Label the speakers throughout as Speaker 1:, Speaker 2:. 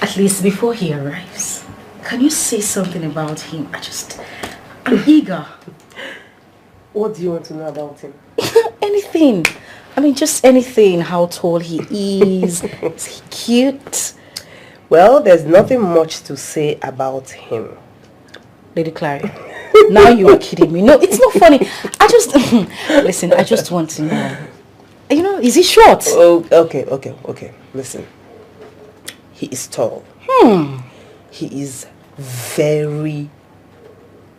Speaker 1: At least before he arrives, can you say something about him? I'm eager.
Speaker 2: What do you want to know about him?
Speaker 1: Anything. I mean, just anything. How tall he is. Is he cute?
Speaker 2: Well, there's nothing much to say about him.
Speaker 1: Lady Clary, now you are kidding me. No, it's not funny. Listen, I just want to know. You know, is he short?
Speaker 2: Oh, okay. Listen. He is tall. He is very...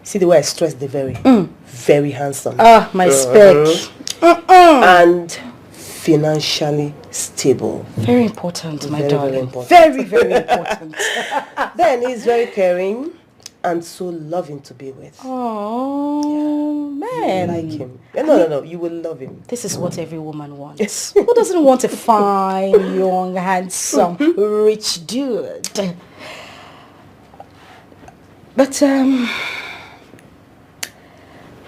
Speaker 2: See the way I stress the very? Very handsome.
Speaker 1: Ah, my spec.
Speaker 2: And financially stable.
Speaker 1: Very important, my darling.
Speaker 2: Very important.
Speaker 1: Very, very important.
Speaker 2: Then he's very caring and so loving to be with.
Speaker 1: Oh, man.
Speaker 2: You like him. No, you will love him.
Speaker 1: This is what every woman wants. Who doesn't want a fine, young, handsome, rich dude? But, I'm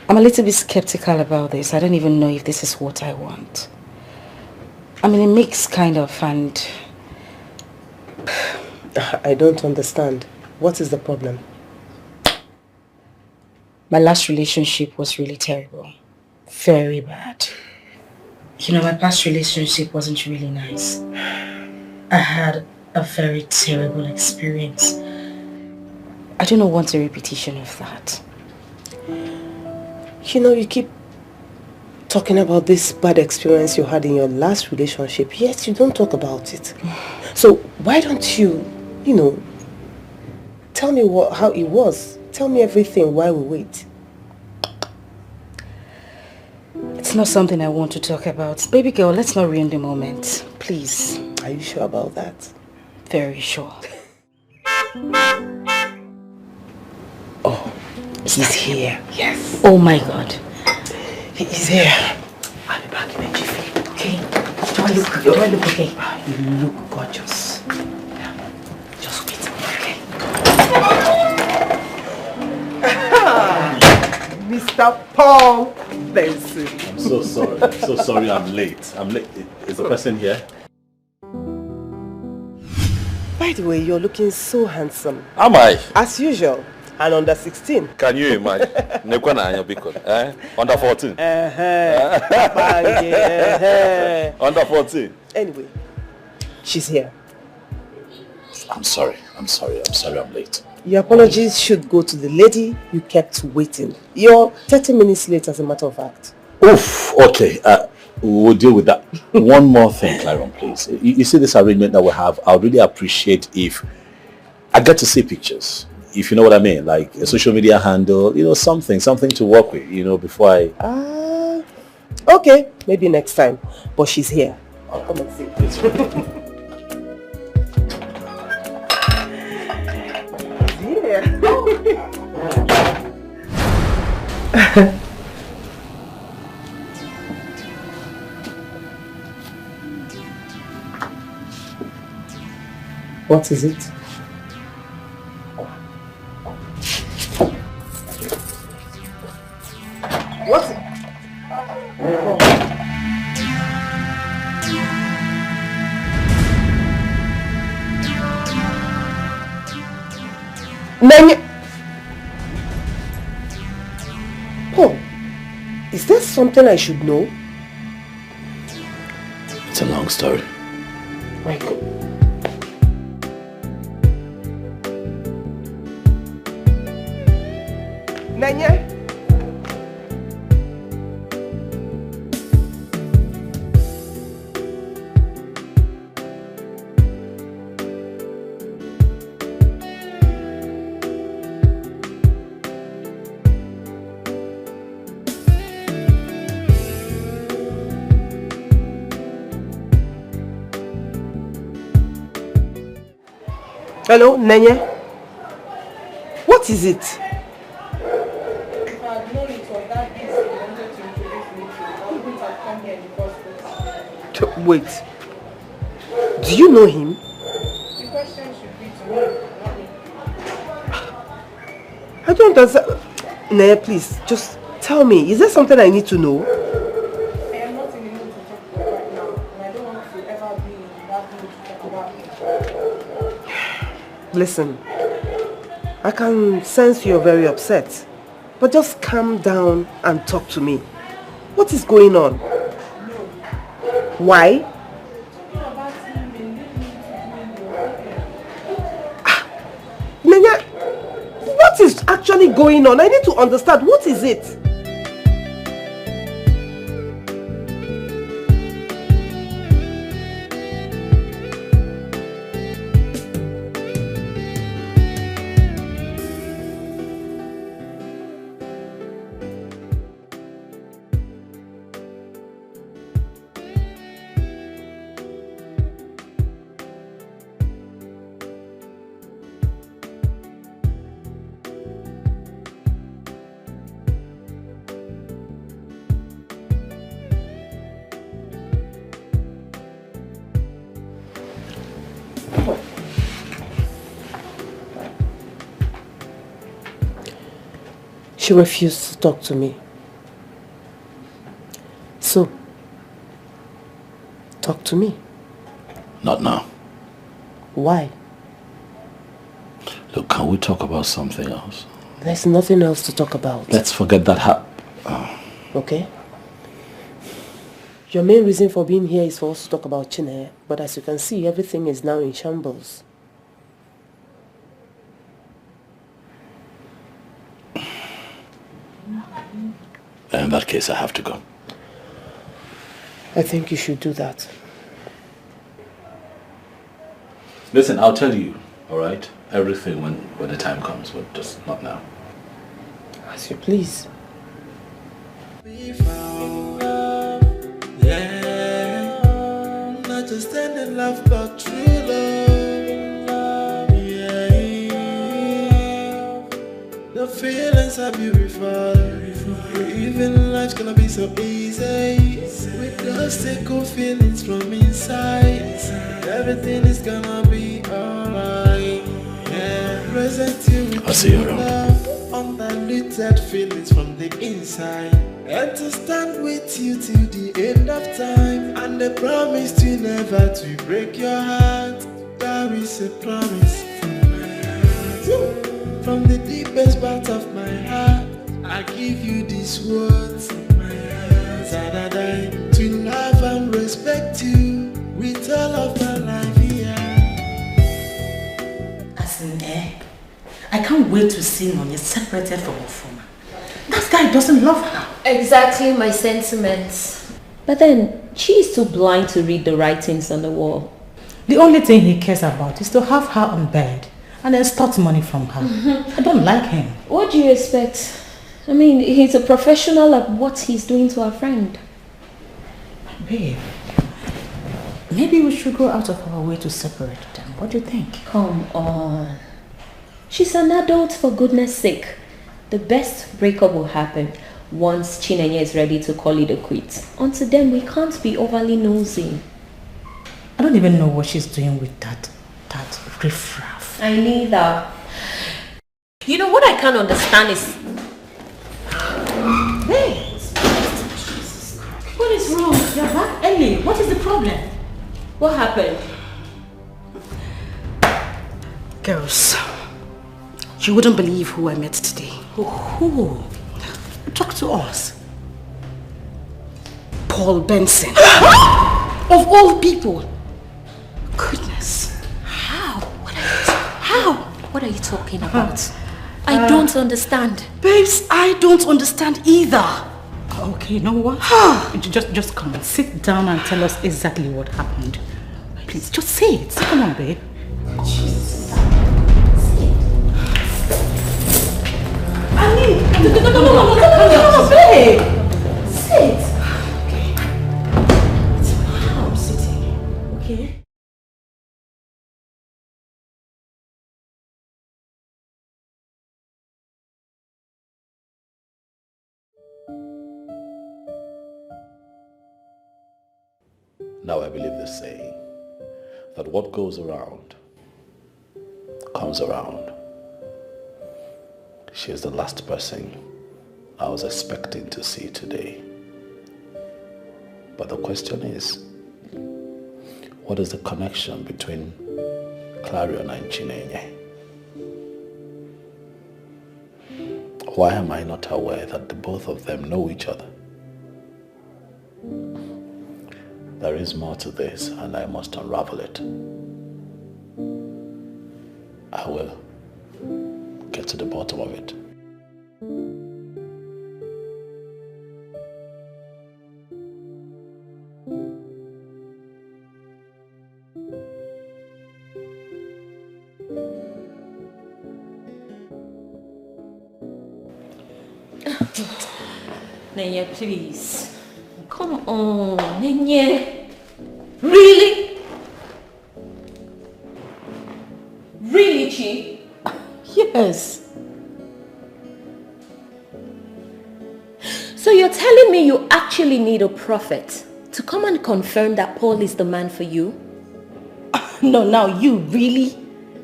Speaker 1: a little bit skeptical about this. I don't even know if this is what I want. I mean, a mix kind of, and...
Speaker 2: I don't understand. What is the problem?
Speaker 1: My last relationship was really terrible. Very bad. You know, my past relationship wasn't really nice. I had a very terrible experience. I don't want a repetition of that.
Speaker 2: You know, you keep talking about this bad experience you had in your last relationship, yet you don't talk about it. So why don't you, tell me how it was. Tell me everything while we wait.
Speaker 1: It's not something I want to talk about. Baby girl, let's not ruin the moment. Please.
Speaker 2: Are you sure about that?
Speaker 1: Very sure.
Speaker 2: Oh, he's here. Yes.
Speaker 1: Oh my God.
Speaker 2: He is here. I'll be back in a jiffy.
Speaker 1: Okay. Do I look okay?
Speaker 2: You look gorgeous. Yeah. Just wait. Okay. Mr. Paul Benson.
Speaker 3: I'm so sorry. So sorry I'm late. Is the person here?
Speaker 2: By the way, you're looking so handsome.
Speaker 3: Am I?
Speaker 2: As usual. And under 16.
Speaker 3: Can you imagine? Under 14. Under 14.
Speaker 2: Anyway, she's here.
Speaker 3: I'm sorry I'm late.
Speaker 2: Your apologies should go to the lady you kept waiting. You're 30 minutes late, as a matter of fact.
Speaker 3: Oof, okay. We'll deal with that. One more thing, Claron, please. You see this arrangement that we have, I would really appreciate if I get to see pictures. If you know what I mean, like a social media handle, something to work with, before I...
Speaker 2: okay, maybe next time. But she's here. I'll come and see. She's here. What is it? What? Paul, is there something I should know?
Speaker 3: It's a long story.
Speaker 2: Michael. Nanya? Hello, Nanya? What is it?
Speaker 4: If I had known it was that easy you wanted to introduce me to, I wouldn't have come here in the first place.
Speaker 2: Wait. Do you know him?
Speaker 4: The question should be to me, not me.
Speaker 2: I don't understand. Nanya, please, just tell me. Is there something I need to know?
Speaker 4: I am not in the mood to talk about right now, and I don't want to ever be in that mood to talk about
Speaker 2: Listen, I can sense you're very upset. But just calm down and talk to me. What is going on? Why? Nenya, what is actually going on? I need to understand. What is it? She refused to talk to me. So, talk to me.
Speaker 3: Not now.
Speaker 2: Why?
Speaker 3: Look, can we talk about something else?
Speaker 2: There's nothing else to talk about.
Speaker 3: Let's forget that.
Speaker 2: Okay. Your main reason for being here is for us to talk about Chineye, but as you can see, everything is now in shambles.
Speaker 3: In that case, I have to go.
Speaker 2: I think you should do that.
Speaker 3: Listen, I'll tell you, all right? Everything when the time comes, but just not now.
Speaker 2: As you please.
Speaker 5: Yeah, not just any love, but true love. Yeah, the feelings are beautiful. Even life's gonna be so easy with those single feelings from inside. Everything is gonna be alright. Yeah, present you with love, undiluted feelings from the inside, and to stand with you till the end of time. And the promise to never to break your heart. That is a promise from my heart, from the deepest part of my heart. I give you these words in my heart, to love and respect you with all of my life here.
Speaker 1: As in, I can't wait to see Nonye separated from Ofoma. That guy doesn't love her.
Speaker 6: Exactly my sentiments. But then, she is too blind to read the writings on the wall.
Speaker 1: The only thing he cares about is to have her on bed and extort money from her. I don't like him.
Speaker 6: What do you expect? I mean, he's a professional at what he's doing to our friend.
Speaker 1: Babe, maybe we should go out of our way to separate them. What do you think?
Speaker 6: Come on. She's an adult, for goodness sake. The best breakup will happen once Chineye is ready to call it a quit. Until then, we can't be overly nosy.
Speaker 1: I don't even know what she's doing with that riffraff.
Speaker 6: I neither. You know what I can't understand is...
Speaker 1: Hey! What is wrong? You're back early. What is the problem?
Speaker 6: What happened?
Speaker 1: Girls, you wouldn't believe who I met today. Who? Talk to us. Paul Benson. Of all people. Goodness.
Speaker 6: How? What are you talking about? I don't understand.
Speaker 1: Babes, I don't understand either. Okay, you know what? just come and sit down and tell us exactly what happened. Please, just say it. Come on, babe. Jesus. I mean, no, babe. Sit. Okay. It's how I'm sitting. Okay.
Speaker 3: Now I believe the saying that what goes around comes around. She is the last person I was expecting to see today. But the question is, what is the connection between Clarion and Chineye? Why am I not aware that the both of them know each other? There is more to this, and I must unravel it. I will get to the bottom of it.
Speaker 6: Nenya, please. Come on, Nenya. Really? Really, Chi?
Speaker 1: Yes.
Speaker 6: So you're telling me you actually need a prophet to come and confirm that Paul is the man for you?
Speaker 1: No, now you really?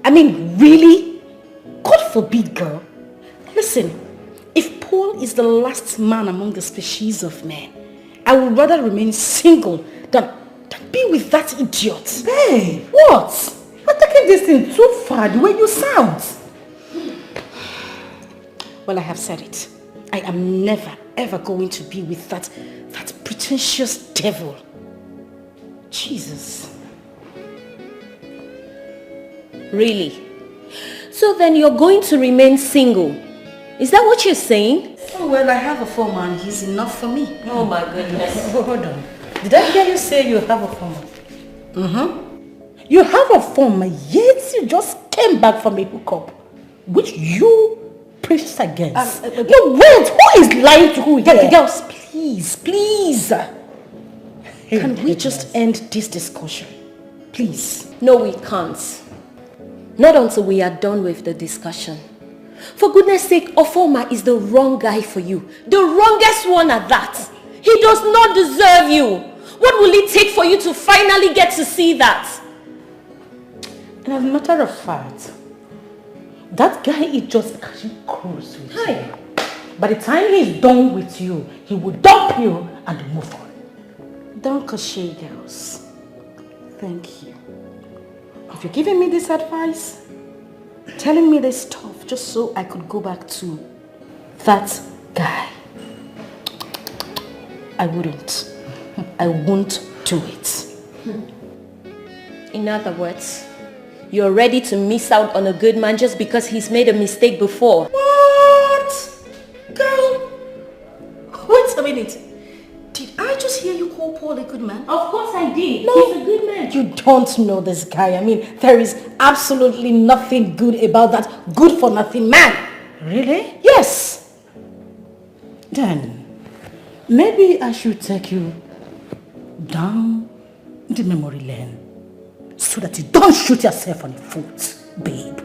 Speaker 1: I mean, really? God forbid, girl. Listen, if Paul is the last man among the species of men, I would rather remain single than be with that idiot.
Speaker 2: Hey, what? You're taking this thing too far, the way you sound.
Speaker 1: Well, I have said it. I am never, ever going to be with that pretentious devil. Jesus.
Speaker 6: Really? So then you're going to remain single? Is that what you're saying?
Speaker 1: Oh, well, I have a foreman. He's enough for me.
Speaker 6: Oh my goodness.
Speaker 2: Hold on. Did I hear you say you have a foreman?
Speaker 1: Mm-hmm.
Speaker 2: You have a foreman, yet you just came back from a hookup, which you preached against. No, wait, who is lying to who here?
Speaker 1: Girls, please. Can we just end this discussion? Please.
Speaker 6: No, we can't. Not until we are done with the discussion. For goodness sake, Ofoma is the wrong guy for you. The wrongest one at that. He does not deserve you. What will it take for you to finally get to see that?
Speaker 2: And as a matter of fact, that guy is just catching cruise with you. By the time he's done with you, he will dump you and move on.
Speaker 1: Don't cliche, girls. Thank you. If you're giving me this advice, telling me this stuff just so I could go back to that guy, I wouldn't. I won't do it.
Speaker 6: In other words, you're ready to miss out on a good man just because he's made a mistake before.
Speaker 1: What? Girl, wait a minute. Did I just hear you call Paul a good man?
Speaker 6: Of course I did.
Speaker 1: No,
Speaker 6: He's a good man.
Speaker 1: You don't know this guy. I mean, there is absolutely nothing good about that good-for-nothing man.
Speaker 2: Really?
Speaker 1: Yes.
Speaker 2: Then, maybe I should take you down the memory lane so that you don't shoot yourself on the foot, babe.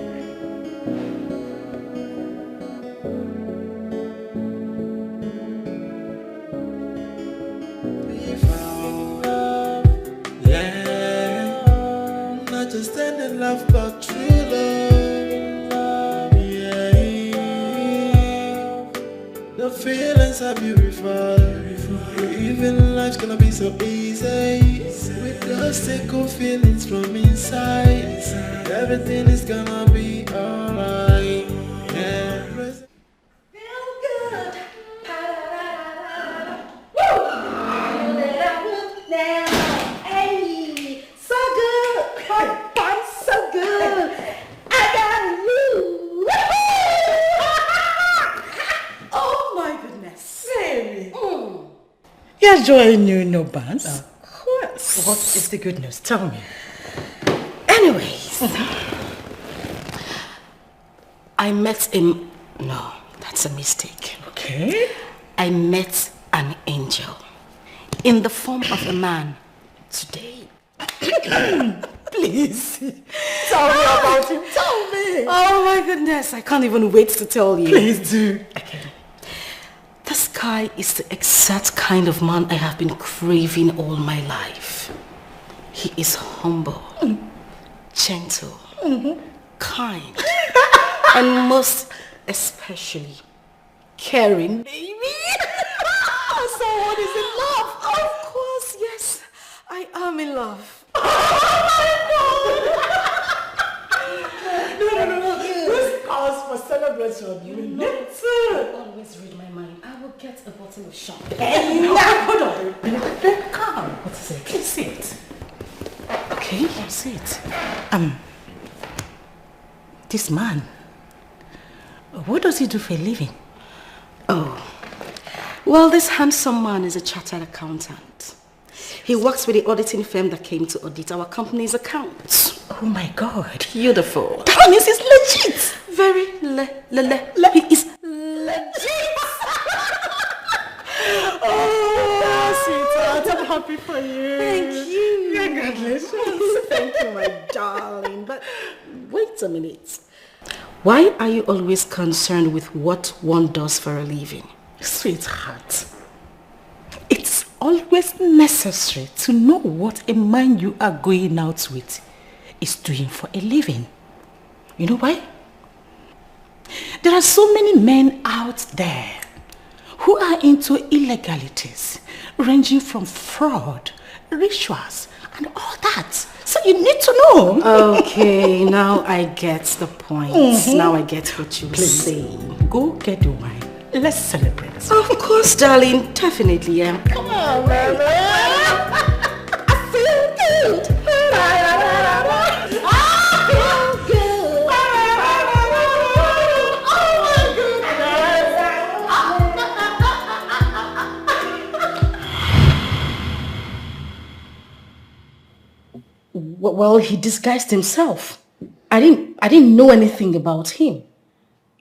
Speaker 5: Not just any love, but true love. Yeah. The feelings are beautiful. Even life's gonna be so easy. With those good feelings from inside, everything is gonna be alright. Yeah.
Speaker 2: You're enjoying new bands?
Speaker 1: Of course.
Speaker 2: What is the good news? Tell me.
Speaker 1: Anyways, I met him. No, that's a mistake.
Speaker 2: Okay.
Speaker 1: I met an angel in the form of a man today.
Speaker 2: Please. Tell me about him. Tell me.
Speaker 1: Oh my goodness, I can't even wait to tell you.
Speaker 2: Please do.
Speaker 1: Okay. This guy is the exact kind of man I have been craving all my life. He is humble, gentle, kind, and most especially caring, baby.
Speaker 2: Someone is in love.
Speaker 1: Of course, yes, I am in love.
Speaker 2: No. This calls for a celebration. You need to always read my mind. I will get a bottle of champagne. Hold on. Come. What is it? Please sit. Okay, sit. This man, what does he do for a living?
Speaker 7: Oh, well, this handsome man is a chartered accountant. He works with the auditing firm that came to audit our company's accounts.
Speaker 2: Oh my God.
Speaker 7: Beautiful.
Speaker 2: That means he's legit.
Speaker 7: Very he is legit.
Speaker 2: Oh, sweetheart, I'm happy for you.
Speaker 7: Thank you.
Speaker 2: Congratulations.
Speaker 7: Thank you, my darling. But wait a minute. Why are you always concerned with what one does for a living?
Speaker 2: Sweetheart, it's always necessary to know what a man you are going out with is doing for a living. You know why? There are so many men out there who are into illegalities, ranging from fraud, rituals, and all that. So you need to know.
Speaker 7: Okay, now I get the point. Now I get what you say.
Speaker 2: Go get the wine. Let's celebrate.
Speaker 7: Of course, darling. Definitely. Come on, baby. I feel good.
Speaker 2: Well, he disguised himself. I didn't know anything about him.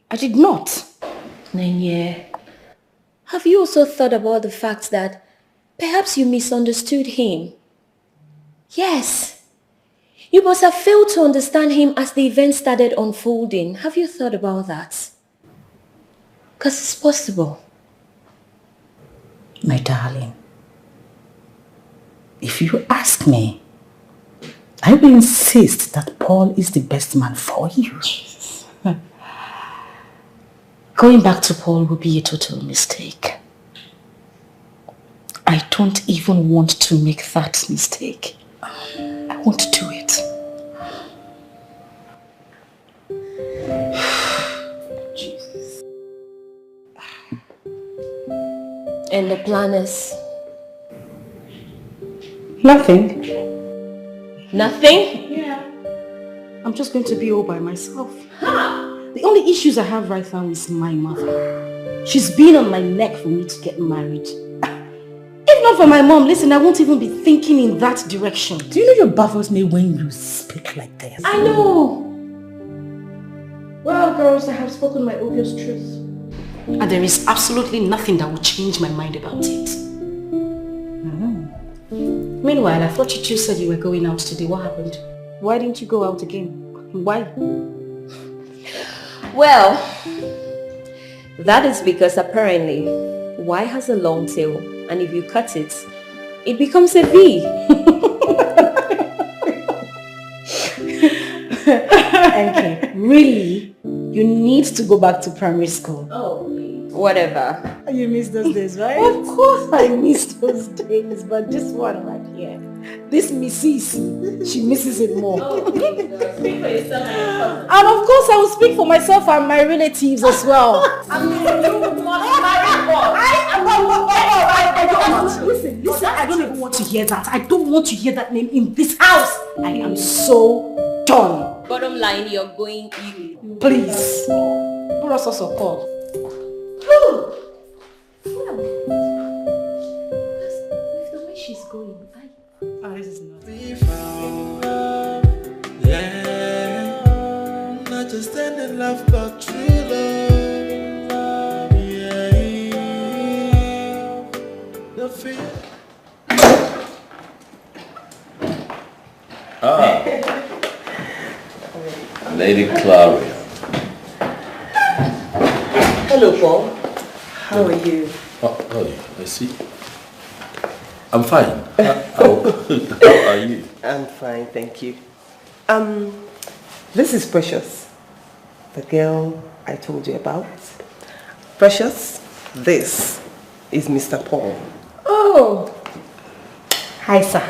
Speaker 2: I did not.
Speaker 6: Nenye, have you also thought about the fact that perhaps you misunderstood him? Yes. You must have failed to understand him as the event started unfolding. Have you thought about that? Because it's possible.
Speaker 2: My darling, if you ask me, I will insist that Paul is the best man for you. Going back to Paul will be a total mistake. I don't even want to make that mistake. I won't do it. Jesus.
Speaker 6: And the plan is?
Speaker 2: Nothing.
Speaker 6: Nothing?
Speaker 2: Yeah. I'm just going to be all by myself. The only issues I have right now is my mother. She's been on my neck for me to get married. If not for my mom, listen, I won't even be thinking in that direction. Do you know your baffles me when you speak like this?
Speaker 6: I know.
Speaker 2: Well, girls, I have spoken my obvious truth.
Speaker 7: And there is absolutely nothing that will change my mind about it.
Speaker 2: Meanwhile, I thought you two said you were going out today. What happened? Why didn't you go out again? Why?
Speaker 6: Well, that is because apparently Y has a long tail, and if you cut it, it becomes a V.
Speaker 2: Okay, really? You need to go back to primary school.
Speaker 6: Oh, whatever.
Speaker 2: You miss those days, right? Of course I miss those days, but this one right here, this Mrs. she misses it more.
Speaker 6: Oh, speak for yourself and
Speaker 2: And of course I will speak for myself and my relatives as well.
Speaker 6: I mean, you must marry one.
Speaker 2: I don't want. Listen, I don't even want to hear that. I don't want to hear that name in this house. I am so done.
Speaker 6: Bottom line, you're going.
Speaker 2: Please, put us also call.
Speaker 6: With the way she's going,
Speaker 2: This is not.
Speaker 5: We found love, yeah. Not just any love, but true love, yeah. The fear.
Speaker 3: Lady Claria.
Speaker 7: Hello, Paul. How are you?
Speaker 3: Oh, I see. I'm fine. How are you?
Speaker 8: I'm fine, thank you. This is Precious, the girl I told you about. Precious, this is Mr. Paul.
Speaker 2: Oh, hi, sir.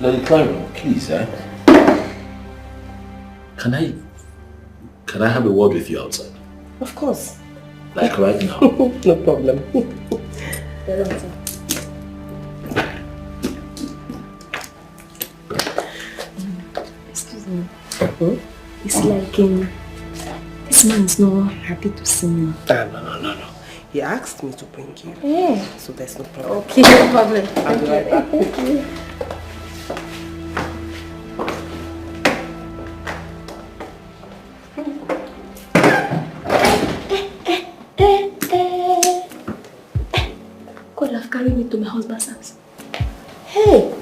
Speaker 3: Lady Clara, please, Can I have a word with you outside?
Speaker 8: Of course.
Speaker 3: Like right now?
Speaker 8: No problem.
Speaker 6: Excuse me. It's like this man is not happy to see me.
Speaker 8: No. He asked me to bring you.
Speaker 6: Yeah.
Speaker 8: So there's no problem.
Speaker 6: Okay, no problem.
Speaker 8: I'll be right back.
Speaker 6: Thank you. God have carried me to my husband's house. Hey!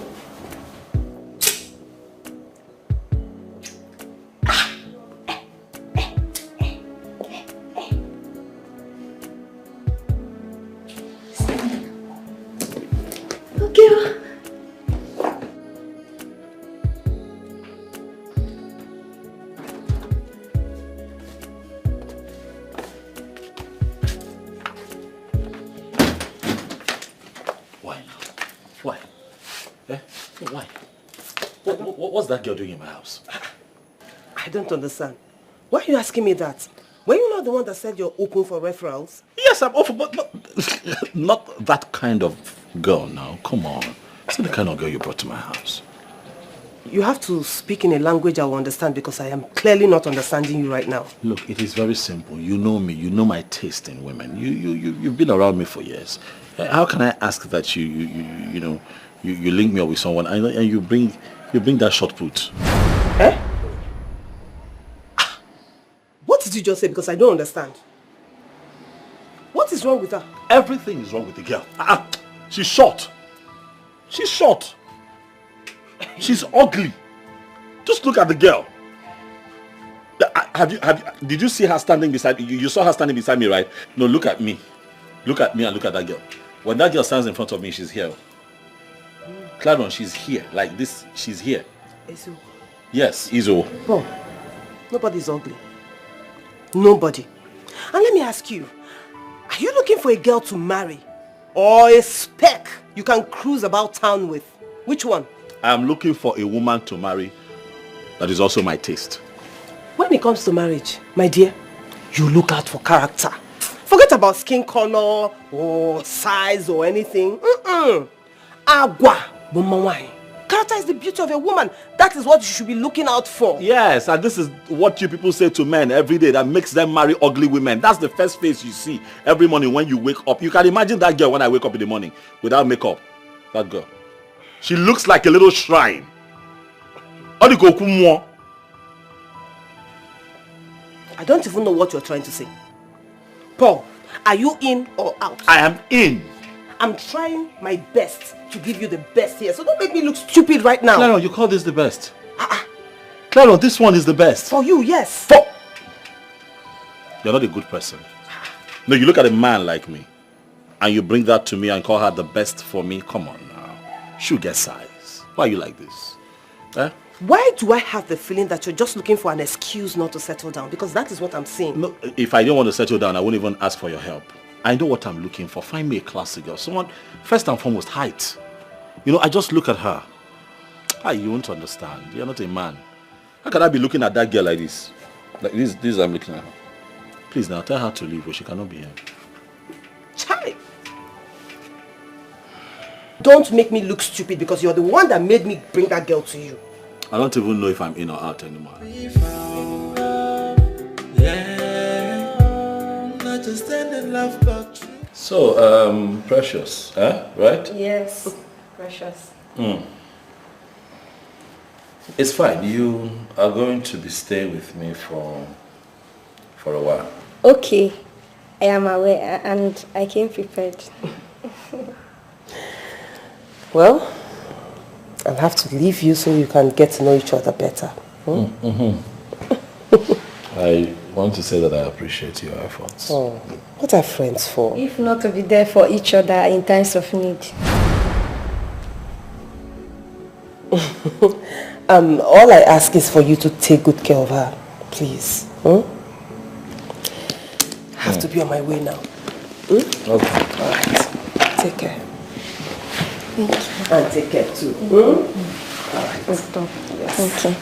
Speaker 3: What's that girl doing in my house?
Speaker 8: I don't understand. Why are you asking me that? Were you not the one that said you're open for referrals?
Speaker 3: Yes, I'm open, but not that kind of girl now. Come on. It's not the kind of girl you brought to my house.
Speaker 8: You have to speak in a language I will understand because I am clearly not understanding you right now.
Speaker 3: Look, it is very simple. You know me. You know my taste in women. You've been around me for years. How can I ask that you link me up with someone and you bring that short put?
Speaker 8: Eh? What did you just say? Because I don't understand. What is wrong with her?
Speaker 3: Everything is wrong with the girl. She's short. She's short. She's ugly. Just look at the girl. Did you see her standing beside you? You saw her standing beside me, right? No, look at me. Look at me and look at that girl. When that girl stands in front of me, she's here. Claron, she's here. Like this, she's here.
Speaker 8: Izo.
Speaker 3: Yes, Izo.
Speaker 8: Oh, nobody's ugly. Nobody. And let me ask you, are you looking for a girl to marry? Or a speck you can cruise about town with? Which one?
Speaker 3: I am looking for a woman to marry that is also my taste.
Speaker 8: When it comes to marriage, my dear, you look out for character. Forget about skin color or size or anything. Agua, bumawai. Character is the beauty of a woman. That is what you should be looking out for.
Speaker 3: Yes, and this is what you people say to men every day that makes them marry ugly women. That's the first face you see every morning when you wake up. You can imagine that girl when I wake up in the morning without makeup. That girl. She looks like a little shrine. I
Speaker 8: don't even know what you're trying to say. Paul, are you in or out?
Speaker 3: I am in.
Speaker 8: I'm trying my best to give you the best here, so don't make me look stupid right now.
Speaker 3: Claro, you call this the best? Claro, this one is the best.
Speaker 8: For you, yes.
Speaker 3: You're not a good person. No, you look at a man like me, and you bring that to me and call her the best for me. Come on now. She'll get size. Why are you like this? Eh?
Speaker 8: Why do I have the feeling that you're just looking for an excuse not to settle down? Because that is what I'm seeing.
Speaker 3: No, if I don't want to settle down, I won't even ask for your help. I know what I'm looking for. Find me a classy girl. Someone, first and foremost, height. You know, I just look at her. You won't understand. You're not a man. How can I be looking at that girl like this? Like this I'm looking at her. Please now, tell her to leave or she cannot be here.
Speaker 8: Chai! Don't make me look stupid because you're the one that made me bring that girl to you.
Speaker 3: I don't even know if I'm in or out anymore. So, Precious, right?
Speaker 6: Yes, Precious.
Speaker 3: It's fine. You are going to be staying with me for a while.
Speaker 6: Okay, I am aware and I came prepared.
Speaker 8: Well, I'll have to leave you so you can get to know each other better.
Speaker 3: I want to say that I appreciate your efforts.
Speaker 8: Oh, what are friends for?
Speaker 6: If not to be there for each other in times of need.
Speaker 8: All I ask is for you to take good care of her, please. I have to be on my way now.
Speaker 3: Okay.
Speaker 8: All right. Take care.
Speaker 6: Thank you.
Speaker 8: And take care too.
Speaker 6: Stop. Okay.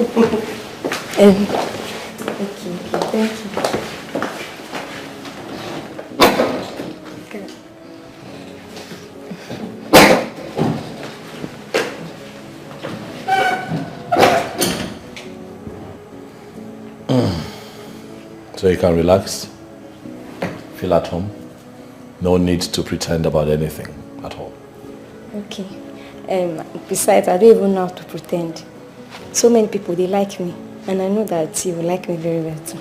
Speaker 6: Okay, thank you. Okay.
Speaker 3: So you can relax, feel at home. No need to pretend about anything at all.
Speaker 6: Okay. Besides, I don't even know how to pretend. So many people, they like me. And I know that you will like me very well too.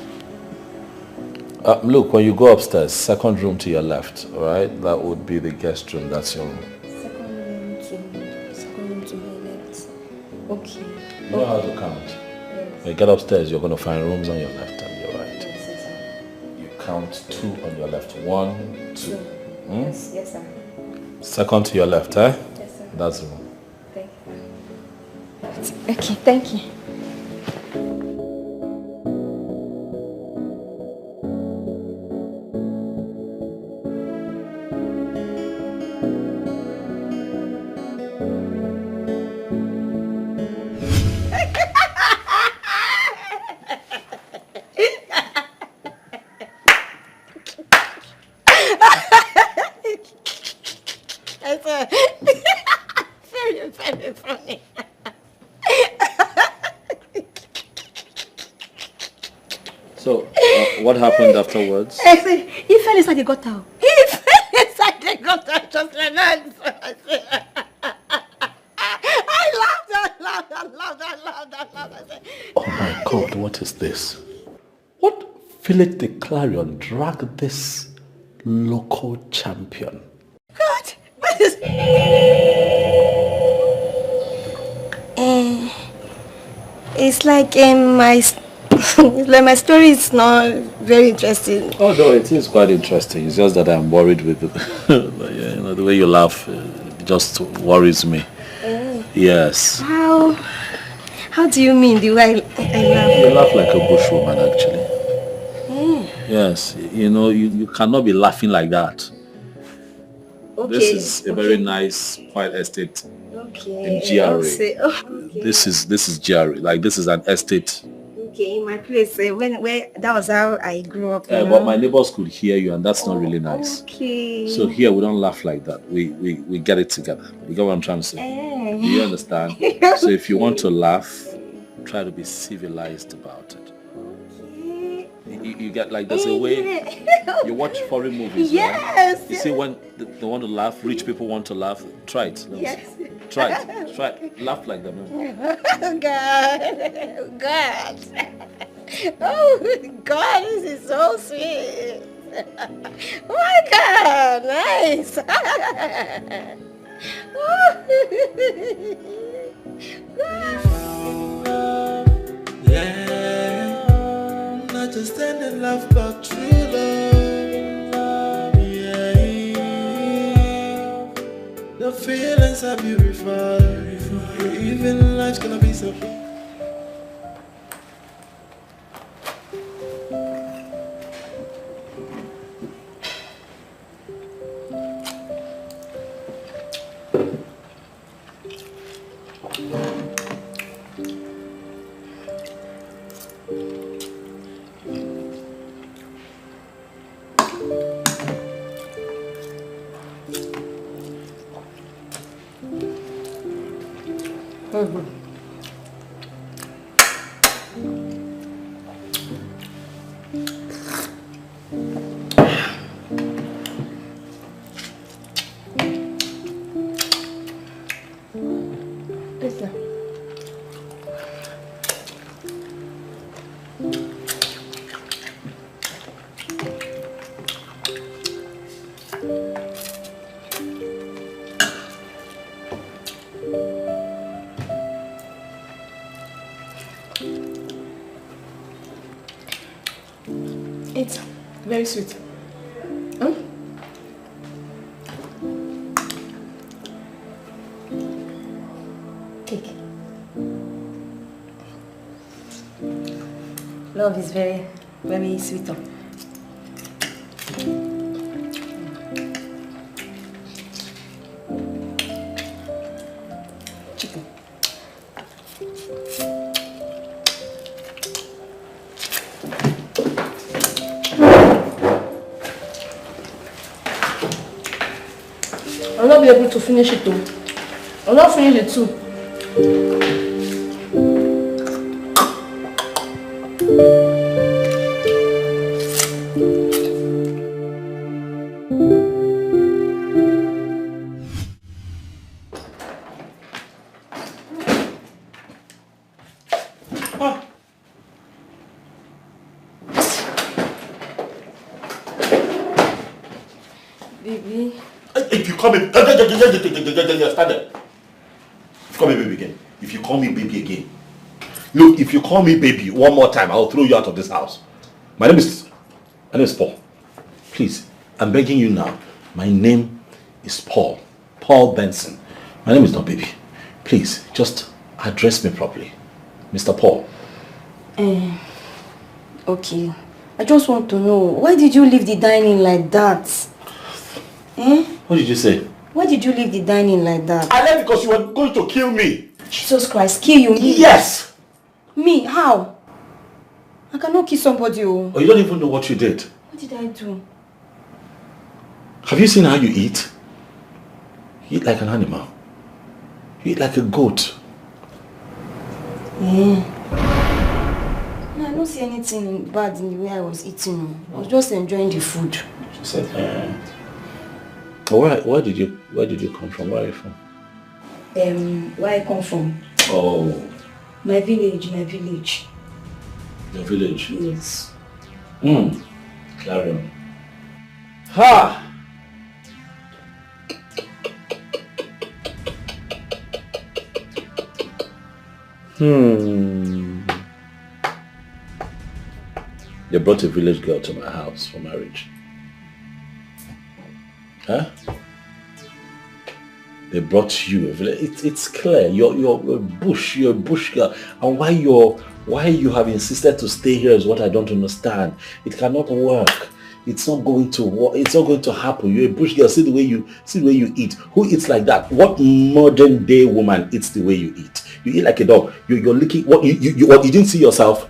Speaker 3: Look, when you go upstairs, second room to your left, all right? That would be the guest room. That's your room.
Speaker 6: Second room to my left. Okay.
Speaker 3: You know how to count. Yes. When you get upstairs, you're going to find rooms on your left and your right.
Speaker 6: Yes, sir.
Speaker 3: You count 2 on your left. 1, 2. Hmm?
Speaker 6: Yes, sir.
Speaker 3: Second to your left, eh?
Speaker 6: Yes, sir.
Speaker 3: That's the room.
Speaker 6: Thank you. Okay, thank you.
Speaker 7: Very funny.
Speaker 3: So, what happened afterwards?
Speaker 7: He fell inside the gutter. He fell inside the gutter just like that. I laughed.
Speaker 3: Oh my God, what is this? What Philip the Clarion dragged this local champion?
Speaker 7: God, what is... It's like my story is not very interesting.
Speaker 3: Oh no, it is quite interesting. It's just that I'm worried with the way you laugh. It just worries me. Yes.
Speaker 7: How do you mean the way I laugh?
Speaker 3: You laugh like a bushwoman, actually. Yes, you cannot be laughing like that.
Speaker 7: Okay.
Speaker 3: This is a very nice, quiet estate in GRA.
Speaker 7: Okay.
Speaker 3: This is GRA. Like, this is an estate.
Speaker 7: Okay, in my place, where that was how I grew up.
Speaker 3: But my neighbors could hear you, and that's not really nice.
Speaker 7: Okay.
Speaker 3: So here we don't laugh like that. We get it together. You get what I'm trying to say? Do you understand? So if you want to laugh, try to be civilized about it. You get, like, there's a way you watch foreign movies.
Speaker 7: Yes.
Speaker 3: Right? You see when they want to laugh, rich people want to laugh. Try it. Let me see. Try it. Laugh like them.
Speaker 7: Oh God. Oh God, this is so sweet. Oh my God, nice.
Speaker 5: Not just any love, but true love. Yeah. The feelings are beautiful. Even life's gonna be so.
Speaker 8: It's very sweet.
Speaker 6: Cake. Love is very, very sweet.
Speaker 8: Chicken.
Speaker 7: I'll not be able to finish it too. I'll not finish it too.
Speaker 6: Baby.
Speaker 3: If you call me, stand there. If you call me baby again, if you call me baby again, look, if you call me baby one more time, I'll throw you out of this house. My name is Paul. Please, I'm begging you now. My name is Paul Benson. My name is not baby. Please, just address me properly, Mr. Paul.
Speaker 6: Okay. I just want to know, why did you leave the dining like that?
Speaker 3: What did you say?
Speaker 6: Why did you leave the dining like that?
Speaker 3: I left because you were going to kill me.
Speaker 6: Jesus Christ, kill you? Me?
Speaker 3: Yes!
Speaker 6: Me? How? I cannot kill somebody. Oh,
Speaker 3: you don't even know what you did.
Speaker 6: what did I do?
Speaker 3: Have you seen how you eat? You eat like an animal. You eat like a goat.
Speaker 6: No, I don't see anything bad in the way I was eating. I was just enjoying the food.
Speaker 3: She said, where did you come from? Where are you from?
Speaker 6: Where I come from?
Speaker 3: Oh.
Speaker 6: My village.
Speaker 3: Your village?
Speaker 6: Yes.
Speaker 3: Carry on. Ha! You brought a village girl to my house for marriage. Huh? They brought you a village. It's clear. You're a bush girl. And why you have insisted to stay here is what I don't understand. It cannot work. It's not going to work. It's not going to happen. You're a bush girl. See the way you eat. Who eats like that? What modern day woman eats the way you eat? You eat like a dog. You're licking. What you didn't see yourself?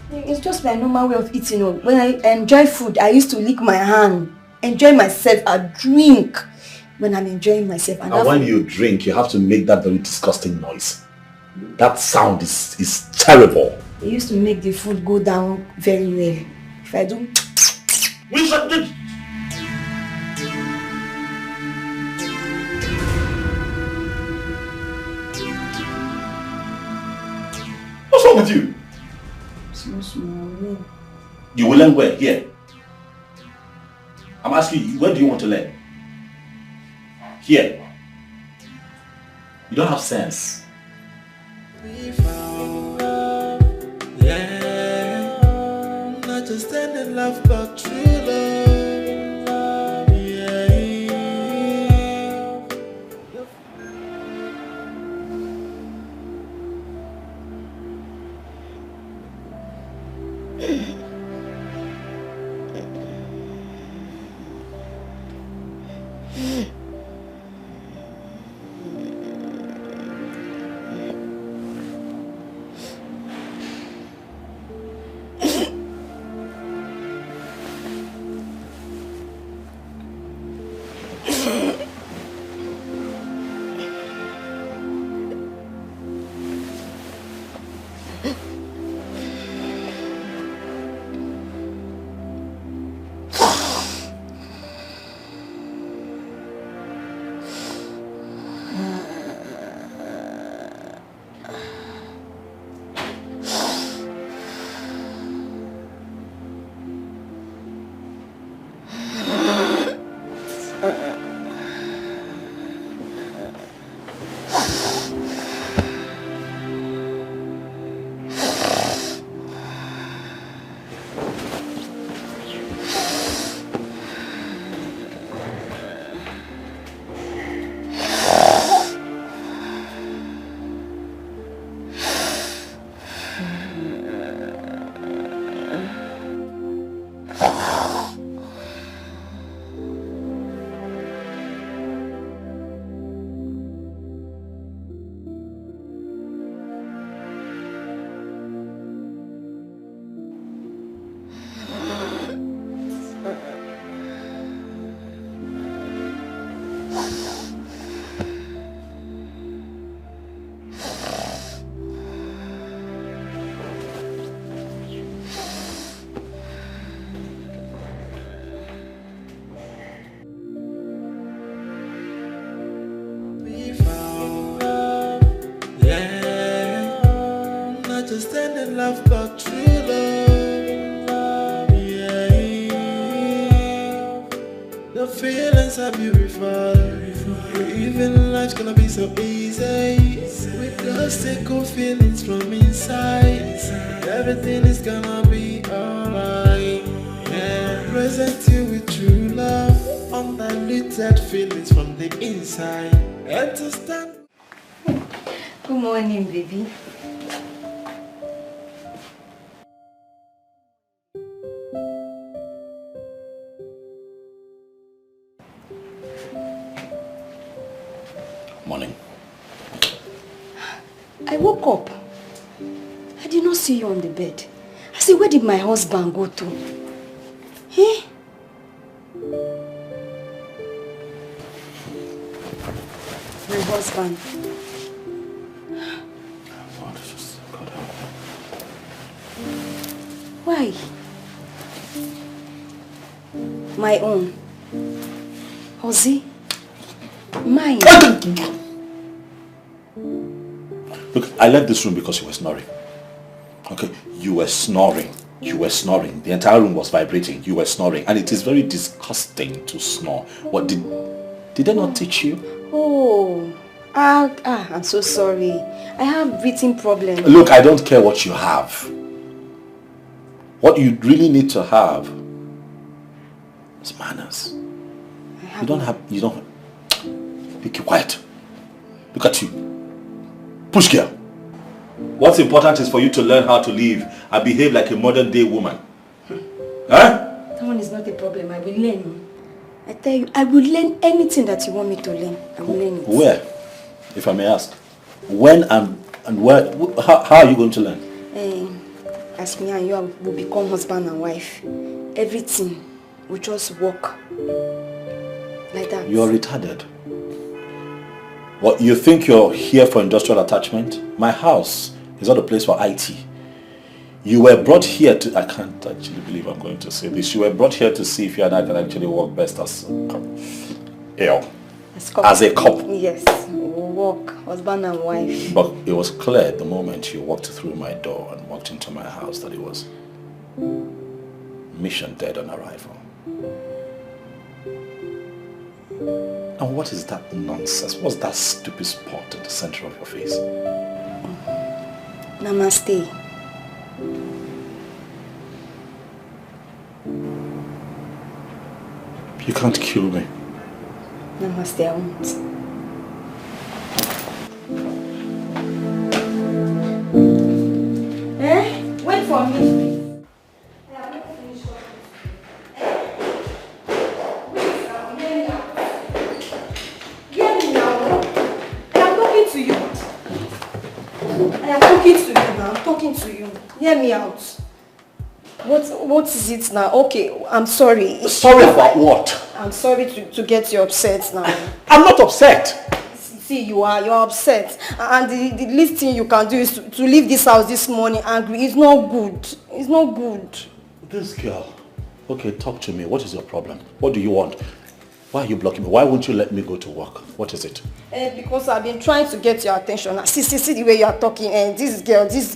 Speaker 6: It's just my normal way of eating. When I enjoy food, I used to lick my hand, enjoy myself, I drink. When I'm enjoying myself.
Speaker 3: And when you drink, you have to make that very disgusting noise. That sound is terrible.
Speaker 6: It used to make the food go down very well. If I do...
Speaker 3: What's wrong with you?
Speaker 6: Small.
Speaker 3: You will learn where? Here. I'm asking you, where do you want to learn? Here. You don't have sense.
Speaker 5: We found love, yeah. Not just any love, but true love, yeah. love but true love. Yeah. The feelings are beautiful. Even life's gonna be so easy. With those single feelings from inside, everything is gonna be alright. Yeah. Present you with true love, undiluted feelings from the inside. Understand?
Speaker 9: Good morning, baby.
Speaker 3: Morning.
Speaker 9: I woke up. I did not see you on the bed. I said, where did my husband go to? Eh? My husband. Why? My own. Ozzy? Mine.
Speaker 3: Look, I left this room because you were snoring. Okay, you were snoring. You were snoring. The entire room was vibrating. You were snoring. And it is very disgusting to snore. What did they not teach you?
Speaker 9: Oh. I'm so sorry. I have breathing problem.
Speaker 3: Look, I don't care what you have. What you really need to have is manners. You don't be quiet. Look at you. Push girl. What's important is for you to learn how to live and behave like a modern day woman. Huh?
Speaker 9: That one is not a problem. I will learn. I tell you, I will learn anything that you want me to learn. I will learn it.
Speaker 3: Where? If I may ask. When and where? How are you going to learn?
Speaker 9: As me and you will become husband and wife. Everything will just work like that.
Speaker 3: You're retarded. What, you think you're here for industrial attachment? My house is not a place for IT. You were brought here to... I can't actually believe I'm going to say this. You were brought here to see if you and I can actually work best as a couple.
Speaker 9: Yes, we'll work, husband and wife.
Speaker 3: But it was clear the moment you walked through my door and walked into my house that it was mission dead on arrival. And what is that nonsense? What's that stupid spot in the center of your face?
Speaker 9: Namaste.
Speaker 3: You can't kill me.
Speaker 9: Namaste, I won't. Wait for me, please. I have not finished working. Wait now, hear me now. I am talking to you. I am talking to you now. I'm talking to you. Hear me out. What is it now? Okay, I'm sorry.
Speaker 3: Sorry about what?
Speaker 9: I'm sorry to get you upset now.
Speaker 3: I'm not upset.
Speaker 9: See, you're upset. And the least thing you can do is to leave this house this morning angry. It's not good. It's not good.
Speaker 3: This girl. Okay, talk to me. What is your problem? What do you want? Why are you blocking me? Why won't you let me go to work? What is it?
Speaker 9: Because I've been trying to get your attention. See the way you are talking. This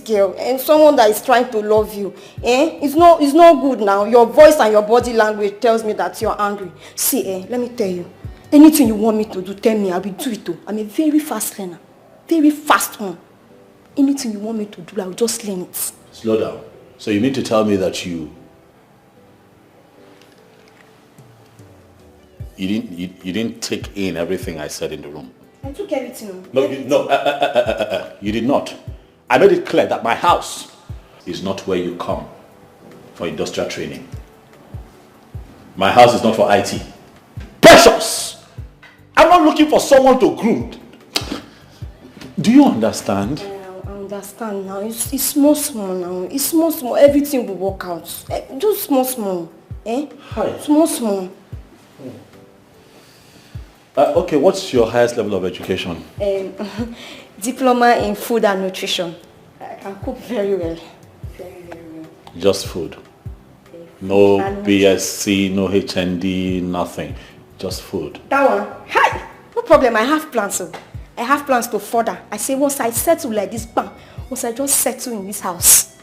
Speaker 9: girl, and someone that is trying to love you. It's not good now. Your voice and your body language tells me that you're angry. See, let me tell you. Anything you want me to do, tell me. I will do it too. I'm a very fast learner. Very fast one. Anything you want me to do, I will just learn it.
Speaker 3: Slow down. So you mean to tell me that you didn't take in everything I said in the room?
Speaker 9: I took everything.
Speaker 3: No, you did not. I made it clear that my house is not where you come for industrial training. My house is not for IT. Precious! I'm not looking for someone to groom. Do you understand?
Speaker 9: I understand now. It's small now. It's small. Everything will work out. Just small.
Speaker 3: Hi.
Speaker 9: Small.
Speaker 3: Okay, what's your highest level of education?
Speaker 9: Diploma in food and nutrition. I can cook very well. Very well.
Speaker 3: Just food? No BSc, no HND, nothing. Just food.
Speaker 9: That one? Hi! No problem, I have plans. I have plans to further. I say once I settle like this, bam, once I just settle in this house,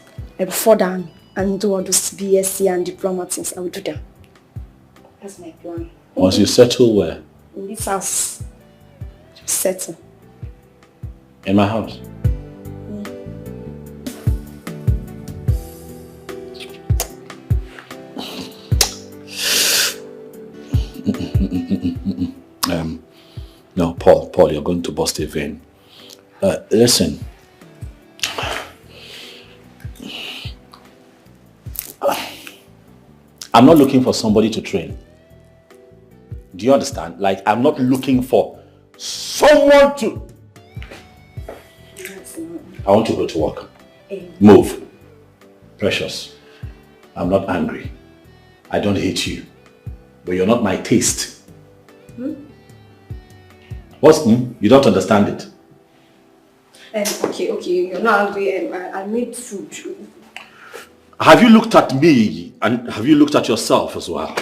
Speaker 9: further and do all those BSc and diploma things, I will do them. That's my plan.
Speaker 3: Once you settle where?
Speaker 9: In this house. Just settle.
Speaker 3: In my house? No, Paul, you're going to bust a vein. Listen. I'm not looking for somebody to train. Do you understand? Like, I'm not looking for someone to... I want to go to work. Move. Precious, I'm not angry. I don't hate you. But you're not my taste. What's You don't understand it.
Speaker 9: Okay, you're not angry. I made food.
Speaker 3: Have you looked at me and have you looked at yourself as well?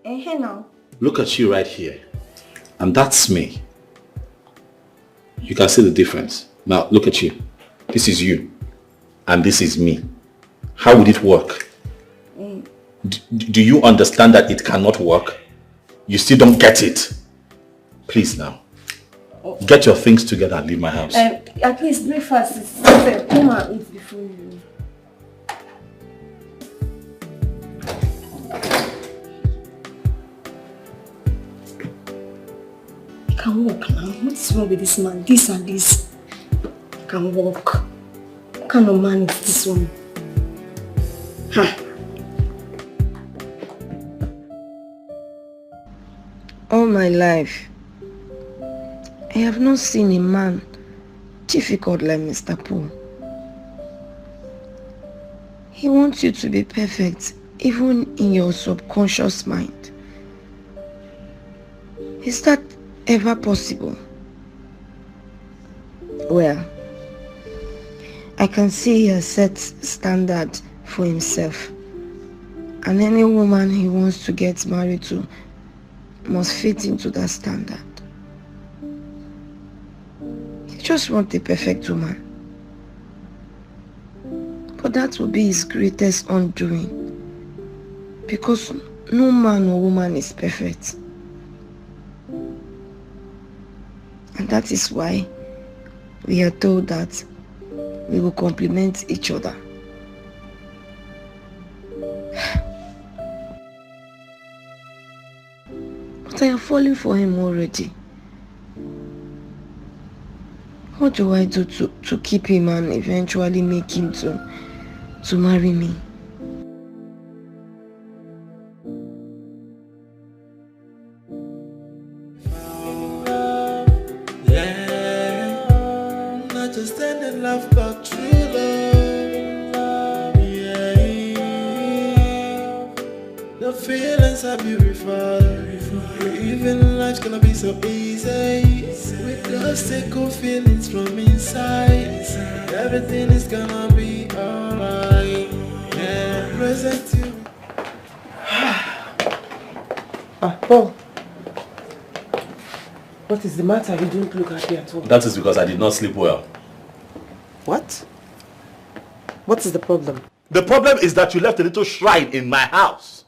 Speaker 9: Now.
Speaker 3: Look at you right here. And that's me. You can see the difference. Now look at you. This is you. And this is me. How would it work? Do you understand that it cannot work? You still don't get it. Please now. Get your things together and leave my house.
Speaker 9: At least breakfast is set. Come and eat before you. You can walk now. What is wrong with this man? This and this. You can walk. What kind of man is this one?
Speaker 10: All my life, I have not seen a man difficult like Mr. Paul. He wants you to be perfect, even in your subconscious mind. Is that ever possible? Well, I can see he has set standard for himself. And any woman he wants to get married to must fit into that standard. He just wants a perfect woman. But that will be his greatest undoing. Because no man or woman is perfect. And that is why we are told that we will complement each other. But I am falling for him already. What do I do to keep him and eventually make him to marry me?
Speaker 5: Not just any love, but true love. Yeah. The feelings are beautiful. Even life's gonna be so easy. With those good feelings from inside. Everything is gonna be alright. Yeah, present you.
Speaker 8: Paul. What is the matter? You don't look happy at all.
Speaker 3: That is because I did not sleep well.
Speaker 8: What? What is the problem?
Speaker 3: The problem is that you left a little shrine in my house.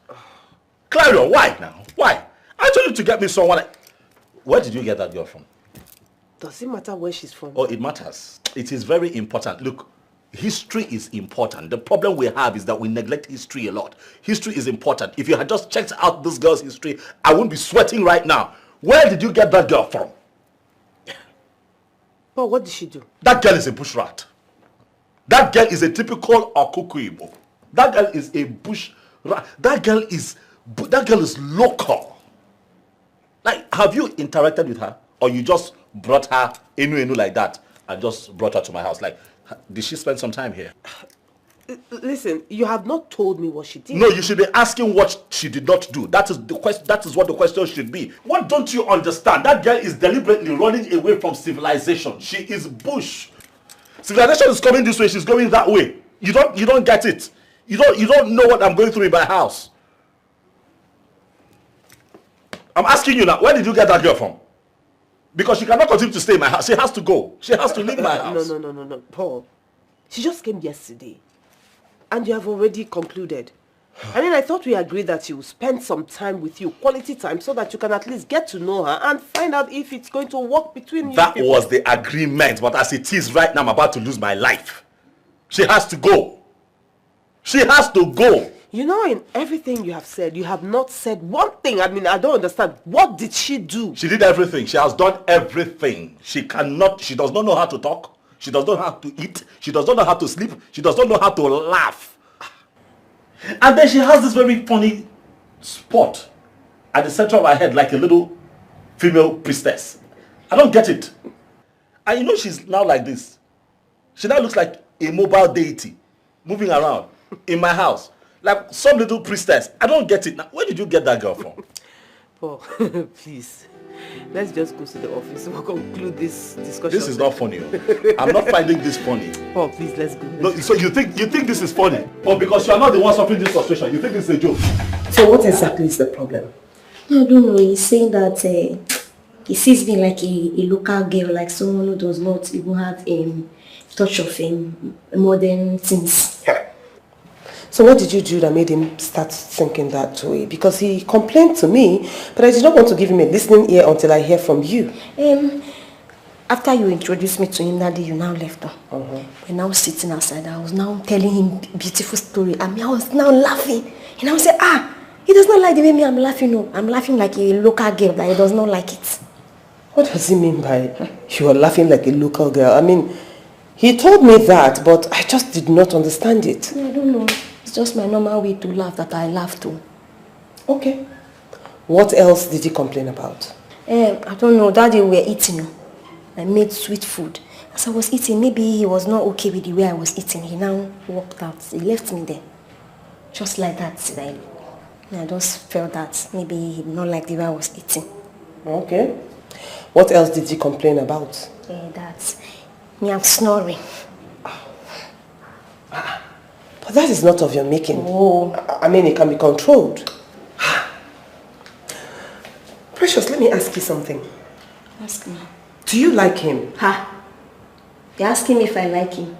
Speaker 3: Clarion, why now? Why? I told you to get me someone. Where did you get that girl from?
Speaker 8: Does it matter where she's from?
Speaker 3: Oh, it matters. It is very important. Look, history is important. The problem we have is that we neglect history a lot. History is important. If you had just checked out this girl's history, I wouldn't be sweating right now. Where did you get that girl from?
Speaker 8: Paul, what did she do?
Speaker 3: That girl is a bush rat. That girl is a typical Okuku Igbo. That girl is a bush rat. That girl is local. Like, have you interacted with her? Or you just brought her enu like that and just brought her to my house? Like, did she spend some time here?
Speaker 8: Listen, you have not told me what she did.
Speaker 3: No, you should be asking what she did not do. That is the question. That is what the question should be. What don't you understand? That girl is deliberately running away from civilization. She is bush. Civilization is coming this way. She's going that way. You don't get it. You don't know what I'm going through in my house. I'm asking you now. Where did you get that girl from? Because she cannot continue to stay in my house. She has to go. She has to leave my house.
Speaker 8: No. Paul, she just came yesterday. And you have already concluded. I mean, I thought we agreed that she will spend some time with you, quality time, so that you can at least get to know her and find out if it's going to work between you.
Speaker 3: That was the agreement, but as it is right now, I'm about to lose my life. She has to go. She has to go.
Speaker 8: You know, in everything you have said, you have not said one thing. I mean, I don't understand. What did she do?
Speaker 3: She did everything. She has done everything. She does not know how to talk. She does not know how to eat. She does not know how to sleep. She does not know how to laugh. And then she has this very funny spot at the center of her head, like a little female priestess. I don't get it. And you know she's now like this. She now looks like a mobile deity moving around in my house. Like some little priestess. I don't get it. Now, where did you get that girl from?
Speaker 8: Paul, please. Let's just go to the office. We'll conclude this discussion.
Speaker 3: This is not funny. I'm not finding this funny.
Speaker 8: Paul, please, let's go.
Speaker 3: No, so you think this is funny? Or because you are not the one suffering this frustration, you think this is a joke?
Speaker 8: So what exactly is the problem?
Speaker 9: I don't know. He's saying that he sees me like a local girl, like someone who does not even have a touch of modern things.
Speaker 8: So what did you do that made him start thinking that way? Because he complained to me, but I did not want to give him a listening ear until I hear from you.
Speaker 9: After you introduced me to him that day, you now left her. We're now sitting outside. I was now telling him beautiful story. I mean, I was now laughing. And I said, he does not like the way me I'm laughing. No, I'm laughing like a local girl that he does not like it.
Speaker 8: What does he mean by you are laughing like a local girl? I mean, he told me that, but I just did not understand it.
Speaker 9: I don't know. It's just my normal way to laugh that I laugh too.
Speaker 8: Okay. What else did he complain about?
Speaker 9: I don't know. That day we were eating. I made sweet food. As I was eating, maybe he was not okay with the way I was eating. He now walked out. He left me there. Just like that. I just felt that maybe he did not like the way I was eating.
Speaker 8: Okay. What else did he complain about?
Speaker 9: That me I'm snoring.
Speaker 8: But that is not of your making.
Speaker 9: Oh.
Speaker 8: I mean, it can be controlled. Precious, let me ask you something.
Speaker 9: Ask me.
Speaker 8: Do you like him?
Speaker 9: You're asking me if I like him.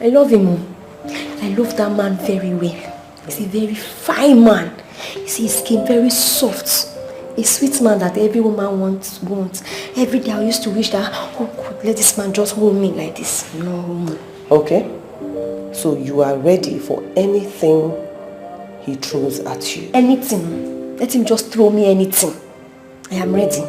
Speaker 9: I love him. I love that man very well. He's a very fine man. You see his skin very soft. A sweet man that every woman wants. Every day I used to wish that, God, let this man just hold me like this. No.
Speaker 8: Okay. So you are ready for anything he throws at you?
Speaker 9: Anything. Let him just throw me anything. I am ready.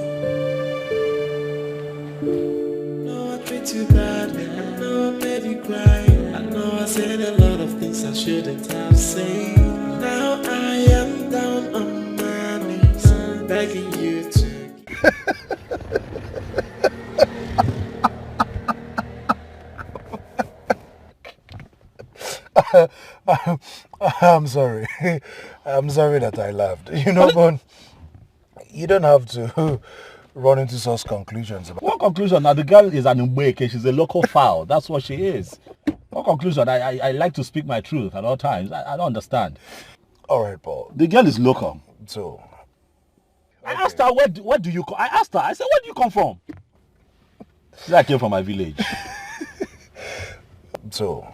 Speaker 5: No, I treat you bad. I know I made you cry. I know I said a lot of things I shouldn't have said. Now I am down on my knees, begging you to.
Speaker 11: I'm sorry. I'm sorry that I laughed. You know, but you don't have to run into such conclusions.
Speaker 3: What conclusion? Now the girl is an Mbeke. She's a local fowl. That's what she is. What conclusion? I like to speak my truth at all times. I don't understand.
Speaker 11: All right, Paul.
Speaker 3: The girl is local.
Speaker 11: So
Speaker 3: I asked her, where do you come? I asked her. I said, where do you come from? She said, I came from my village.
Speaker 11: So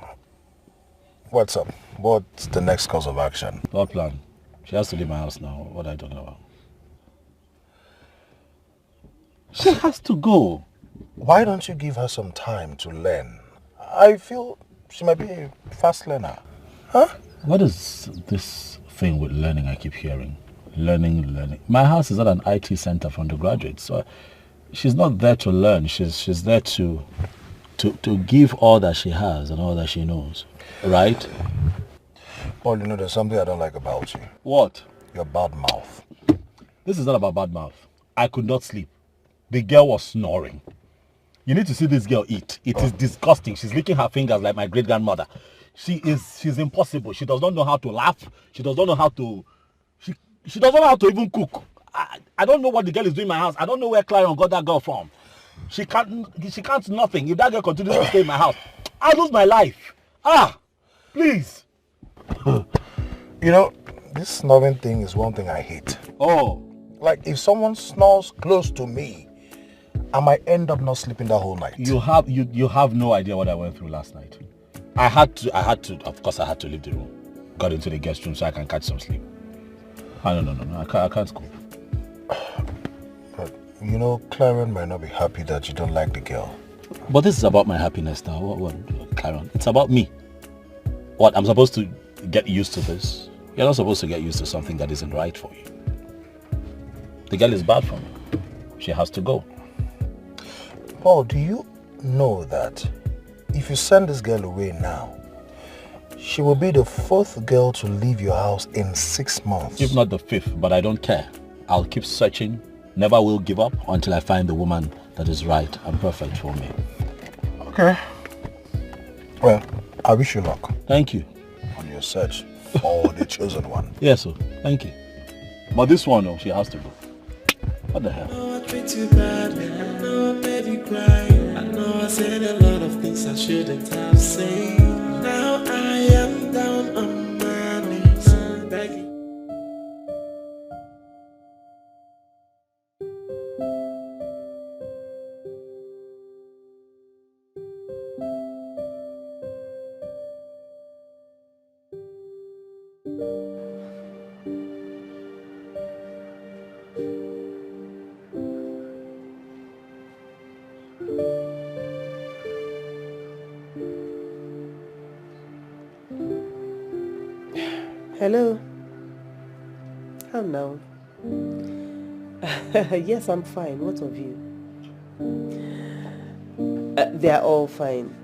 Speaker 11: what's up? What's the next course of action?
Speaker 3: What plan? She has to leave my house now. What are you talking about? She has to go.
Speaker 11: Why don't you give her some time to learn? I feel she might be a fast learner. Huh?
Speaker 3: What is this thing with learning I keep hearing? Learning. My house is not an IT center for undergraduates. So she's not there to learn. She's there to give all that she has and all that she knows. Right?
Speaker 11: Paul, you know, there's something I don't like about you.
Speaker 3: What?
Speaker 11: Your bad mouth.
Speaker 3: This is not about bad mouth. I could not sleep. The girl was snoring. You need to see this girl eat. It is disgusting. She's licking her fingers like my great-grandmother. She's impossible. She does not know how to laugh. She does not know how to... She doesn't know how to even cook. I don't know what the girl is doing in my house. I don't know where Clarion got that girl from. She can't nothing. If that girl continues to stay in my house, I'll lose my life. Please.
Speaker 11: You know, this snoring thing is one thing I hate.
Speaker 3: Oh.
Speaker 11: Like, if someone snores close to me, I might end up not sleeping that whole night.
Speaker 3: You have no idea what I went through last night. I had to, of course I had to leave the room. Got into the guest room so I can catch some sleep. No, I can't cope.
Speaker 11: But, you know, Claren might not be happy that you don't like the girl.
Speaker 3: But this is about my happiness now. What, Claren? It's about me. What, I'm supposed to get used to this? You're not supposed to get used to something that isn't right for you. The girl is bad for me. She has to go.
Speaker 11: Paul, do you know that if you send this girl away now, she will be the 4th girl to leave your house in 6 months?
Speaker 3: If not the 5th, but I don't care. I'll keep searching, never will give up until I find the woman that is right and perfect for me.
Speaker 11: Okay. Well, I wish you luck.
Speaker 3: Thank you.
Speaker 11: On your search for the chosen one.
Speaker 3: Yes, sir. Thank you. But this one, oh, she has to go. What the hell?
Speaker 5: I know I treat you badly, I know I made you cry, I know I said a lot of things I shouldn't have said. Now I am down on my knees, begging.
Speaker 8: Hello. How now? Yes, I'm fine. What of you? They are all fine.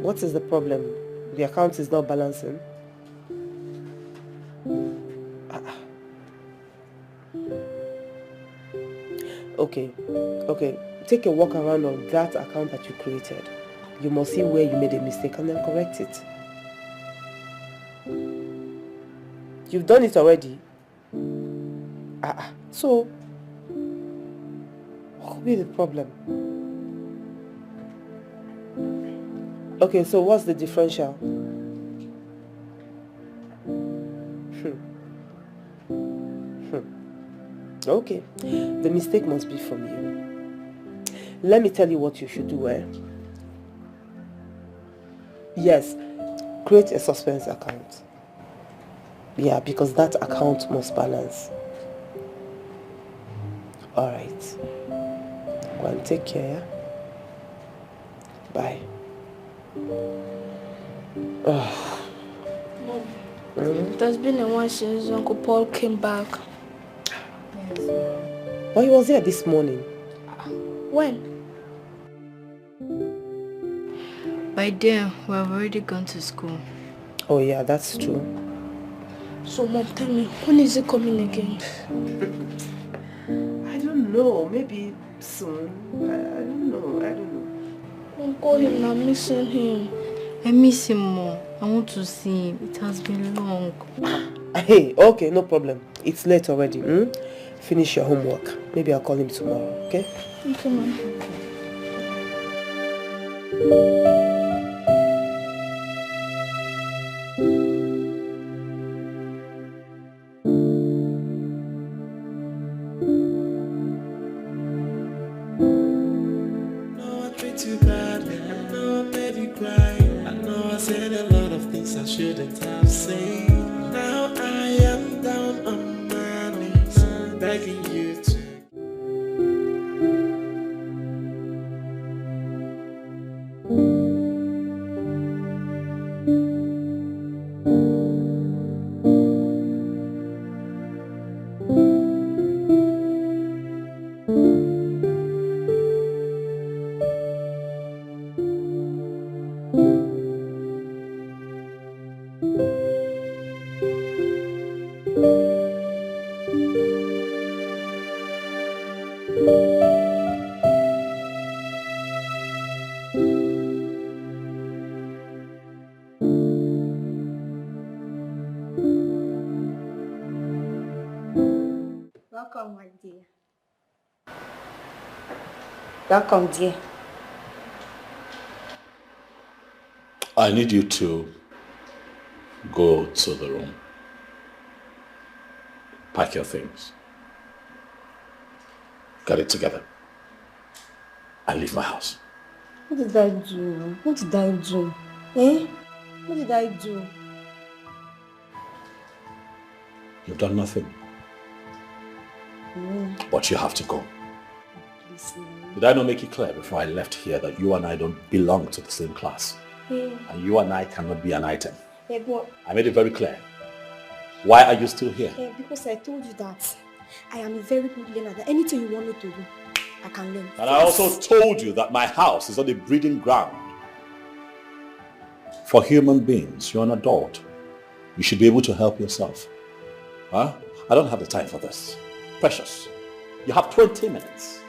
Speaker 8: What is the problem? The account is not balancing. Okay. Take a walk around on that account that you created. You must see where you made a mistake and then correct it. You've done it already? So, what could be the problem? Okay, so what's the differential? Okay, the mistake must be from you. Let me tell you what you should do, Yes, create a suspense account. Yeah, because that account must balance. Alright. Go and take care, yeah? Bye.
Speaker 12: Mom, it has been a while since Uncle Paul came back.
Speaker 8: Well, he was here this morning.
Speaker 12: When?
Speaker 13: By then, we have already gone to school.
Speaker 8: Oh yeah, that's true.
Speaker 12: So Mom, tell me, when is he coming again?
Speaker 8: I don't know, maybe soon. I don't know.
Speaker 12: Don't call him, I'm missing him.
Speaker 13: I miss him more. I want to see him. It has been long.
Speaker 8: Hey, okay, no problem. It's late already. Finish your homework. Maybe I'll call him tomorrow, okay?
Speaker 12: Okay, Mom.
Speaker 5: Too badly, I know I made you cry, I know I said a lot of things I shouldn't have said. Now I am down on my knees, begging you to.
Speaker 9: Welcome, my dear. Welcome, dear.
Speaker 3: I need you to go to the room. Pack your things. Get it together. And leave my house.
Speaker 9: What did I do? What did I do? Eh? What did I do?
Speaker 3: You've done nothing. But you have to go.
Speaker 9: Please, no.
Speaker 3: Did I not make it clear before I left here that you and I don't belong to the same class? And you and I cannot be an item.
Speaker 9: But
Speaker 3: I made it very clear. Why are you still here?
Speaker 9: because I told you that I am a very good learner. That anything you want me to do, I can learn.
Speaker 3: And I also told you that my house is not a breeding ground for human beings. You're an adult. You should be able to help yourself. Huh? I don't have the time for this. Precious, you have 20 minutes.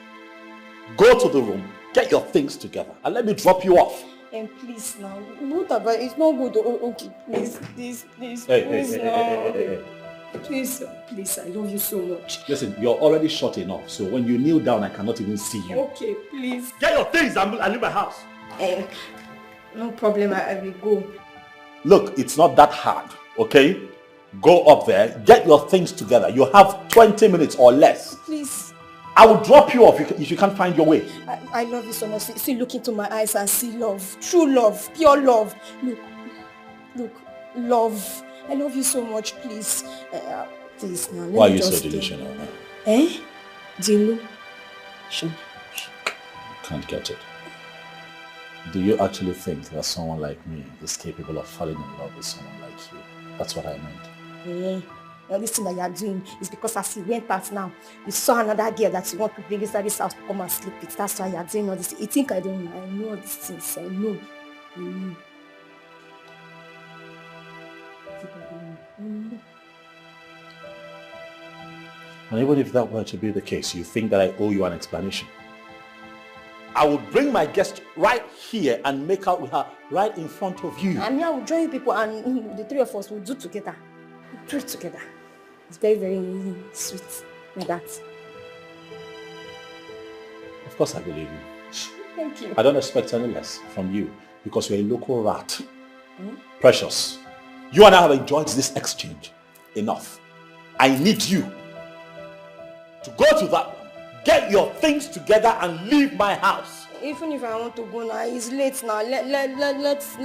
Speaker 3: Go to the room, get your things together, and let me drop you off.
Speaker 9: And please now, whatever, it's not good. Okay, please,
Speaker 3: Hey.
Speaker 9: Please, I love you so much.
Speaker 3: Listen, you're already short enough, so when you kneel down, I cannot even see you.
Speaker 9: Okay, please.
Speaker 3: Get your things and leave my house.
Speaker 9: No problem, I will go.
Speaker 3: Look, it's not that hard, okay? Go up there, get your things together. You have 20 minutes or less.
Speaker 9: Please.
Speaker 3: I will drop you off if you can't find your way.
Speaker 9: I love you so much. See, look into my eyes and see love. True love. Pure love. Look, love. I love you so much, please. Please now.
Speaker 3: Why are you so delusional?
Speaker 9: Dilo.
Speaker 3: Can't get it. Do you actually think that someone like me is capable of falling in love with someone like you? That's what I meant.
Speaker 9: Now this thing that you are doing is because as you went out now, you saw another girl that you want to bring inside this house to come and sleep with. That's why you are doing all this. You think I don't know? I know all these things. I know.
Speaker 3: And even if that were to be the case, you think that I owe you an explanation? I will bring my guest right here and make out with her right in front of you.
Speaker 9: And I will join you people and the three of us will do together. We'll do it together. It's very, very sweet like that.
Speaker 3: Of course I believe you.
Speaker 9: Thank you.
Speaker 3: I don't expect any less from you because you're a local rat. Precious, you and I have enjoyed this exchange enough. I need you to go to that one, get your things together and leave my house.
Speaker 9: Even if I want to go now, it's late now. Let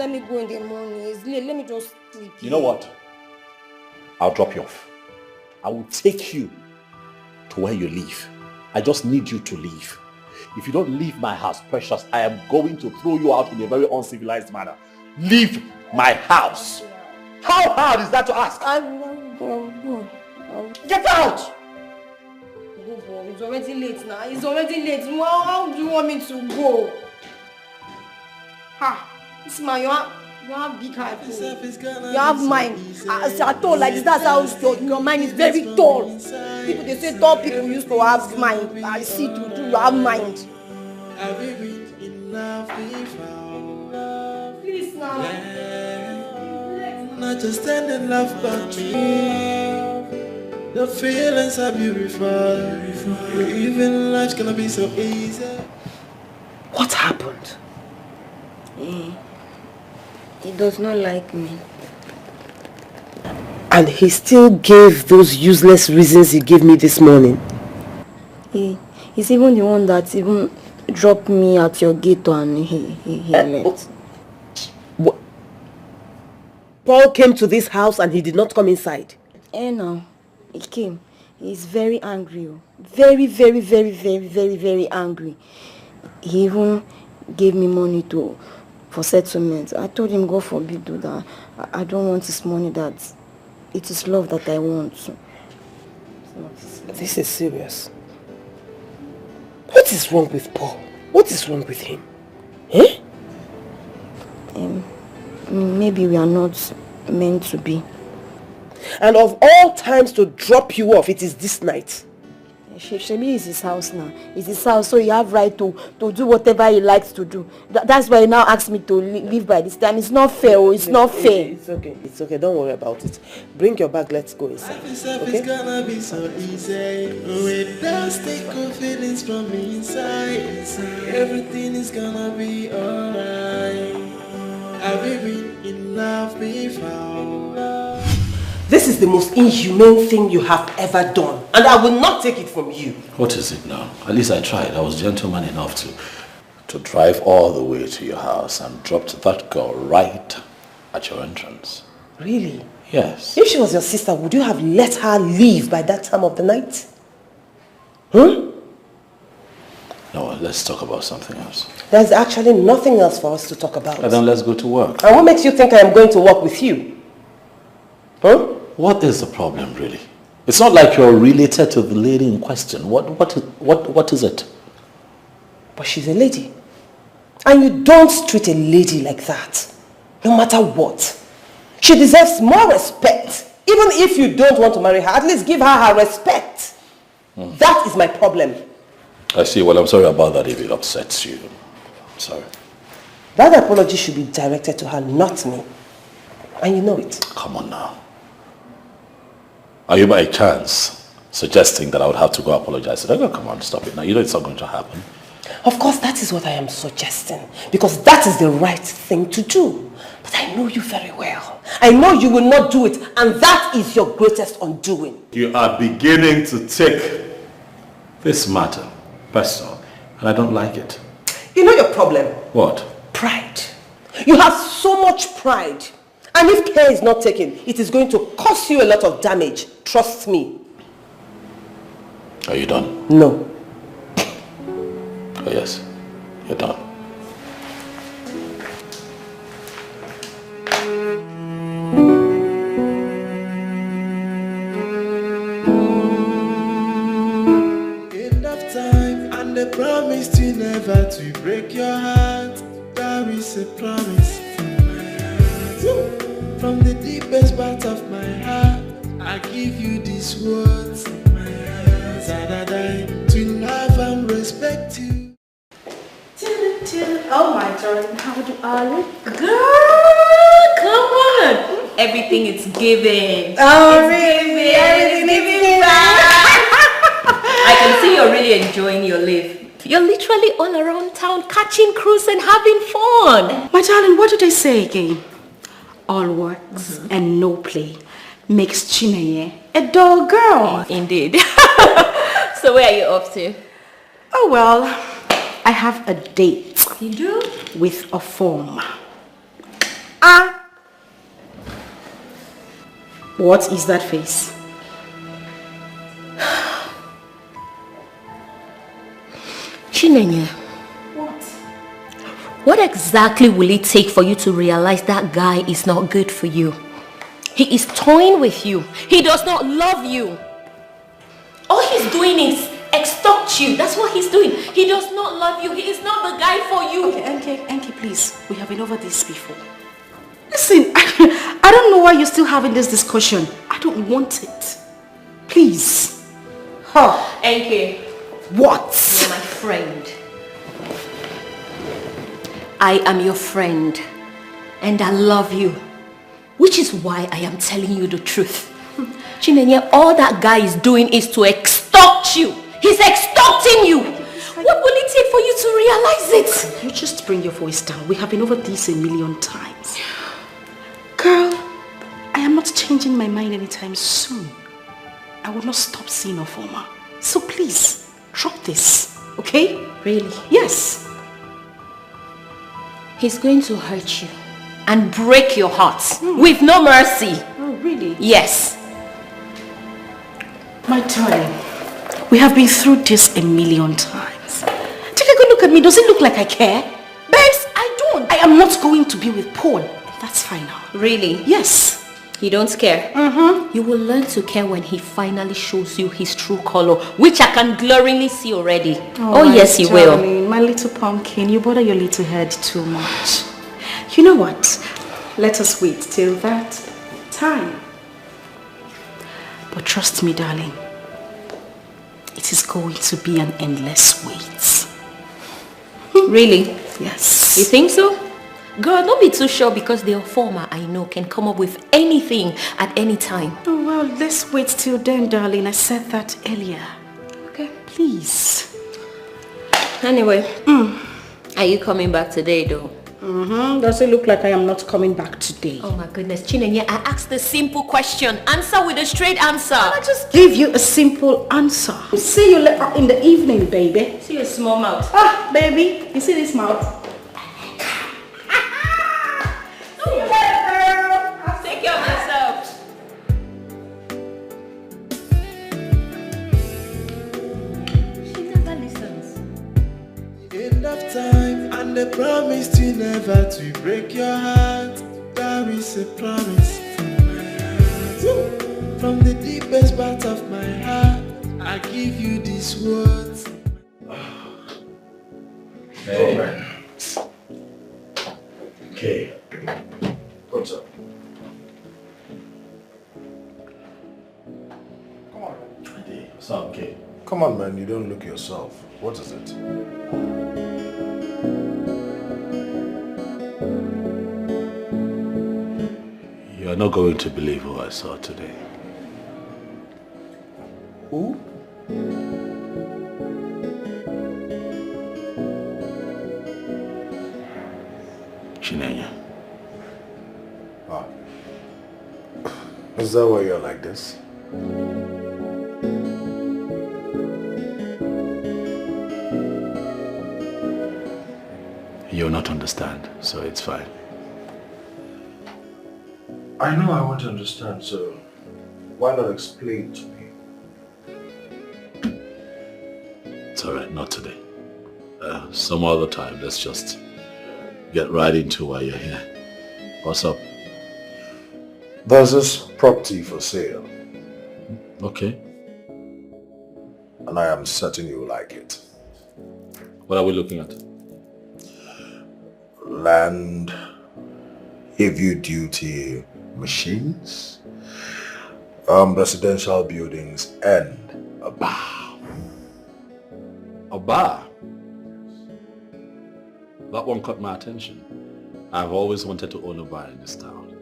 Speaker 9: me go in the morning. It's late. Let me just sleep.
Speaker 3: You know what? I'll drop you off. I will take you to where you live. I just need you to leave. If you don't leave my house, Precious, I am going to throw you out in a very uncivilized manner. Leave my house. How hard is that to ask? Get out!
Speaker 9: Go, boy. It's already late now. It's already late. How do you want me to go? This man, you have big heart. You have mind. As I told like this, that's how your mind is very tall. People, they say tall people used to have mind. I see you have mind. Please now.
Speaker 5: Not just stand in love, but the feelings are beautiful. Even life's gonna be so easy.
Speaker 10: What happened?
Speaker 9: He does not like me.
Speaker 8: And he still gave those useless reasons he gave me this morning.
Speaker 9: He's even the one that even dropped me at your gate and he left.
Speaker 8: What? Paul came to this house and he did not come inside?
Speaker 9: No. He came. He's very angry. Very, very, very, very, very, very angry. He even gave me money for settlement. I told him, God forbid, do that. I don't want his money. That it is love that I want.
Speaker 8: This is serious. What is wrong with Paul? What is wrong with him?
Speaker 9: Maybe we are not meant to be.
Speaker 8: And of all times to drop you off, it is this night.
Speaker 9: Shebi is his house now. It's his house, so he have right to do whatever he likes to do. That's why he now asks me to leave by this time. It's not fair. It's not fair.
Speaker 8: It's okay. It's okay. Don't worry about it. Bring your bag. Let's go inside.
Speaker 5: It's gonna be so easy. Without stick feelings from inside. Everything is gonna be alright. Have you been in love before?
Speaker 8: This is the most inhumane thing you have ever done, and I will not take it from you.
Speaker 3: What is it now? At least I tried. I was gentleman enough to to drive all the way to your house and dropped that girl right at your entrance.
Speaker 8: Really?
Speaker 3: Yes.
Speaker 8: If she was your sister, would you have let her leave by that time of the night? Hmm?
Speaker 3: No, let's talk about something else.
Speaker 8: There's actually nothing else for us to talk about.
Speaker 3: And then let's go to work.
Speaker 8: And what makes you think I am going to work with you? Huh?
Speaker 3: What is the problem, really? It's not like you're related to the lady in question. What is it?
Speaker 8: But she's a lady. And you don't treat a lady like that. No matter what. She deserves more respect. Even if you don't want to marry her, at least give her respect. That is my problem.
Speaker 3: I see. Well, I'm sorry about that if it upsets you. I'm sorry.
Speaker 8: That apology should be directed to her, not me. And you know it.
Speaker 3: Come on now. Are you by chance suggesting that I would have to go apologize? Oh, come on, stop it now. You know it's not going to happen.
Speaker 8: Of course, that is what I am suggesting. Because that is the right thing to do. But I know you very well. I know you will not do it. And that is your greatest undoing.
Speaker 3: You are beginning to take this matter personal. And I don't like it.
Speaker 8: You know your problem?
Speaker 3: What?
Speaker 8: Pride. You have so much pride. And if care is not taken, it is going to cause you a lot of damage. Trust me.
Speaker 3: Are you done?
Speaker 8: No.
Speaker 3: Oh yes, you're done.
Speaker 5: End of time and the promise to never to break your heart. That is a promise from my heart. From the deepest part of my heart, I give you these words in my heart. That I die to love and respect you.
Speaker 7: Oh my darling, how do I look?
Speaker 6: Girl, come on. Everything is given.
Speaker 7: Oh,
Speaker 6: It's
Speaker 7: really?
Speaker 6: giving.
Speaker 7: Everything
Speaker 6: It's
Speaker 7: is
Speaker 6: giving back. I can see you're really enjoying your life. You're literally all around town catching crews and having fun.
Speaker 7: My darling, what did I say again? All works and no play makes Chineye a dull girl.
Speaker 6: Indeed. So where are you up to?
Speaker 7: Oh well, I have a date.
Speaker 6: You do?
Speaker 7: With a form. What is that face?
Speaker 6: Chinenye. What exactly will it take for you to realize that guy is not good for you? He is toying with you. He does not love you. All he's doing is extort you. That's what he's doing. He does not love you. He is not the guy for you.
Speaker 7: Okay, Enki, please. We have been over this before. Listen, I don't know why you're still having this discussion. I don't want it. Please.
Speaker 6: Enki.
Speaker 7: What?
Speaker 6: You're my friend. I am your friend. And I love you. Which is why I am telling you the truth. Chinenye, all that guy is doing is to extort you. He's extorting you. What will it take for you to realize it?
Speaker 7: You just bring your voice down. We have been over this a million times. Girl, I am not changing my mind anytime soon. I will not stop seeing a former. So please, drop this, okay?
Speaker 6: Really?
Speaker 7: Yes.
Speaker 6: He's going to hurt you and break your heart with no mercy.
Speaker 7: Oh, really?
Speaker 6: Yes.
Speaker 7: My darling, we have been through this a million times. Take a good look at me. Does it look like I care? Babes, I don't. I am not going to be with Paul. That's fine now.
Speaker 6: Really?
Speaker 7: Yes.
Speaker 6: You don't care? You will learn to care when he finally shows you his true color, which I can glaringly see already. Oh yes, he will.
Speaker 7: My little pumpkin, you bother your little head too much. You know what? Let us wait till that time. But trust me, darling, it is going to be an endless wait.
Speaker 6: Really?
Speaker 7: Yes.
Speaker 6: You think so? Girl, don't be too sure because the former I know can come up with anything at any time.
Speaker 7: Oh, well, let's wait till then, darling. I said that earlier.
Speaker 6: Okay.
Speaker 7: Please.
Speaker 6: Anyway, are you coming back today though?
Speaker 2: Does it look like I am not coming back today?
Speaker 6: Oh my goodness, Chinenye, I asked a simple question. Answer with a straight answer.
Speaker 2: I just give you a simple answer. See you later in the evening, baby.
Speaker 6: See your small mouth.
Speaker 2: Ah, baby, you see this mouth? See you later, girl.
Speaker 6: Take care of yourself. She never listens.
Speaker 5: End of time and the promise to never to break your heart. That is a promise from my heart. From the deepest part of my heart, I give you these words.
Speaker 3: Hey. Oh, man. Okay. What's up?
Speaker 11: Come on.
Speaker 3: What's up, okay?
Speaker 11: Come on, man. You don't look yourself. What is it?
Speaker 3: You're not going to believe who I saw today.
Speaker 11: Who?
Speaker 3: Chinenye.
Speaker 11: Ah. Is that why you're like this?
Speaker 3: You'll not understand, so it's fine.
Speaker 11: I know I want to understand, so why not explain to me?
Speaker 3: It's alright, not today. Some other time, let's just get right into why you're here. What's up?
Speaker 11: There's this property for sale.
Speaker 3: Okay.
Speaker 11: And I am certain you like it.
Speaker 3: What are we looking at?
Speaker 11: Land, heavy duty machines, residential buildings, and a bar.
Speaker 3: A bar? That one caught my attention. I've always wanted to own a bar in this town.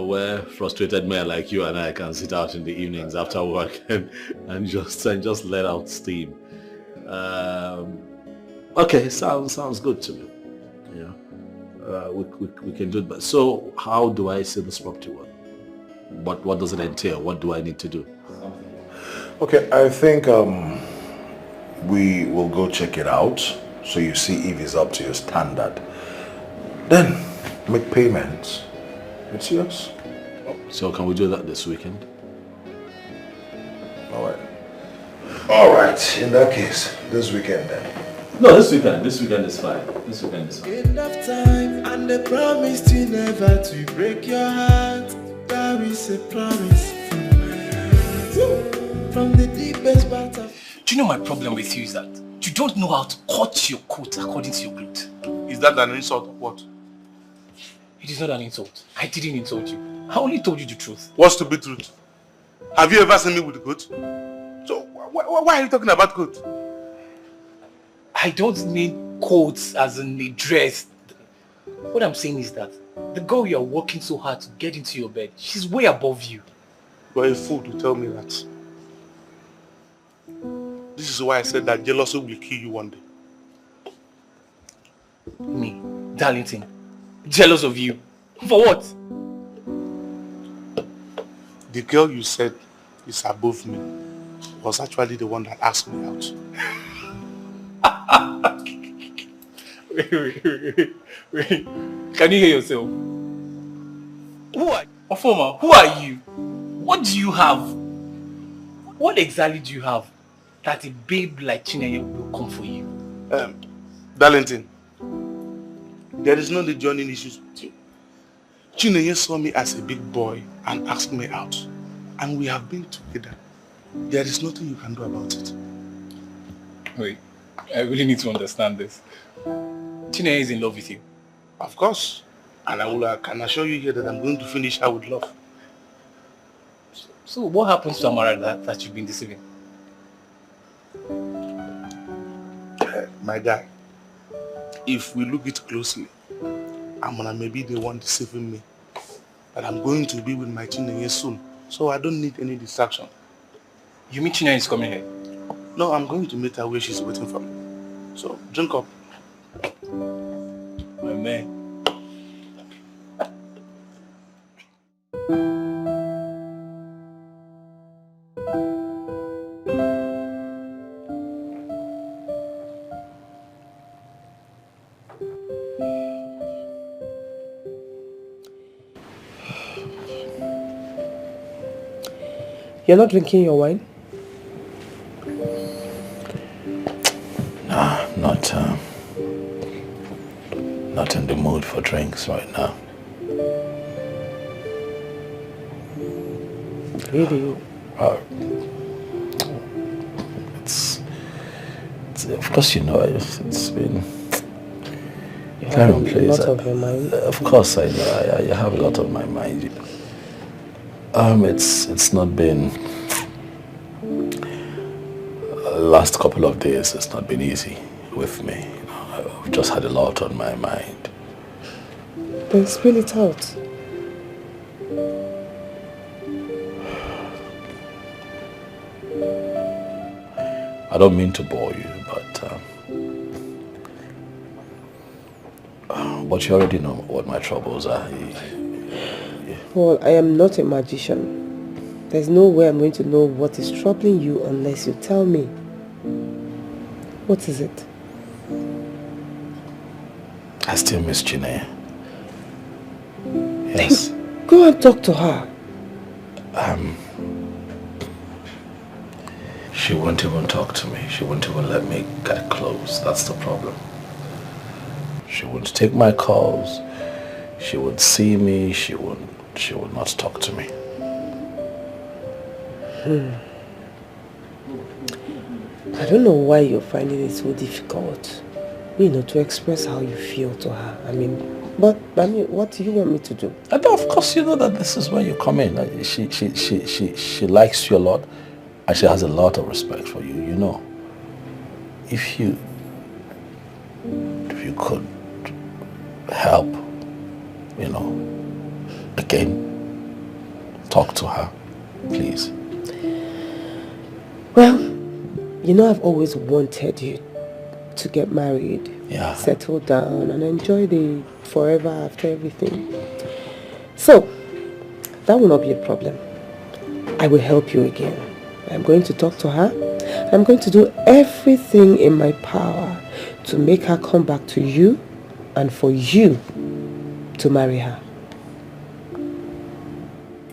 Speaker 3: Where frustrated men like you and I can sit out in the evenings after work and just let out steam. Okay, sounds good to me. Yeah, we can do it. But so, how do I see this property? What does it entail? What do I need to do?
Speaker 11: Okay, I think we will go check it out, so you see if it's up to your standard. Then make payments. It's yours.
Speaker 3: So can we do that this weekend?
Speaker 11: All right. In that case, this weekend then.
Speaker 3: No, this weekend. This weekend is fine. This weekend is fine.
Speaker 5: End of time and the promise to never to break your heart. That is a promise from my heart. From the deepest part of...
Speaker 14: Do you know my problem with you is that you don't know how to cut your coat according to your clothes.
Speaker 15: Is that an insult or what?
Speaker 14: It is not an insult. I didn't insult you. I only told you the truth.
Speaker 15: What's to be truth? Have you ever seen me with a coat? So why are you talking about coat?
Speaker 14: I don't mean coats as in a dress. What I'm saying is that the girl you are working so hard to get into your bed, she's way above you.
Speaker 15: You are a fool to tell me that. This is why I said that jealousy will kill you one day.
Speaker 14: Me, Darlington, jealous of you. For what?
Speaker 15: The girl you said is above me was actually the one that asked me out.
Speaker 14: Wait. Can you hear yourself? Who are you? Ofoma, who are you? What do you have? What exactly do you have that a babe like Chinenye will come for you?
Speaker 15: Darlington, there is no joining issues with you. Chinenye saw me as a big boy and asked me out. And we have been together. There is nothing you can do about it.
Speaker 14: Wait, I really need to understand this. Chinenye is in love with you.
Speaker 15: Of course. And I can assure you here that I'm going to finish her with love.
Speaker 14: So what happens to Amara that you've been deceiving?
Speaker 15: My guy, if we look it closely, Amara may be the one deceiving me. But I'm going to be with my Chinenye soon. So I don't need any distraction.
Speaker 14: You mean Chinenye is coming here?
Speaker 15: No, I'm going to meet her where she's waiting for me. So drink up.
Speaker 14: man.
Speaker 8: You're not drinking your wine?
Speaker 3: Nah, not in the mood for drinks right now.
Speaker 8: Really?
Speaker 3: It's of course, you know, it's been... Carry on, please.
Speaker 8: A lot of your mind?
Speaker 3: Of course I know. I have a lot on my mind. It's not been... last couple of days, it's not been easy with me. You know, I've just had a lot on my mind.
Speaker 8: Then spill it out.
Speaker 3: I don't mean to bore you, but you already know what my troubles are.
Speaker 8: Paul, I am not a magician. There's no way I'm going to know what is troubling you unless you tell me. What is it?
Speaker 3: I still miss Chineye. Yes.
Speaker 8: Go and talk to her.
Speaker 3: She won't even talk to me. She won't even let me get close. That's the problem. She won't take my calls. She would see me. She would not talk to me.
Speaker 8: I don't know why you're finding it so difficult, to express how you feel to her. But what do you want me to do?
Speaker 3: And of course, you know that this is where you come in. She likes you a lot, and she has a lot of respect for you. You know, if you could help, again, talk to her, please.
Speaker 8: Well, I've always wanted you to get married, settle down, and enjoy the forever after everything. So, that will not be a problem. I will help you again. I'm going to talk to her. I'm going to do everything in my power to make her come back to you and for you to marry her.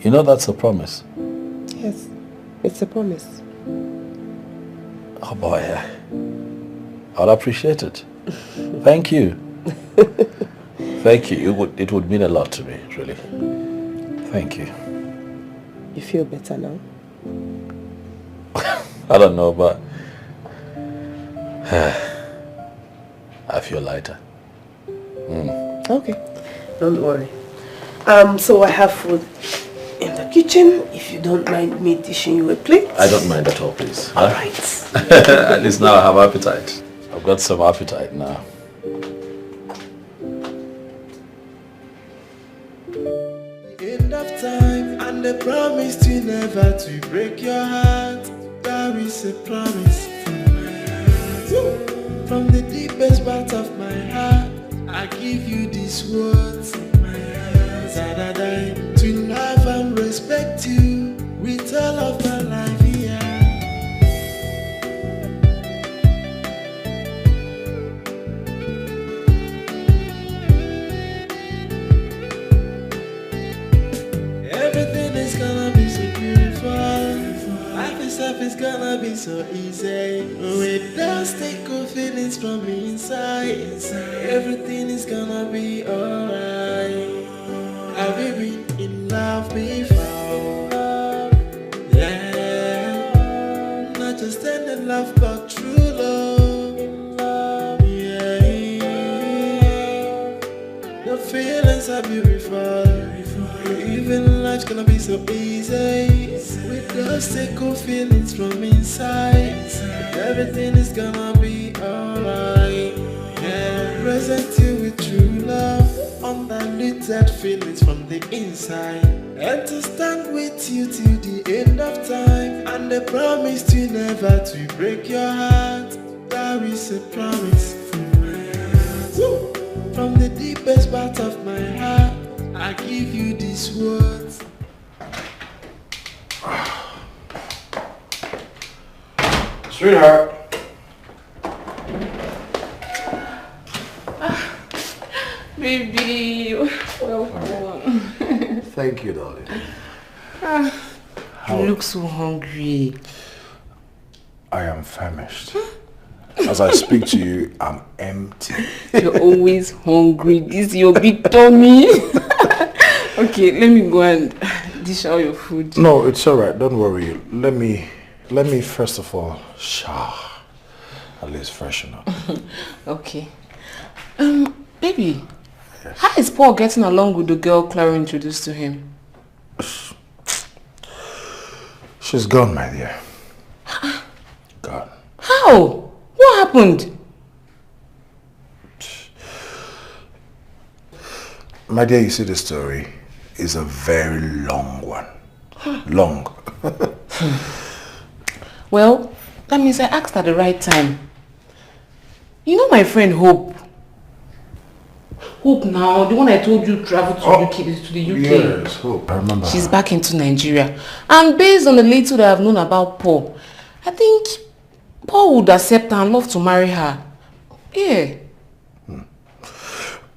Speaker 3: You know that's a promise.
Speaker 8: Yes, it's a promise.
Speaker 3: Oh boy, I'd appreciate it. Thank you. Thank you. It would mean a lot to me, really. Thank you.
Speaker 8: You feel better now?
Speaker 3: I don't know, but I feel lighter.
Speaker 8: Okay, don't worry. So I have food in the kitchen, if you don't mind me dishing you a plate.
Speaker 3: I don't mind at all, please.
Speaker 8: All right.
Speaker 3: At least now I have appetite. I've got some appetite now.
Speaker 5: End of time, and the promise to never to break your heart. There is a promise from my heart. From the deepest part of my heart, I give you these words from my heart. That I die to love and respect you with all of my life here. Everything is gonna be so beautiful. Life itself is gonna be so easy. With those good feelings from inside, everything is gonna be alright. Have you been in love before? Yeah, not just any love but true love. Yeah, the feelings are beautiful. Even life's gonna be so easy. With those good feelings from inside, everything is gonna be alright. Yeah, present you with true love, undiluted feelings from the inside, and to stand with you till the end of time, and the promise to never to break your heart. There is a promise from my heart. From the deepest I give you these words.
Speaker 11: Sweetheart.
Speaker 12: Baby, welcome.
Speaker 11: Thank you, darling.
Speaker 12: You look so hungry.
Speaker 11: I am famished. As I speak to you, I'm empty.
Speaker 12: You're always hungry. This is your big tummy. Okay, let me go and dish out your food.
Speaker 11: No, it's alright. Don't worry. Let me first of all shower. At least freshen up.
Speaker 12: Okay. Baby, yes. How is Paul getting along with the girl Clara introduced to him?
Speaker 11: She's gone, my dear. Gone.
Speaker 12: How? What happened?
Speaker 11: My dear, you see, the story is a very long one. Long.
Speaker 12: Well, that means I asked at the right time. You know my friend Hope? Hope now, the one I told you traveled to the UK.
Speaker 11: Yes, Hope, I remember.
Speaker 12: She's back into Nigeria. And based on the little that I've known about Paul, I think Paul would accept her and love to marry her. Yeah.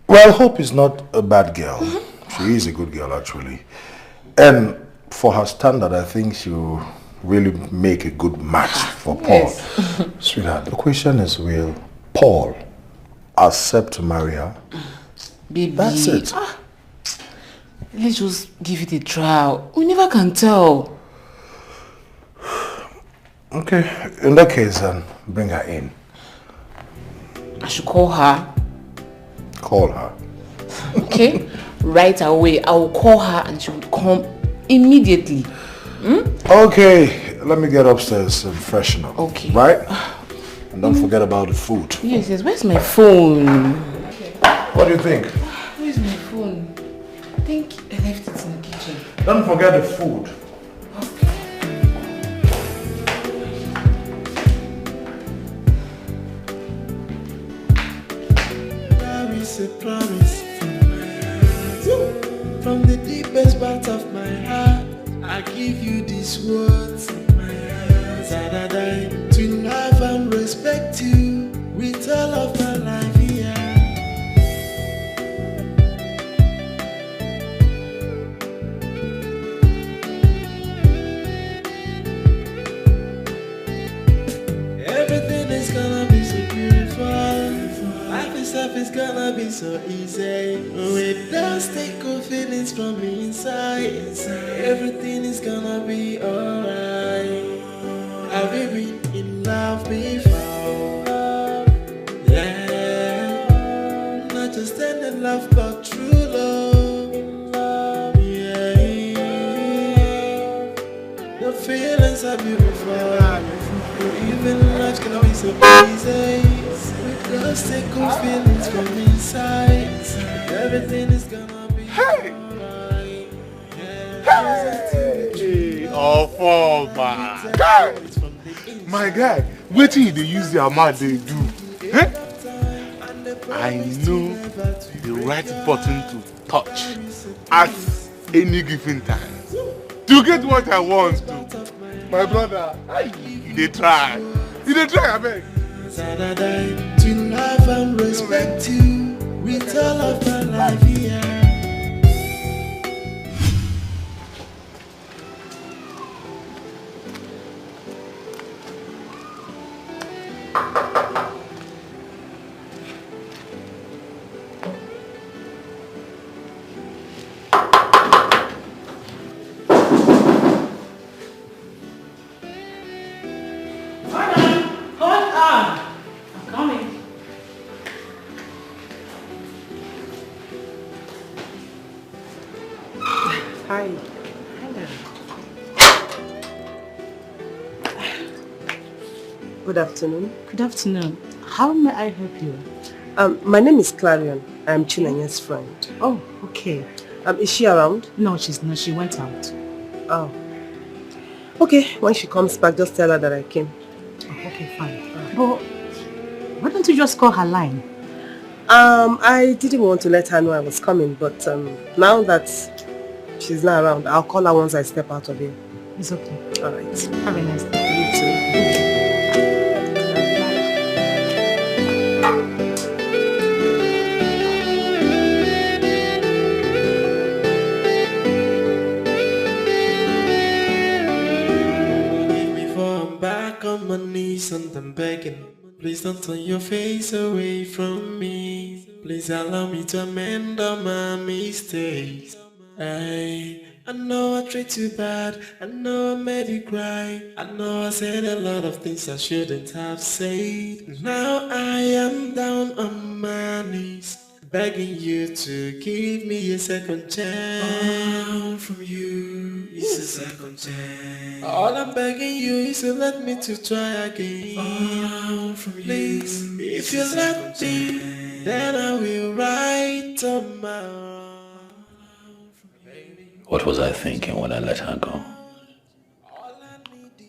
Speaker 11: Well, Hope is not a bad girl. She is a good girl, actually. And for her standard, I think she'll really make a good match for Paul.
Speaker 12: Yes.
Speaker 11: Sweetheart, the question is, will Paul accept to marry her?
Speaker 12: Baby.
Speaker 11: That's it.
Speaker 12: Let's just give it a trial. We never can tell.
Speaker 11: Okay, in that case, then, bring her in.
Speaker 12: I should call her.
Speaker 11: Call her.
Speaker 12: Okay, right away. I will call her and she will come immediately.
Speaker 11: Okay, let me get upstairs and freshen up.
Speaker 12: Okay.
Speaker 11: Right? And don't forget about the food.
Speaker 12: Yes, yes. Where's my phone?
Speaker 11: What do you think?
Speaker 12: Where's my phone? I think I left it in the kitchen.
Speaker 11: Don't forget the food.
Speaker 5: Promise, a promise from my heart. From the deepest part of my heart, I give you these words in my heart. That I die to love and respect you with all of my life here. Everything is gonna be so beautiful. Life itself is gonna be so easy. With those take good feelings from inside. Everything is gonna be alright. Have you been in love before? Yeah. Not just any love but true love. Yeah. The feelings are beautiful. Even life's gonna be so easy. With those take good feelings from inside. Everything is gonna be alright.
Speaker 15: Hey! Oh, man. Guy! My guy, wait till they use their mouth they do. Eh? I know the right button to touch at any given time to get what I want to. My brother, they try. They try, I beg.
Speaker 5: To love and respect you with all of my life here.
Speaker 8: Hi. Good afternoon.
Speaker 2: Good afternoon. How may I help you?
Speaker 8: My name is Clarion. I'm Chinenye's friend.
Speaker 2: Oh, okay.
Speaker 8: Is she around?
Speaker 2: No, she's not. She went out.
Speaker 8: Oh. Okay, when she comes back, just tell her that I came.
Speaker 2: Oh, okay, fine. But why don't you just call her line?
Speaker 8: I didn't want to let her know I was coming, but now that she's not around, I'll call her once I step out of here.
Speaker 2: It's okay.
Speaker 8: All right.
Speaker 2: Have a nice day.
Speaker 8: You too.
Speaker 5: Before I'm back on my knees and I'm begging, please don't turn your face away from me. Please allow me to amend all my mistakes. I know I treat you bad, I know I made you cry, I know I said a lot of things I shouldn't have said. Now I am down on my knees, begging you to give me a second chance. All from you is a second chance. All I'm begging you is to let me to try again. All from you, please, if you let me, then I will write on my own.
Speaker 3: What was I thinking when I let her go?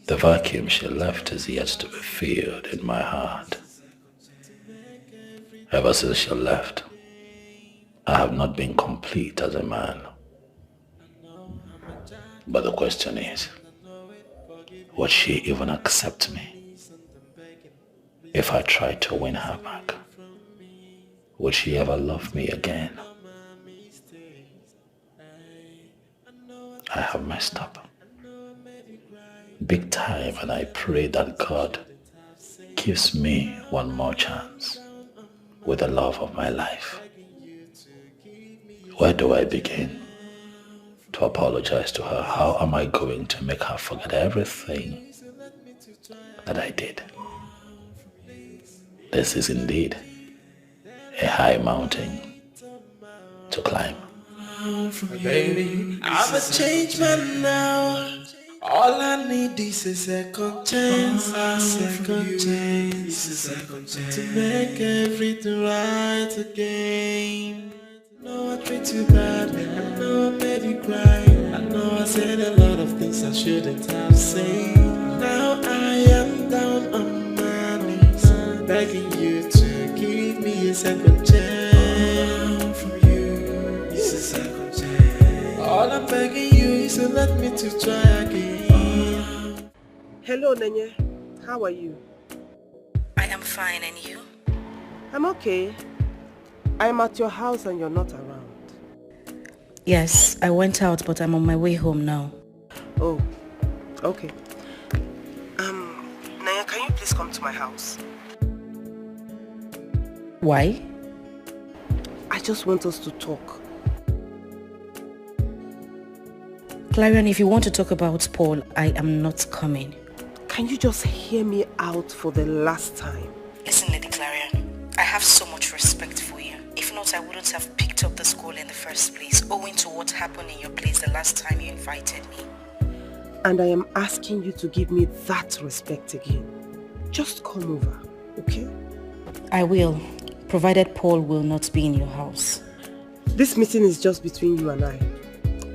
Speaker 3: The vacuum she left is yet to be filled in my heart. Ever since she left, I have not been complete as a man. But the question is, would she even accept me? If I tried to win her back, would she ever love me again? I have messed up big time, and I pray that God gives me one more chance with the love of my life. Where do I begin to apologize to her? How am I going to make her forget everything that I did? This is indeed a high mountain to climb.
Speaker 5: Baby, I'm a changed man now. All I need is a second chance, a second chance to make everything right again. I know I treat you bad, I know I made you cry, I know I said a lot of things I shouldn't have said. Now I am down on my knees, begging you to give me a second chance. From you is a second chance. All I'm begging you is to let me to try again.
Speaker 8: Hello, Nenye. How are you?
Speaker 1: I am fine, and you?
Speaker 8: I'm okay. I'm at your house and you're not around.
Speaker 1: Yes, I went out, but I'm on my way home now.
Speaker 8: Oh, okay. Naya, can you please come to my house?
Speaker 1: Why?
Speaker 8: I just want us to talk.
Speaker 1: Clarion, if you want to talk about Paul, I am not coming.
Speaker 8: Can you just hear me out for the last time?
Speaker 1: Listen, Lady Clarion, I have so much respect for you. If not, I wouldn't have picked up the school in the first place, owing to what happened in your place the last time you invited me.
Speaker 8: And I am asking you to give me that respect again. Just come over, okay?
Speaker 1: I will, provided Paul will not be in your house.
Speaker 8: This meeting is just between you and I.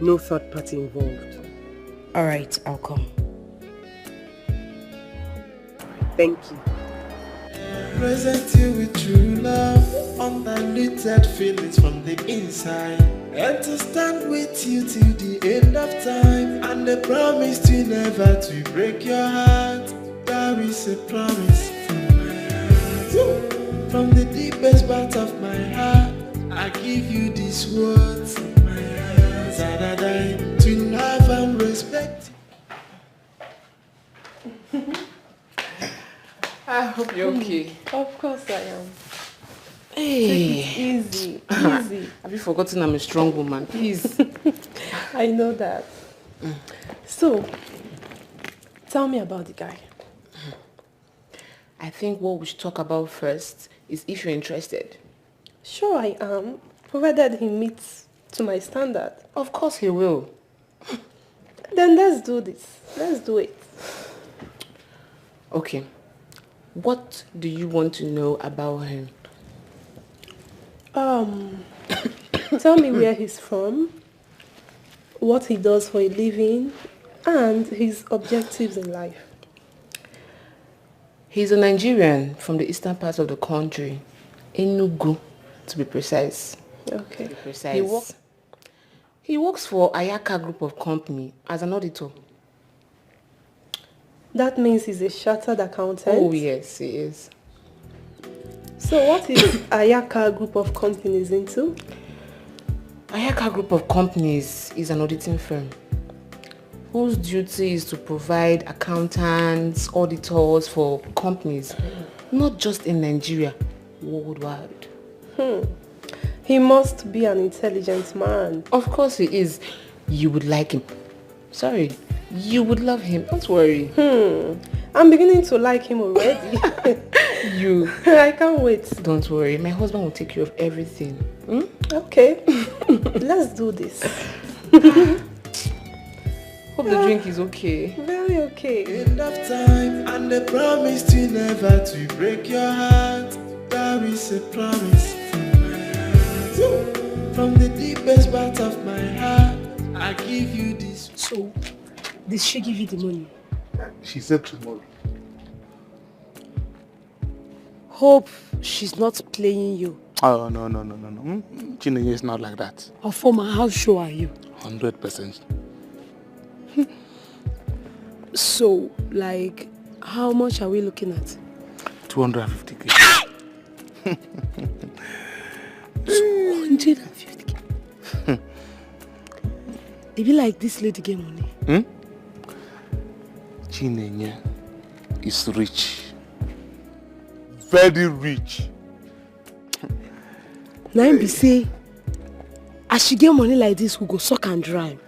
Speaker 8: No third party involved.
Speaker 1: Alright, I'll come.
Speaker 8: Thank you.
Speaker 5: Present you with true love, undiluted feelings from the inside, and to stand with you till the end of time, and the promise to never to break your heart. There is a promise from my heart. From the deepest part of my heart, I give you these words of my heart, that I die to love and respect.
Speaker 12: I hope you're okay.
Speaker 4: Of course I am.
Speaker 12: Hey.
Speaker 4: Take it easy, easy.
Speaker 12: Have you forgotten I'm a strong woman? Please.
Speaker 4: I know that. So, tell me about the guy.
Speaker 12: I think what we should talk about first is if you're interested.
Speaker 4: Sure I am, provided he meets to my standard.
Speaker 12: Of course he will.
Speaker 4: Then let's do this. Let's do it.
Speaker 12: Okay. What do you want to know about him?
Speaker 4: Tell me where he's from, what he does for a living, and his objectives in life.
Speaker 12: He's a Nigerian from the eastern part of the country, Enugu. to be precise.
Speaker 4: Okay.
Speaker 12: He works for Ayaka Group of Company as an auditor.
Speaker 4: That means he's a chartered accountant?
Speaker 12: Oh yes, he is.
Speaker 4: So what is Ayaka Group of Companies into?
Speaker 12: Ayaka Group of Companies is an auditing firm whose duty is to provide accountants, auditors for companies, not just in Nigeria, worldwide.
Speaker 4: He must be an intelligent man.
Speaker 12: Of course he is. You would like him. Sorry, you would love him. Don't worry.
Speaker 4: I'm beginning to like him already. I can't wait.
Speaker 12: Don't worry. My husband will take care of everything.
Speaker 4: Okay. Let's do this.
Speaker 12: Hope the drink is okay.
Speaker 4: Very okay.
Speaker 5: End of time and the promise to never to break your heart. That is a promise from my heart. From the deepest part of my heart, I give you this.
Speaker 7: So, did she give you the money?
Speaker 15: She said tomorrow.
Speaker 7: Hope she's not playing you.
Speaker 15: Oh, no. Chinenye is not like that.
Speaker 7: Ofoma, how sure are you?
Speaker 15: 100%.
Speaker 7: So, like, how much are we looking at?
Speaker 15: 250k.
Speaker 7: 250k? They be like, this lady get money.
Speaker 15: Chinenye is rich. Very rich.
Speaker 7: Now be say, as she get money like this, we go suck and drive.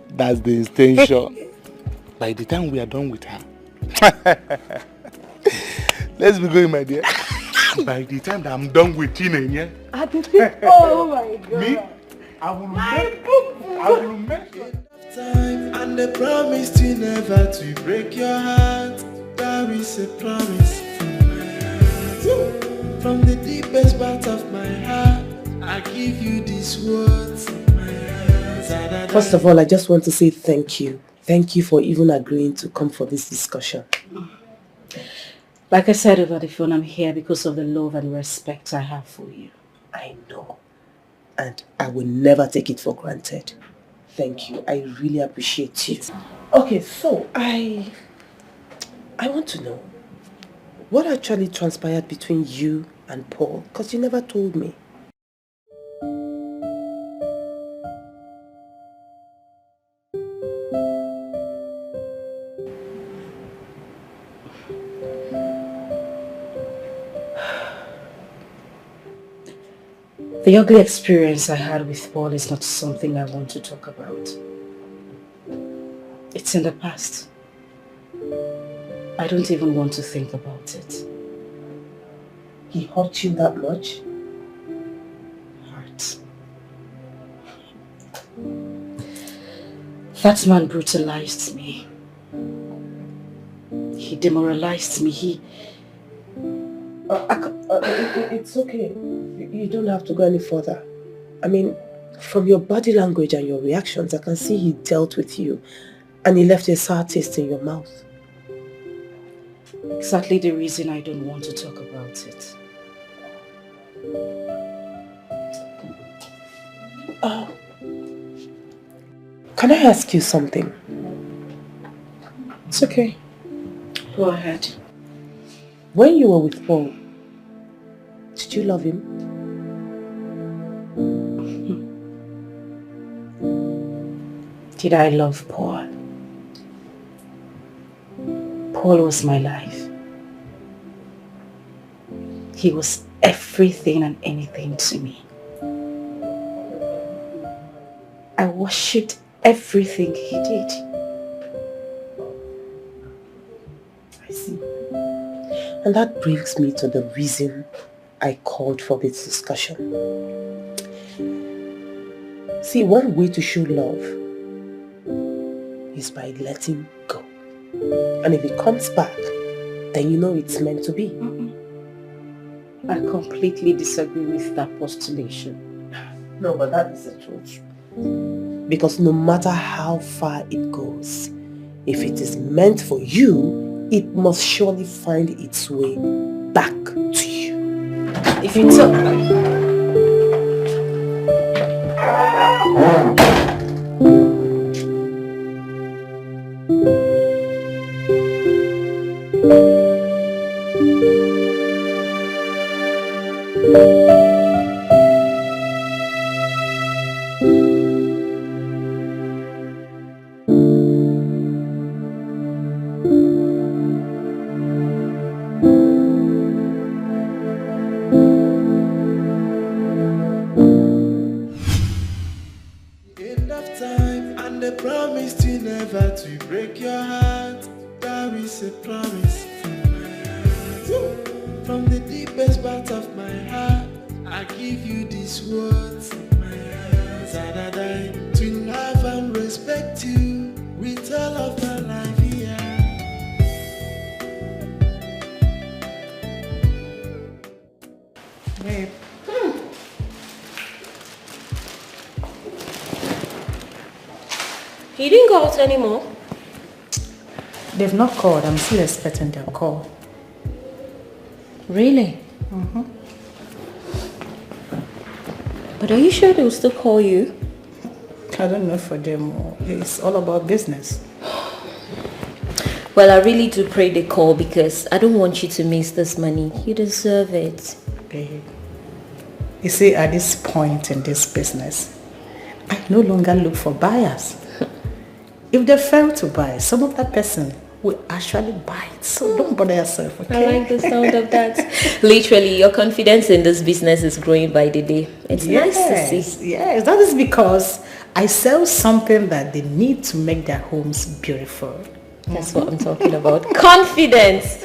Speaker 15: That's the intention. By the time we are done with her, let's be going, my dear. By the time that I'm done with Chinenye,
Speaker 7: oh my God.
Speaker 15: Me, I will make sure.
Speaker 5: Time and the promise to never to break your heart. That is a promise from my heart. From the deepest part of my heart, I give you these words.
Speaker 8: First of all, I just want to say thank you. Thank you for even agreeing to come for this discussion.
Speaker 1: Like I said over the phone, I'm here because of the love and respect I have for you.
Speaker 8: I know. And I will never take it for granted. Thank you. I really appreciate you. Okay, so I want to know what actually transpired between you and Paul, because you never told me.
Speaker 1: The ugly experience I had with Paul is not something I want to talk about. It's in the past. I don't even want to think about it.
Speaker 8: He hurt you that much?
Speaker 1: Hurt. That man brutalized me. He demoralized me.
Speaker 8: It's okay. You don't have to go any further. I mean, from your body language and your reactions, I can see he dealt with you and he left a sour taste in your mouth.
Speaker 1: Exactly the reason I don't want to talk about it.
Speaker 8: Can I ask you something?
Speaker 1: It's okay. Go ahead.
Speaker 8: When you were with Paul, did you love him?
Speaker 1: Did I love Paul? Paul was my life. He was everything and anything to me. I worshipped everything he did.
Speaker 8: I see. And that brings me to the reason I called for this discussion. See, one way to show love is by letting go. And if it comes back, then you know it's meant to be.
Speaker 1: I completely disagree with that postulation.
Speaker 8: No, but that is the truth. Because no matter how far it goes, if it is meant for you, it must surely find its way back to you.
Speaker 2: If you tell...
Speaker 5: End of time, and they promised you never to break your heart. That is a promise from my heart. Woo! From the deepest part of my heart, I give you these words of my heart. That I die to love and respect you with all of my life here.
Speaker 2: Babe.
Speaker 6: He didn't go out anymore.
Speaker 2: They've not called. I'm still expecting their call.
Speaker 6: Really?
Speaker 2: Mm-hmm.
Speaker 6: But are you sure they'll still call you?
Speaker 2: I don't know for them. It's all about business.
Speaker 6: Well, I really do pray they call because I don't want you to miss this money. You deserve it.
Speaker 2: Babe, you see, at this point in this business, I no longer look for buyers. If they fail to buy, some of that person will actually buy it. So don't bother yourself, okay?
Speaker 6: I like the sound of that. Literally, your confidence in this business is growing by the day. It's nice to see.
Speaker 2: Yes, that is because I sell something that they need to make their homes beautiful.
Speaker 6: That's what I'm talking about. Confidence!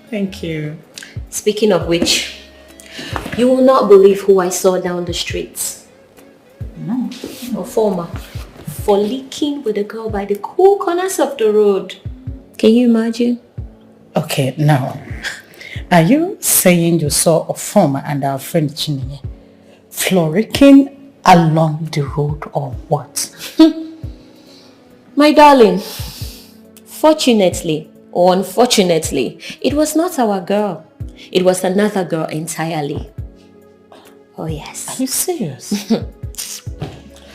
Speaker 2: Thank you.
Speaker 6: Speaking of which, you will not believe who I saw down the streets.
Speaker 2: No.
Speaker 6: A former. For leaking with a girl by the cool corners of the road. Can you imagine?
Speaker 2: Okay, now, are you saying you saw a former and our friend Chineye frolicking along the road or what?
Speaker 6: My darling, fortunately or unfortunately, it was not our girl. It was another girl entirely. Oh yes.
Speaker 2: Are you serious?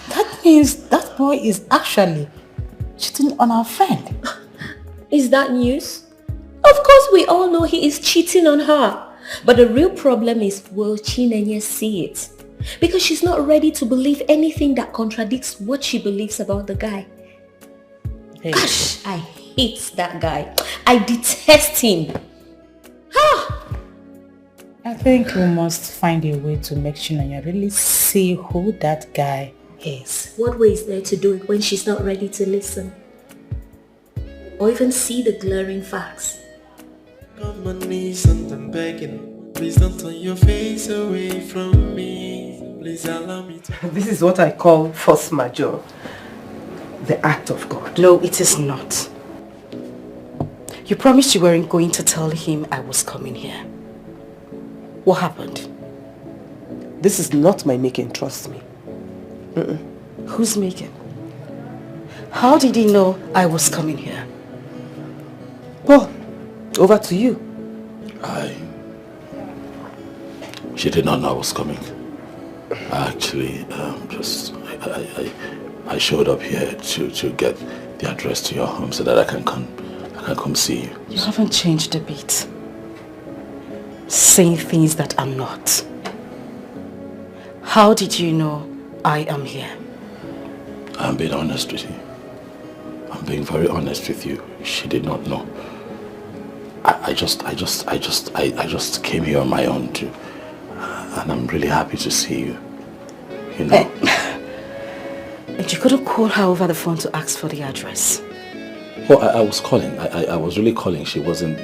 Speaker 2: That means that boy is actually cheating on our friend.
Speaker 6: Is that news? Of course we all know he is cheating on her. But the real problem is, will Chinenye see it? Because she's not ready to believe anything that contradicts what she believes about the guy. Hey. Gosh, I hate that guy. I detest him.
Speaker 2: I think we must find a way to make Chinenye really see who that guy is.
Speaker 6: What way is there to do it when she's not ready to listen? Or even see the glaring facts?
Speaker 5: On my knees and I'm begging, please don't turn your face away from me. Please allow me to...
Speaker 8: This is what I call force majeure. The act of God.
Speaker 7: No, it is not. You promised you weren't going to tell him I was coming here. What happened?
Speaker 8: This is not my making, trust me.
Speaker 7: Who's making? How did he know I was coming here?
Speaker 8: Well, over to you.
Speaker 3: She did not know I was coming. I actually I showed up here to get the address to your home so that I can come see you.
Speaker 7: You haven't changed a bit. Saying things that I'm not. How did you know I am here?
Speaker 3: I'm being honest with you. I'm being very honest with you. She did not know. I just came here on my own too, and I'm really happy to see you. You know.
Speaker 7: And you couldn't call her over the phone to ask for the address?
Speaker 3: Well, I was calling. I was really calling. She wasn't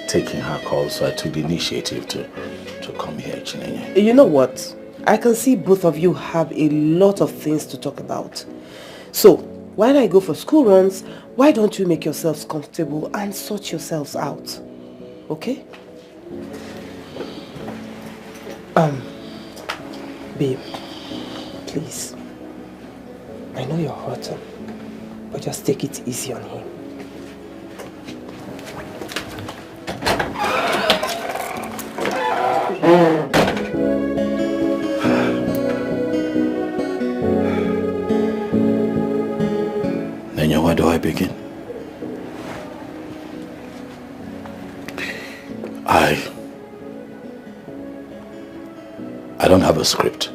Speaker 3: taking her call, so I took the initiative to come here, Chinenye.
Speaker 8: You know what? I can see both of you have a lot of things to talk about. So, while I go for school runs, why don't you make yourselves comfortable and sort yourselves out? Okay? Babe, please. I know you're hurting, but just take it easy on him.
Speaker 3: Where do I begin? I don't have a script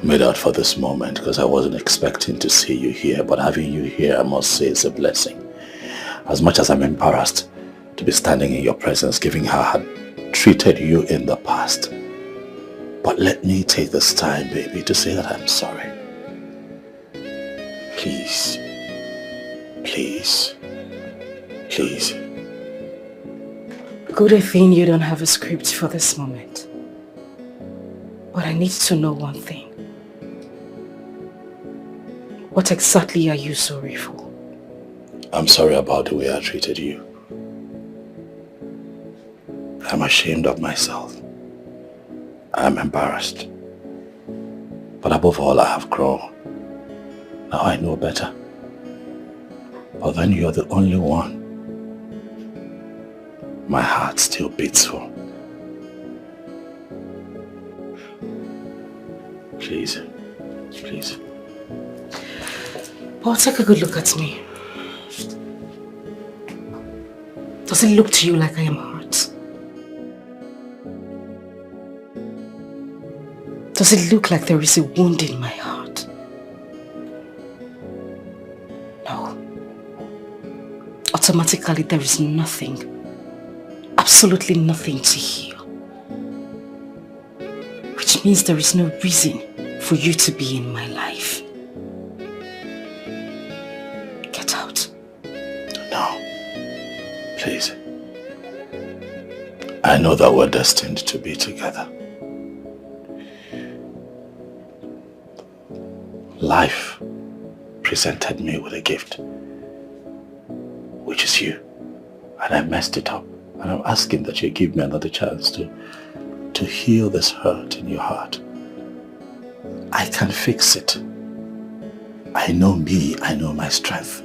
Speaker 3: made out for this moment because I wasn't expecting to see you here, but having you here, I must say, is a blessing. As much as I'm embarrassed to be standing in your presence, given how I had treated you in the past. But let me take this time, baby, to say that I'm sorry. Please. Please. Please.
Speaker 1: Good thing you don't have a script for this moment. But I need to know one thing. What exactly are you sorry for?
Speaker 3: I'm sorry about the way I treated you. I'm ashamed of myself. I'm embarrassed. But above all, I have grown. Now I know better. But then you're the only one my heart still beats for. Please. Please.
Speaker 1: Paul, take a good look at me. Does it look to you like I am hurt? Does it look like there is a wound in my heart? No. Automatically, there is nothing, absolutely nothing to heal. Which means there is no reason for you to be in my life. Get out.
Speaker 3: No. Please. I know that we're destined to be together. Life presented me with a gift, which is you. And I messed it up. And I'm asking that you give me another chance to heal this hurt in your heart. I can fix it. I know me, I know my strength.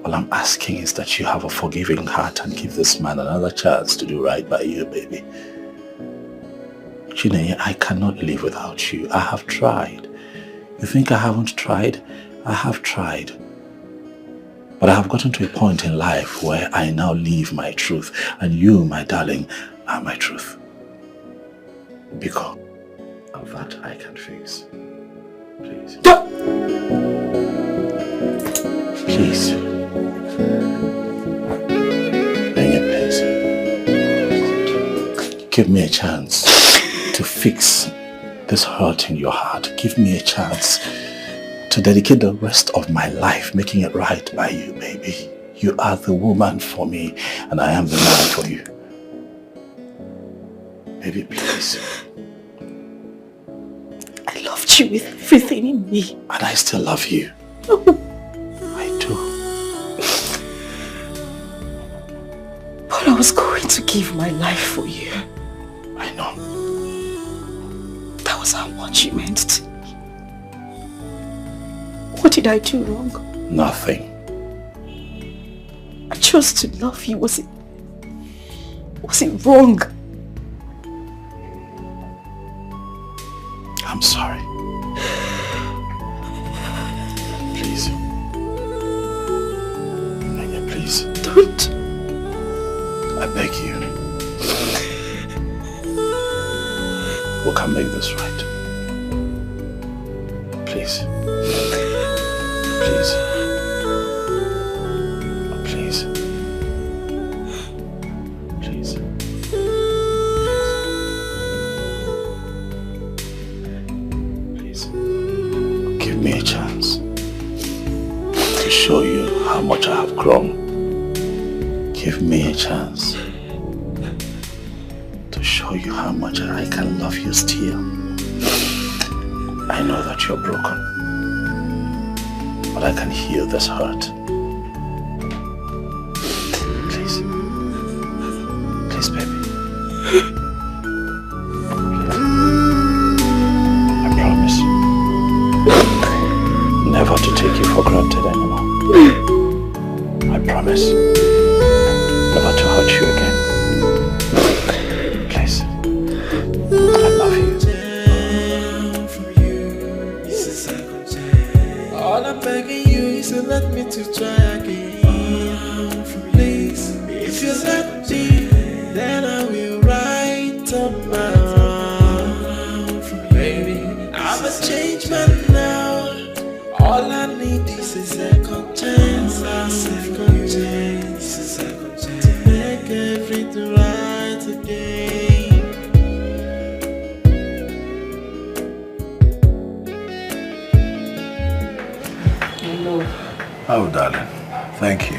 Speaker 3: All I'm asking is that you have a forgiving heart and give this man another chance to do right by you, baby. Chinenye, I cannot live without you. I have tried. You think I haven't tried? I have tried. But I have gotten to a point in life where I now live my truth. And you, my darling, are my truth. Because of that I can fix. Please. Please. Please. Give me a chance to fix this hurt in your heart. Give me a chance to dedicate the rest of my life making it right by you, baby. You are the woman for me, and I am the man for you. Baby, please.
Speaker 1: I loved you with everything in me.
Speaker 3: And I still love you. I do.
Speaker 1: But I was going to give my life for you.
Speaker 3: I know.
Speaker 1: That was how much you meant to me. What did I do wrong?
Speaker 3: Nothing.
Speaker 1: I chose to love you. Was it wrong?
Speaker 3: I'm sorry. Please. Nanya, please.
Speaker 1: Don't.
Speaker 3: I beg you. We can make this right. Please. Please. Please. Please. Please. Give me a chance to show you how much I have grown. Give me a chance to show you how much I can love you still. I know that you're broken, but I can heal this hurt. Please. Please, baby. I promise never to take you for granted anymore. I promise never to hurt you again. Please. I love you.
Speaker 5: All I'm begging you is Please don't let me to try again. Please, if you let me, then I will write up my own. Baby, I'm a changed man now. All I need is a second chance, a second chance, a second chance to make everything right again.
Speaker 11: Oh, darling, thank you.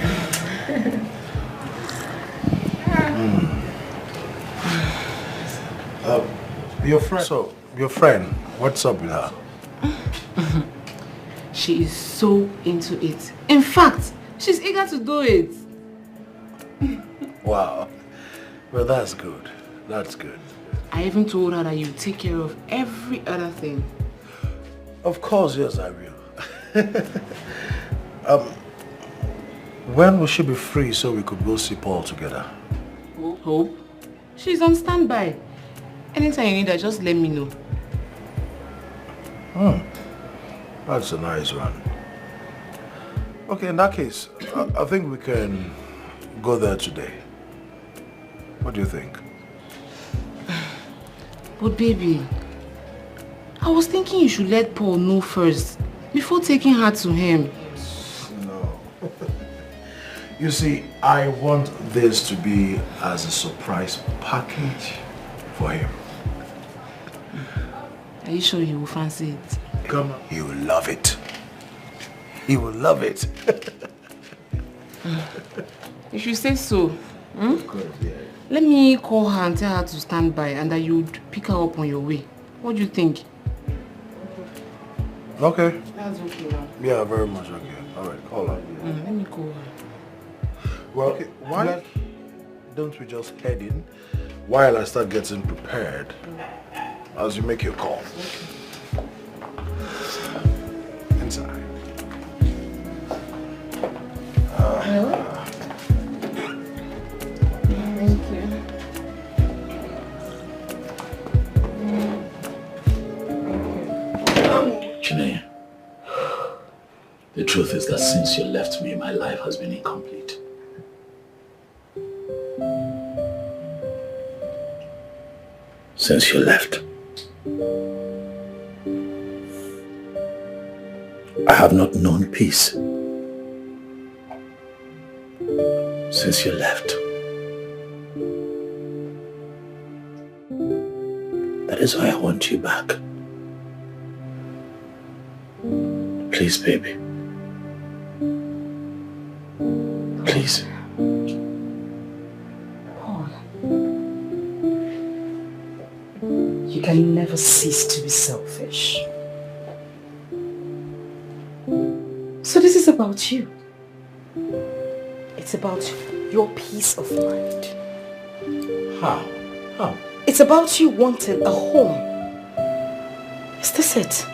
Speaker 11: Your friend. So, your friend, what's up with her?
Speaker 12: She is so into it. In fact, she's eager to do it.
Speaker 11: Wow. Well, that's good. That's good.
Speaker 12: I even told her that you take care of every other thing.
Speaker 11: Of course, yes, I will. When will she be free so we could go see Paul together?
Speaker 12: Hope? She's on standby. Anytime you need her, just let me know.
Speaker 11: That's a nice one. Okay, in that case, I think we can go there today. What do you think?
Speaker 12: But baby, I was thinking you should let Paul know first before taking her to him.
Speaker 11: No. You see, I want this to be as a surprise package for him.
Speaker 12: Are you sure he will fancy it?
Speaker 11: Come on. He will love it. He will love it.
Speaker 12: If you say so,
Speaker 11: Of course, yeah.
Speaker 12: let me call her and tell her to stand by and that you'd pick her up on your way. What do you think?
Speaker 11: Okay.
Speaker 12: That's okay now.
Speaker 11: Yeah, very much okay. Alright, call her.
Speaker 12: Let me call her.
Speaker 11: Well, okay, why don't we just head in while I start getting prepared as you make your call? Inside.
Speaker 12: Thank you.
Speaker 3: Chineye, the truth is that since you left me, my life has been incomplete. Since you left, I have not known peace. Since you left, that is why I want you back. Please, baby. Please.
Speaker 1: Paul, you can never cease to be selfish. So this is about you. It's about your peace of mind.
Speaker 3: How? How?
Speaker 1: It's about you wanting a home. Is this it?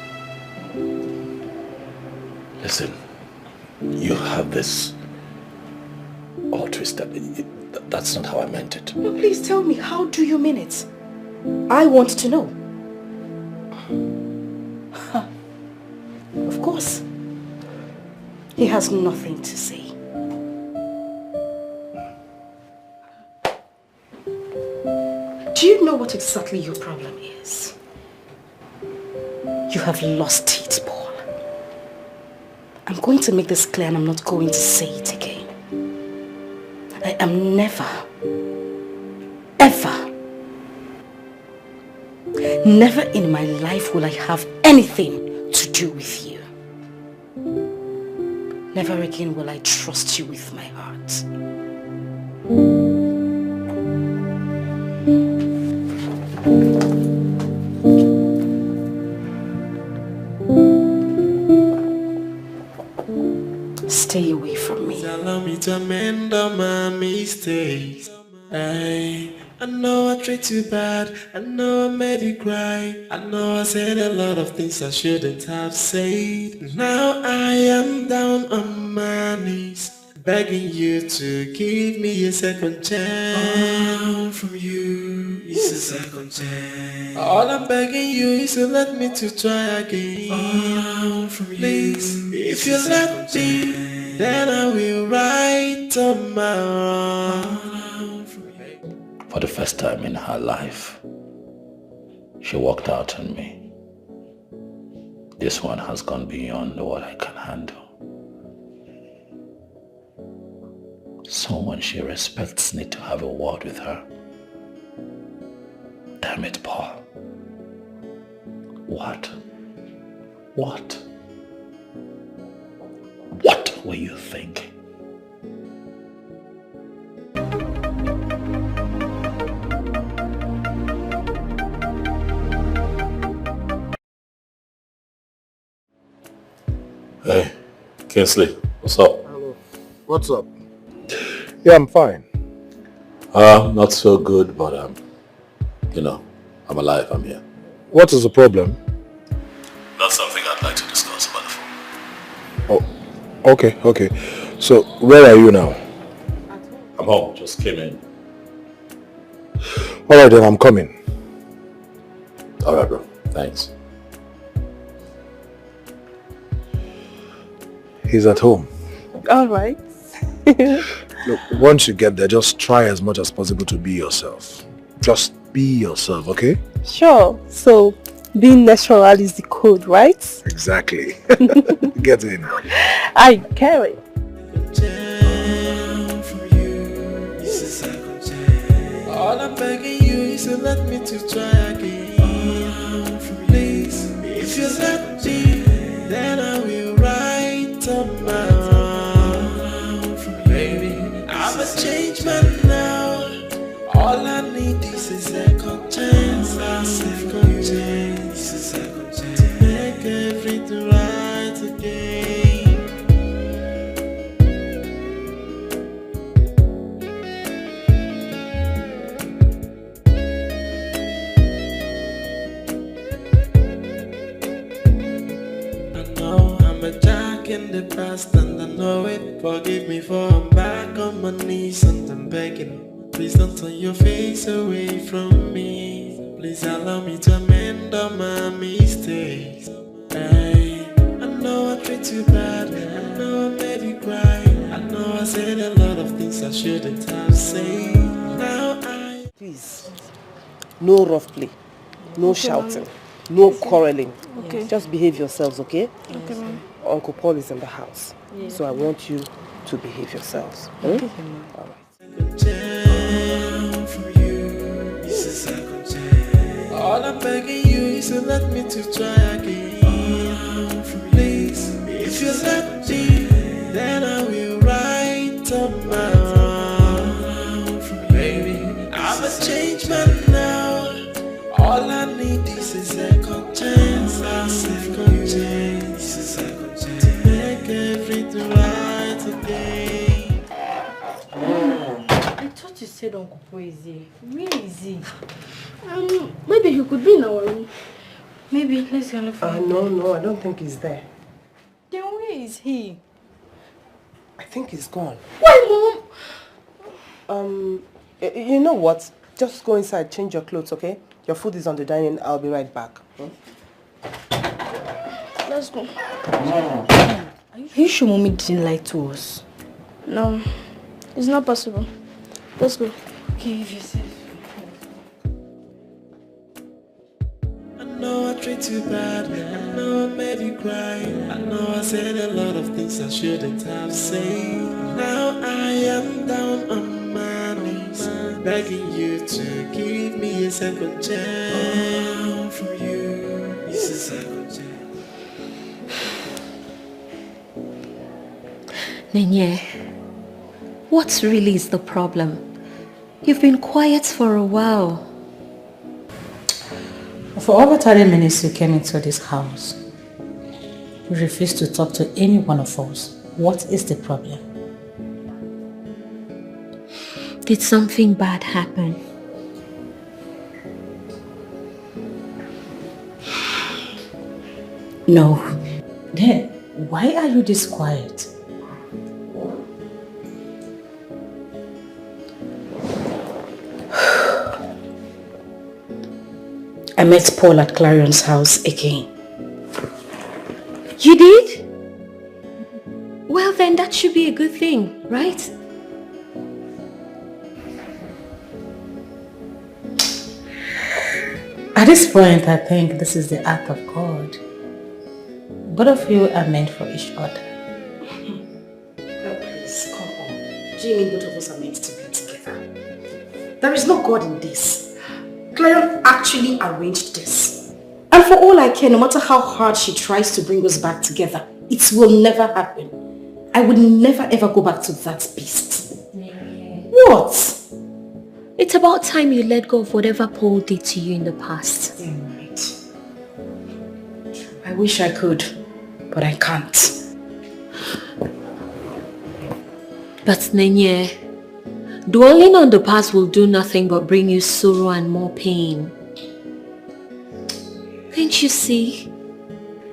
Speaker 3: Listen, you have this all twisted. That's not how I meant it.
Speaker 1: No, please tell me, how do you mean it? I want to know. Of course. He has nothing to say. Do you know what exactly your problem is? You have lost it, Paul. I'm going to make this clear and I'm not going to say it again. I am never, ever, never in my life will I have anything to do with you. Never again will I trust you with my heart. Stay away from me.
Speaker 5: Allow me to amend all my mistakes. I know I treated you bad. I know I made you cry. I know I said a lot of things I shouldn't have said. Now I am down on my knees, begging you to give me a second chance. All from you is a second chance. All I'm begging you is to let me to try again. All from you, please, if you let me, then I will right on my own.
Speaker 3: For the first time in her life, she walked out on me. This one has gone beyond what I can handle. Someone she respects need to have a word with her. Damn it, Paul. What were you thinking? Hey, Kingsley, what's up?
Speaker 11: Hello. What's up? Yeah, I'm fine.
Speaker 3: Not so good, but I'm alive, I'm here.
Speaker 11: What is the problem?
Speaker 3: That's something I'd like to discuss about the phone.
Speaker 11: Oh, okay. So, where are you now?
Speaker 3: I'm home, just came in.
Speaker 11: Alright then, I'm coming.
Speaker 3: Alright, bro. Thanks.
Speaker 11: He's at home.
Speaker 4: Alright.
Speaker 11: Look, once you get there, just try as much as possible to be yourself. Just be yourself, okay?
Speaker 4: Sure. So, being natural is the code, right?
Speaker 11: Exactly. Get in.
Speaker 4: I carry.
Speaker 5: All I'm begging you is to let me to try again. Please, if you let me, then I will write on my own. Baby, I'm a changed man now. All I need is a second chance. A second chance. A second chance to make everything right again. In the past and I know it. Forgive me for I'm back on my knees and I'm begging. Please don't turn your face away from me. Please allow me to amend all my mistakes. Hey, I know I treat you bad. I know I made you cry. I know I said a lot of things I shouldn't have said. Now
Speaker 8: Please, no rough play, no shouting, no quarreling.
Speaker 4: Okay.
Speaker 8: Just behave yourselves, okay?
Speaker 4: Okay, ma'am.
Speaker 8: Uncle Paul is in the house, so I want you to behave yourselves.
Speaker 4: Okay.
Speaker 8: All right.
Speaker 5: All I'm begging you is to let me to try again. Please, if you let me, then I will write on my own. Baby, I'm a changed man now. All I need is a second chance. A second chance. A second chance to make everything right again.
Speaker 2: I thought you said Uncle Po is here. Where is he?
Speaker 4: Maybe he could be in our room.
Speaker 2: Maybe. Let's go look for him.
Speaker 8: No, I don't think he's there.
Speaker 2: Then where is he?
Speaker 8: I think he's gone.
Speaker 4: Why, Mom?
Speaker 8: You know what? Just go inside, change your clothes, okay? Your food is on the dining. I'll be right back.
Speaker 4: Let's go.
Speaker 2: Are you sure Mommy didn't lie to us?
Speaker 4: No, it's not possible. Let's go.
Speaker 2: Okay, yourself.
Speaker 5: I know I treat you bad. I know I made you cry. I know I said a lot of things I shouldn't have said. Now I am down on my knees, begging you to give me a second chance. From you, it's a second chance.
Speaker 6: Nenye, what really is the problem? You've been quiet for a while.
Speaker 1: For over 30 minutes you came into this house. You refused to talk to any one of us. What is the problem?
Speaker 6: Did something bad happen?
Speaker 1: No. Then, why are you this quiet? met Paul at Clarion's house again.
Speaker 6: You did? Well then, that should be a good thing, right?
Speaker 2: At this point, I think this is the act of God. Both of you are meant for each other.
Speaker 7: Oh, please, come on. Do you mean both of us are meant to be together? There is no God in this. Clarion actually arranged this. And for all I care, no matter how hard she tries to bring us back together, it will never happen. I would never ever go back to that beast. What?
Speaker 6: It's about time you let go of whatever Paul did to you in the past.
Speaker 1: Right. I wish I could, but I can't.
Speaker 6: But Nenye, dwelling on the past will do nothing but bring you sorrow and more pain. Can't you see?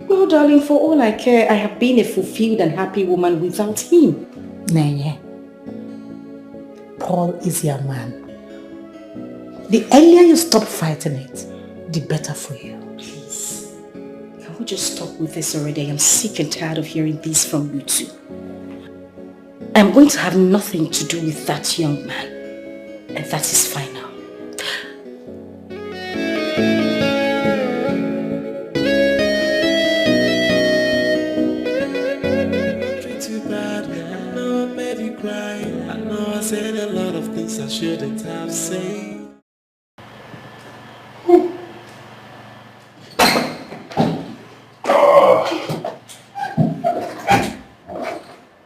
Speaker 7: Well, darling, for all I care, I have been a fulfilled and happy woman without him.
Speaker 2: Nenye, Paul is your man. The earlier you stop fighting it, the better for you.
Speaker 7: Please, can we just stop with this already? I am sick and tired of hearing this from you two. I am going to have nothing to do with that young man, and that is final.
Speaker 5: I said a lot of things I shouldn't have said.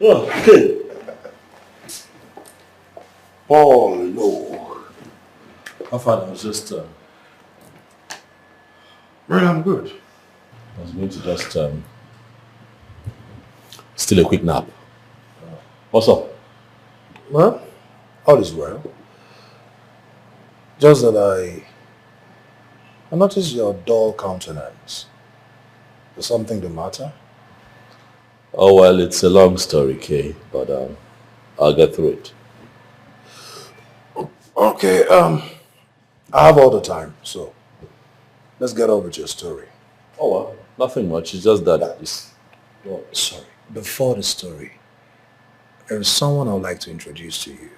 Speaker 11: Oh, okay. Oh, no.
Speaker 3: How far? I was just...
Speaker 11: Well, I'm good.
Speaker 3: I was going to just... steal a quick nap. What's up?
Speaker 11: Well, all is well. Just that I noticed your dull countenance. Is something the matter?
Speaker 3: Oh, well, it's a long story, Kay, but I'll get through it.
Speaker 11: Okay, I have all the time, so let's get on with your story.
Speaker 3: Oh, well, nothing much. It's just that...
Speaker 11: Well, sorry. Before the story, there is someone I would like to introduce to you.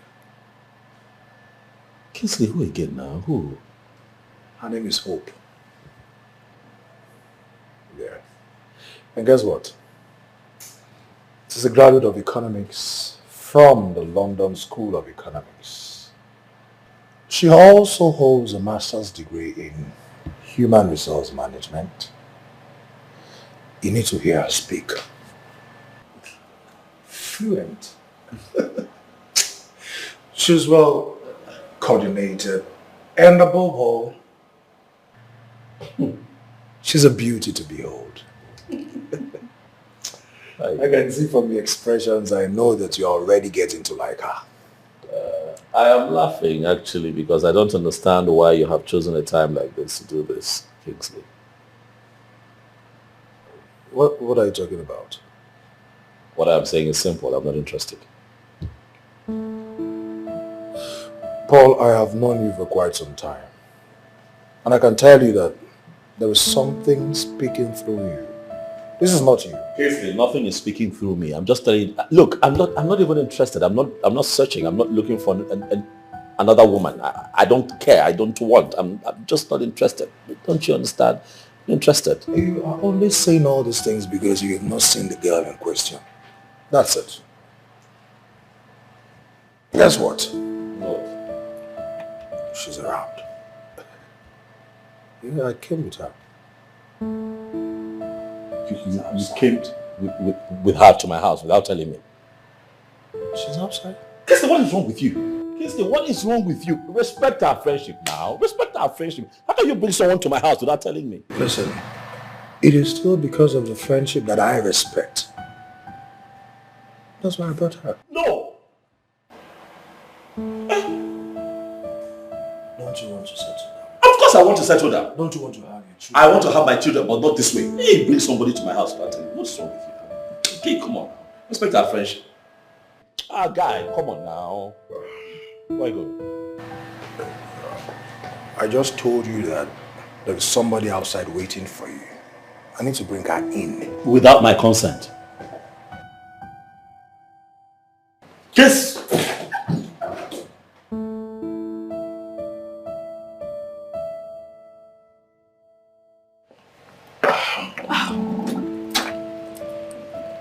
Speaker 3: Kingsley, who again now? Who?
Speaker 11: Her name is Hope. Yeah. And guess what? She's a graduate of economics from the London School of Economics. She also holds a master's degree in human resource management. You need to hear her speak. Fluent. She's well coordinated, and above all, she's a beauty to behold. I can see from the expressions, I know that you're already getting to like her.
Speaker 3: I am laughing, actually, because I don't understand why you have chosen a time like this to do this, Kingsley.
Speaker 11: What are you talking about?
Speaker 3: What I'm saying is simple. I'm not interested.
Speaker 11: Paul, I have known you for quite some time. And I can tell you that there is something speaking through you. This is not you.
Speaker 3: Kingsley, nothing is speaking through me. I'm just telling you. Look, I'm not even interested. I'm not searching. I'm not looking for another woman. I don't care. I don't want. I'm just not interested. Don't you understand? I'm interested.
Speaker 11: You are only saying all these things because you have not seen the girl in question. That's it. Guess what?
Speaker 3: No.
Speaker 11: She's around. Yeah, I came with her.
Speaker 3: You came with her to my house without telling me.
Speaker 11: She's outside.
Speaker 3: Kingsley, what is wrong with you? Kingsley, what is wrong with you? Respect our friendship now. Respect our friendship. How can you bring someone to my house without telling me?
Speaker 11: Listen, it is still because of the friendship that I respect. That's why I brought her.
Speaker 3: No!
Speaker 11: Don't you want to settle down?
Speaker 3: Of course I want to settle down.
Speaker 11: Don't you want to have your children?
Speaker 3: I want to have my children, but not this way. Hey, bring somebody to my house without telling me. What's wrong with you? Okay, come on. Respect our friendship. Ah, guy, come on now. Where are you going?
Speaker 11: I just told you that There is somebody outside waiting for you. I need to bring her in.
Speaker 3: Without my consent.
Speaker 11: Kiss!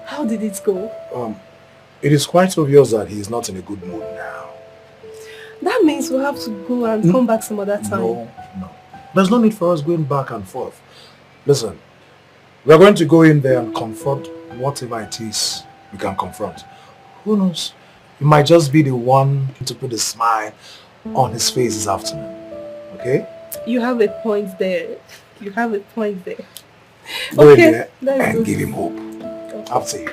Speaker 4: How did it go?
Speaker 11: It is quite obvious that he is not in a good mood now.
Speaker 4: That means we'll have to go and come back some other time.
Speaker 11: No. There's no need for us going back and forth. Listen, we are going to go in there and confront whatever it is we can confront. Who knows? You might just be the one to put a smile on his face this afternoon. Okay?
Speaker 4: You have a point there. You have a point there.
Speaker 11: Go in
Speaker 4: Okay,
Speaker 11: there
Speaker 4: let's
Speaker 11: and
Speaker 4: do
Speaker 11: give
Speaker 4: this.
Speaker 11: him hope. After you.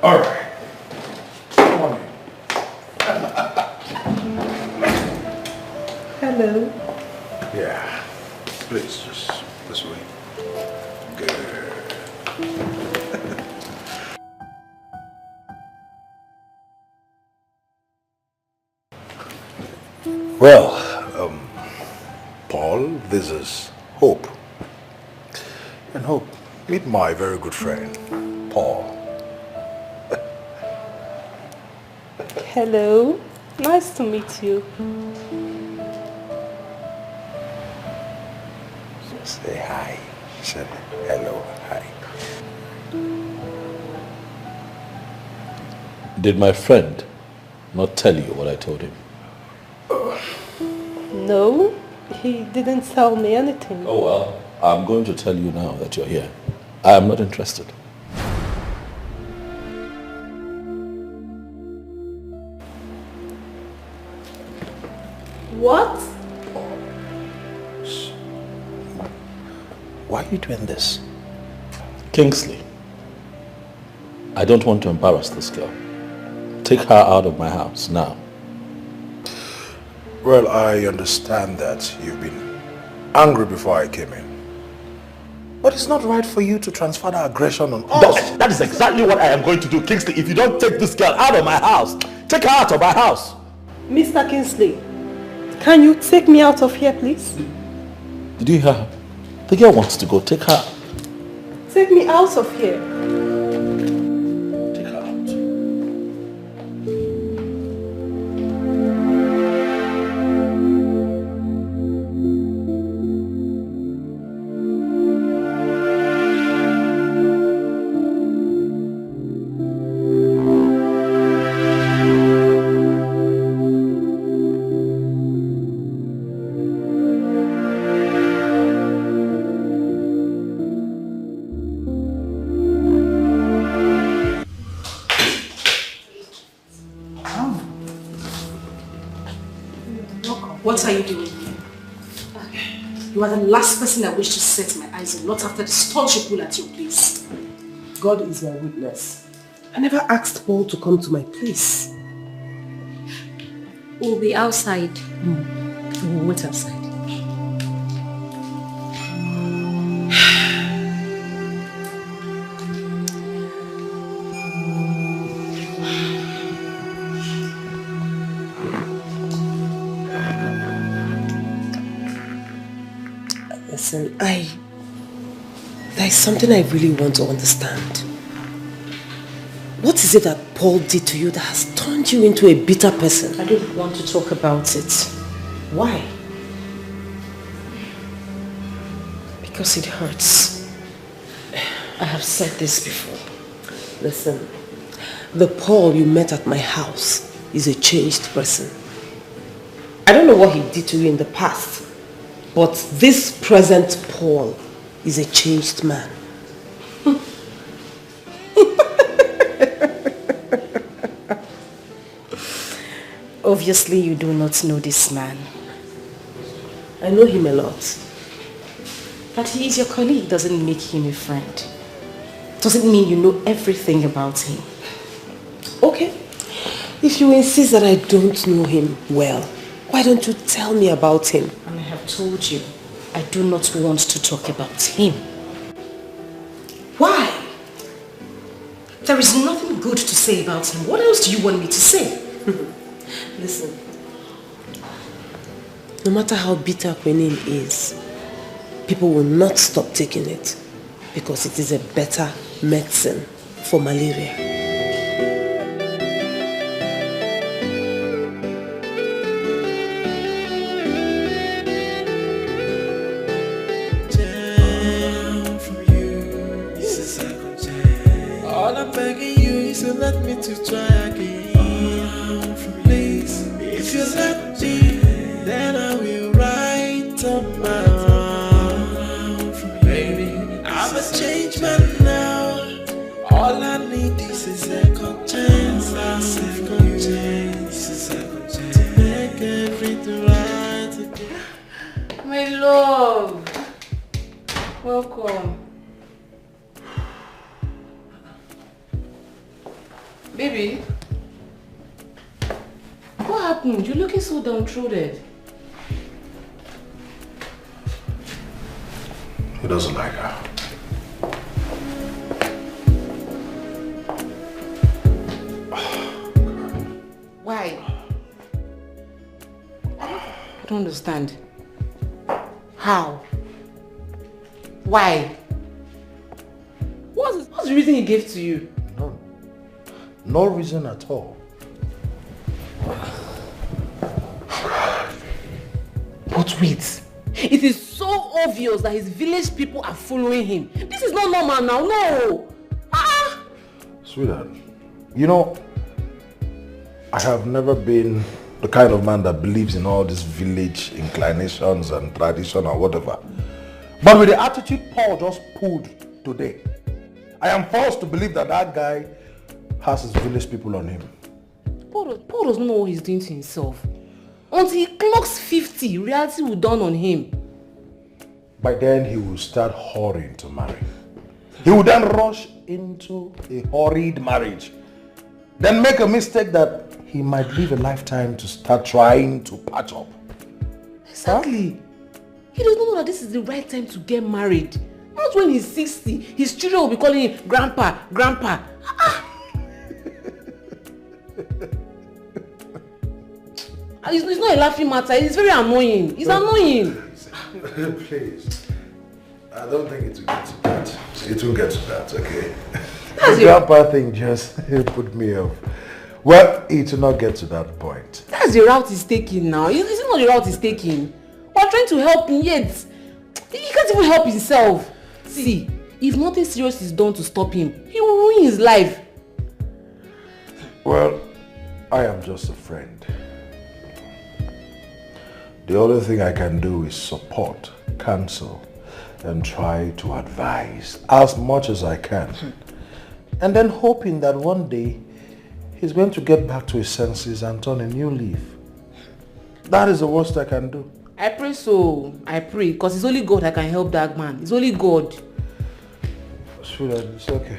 Speaker 11: All right. Come on in.
Speaker 4: Hello.
Speaker 11: Yeah. Please, just this way. Good. Well, Paul, this is Hope. And Hope, meet my very good friend, Paul.
Speaker 4: Hello. Nice to meet you.
Speaker 11: Say hi. Say hello, hi.
Speaker 3: Did my friend not tell you what I told him?
Speaker 4: No, he didn't tell me anything.
Speaker 3: Oh well, I'm going to tell you now that you're here. I am not interested.
Speaker 4: What?
Speaker 3: Why are you doing this? Kingsley, I don't want to embarrass this girl. Take her out of my house now.
Speaker 11: Well, I understand that you've been angry before I came in. But it's not right for you to transfer that aggression on us.
Speaker 3: That is exactly what I am going to do, Kingsley. If you don't take this girl out of my house, take her out of my house.
Speaker 4: Mr. Kingsley, can you take me out of here, please?
Speaker 3: Did you hear her? The girl wants to go. Take her.
Speaker 4: Take me out of here.
Speaker 3: Take her out.
Speaker 7: What are you doing here? You are the last person I wish to set my eyes on, not after the stunt you pull at your place.
Speaker 8: God is my witness. I never asked Paul to come to my place.
Speaker 7: We'll be outside. We'll wait outside.
Speaker 8: Listen, there's something I really want to understand. What is it that Paul did to you that has turned you into a bitter person?
Speaker 1: I don't want to talk about it.
Speaker 8: Why?
Speaker 1: Because it hurts. I have said this before.
Speaker 8: Listen, the Paul you met at my house is a changed person. I don't know what he did to you in the past, but this present Paul is a changed man.
Speaker 1: Obviously, you do not know this man.
Speaker 8: I know him a lot.
Speaker 1: That he is your colleague doesn't make him a friend. Doesn't mean you know everything about him.
Speaker 8: Okay. If you insist that I don't know him well, why don't you tell me about him?
Speaker 1: And I have told you, I do not want to talk about him.
Speaker 8: Why?
Speaker 7: There is nothing good to say about him. What else do you want me to say?
Speaker 8: Listen, no matter how bitter quinine is, people will not stop taking it because it is a better medicine for malaria.
Speaker 5: Let me to try again. Please, if you let me, then I will write up my own. Baby, I'm a changed man now. All I need is a second chance. A second chance. A second chance. To make everything right again.
Speaker 12: My love. Welcome. Baby, what happened? You're looking so downtrodden.
Speaker 11: He doesn't like her.
Speaker 12: Why? I don't understand. How? Why? What's the reason he gave to you?
Speaker 11: No reason at all.
Speaker 12: But wait, it is so obvious that his village people are following him. This is not normal now, no!
Speaker 11: Sweetheart, you know, I have never been the kind of man that believes in all these village inclinations and tradition or whatever. But with the attitude Paul just pulled today, I am forced to believe that that guy has his village people on him.
Speaker 12: Paul doesn't know what he's doing to himself. Until he clocks 50, reality will dawn on him.
Speaker 11: By then he will start hurrying to marry. He will then rush into a hurried marriage. Then make a mistake that he might live a lifetime to start trying to patch up.
Speaker 12: Exactly. Huh? He doesn't know that this is the right time to get married. Not when he's 60. His children will be calling him Grandpa, Grandpa. It's not a laughing matter. It's very annoying. It's annoying.
Speaker 11: Please. I don't think it will get to that. It will get to that, okay?
Speaker 12: That's
Speaker 11: the grandpa thing just put me off. Well, it will not get to that point.
Speaker 12: That's the route he's taking now. Is it not the route he's taking? We're trying to help him yet. He can't even help himself. See, if nothing serious is done to stop him, he will ruin his life.
Speaker 11: Well, I am just a friend. The only thing I can do is support, counsel, and try to advise as much as I can. And then hoping that one day he's going to get back to his senses and turn a new leaf. That is the worst I can do.
Speaker 12: I pray so. I pray, because it's only God that can help that man. It's only God.
Speaker 11: Sweetheart, it's okay.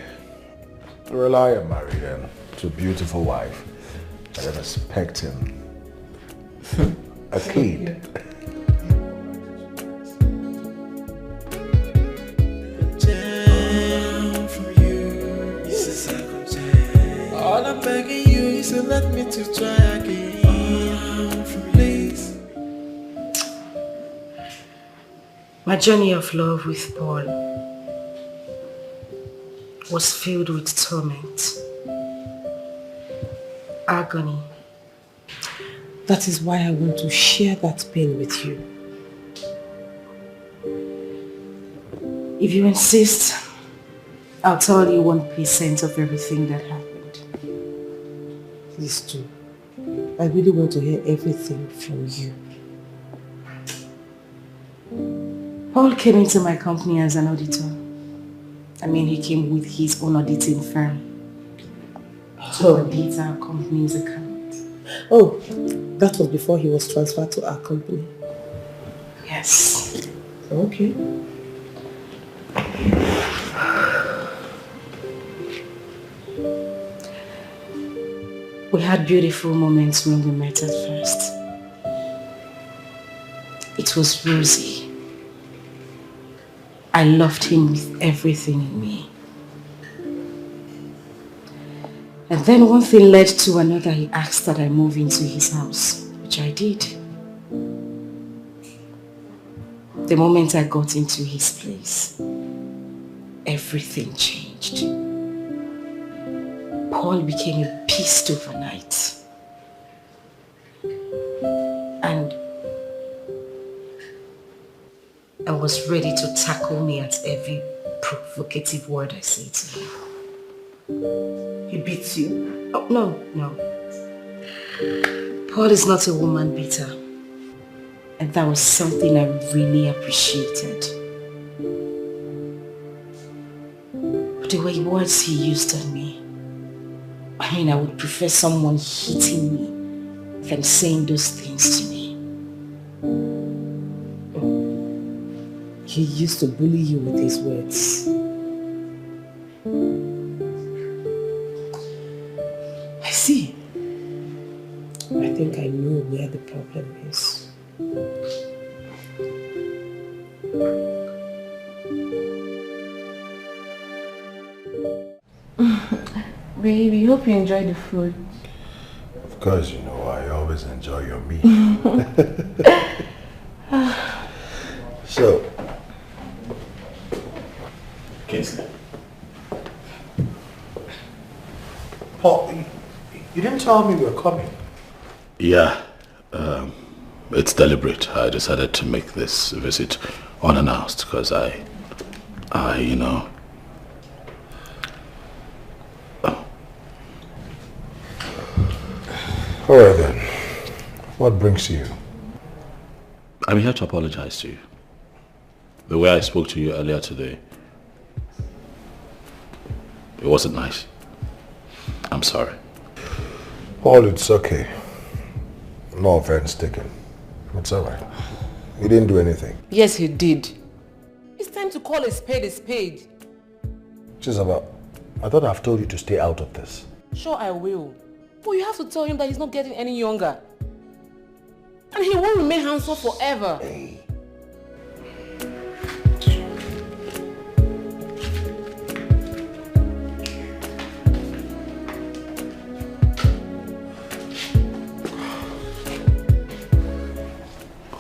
Speaker 11: Well, I am married and to a beautiful wife. I am expecting a kid.
Speaker 5: All I'm begging you is to let me to try again, please.
Speaker 1: My journey of love with Paul was filled with torment, agony.
Speaker 8: That is why I want to share that pain with you.
Speaker 1: If you insist, I'll tell you 1% of everything that happened.
Speaker 8: Please do. I really want to hear everything from you.
Speaker 1: Paul came into my company as an auditor. I mean, he came with his own auditing firm to audit our company's account.
Speaker 8: Oh, that was before he was transferred to our company.
Speaker 1: Yes.
Speaker 8: Okay.
Speaker 1: We had beautiful moments when we met at first. It was rosy. I loved him with everything in me. And then one thing led to another. He asked that I move into his house, which I did. The moment I got into his place, everything changed. Paul became a beast overnight. And I was ready to tackle me at every provocative word I say to him. He beats you? Oh, no. Paul is not a woman beater. And that was something I really appreciated. The way words he used on me. I mean, I would prefer someone hitting me than saying those things to me. He used to bully you with his words. I see. I think I know where the problem is.
Speaker 12: Baby, hope you enjoy the food.
Speaker 11: Of course, you know, I always enjoy your meat. So,
Speaker 3: Kingsley.
Speaker 11: Paul, you didn't tell me we were coming.
Speaker 3: Yeah, it's deliberate. I decided to make this visit unannounced because I you know.
Speaker 11: All right then. What brings you?
Speaker 3: I'm here to apologize to you. The way I spoke to you earlier today, it wasn't nice. I'm sorry.
Speaker 11: Paul, it's okay. No offense taken. It's all right. He didn't do anything.
Speaker 12: Yes, he did. It's time to call a spade a spade.
Speaker 11: Chisaba, I thought I've told you to stay out of this.
Speaker 12: Sure, I will. But you have to tell him that he's not getting any younger. And he won't remain handsome forever.
Speaker 11: Hey.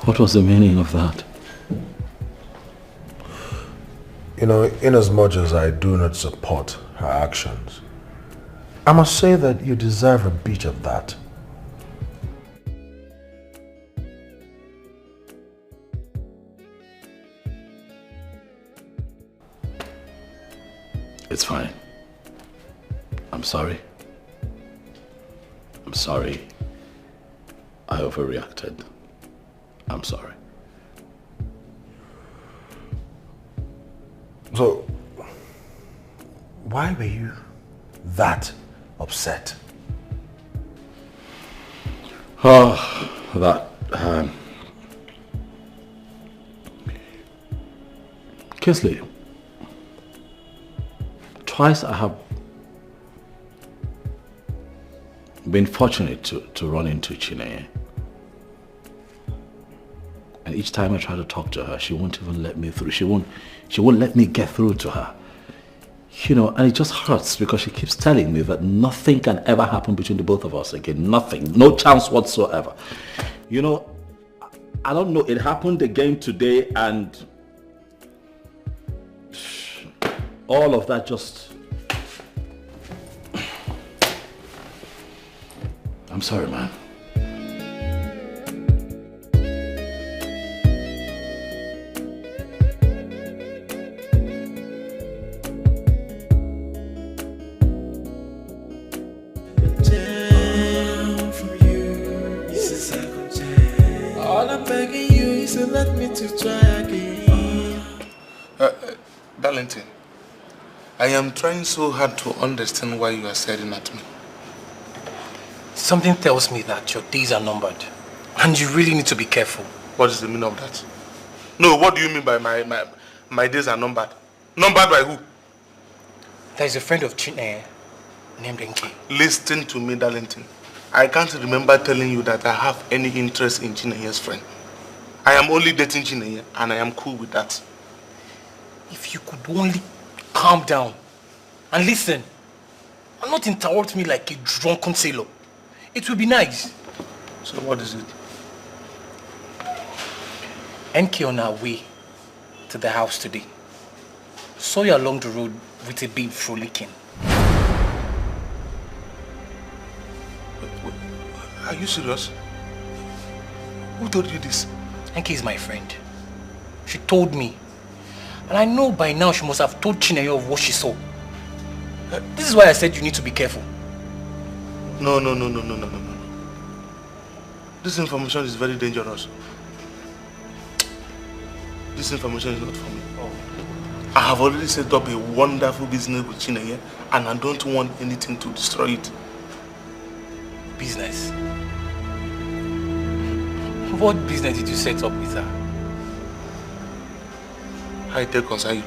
Speaker 3: What was the meaning of that?
Speaker 11: You know, in as much as I do not support her actions, I must say that you deserve a bit of that.
Speaker 3: It's fine. I'm sorry. I'm sorry. I overreacted. I'm sorry.
Speaker 11: So, why were you that upset?
Speaker 3: Oh, that... Kingsley, twice I have been fortunate to run into Chineye. And each time I try to talk to her, she won't even let me through. She won't let me get through to her. You know, and it just hurts because she keeps telling me that nothing can ever happen between the both of us again. Nothing. No chance whatsoever. You know, I don't know. It happened again today and all of that just... I'm sorry, man.
Speaker 5: Let me to try again.
Speaker 15: Darlington, I am trying so hard to understand why you are staring at me.
Speaker 14: Something tells me that your days are numbered. And you really need to be careful.
Speaker 15: What is the meaning of that? No, what do you mean by my days are numbered? Numbered by who?
Speaker 14: There is a friend of Chineye named Dikeh.
Speaker 15: Listen to me, Darlington. I can't remember telling you that I have any interest in Chineye's friend. I am only dating Chineye and I am cool with that.
Speaker 14: If you could only calm down and listen. and not interrupt me like a drunken sailor. It will be nice.
Speaker 15: So what is it?
Speaker 14: NK on our way to the house today. Saw you along the road with a babe frolicking.
Speaker 15: Are you serious? Who told you this?
Speaker 14: NK is my friend. She told me. And I know by now she must have told Chinenye of what she saw. This is why I said you need to be careful.
Speaker 15: No. This information is very dangerous. This information is not for me. I have already set up a wonderful business with Chinenye and I don't want anything to destroy it.
Speaker 14: Business? What business did you set up with her?
Speaker 15: How it take concern you?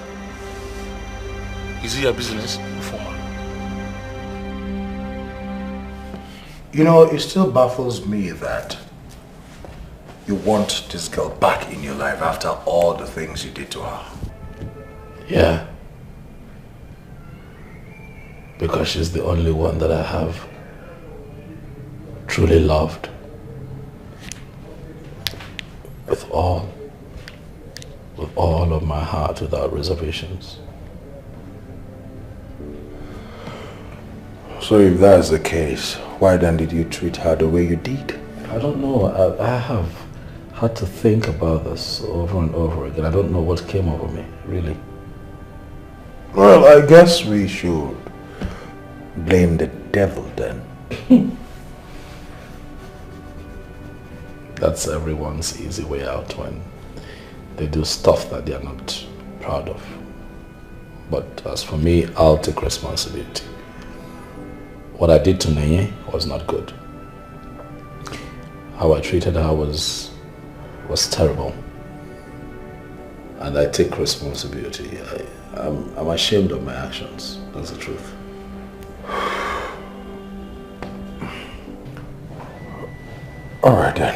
Speaker 15: Is it your business?
Speaker 14: Former.
Speaker 11: You know, it still baffles me that you want this girl back in your life after all the things you did to her.
Speaker 3: Yeah. Because she's the only one that I have truly loved. With all of my heart, without reservations.
Speaker 11: So if that's the case, why then did you treat her the way you did?
Speaker 3: I don't know. I have had to think about this over and over again. I don't know what came over me, really.
Speaker 11: Well, I guess we should blame the devil then.
Speaker 3: That's everyone's easy way out when they do stuff that they are not proud of. But as for me, I'll take responsibility. What I did to Nenye was not good. How I treated her was terrible. And I take responsibility. I'm ashamed of my actions. That's the truth.
Speaker 11: All right then.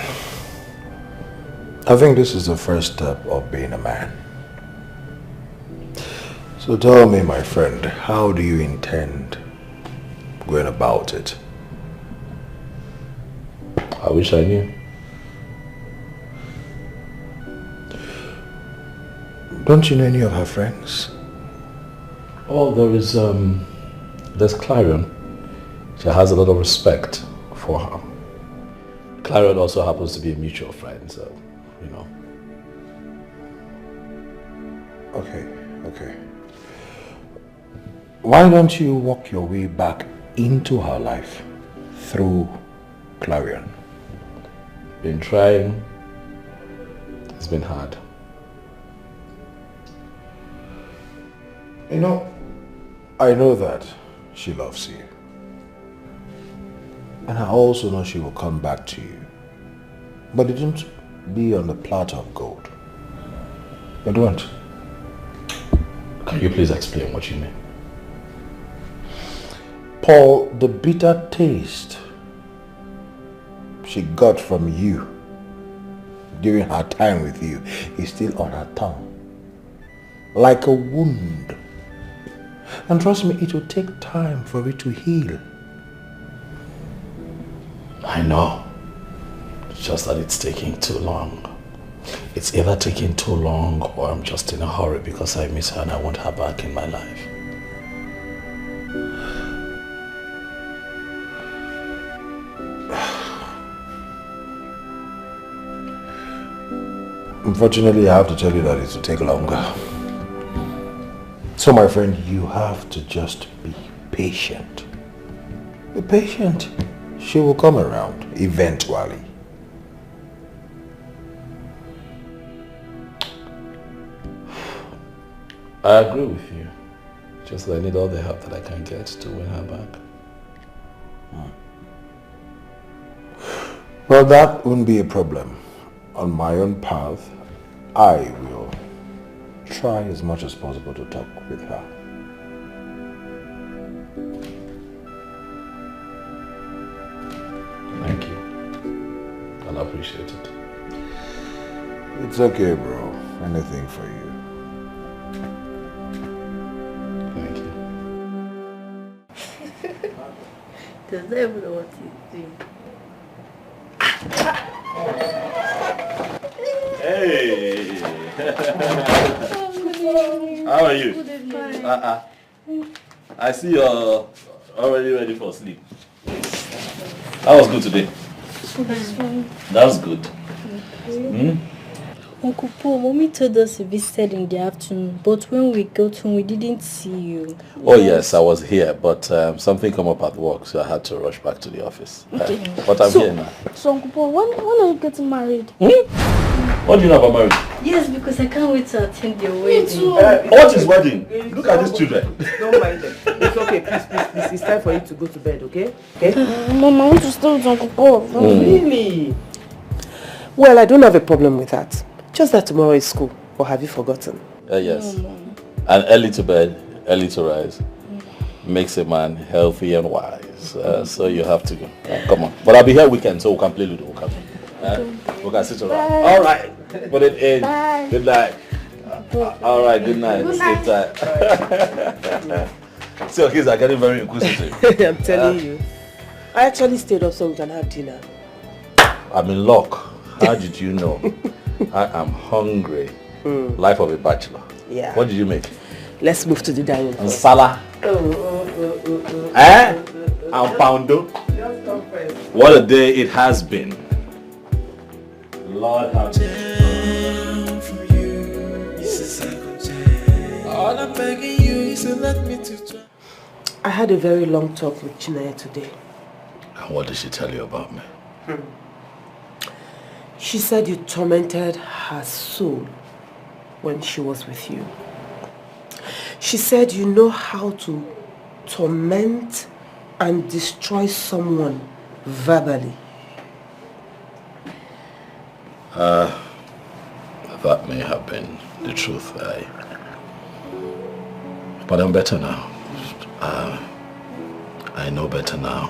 Speaker 11: I think this is the first step of being a man. So tell me, my friend, how do you intend going about it?
Speaker 3: I wish I knew.
Speaker 11: Don't you know any of her friends?
Speaker 3: Oh, there's Clarion. She has a lot of respect for her. Clarion also happens to be a mutual friend, so, you know.
Speaker 11: Okay. Why don't you walk your way back into her life through Clarion?
Speaker 3: Been trying. It's been hard.
Speaker 11: You know, I know that she loves you. And I also know she will come back to you. But it won't be on the platter of gold. It won't.
Speaker 3: Can you please explain what you mean?
Speaker 11: Paul, the bitter taste she got from you during her time with you is still on her tongue. Like a wound. And trust me, it will take time for it to heal.
Speaker 3: I know. It's just that it's taking too long. It's either taking too long or I'm just in a hurry because I miss her and I want her back in my life.
Speaker 11: Unfortunately, I have to tell you that it will take longer. So my friend, you have to just be patient. Be patient. She will come around, eventually.
Speaker 3: I agree with you. Just that I need all the help that I can get to win her back.
Speaker 11: Well, that wouldn't be a problem. On my own path, I will try as much as possible to talk with her.
Speaker 3: Thank you. I'll appreciate it.
Speaker 11: It's okay, bro. Anything for you.
Speaker 3: Thank you.
Speaker 13: does not even know what he's doing.
Speaker 3: Hey! How are you?
Speaker 13: Good evening.
Speaker 3: I see you're already ready for sleep. That was good today. That was good.
Speaker 13: Uncle Paul, Mommy told us you visited in the afternoon, but when we got home, we didn't see you.
Speaker 3: Oh yes, I was here, but something came up at work, so I had to rush back to the office.
Speaker 13: Okay.
Speaker 3: But I'm here now.
Speaker 13: So Uncle Paul, when are you getting married?
Speaker 3: What do you know about marriage?
Speaker 13: Yes, because I can't wait to attend your wedding.
Speaker 3: What is wedding? Look at these children.
Speaker 8: Don't mind them. It's okay, please. It's time for you to go to bed, okay? Okay?
Speaker 13: Mom, I want to stay with Uncle Paul.
Speaker 8: Really? Well, I don't have a problem with that. Just that tomorrow is school. Or have you forgotten?
Speaker 3: Yes. And early to bed, early to rise makes a man healthy and wise. So you have to go. Come on. But I'll be here weekend, so we can play Ludo. We can sit around. All right. Put it in.
Speaker 13: Bye.
Speaker 3: Good night. All right. Good night.
Speaker 13: Good
Speaker 3: Sleep tight. So kids are getting very inquisitive.
Speaker 8: I'm telling you. I actually stayed up so we can have dinner.
Speaker 3: I'm in luck. How did you know? I am hungry. Life of a bachelor.
Speaker 8: Yeah.
Speaker 3: What did you make?
Speaker 8: Let's move to the dining hall.
Speaker 3: Nsala. And poundo. What a day it has been. Lord have
Speaker 5: All I'm begging you is to let me to try.
Speaker 8: I had a very long talk with Chineye today.
Speaker 3: And what did she tell you about me?
Speaker 8: She said you tormented her soul when she was with you. She said you know how to torment and destroy someone verbally.
Speaker 3: That may have been the truth. But I'm better now. I know better now.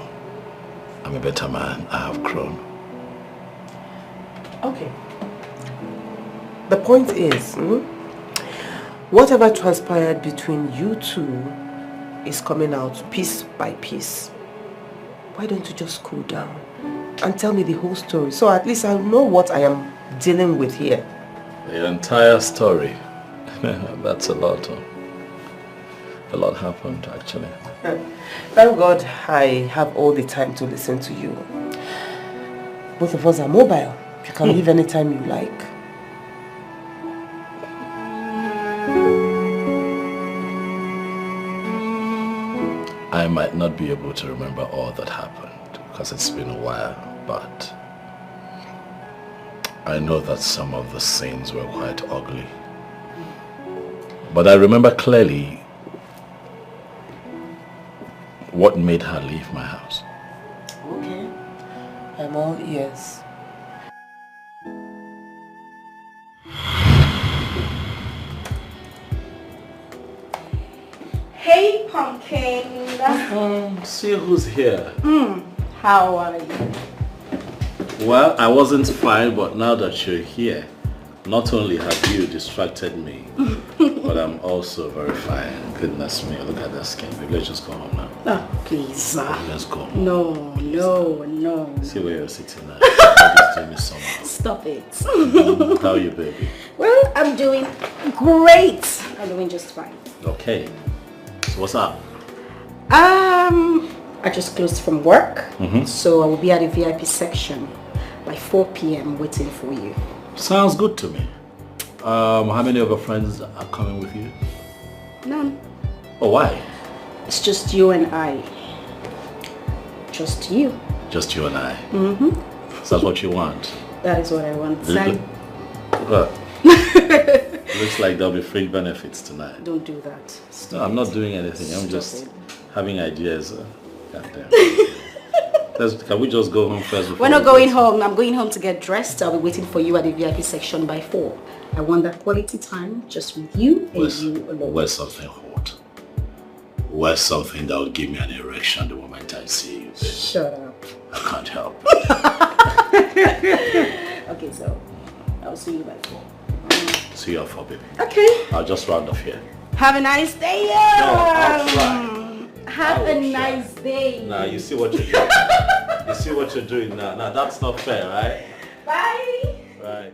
Speaker 3: I'm a better man. I have grown.
Speaker 8: Okay. The point is, whatever transpired between you two is coming out piece by piece. Why don't you just cool down and tell me the whole story so at least I know what I am dealing with here?
Speaker 3: The entire story. That's a lot. A lot happened actually.
Speaker 8: Thank God I have all the time to listen to you. Both of us are mobile. You can leave anytime you like.
Speaker 3: I might not be able to remember all that happened because it's been a while, but I know that some of the scenes were quite ugly. But I remember clearly what made her leave my house.
Speaker 8: Okay. I'm all ears.
Speaker 9: Hey, Pumpkin.
Speaker 3: See who's here.
Speaker 9: How are you?
Speaker 3: Well, I wasn't fine, but now that you're here, not only have you distracted me, but I'm also very fine. Goodness me, look at that skin. Maybe let's just go home now.
Speaker 9: Oh, please.
Speaker 3: Let's go home.
Speaker 9: No.
Speaker 3: See where you're sitting now. That is doing me so much.
Speaker 9: Stop it.
Speaker 3: How are you, baby?
Speaker 9: Well, I'm doing great. I'm doing just fine.
Speaker 3: Okay. So what's up?
Speaker 9: I just closed from work, so I will be at the VIP section by 4 p.m. waiting for you.
Speaker 3: Sounds good to me. How many of your friends are coming with you?
Speaker 9: None.
Speaker 3: Oh, why?
Speaker 9: It's just you and I. Just you.
Speaker 3: Just you and I.
Speaker 9: Mm-hmm.
Speaker 3: Is that what you want?
Speaker 9: That is what I want.
Speaker 3: Looks like there'll be free benefits tonight.
Speaker 9: Don't do that.
Speaker 3: No, I'm not doing anything. I'm just having ideas. Goddamn. Can we just go home first?
Speaker 9: We're not going home. I'm going home to get dressed. I'll be waiting for you at the VIP section by 4. I want that quality time just with you and you alone.
Speaker 3: Where's something hot? Where's something that will give me an erection the moment I see you? Baby?
Speaker 9: Shut up.
Speaker 3: I can't help.
Speaker 9: Okay, so I'll see you by 4.
Speaker 3: See you at 4, baby.
Speaker 9: Okay.
Speaker 3: I'll just round off here.
Speaker 9: Have a nice day.
Speaker 3: I'll try.
Speaker 7: Have a nice day.
Speaker 3: Now you see what you're doing. You see what you're doing now. Now that's not fair, right?
Speaker 7: Bye.
Speaker 3: Right.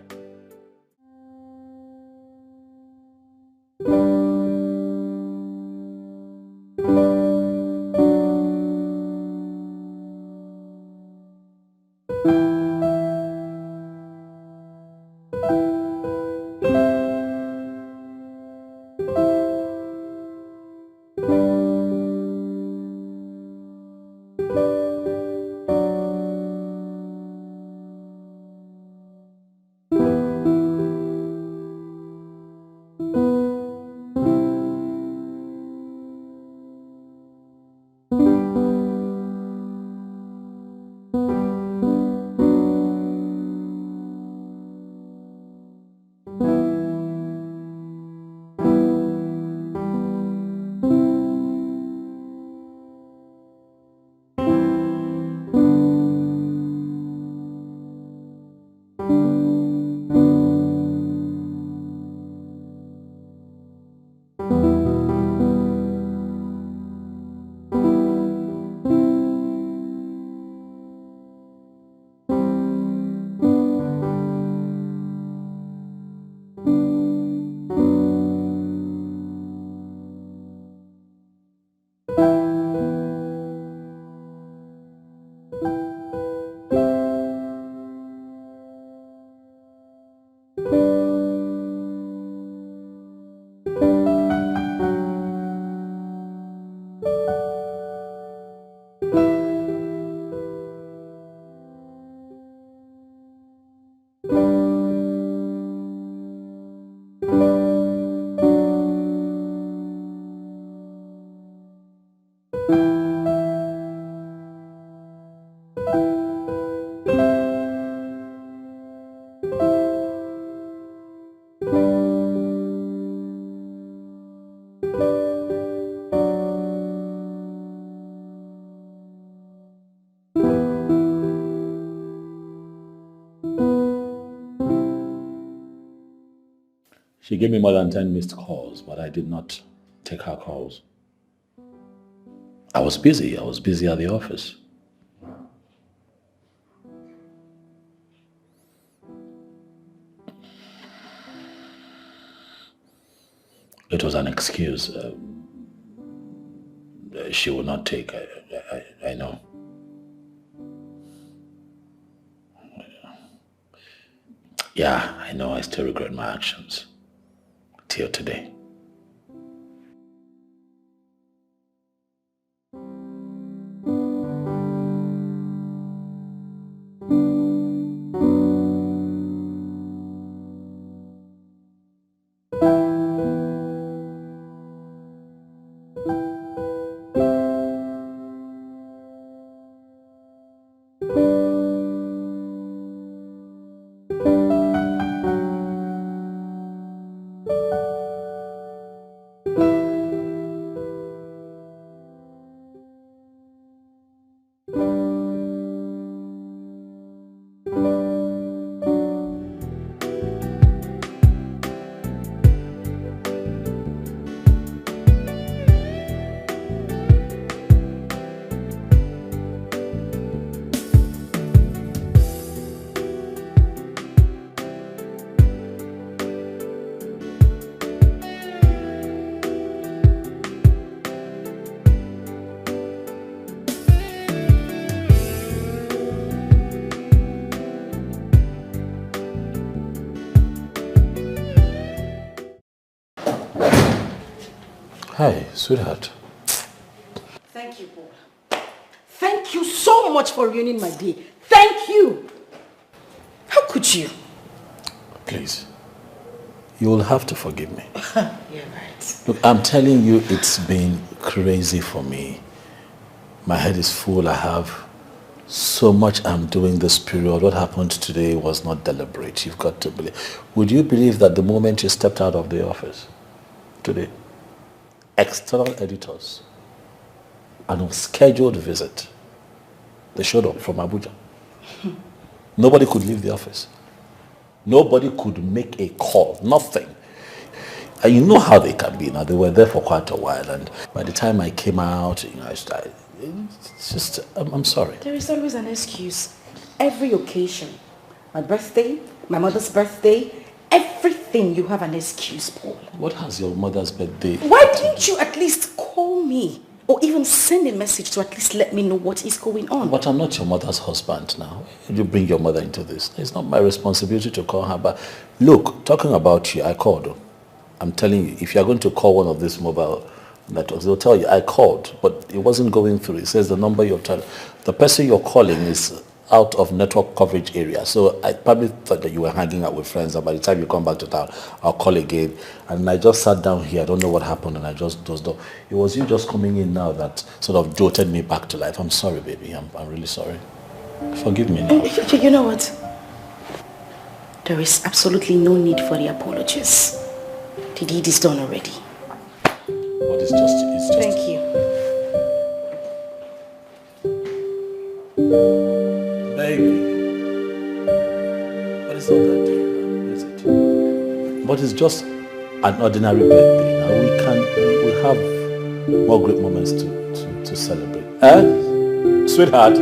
Speaker 3: She gave me more than 10 missed calls, but I did not take her calls. I was busy at the office. It was an excuse. She would not take. I know. Yeah, I know. I still regret my actions till today. Hi, sweetheart.
Speaker 7: Thank you, Paul. Thank you so much for ruining my day. Thank you. How could you?
Speaker 3: Please, you will have to forgive me.
Speaker 7: You're right.
Speaker 3: Look, I'm telling you, it's been crazy for me. My head is full. I have so much I'm doing this period. What happened today was not deliberate. You've got to believe. Would you believe that the moment you stepped out of the office today, external editors, an unscheduled visit, they showed up from Abuja. Nobody could leave the office. Nobody could make a call. Nothing. And you know how they can be now. They were there for quite a while, and by the time I came out, it's just, I'm sorry.
Speaker 7: There is always an excuse. Every occasion. My birthday, my mother's birthday, everything you have an excuse, Paul.
Speaker 3: What has your mother's birthday?
Speaker 7: Why didn't you at least call me? Or even send a message to at least let me know what is going on?
Speaker 3: But I'm not your mother's husband now. You bring your mother into this. It's not my responsibility to call her. But look, talking about you, I called. I'm telling you, if you're going to call one of these mobile networks, they'll tell you, I called, but it wasn't going through. It says the number you're telling. The person you're calling is out of network coverage area. So I probably thought that you were hanging out with friends, and by the time you come back to town, I'll call again. And I just sat down here. I don't know what happened, and I just dozed off. It was you just coming in now that sort of jolted me back to life. I'm sorry, baby. I'm really sorry. Forgive me now.
Speaker 7: You know what? There is absolutely no need for the apologies. The deed is done already.
Speaker 3: What is just? It's just.
Speaker 7: Thank you.
Speaker 3: Baby. But it's not that deep, is it? But it's just an ordinary birthday. Now we have more great moments to celebrate. Eh? Sweetheart,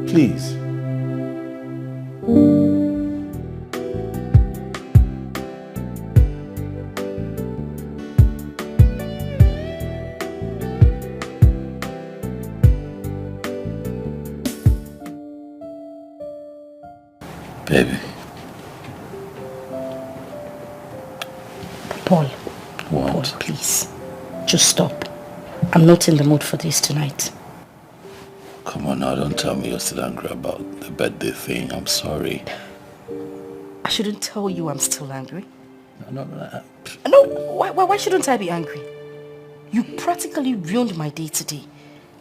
Speaker 3: please. Baby.
Speaker 7: Paul.
Speaker 3: What?
Speaker 7: Paul, please. Just stop. I'm not in the mood for this tonight.
Speaker 3: Come on now, don't tell me you're still angry about the birthday thing. I'm sorry.
Speaker 7: I shouldn't tell you I'm still angry.
Speaker 3: No.
Speaker 7: No, why shouldn't I be angry? You practically ruined my day today.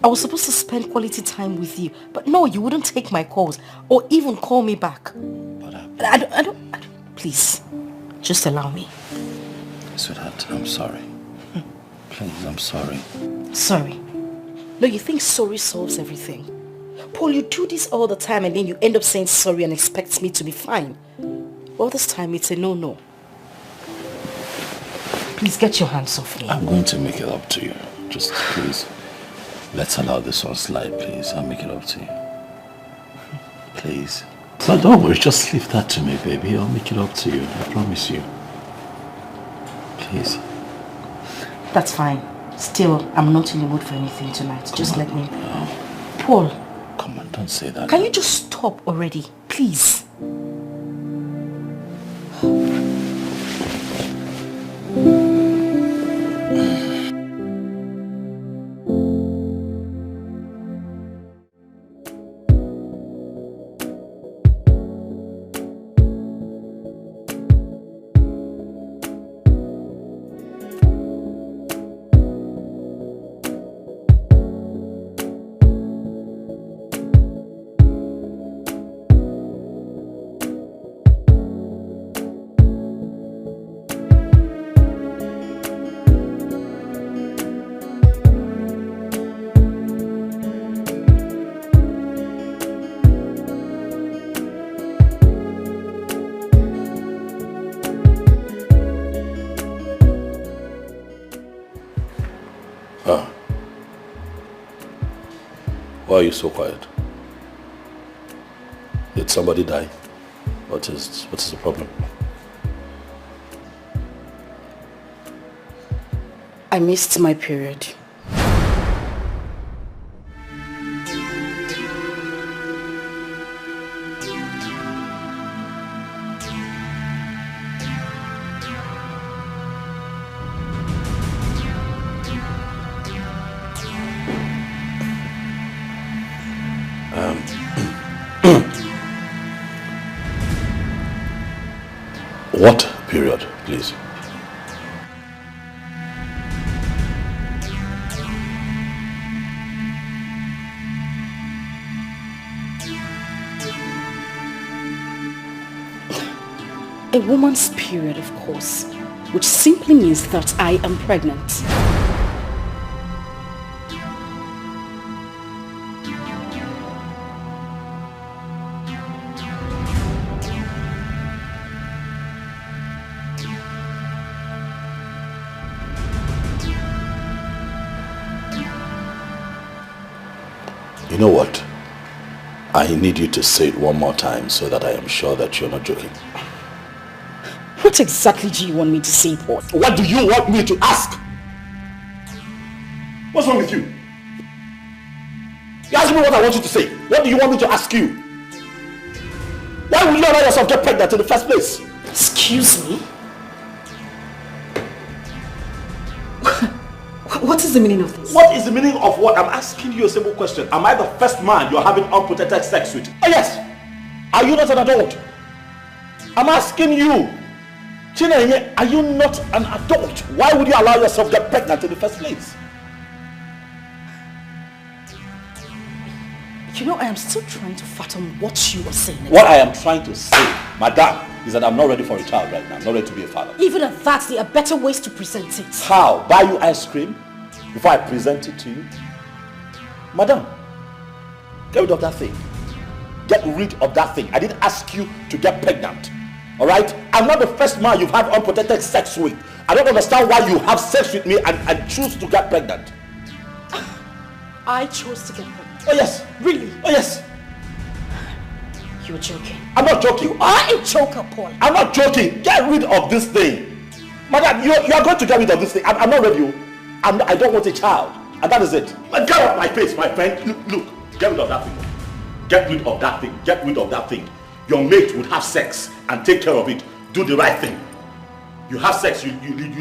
Speaker 7: I was supposed to spend quality time with you, but no, you wouldn't take my calls or even call me back. But I don't, please, just allow me.
Speaker 3: Sweetheart, I'm sorry. Please, I'm sorry.
Speaker 7: Sorry? No, you think sorry solves everything? Paul, you do this all the time and then you end up saying sorry and expect me to be fine. Well, this time it's a no-no. Please get your hands off me.
Speaker 3: I'm going to make it up to you. Just please. Let's allow this one slide, please. I'll make it up to you. Please. So don't worry, just leave that to me, baby. I'll make it up to you. I promise you. Please.
Speaker 7: That's fine. Still, I'm not in the mood for anything tonight. Just let me... Paul.
Speaker 3: Come on, don't say that.
Speaker 7: Can you just stop already? Please.
Speaker 3: Why are you so quiet? Did somebody die? What is the problem?
Speaker 7: I missed my period.
Speaker 3: What period, please?
Speaker 7: A woman's period, of course, which simply means that I am pregnant.
Speaker 3: know what? I need you to say it one more time so that I am sure that you're not joking.
Speaker 7: What exactly do you want me to say, Paul?
Speaker 3: What do you want me to ask? What's wrong with you? You ask me what I want you to say. What do you want me to ask you? Why would you allow yourself to get pregnant in the first place?
Speaker 7: Excuse me? What is the meaning of this?
Speaker 3: What is the meaning of what? I'm asking you a simple question. Am I the first man you're having unprotected sex with? Oh yes. Are you not an adult? I'm asking you. Chinenye, are you not an adult? Why would you allow yourself to get pregnant in the first place?
Speaker 7: You know, I am still trying to fathom what you are saying.
Speaker 3: What I am trying to say, madam, is that I'm not ready for a child right now. I'm not ready to be a father.
Speaker 7: Even at that, there are better ways to present it.
Speaker 3: How? Buy you ice cream before I present it to you? Madam, get rid of that thing. Get rid of that thing. I didn't ask you to get pregnant. Alright? I'm not the first man you've had unprotected sex with. I don't understand why you have sex with me and choose to get pregnant.
Speaker 7: I chose to get pregnant.
Speaker 3: Oh yes.
Speaker 7: Really?
Speaker 3: Oh yes.
Speaker 7: You're joking.
Speaker 3: I'm not joking.
Speaker 7: You are a joker, Paul.
Speaker 3: I'm not joking. Get rid of this thing. Madam, you are going to get rid of this thing. I'm not ready. I don't want a child. And that is it. Get off my face, my friend. Look. Get rid of that thing. Get rid of that thing. Get rid of that thing. Your mate would have sex and take care of it. Do the right thing. You have sex. You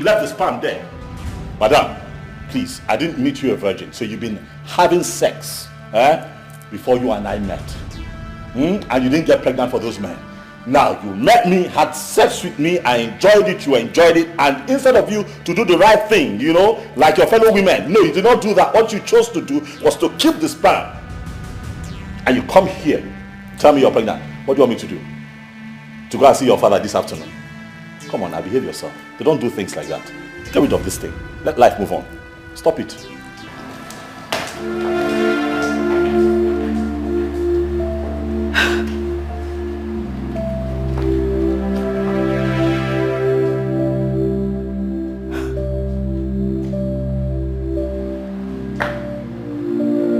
Speaker 3: left the sperm there. Madam, please. I didn't meet you a virgin. So you've been having sex before you and I met. And you didn't get pregnant for those men. Now you met me, had sex with me, I enjoyed it, you enjoyed it, and instead of you to do the right thing, you know, like your fellow women, no, you did not do that. What you chose to do was to keep the sperm. And you come here, tell me you're pregnant. What do you want me to do? To go and see your father this afternoon? Come on now, behave yourself. They don't do things like that. Get rid of this thing. Let life move on. Stop it.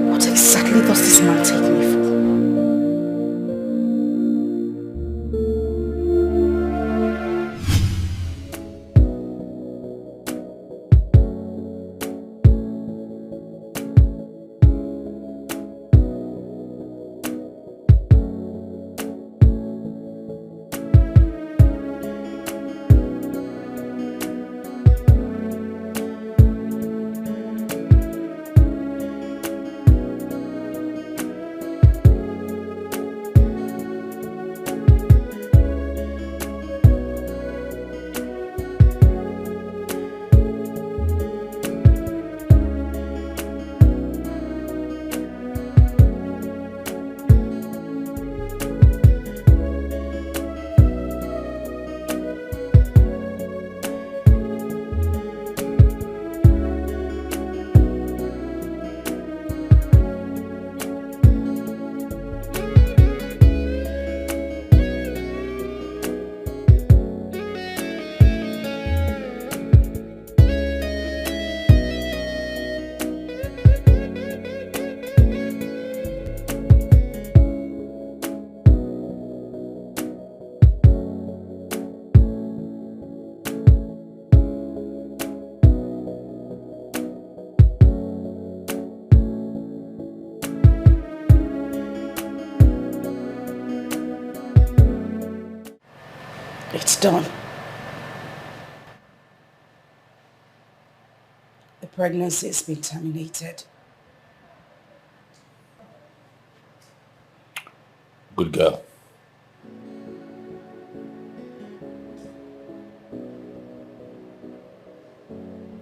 Speaker 7: What exactly does this man take me for? It's done. The pregnancy has been terminated.
Speaker 3: Good girl.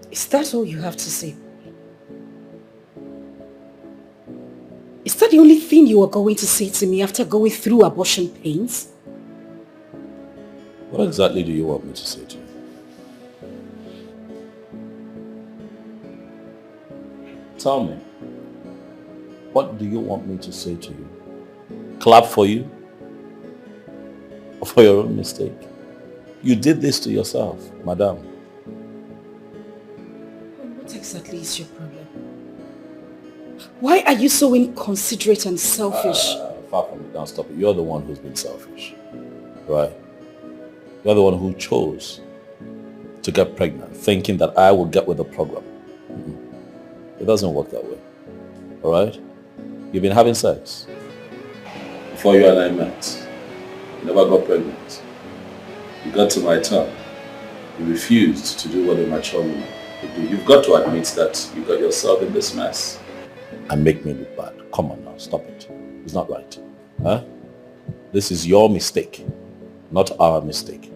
Speaker 7: Is that all you have to say? Is that the only thing you are going to say to me after going through abortion pains?
Speaker 3: What exactly do you want me to say to you? Tell me. What do you want me to say to you? Clap for you? Or for your own mistake? You did this to yourself, madam.
Speaker 7: What exactly is your problem? Why are you so inconsiderate and selfish?
Speaker 3: Far from it, don't stop it. You're the one who's been selfish, right? You're the one who chose to get pregnant, thinking that I will get with the program. It doesn't work that way, all right? You've been having sex before you and I met. You never got pregnant. You got to my turn. You refused to do what a mature woman would do. You've got to admit that you got yourself in this mess and make me look bad. Come on now, stop it. It's not right. Huh? This is your mistake, not our mistake.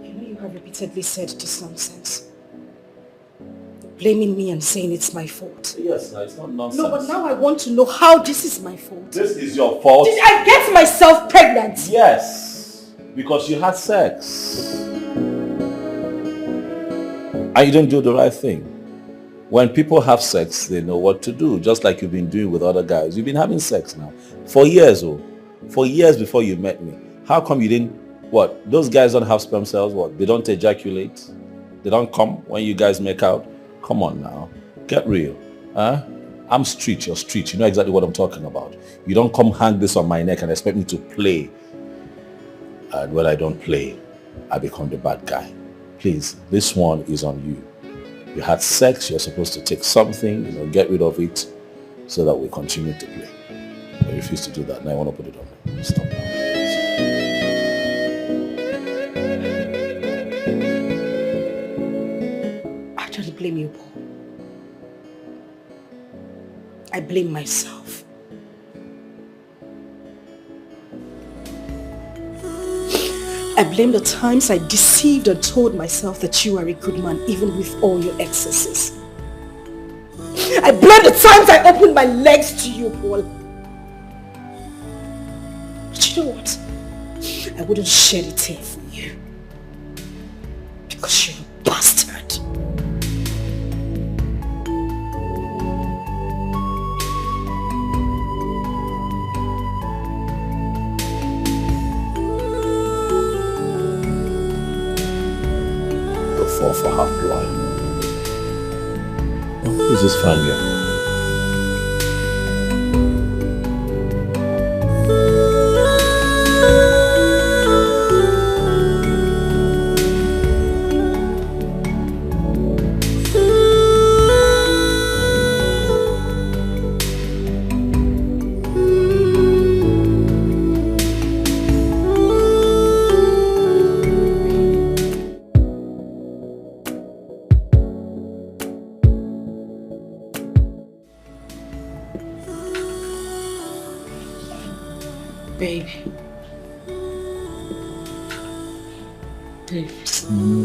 Speaker 7: You know you have repeatedly said this nonsense. Blaming me and saying it's my fault.
Speaker 3: Yes, no, it's not nonsense.
Speaker 7: No, but now I want to know how this is my fault.
Speaker 3: This is your fault.
Speaker 7: Did I get myself pregnant?
Speaker 3: Yes, because you had sex. And you didn't do the right thing. When people have sex, they know what to do, just like you've been doing with other guys. You've been having sex now for years, for years before you met me. How come you didn't, what? Those guys don't have sperm cells, what? They don't ejaculate? They don't come when you guys make out? Come on now, get real. Huh? I'm street, you're street. You know exactly what I'm talking about. You don't come hang this on my neck and expect me to play. And when I don't play, I become the bad guy. Please, this one is on you. You had sex, you're supposed to take something, get rid of it so that we continue to play. I refuse to do that. Now I want to put it on me. Stop now.
Speaker 7: I don't blame you, Paul. I blame myself. I blame the times I deceived and told myself that you are a good man even with all your excesses. I blame the times I opened my legs to you, Paul. But you know what? I wouldn't shed a tear for you. Because you're a bastard.
Speaker 3: Fall for half blind. Who's this fine girl?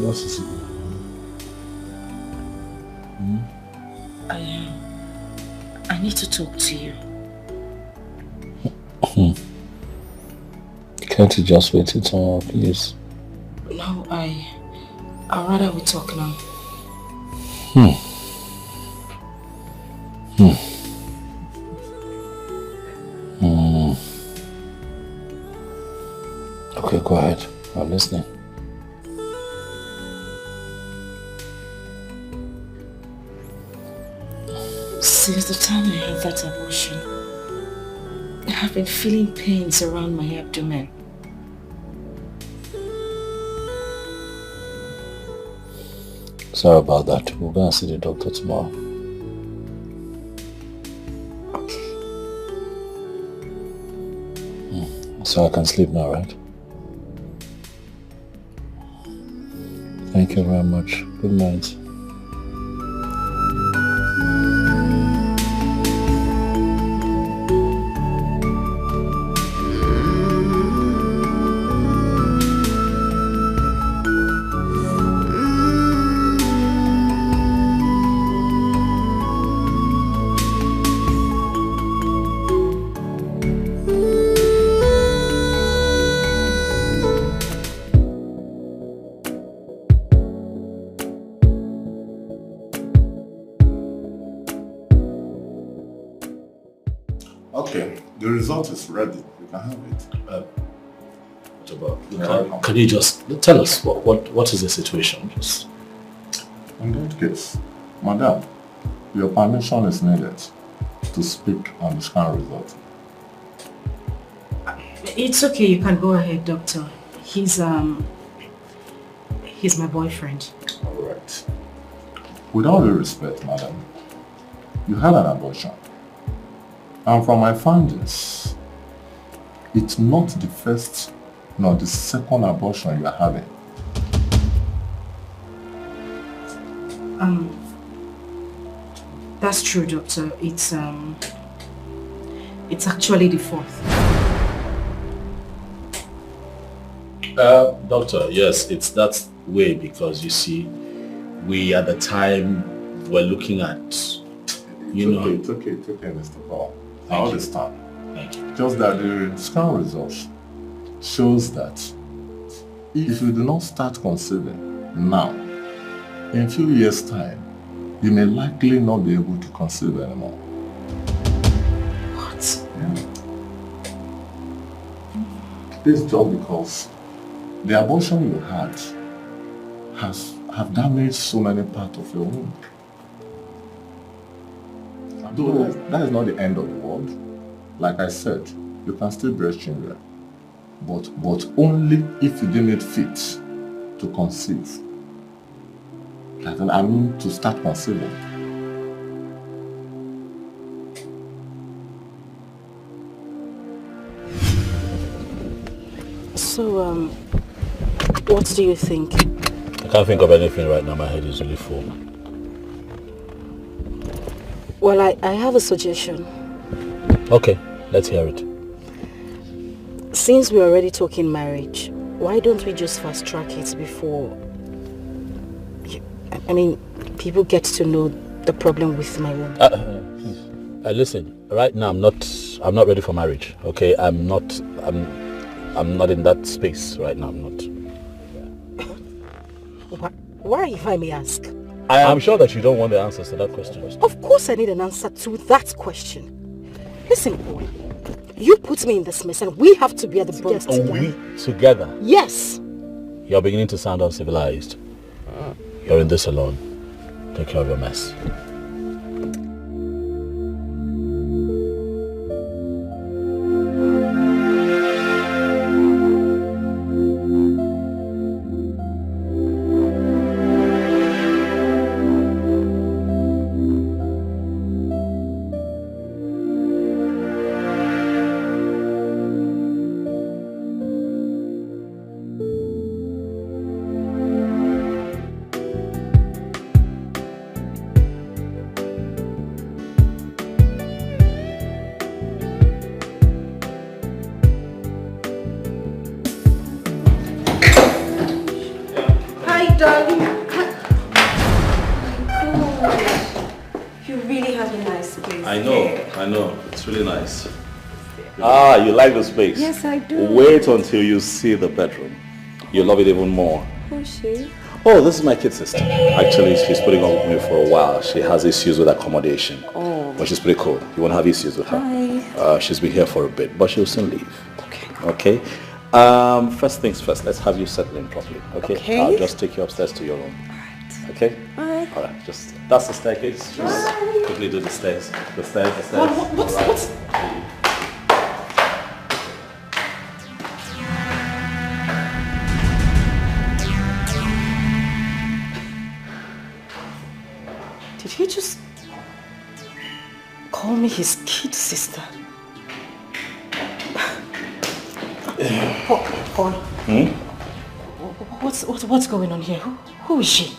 Speaker 3: What's this?
Speaker 1: I need to talk to you.
Speaker 3: Can't you just wait till tomorrow, please?
Speaker 1: No, I'd rather we talk now. Okay, go ahead. I'm listening. Since the time I had that abortion, I have been feeling pains around my abdomen.
Speaker 3: Sorry about that. We're going to see the doctor tomorrow.
Speaker 1: Okay.
Speaker 3: So I can sleep now, right? Thank you very much. Good night.
Speaker 11: Okay, the result is ready. You can have it.
Speaker 3: What about? Can you just tell us what is the situation? Just.
Speaker 11: In that case, madam, Your permission is needed to speak on the scan result.
Speaker 1: It's okay, you can go ahead, doctor. He's my boyfriend.
Speaker 11: Alright. With all due respect, madam, you had an abortion. And from my findings, it's not the first nor the second abortion you are having.
Speaker 1: That's true, doctor. It's actually the fourth.
Speaker 3: Doctor, yes, it's that way because you see, we at the time were looking at,
Speaker 11: It's okay, Mr. Paul. I understand.
Speaker 3: Thank you.
Speaker 11: Just that the scan results shows that if you do not start conceiving now, in a few years' time, you may likely not be able to conceive anymore.
Speaker 1: What?
Speaker 11: Yeah. This is just because the abortion you had have damaged so many parts of your womb. Though that is not the end of the world. Like I said, you can still breast children, but only if you deem it fit to conceive. I mean to start conceiving.
Speaker 7: So, what do you think?
Speaker 3: I can't think of anything right now. My head is really full.
Speaker 7: Well, I have a suggestion.
Speaker 3: Okay, let's hear it.
Speaker 7: Since we're already talking marriage, why don't we just fast track it before... I mean, people get to know the problem with my womb.
Speaker 3: Listen, right now I'm not ready for marriage. Okay, I'm not in that space right now. I'm not.
Speaker 7: Why, if I may ask?
Speaker 3: I am sure that you don't want the answers to that question.
Speaker 7: Of course I need an answer to that question. Listen, boy, you put me in this mess and we have to bear the brunt together.
Speaker 3: We together?
Speaker 7: Yes.
Speaker 3: You're beginning to sound uncivilized. You're in this alone. Take care of your mess. I know. It's really nice. Ah, you like the space?
Speaker 10: Yes, I do.
Speaker 3: Wait until you see the bedroom. You'll love it even more.
Speaker 10: Who's she?
Speaker 3: Oh, this is my kid sister. Actually, she's putting up with me for a while. She has issues with accommodation. Oh. But she's pretty cool. You won't have issues with her.
Speaker 10: Hi.
Speaker 3: She's been here for a bit, but she'll soon leave. Okay. First things first, let's have you settle in properly. Okay? I'll just take you upstairs to your room. Alright. Okay?
Speaker 10: Alright.
Speaker 3: Alright, that's the staircase. Just quickly do the stairs. The stairs.
Speaker 7: What's... Did he just call me his kid sister? Paul. What's going on here? Who is she?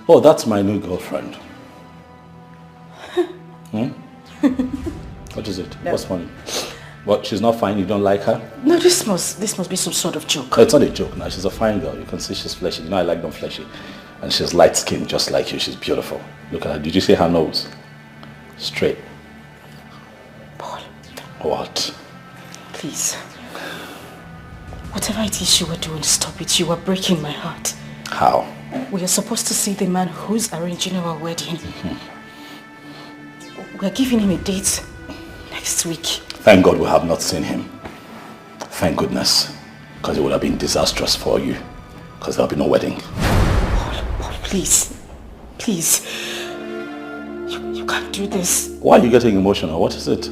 Speaker 3: Oh, that's my new girlfriend. What is it?
Speaker 7: No.
Speaker 3: What's funny? What? She's not fine? You don't like her?
Speaker 7: No, this must be some sort of joke.
Speaker 3: No, it's not a joke now. She's a fine girl. You can see she's fleshy. You know I like them fleshy. And she's light skinned just like you. She's beautiful. Look at her. Did you see her nose? Straight.
Speaker 7: Paul.
Speaker 3: What?
Speaker 7: Please. Whatever it is you were doing, stop it. You are breaking my heart.
Speaker 3: How?
Speaker 7: We are supposed to see the man who's arranging our wedding. We are giving him a date next week.
Speaker 3: Thank God we have not seen him. Thank goodness. Because it would have been disastrous for you. Because there'll be no wedding.
Speaker 7: Paul, please. Please. You can't do this.
Speaker 3: Why are you getting emotional? What is it?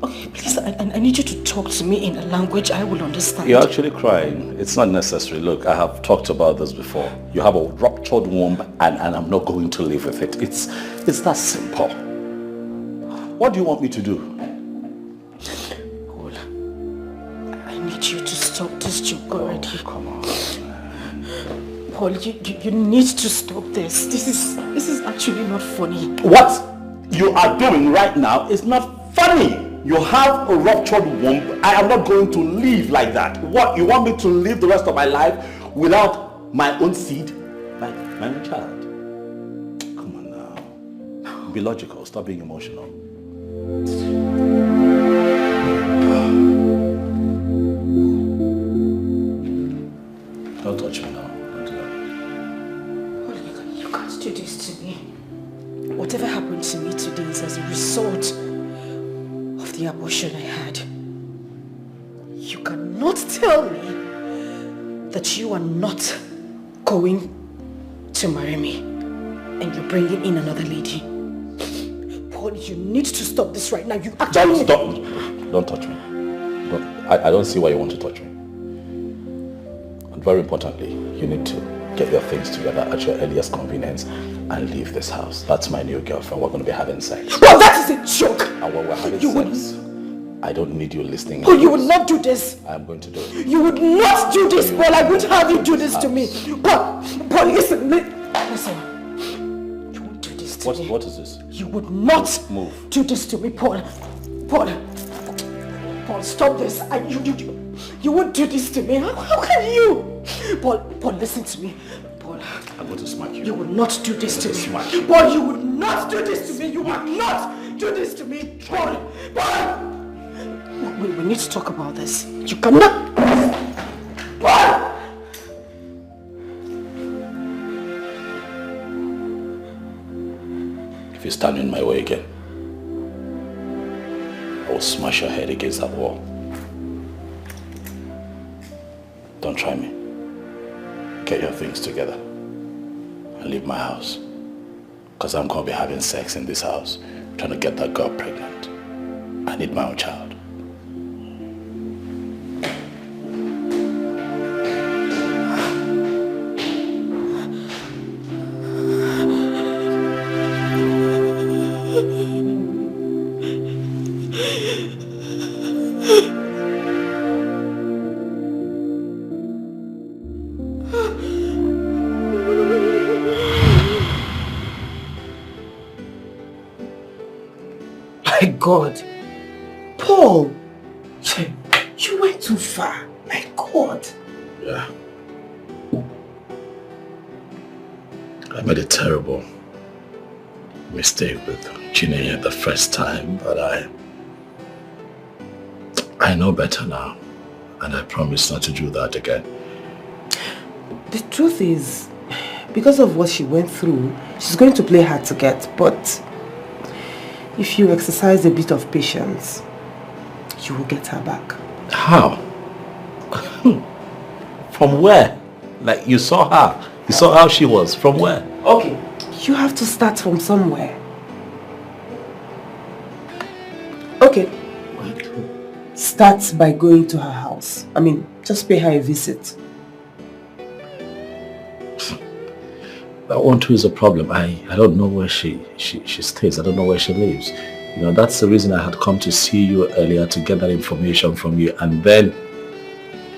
Speaker 7: Okay, please, I need you to talk to me in a language I will understand.
Speaker 3: You're actually crying. It's not necessary. Look, I have talked about this before. You have a ruptured womb and I'm not going to live with it. It's that simple. What do you want me to do?
Speaker 7: Paul, I need you to stop this joke already.
Speaker 3: Oh, come on.
Speaker 7: Paul, you need to stop this. This is actually not funny.
Speaker 3: What you are doing right now is not funny. You have a ruptured womb. I am not going to live like that. What, you want me to live the rest of my life without my own seed? My own child? Come on now. Be logical. Stop being emotional. Don't touch me now. Don't do that.
Speaker 7: You can't do this to me. Whatever happened to me today is as a result of the abortion I had. You cannot tell me that you are not going to marry me and you're bringing in another lady. Paul, you need to stop this right now. You actually...
Speaker 3: Don't touch me. I don't see why you want to touch me. And very importantly, you need to get your things together at your earliest convenience and leave this house. That's my new girlfriend. We're going to be having sex.
Speaker 7: Well, that is a joke!
Speaker 3: And when we're having sex, I don't need you listening.
Speaker 7: Paul, you would not do this.
Speaker 3: I'm going to do it.
Speaker 7: You would not do this, Paul. I wouldn't have you do this to me. Paul, listen. Listen. You won't do this to me.
Speaker 3: What is this?
Speaker 7: You would not do this to me, Paul. Paul, stop this. You won't do this to me. How can you? Paul, listen to me. Paul,
Speaker 3: I'm going to smack you.
Speaker 7: You would not do this to me. Paul, you would not do this to me. You would not do this to me. Paul. We need to talk about this. You cannot. Paul!
Speaker 3: If you stand in my way again, I will smash your head against that wall. Don't try me. Get your things together and leave my house. Because I'm going to be having sex in this house, trying to get that girl pregnant. I need my own child.
Speaker 8: God. Paul, you went too far. My God.
Speaker 3: Yeah. I made a terrible mistake with Chinenye the first time, but I know better now, and I promise not to do that again.
Speaker 8: The truth is, because of what she went through, she's going to play hard to get, but if you exercise a bit of patience, you will get her back.
Speaker 3: How? From where? Like, you saw her. You saw how she was. From where?
Speaker 8: Okay. You have to start from somewhere. Okay. Start by going to her house. I mean, just pay her a visit.
Speaker 3: That one too is a problem. I don't know where she stays. I don't know where she lives. You know, that's the reason I had come to see you earlier, to get that information from you, and then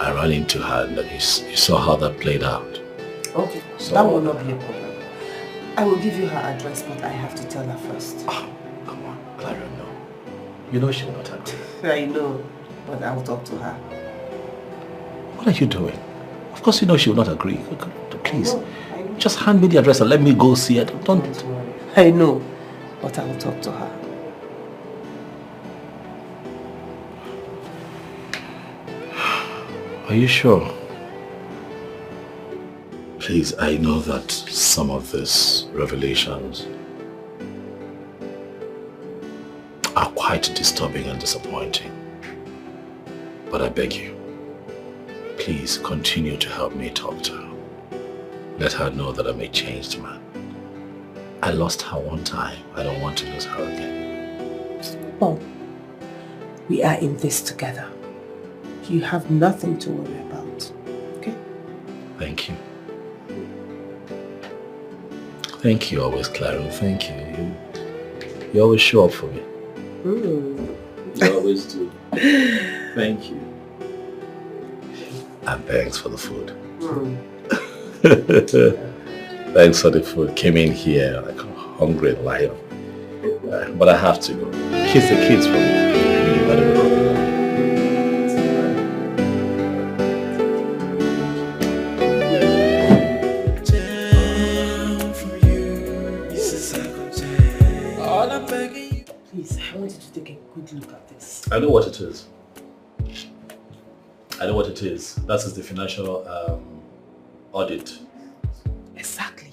Speaker 3: I ran into her and you saw how that played out.
Speaker 8: Okay, so that will not be a problem. I will give you her address, but I have to tell her first.
Speaker 3: Oh, come on, Clara, no. You know she will not agree.
Speaker 8: I know, but I will talk to her.
Speaker 3: What are you doing? Of course you know she will not agree. Please, just hand me the address and let me go see her. Don't.
Speaker 8: I know, but I will talk to her.
Speaker 3: Are you sure? Please, I know that some of these revelations are quite disturbing and disappointing. But I beg you, please continue to help me talk to her. Let her know that I'm a changed man. I lost her one time. I don't want to lose her again.
Speaker 8: Bob, we are in this together. You have nothing to worry about, okay?
Speaker 3: Thank you. Thank you always, Claro. Thank you. You always show up for me. You always do. Thank you. And thanks for the food. Thanks for the food. Came in here like a hungry lion. But I have to go. Kiss the kids for me.
Speaker 8: Please, I want you to take a good look at this.
Speaker 3: I know what it is. I know what it is. That is the financial audit.
Speaker 8: Exactly.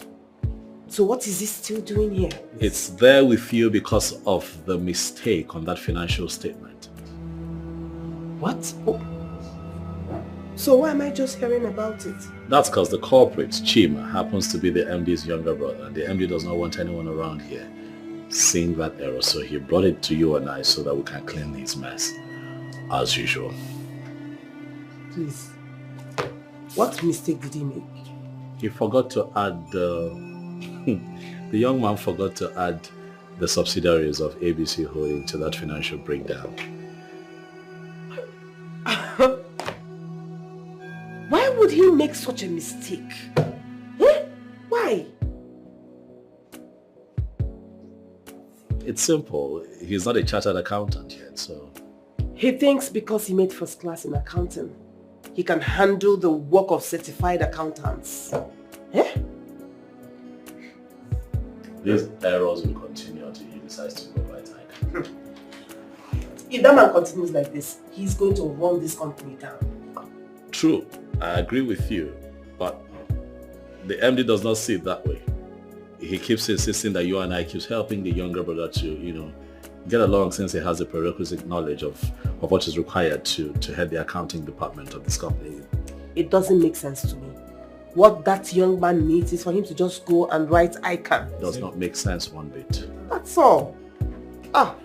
Speaker 8: So what is he still doing here?
Speaker 3: It's there with you because of the mistake on that financial statement.
Speaker 8: What? Oh. So why am I just hearing about it?
Speaker 3: That's because the corporate, Chima, happens to be the MD's younger brother, and the MD does not want anyone around here seeing that error. So he brought it to you and I so that we can clean his mess, as usual.
Speaker 8: Please. What mistake did he make?
Speaker 3: He forgot to add the young man forgot to add the subsidiaries of ABC Holding to that financial breakdown.
Speaker 8: Why would he make such a mistake? Eh? Why?
Speaker 3: It's simple. He's not a chartered accountant yet, so...
Speaker 8: He thinks because he made first class in accounting, he can handle the work of certified accountants. Eh?
Speaker 3: These errors will continue until he decides to go by time.
Speaker 8: If that man continues like this, he's going to run this company down.
Speaker 3: True, I agree with you, but the MD does not see it that way. He keeps insisting that you and I keeps helping the younger brother to, get along since he has the prerequisite knowledge of what is required to head the accounting department of this company.
Speaker 8: It doesn't make sense to me. What that young man needs is for him to just go and write ICANN.
Speaker 3: Does not make sense one bit.
Speaker 8: That's all. Ah.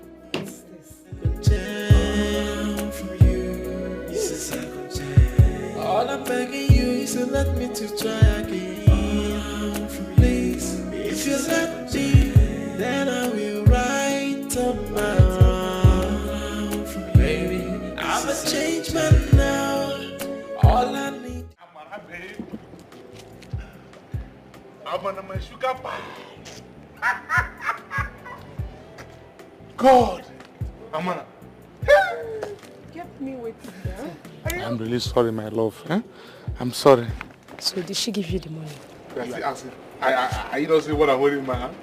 Speaker 5: All I'm begging you is to let me to try again. Please, if you let me, then I will write up my wrong. Baby, I'm a changed man now. All I need.
Speaker 15: I'm on my sugar pie. God, Amana.
Speaker 4: Get me waiting there.
Speaker 15: I'm really sorry, my love. Eh? I'm sorry.
Speaker 4: So did she give you the money?
Speaker 15: I don't see what I'm holding in my hand.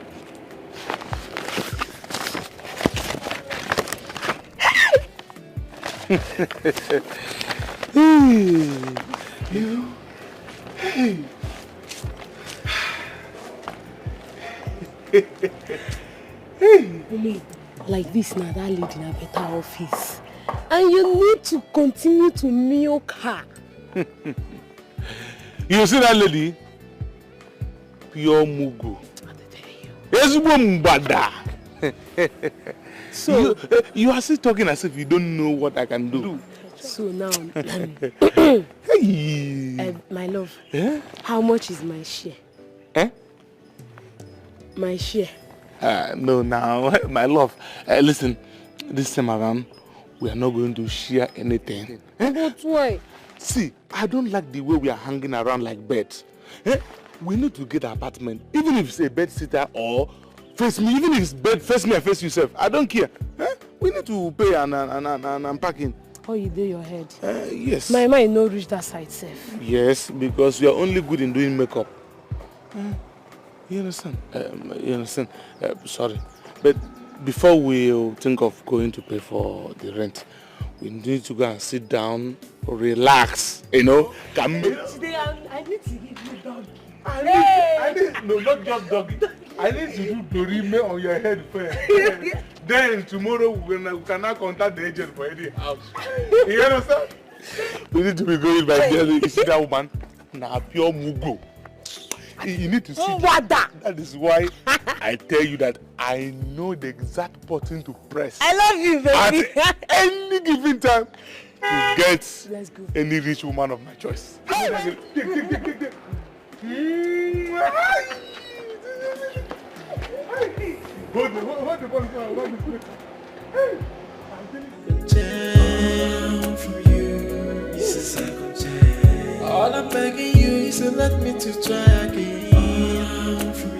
Speaker 4: Hey. Mommy, like this now, that lady in a better office. And you need to continue to milk her.
Speaker 15: You see that lady? Pure mugu. So you are still talking as if you don't know what I can do.
Speaker 4: So now,
Speaker 15: hey.
Speaker 4: My love,
Speaker 15: How
Speaker 4: much is my share? My share.
Speaker 15: No, now, my love. Listen, this time around, we are not going to share anything.
Speaker 4: But why?
Speaker 15: See, I don't like the way we are hanging around like birds. We need to get an apartment, even if it's a bed sitter or face me, even if it's bed face me and face yourself. I don't care. We need to pay and unpacking.
Speaker 4: Oh, you do your head?
Speaker 15: Yes.
Speaker 4: My mind no reach that side safe.
Speaker 15: Yes, because you are only good in doing makeup. You understand? Sorry. But before we think of going to pay for the rent, we need to go and sit down, relax,
Speaker 4: Today I need to give you doggy.
Speaker 15: No, not just doggy. I need to do dorime on your head first. Then tomorrow we can now contact the agent for any house. You understand? We need to be going by there. You see that woman? Now pure mugo. You need to see that. That is why I tell you that I know the exact button to press.
Speaker 8: I love you, baby.
Speaker 15: At any given time to get any rich woman of my choice.
Speaker 5: Down from you, it's a second chance. All I'm begging you is to let me to try again.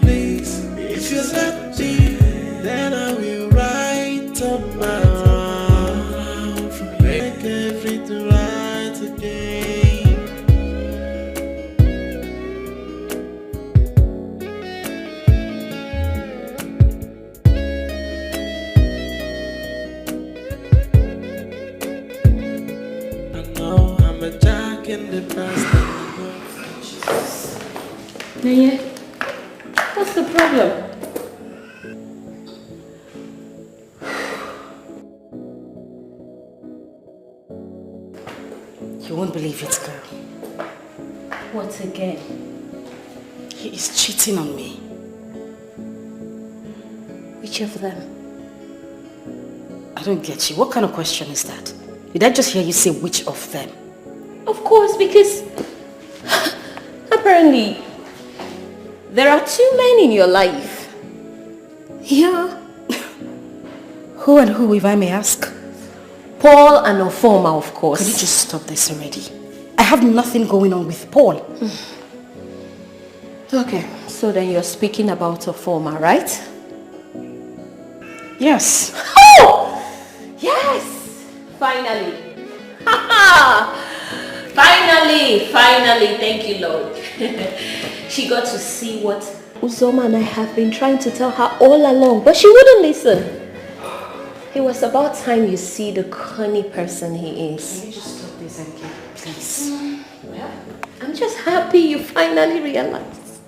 Speaker 5: Please, if you let me, then I will write up my own. Make everything right again. I'm a jack in the past.
Speaker 6: Naya, what's the problem?
Speaker 1: You won't believe it, girl.
Speaker 6: What again?
Speaker 1: He is cheating on me.
Speaker 6: Which of them?
Speaker 1: I don't get you. What kind of question is that? Did I just hear you say which of them?
Speaker 6: Of course, because apparently there are two men in your life.
Speaker 1: Yeah. Who and who, if I may ask?
Speaker 6: Paul and Ofoma, of course.
Speaker 1: Could you just stop this already? I have nothing going on with Paul.
Speaker 6: Okay, so then you're speaking about Ofoma, right?
Speaker 1: Yes.
Speaker 6: Oh! Yes! Finally. Finally, thank you, Lord. She got to see what Uzoma and I have been trying to tell her all along, but she wouldn't listen. It was about time you see the cunning person he is.
Speaker 1: Can you just stop this, MK, please?
Speaker 6: Well, I'm just happy you finally realized.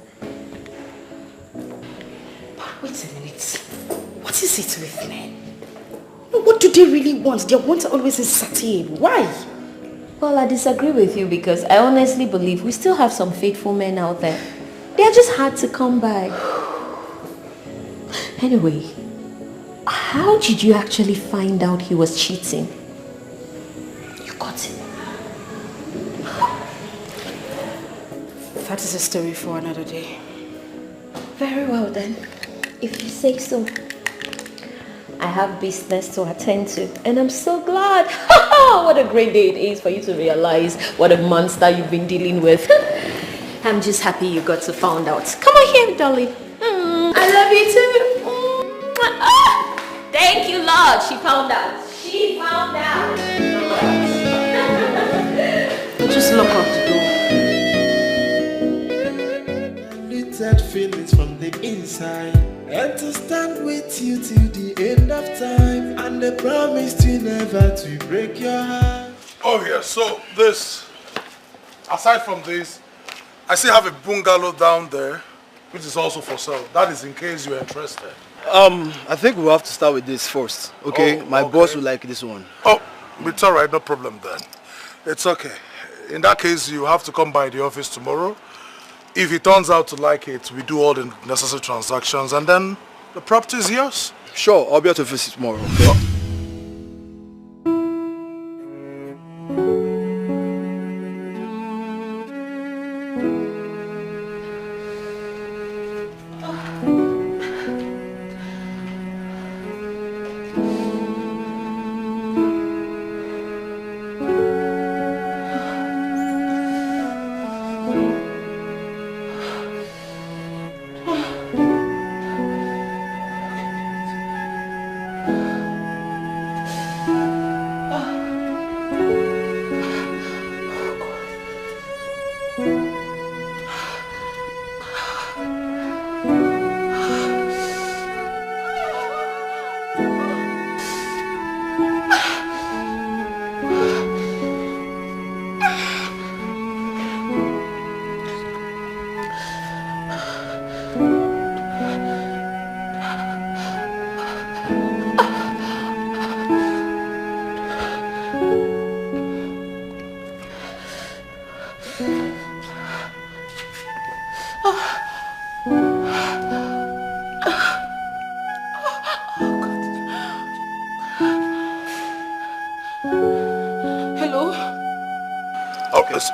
Speaker 1: But wait a minute. What is it with men? What do they really want? Their wants are always insatiable. Why?
Speaker 6: Well, I disagree with you because I honestly believe we still have some faithful men out there. They are just hard to come by. Anyway, how did you actually find out he was cheating? You got him.
Speaker 1: That is a story for another day.
Speaker 6: Very well then, if you say so. I have business to attend to and I'm so glad. What a great day it is for you to realize what a monster you've been dealing with. I'm just happy you got to find out. Come on here, darling. I love you too. Thank you, Lord. She found out. She found out.
Speaker 1: Just lock up the door.
Speaker 5: Little feelings from the inside, and to stand with you till the end of time, and the promise to never to break your heart.
Speaker 15: Oh yeah, so this, aside from this, I still have a bungalow down there, which is also for sale. That is in case you're interested.
Speaker 16: I think we'll have to start with this first, okay? My boss will like this one.
Speaker 15: Oh, it's all right, no problem then. It's okay. In that case, you have to come by the office tomorrow. If he turns out to like it, we do all the necessary transactions and then the property is yours.
Speaker 16: Sure, I'll be at the office tomorrow, okay?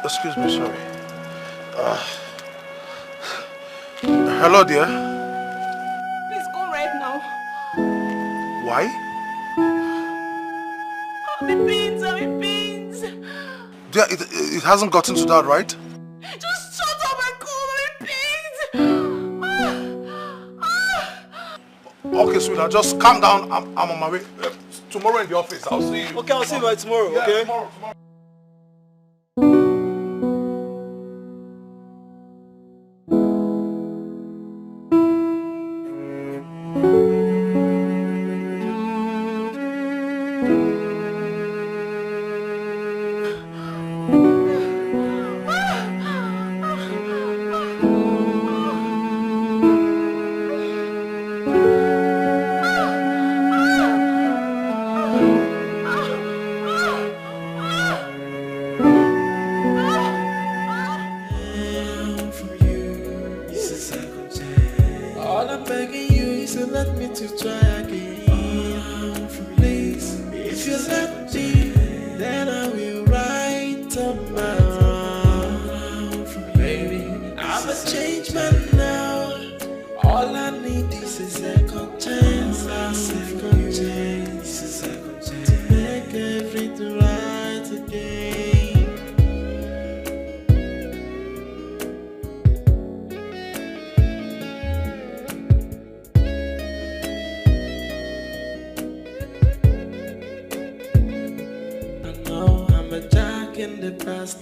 Speaker 11: Excuse me, sorry. Hello, dear.
Speaker 7: Please go right now.
Speaker 11: Why?
Speaker 7: I'm in pains.
Speaker 11: Dear, it hasn't gotten to that, right?
Speaker 7: Just shut up and call me,
Speaker 11: Okay, sweetheart, just calm down. I'm on my way. Tomorrow in the office, I'll see you.
Speaker 16: Okay, I'll see you by tomorrow,
Speaker 11: Yeah,
Speaker 16: okay?
Speaker 11: Tomorrow.
Speaker 5: All I'm begging you is to let me to try again. Please, if you let me, then I will write up my own. Baby, I'm a changed man now. All I need is a second chance. A second chance to make everything right again. I'm a jack in the past.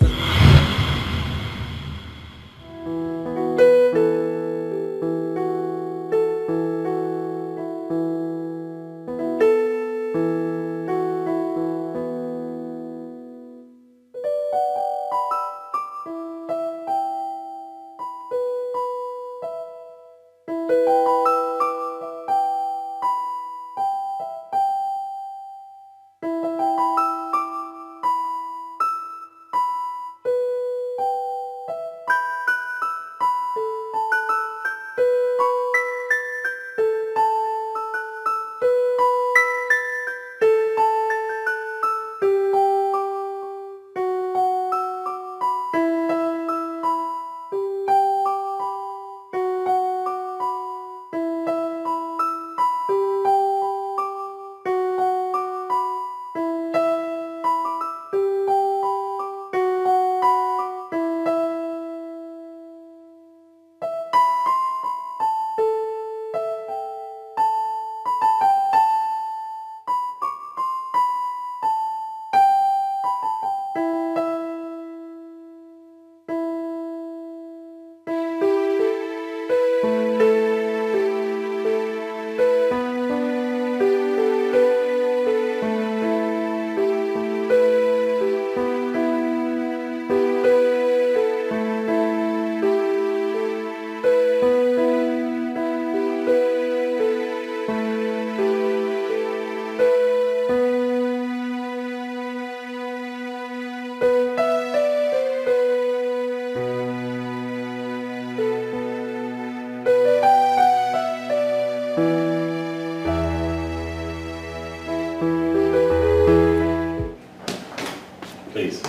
Speaker 3: Please,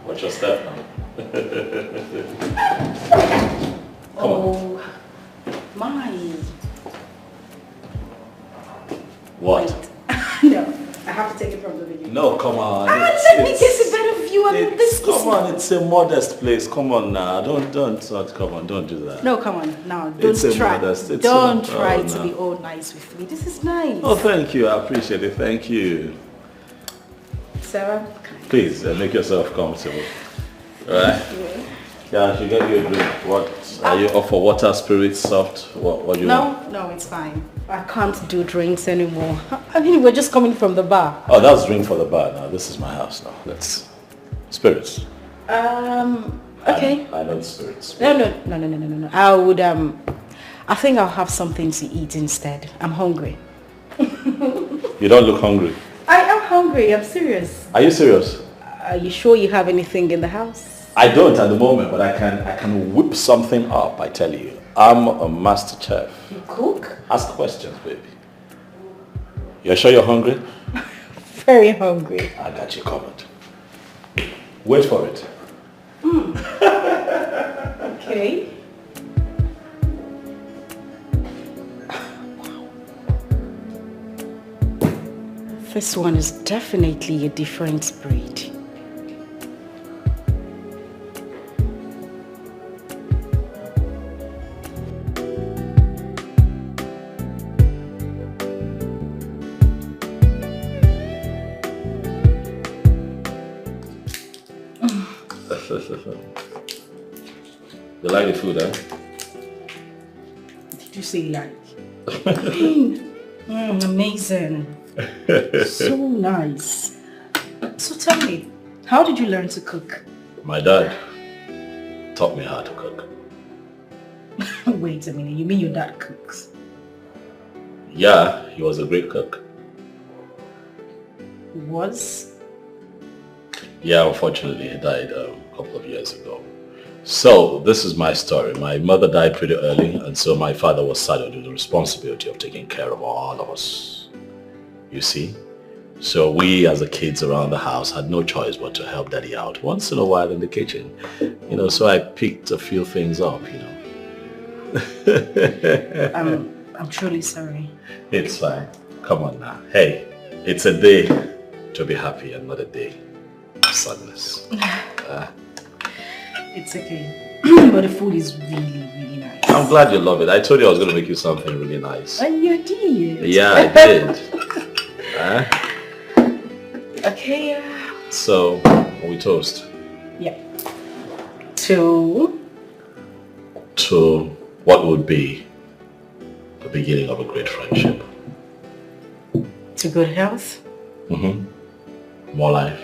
Speaker 3: watch your step now. Come on.
Speaker 7: My.
Speaker 3: What?
Speaker 7: No, I have to take it from the beginning.
Speaker 3: No, come on.
Speaker 7: Let me get a better view of this.
Speaker 3: Come on, it's a modest place. Come on now. Don't, come on, don't do that.
Speaker 7: No, come on, now,
Speaker 3: It's a
Speaker 7: don't try.
Speaker 3: modest, it's
Speaker 7: Don't
Speaker 3: a-
Speaker 7: try
Speaker 3: oh,
Speaker 7: to
Speaker 3: no.
Speaker 7: be all nice with me. This is nice.
Speaker 3: Oh, thank you. I appreciate it. Thank you.
Speaker 7: Sarah?
Speaker 3: Please, make yourself comfortable. Alright? Yeah, I should get you a drink. What? Are you off for water, spirit, soft? What do you want?
Speaker 7: No, it's fine. I can't do drinks anymore. I mean, we're just coming from the bar.
Speaker 3: Oh, that's drink for the bar now. This is my house now. Let's... Spirits.
Speaker 7: Okay.
Speaker 3: I know the spirits.
Speaker 7: No. I would, I think I'll have something to eat instead. I'm hungry.
Speaker 3: You don't look hungry.
Speaker 7: I am hungry, I'm serious.
Speaker 3: Are you serious?
Speaker 7: Are you sure you have anything in the house?
Speaker 3: I don't at the moment, but I can whip something up, I tell you. I'm a master chef.
Speaker 7: You cook?
Speaker 3: Ask questions, baby. You're sure you're hungry?
Speaker 7: Very hungry.
Speaker 3: I got you covered. Wait for it.
Speaker 7: Okay. This one is definitely a different breed.
Speaker 3: You like the food, eh?
Speaker 7: Did you say like? Amazing. So nice. So tell me, how did you learn to cook?
Speaker 3: My dad taught me how to cook.
Speaker 7: Wait a minute, you mean your dad cooks?
Speaker 3: Yeah, he was a great cook.
Speaker 7: Was?
Speaker 3: Yeah, unfortunately, he died a couple of years ago. So, this is my story. My mother died pretty early, and so my father was saddled with the responsibility of taking care of all of us. You see? So we, as the kids around the house, had no choice but to help Daddy out once in a while in the kitchen. You know, so I picked a few things up, you know.
Speaker 7: I'm truly sorry.
Speaker 3: It's fine. Come on now. Hey, it's a day to be happy and not a day of sadness.
Speaker 7: It's okay. But the food is really, really nice.
Speaker 3: I'm glad you love it. I told you I was going to make you something really nice.
Speaker 7: And you did.
Speaker 3: Yeah, I did.
Speaker 7: Okay.
Speaker 3: So, we toast?
Speaker 7: Yeah. To
Speaker 3: what would be the beginning of a great friendship.
Speaker 7: To good health.
Speaker 3: More life.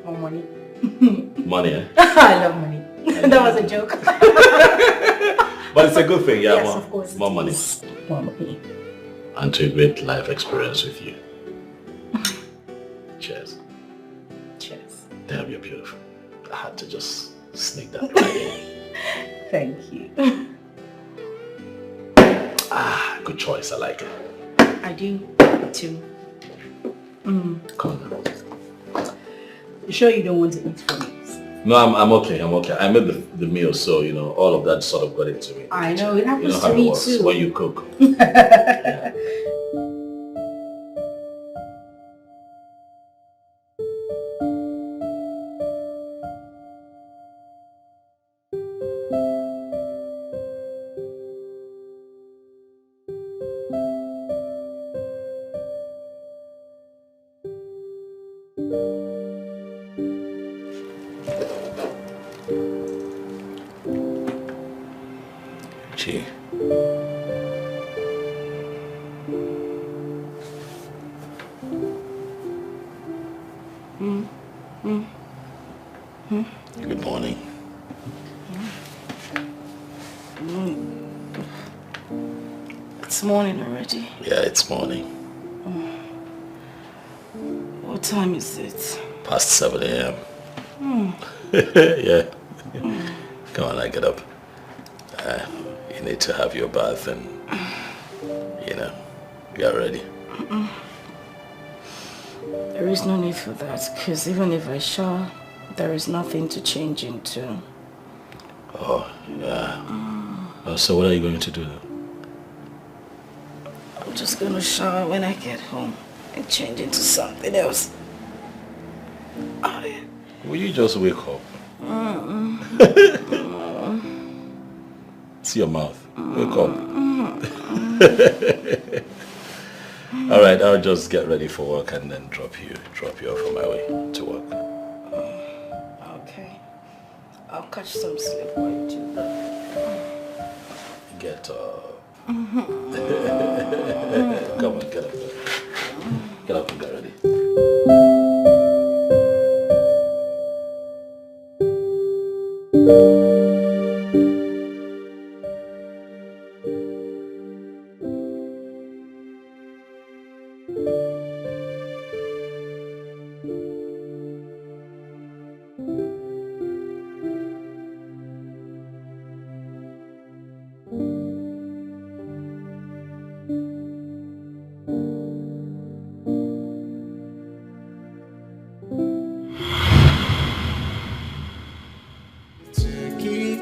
Speaker 7: More money.
Speaker 3: Money, eh?
Speaker 7: I love money. That was a joke.
Speaker 3: But it's a good thing, yeah.
Speaker 7: Yes, of course.
Speaker 3: More money.
Speaker 7: More money.
Speaker 3: And to a great life experience with you. Cheers.
Speaker 7: Cheers.
Speaker 3: Damn, you're beautiful. I had to just sneak that right in.
Speaker 7: Thank you.
Speaker 3: Good choice. I like it.
Speaker 7: I do too.
Speaker 3: Come on now.
Speaker 7: You sure you don't want to eat for me?
Speaker 3: No, I'm okay. I'm okay. I made the meal, so you know all of that sort of got into me.
Speaker 7: I know it happens
Speaker 3: You know how
Speaker 7: to
Speaker 3: it
Speaker 7: me
Speaker 3: works
Speaker 7: too.
Speaker 3: when you cook. Gee. Good morning.
Speaker 7: It's morning already.
Speaker 3: Yeah, it's morning.
Speaker 7: What time is it?
Speaker 3: Past 7 a.m. Yeah. Come on, I get up. You need to have your bath and, you know, get ready.
Speaker 7: There is no need for that, because even if I shower, there is nothing to change into.
Speaker 3: Oh, yeah. So what are you going to do then?
Speaker 7: I'm just going to shower when I get home and change into something else.
Speaker 3: Will you just wake up? See your mouth. Wake up. All right, I'll just get ready for work and then drop you off on my way to work.
Speaker 7: Okay. I'll catch some sleep while you do that.
Speaker 3: Get up. Come on, get up. Get up and get ready.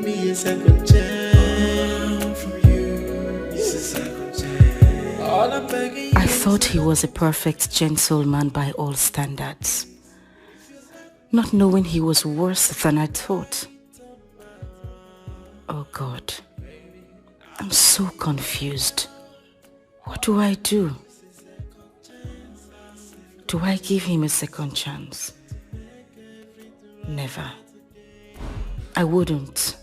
Speaker 5: me a second chance from you. It's a second chance. All I'm begging you.
Speaker 7: I thought he was a perfect gentleman by all standards, not knowing he was worse than I thought. Oh God, I'm so confused. What do I do? Do I give him a second chance? Never. I wouldn't.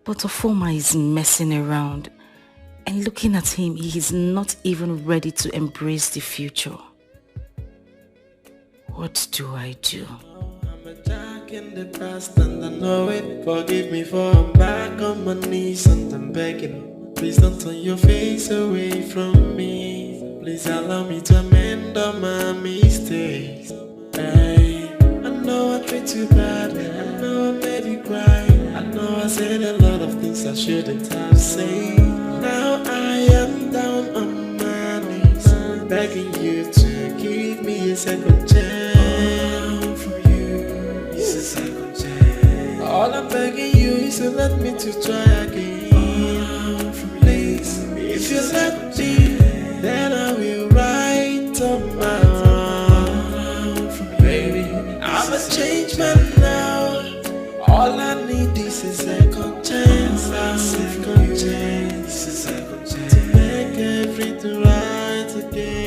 Speaker 7: But Ofoma is messing around, and looking at him, he is not even ready to embrace the future. What do I do?
Speaker 5: I'm a jack in the past and I know it. Forgive me for I'm back on my knees and I'm begging. Please don't turn your face away from me. Please allow me to amend all my mistakes. Hey, I know I treat you bad, I know I made you cry, I know I said a lot of things I shouldn't have said. Now I am down on my knees, begging you to give me a second chance from you. It's a second chance. All I'm begging you is to let me to try again. Please, if you let me, then I will write up my wrong. Baby, I'm a changed man now. All I need is a second chance. A second chance. A second chance to make everything right again.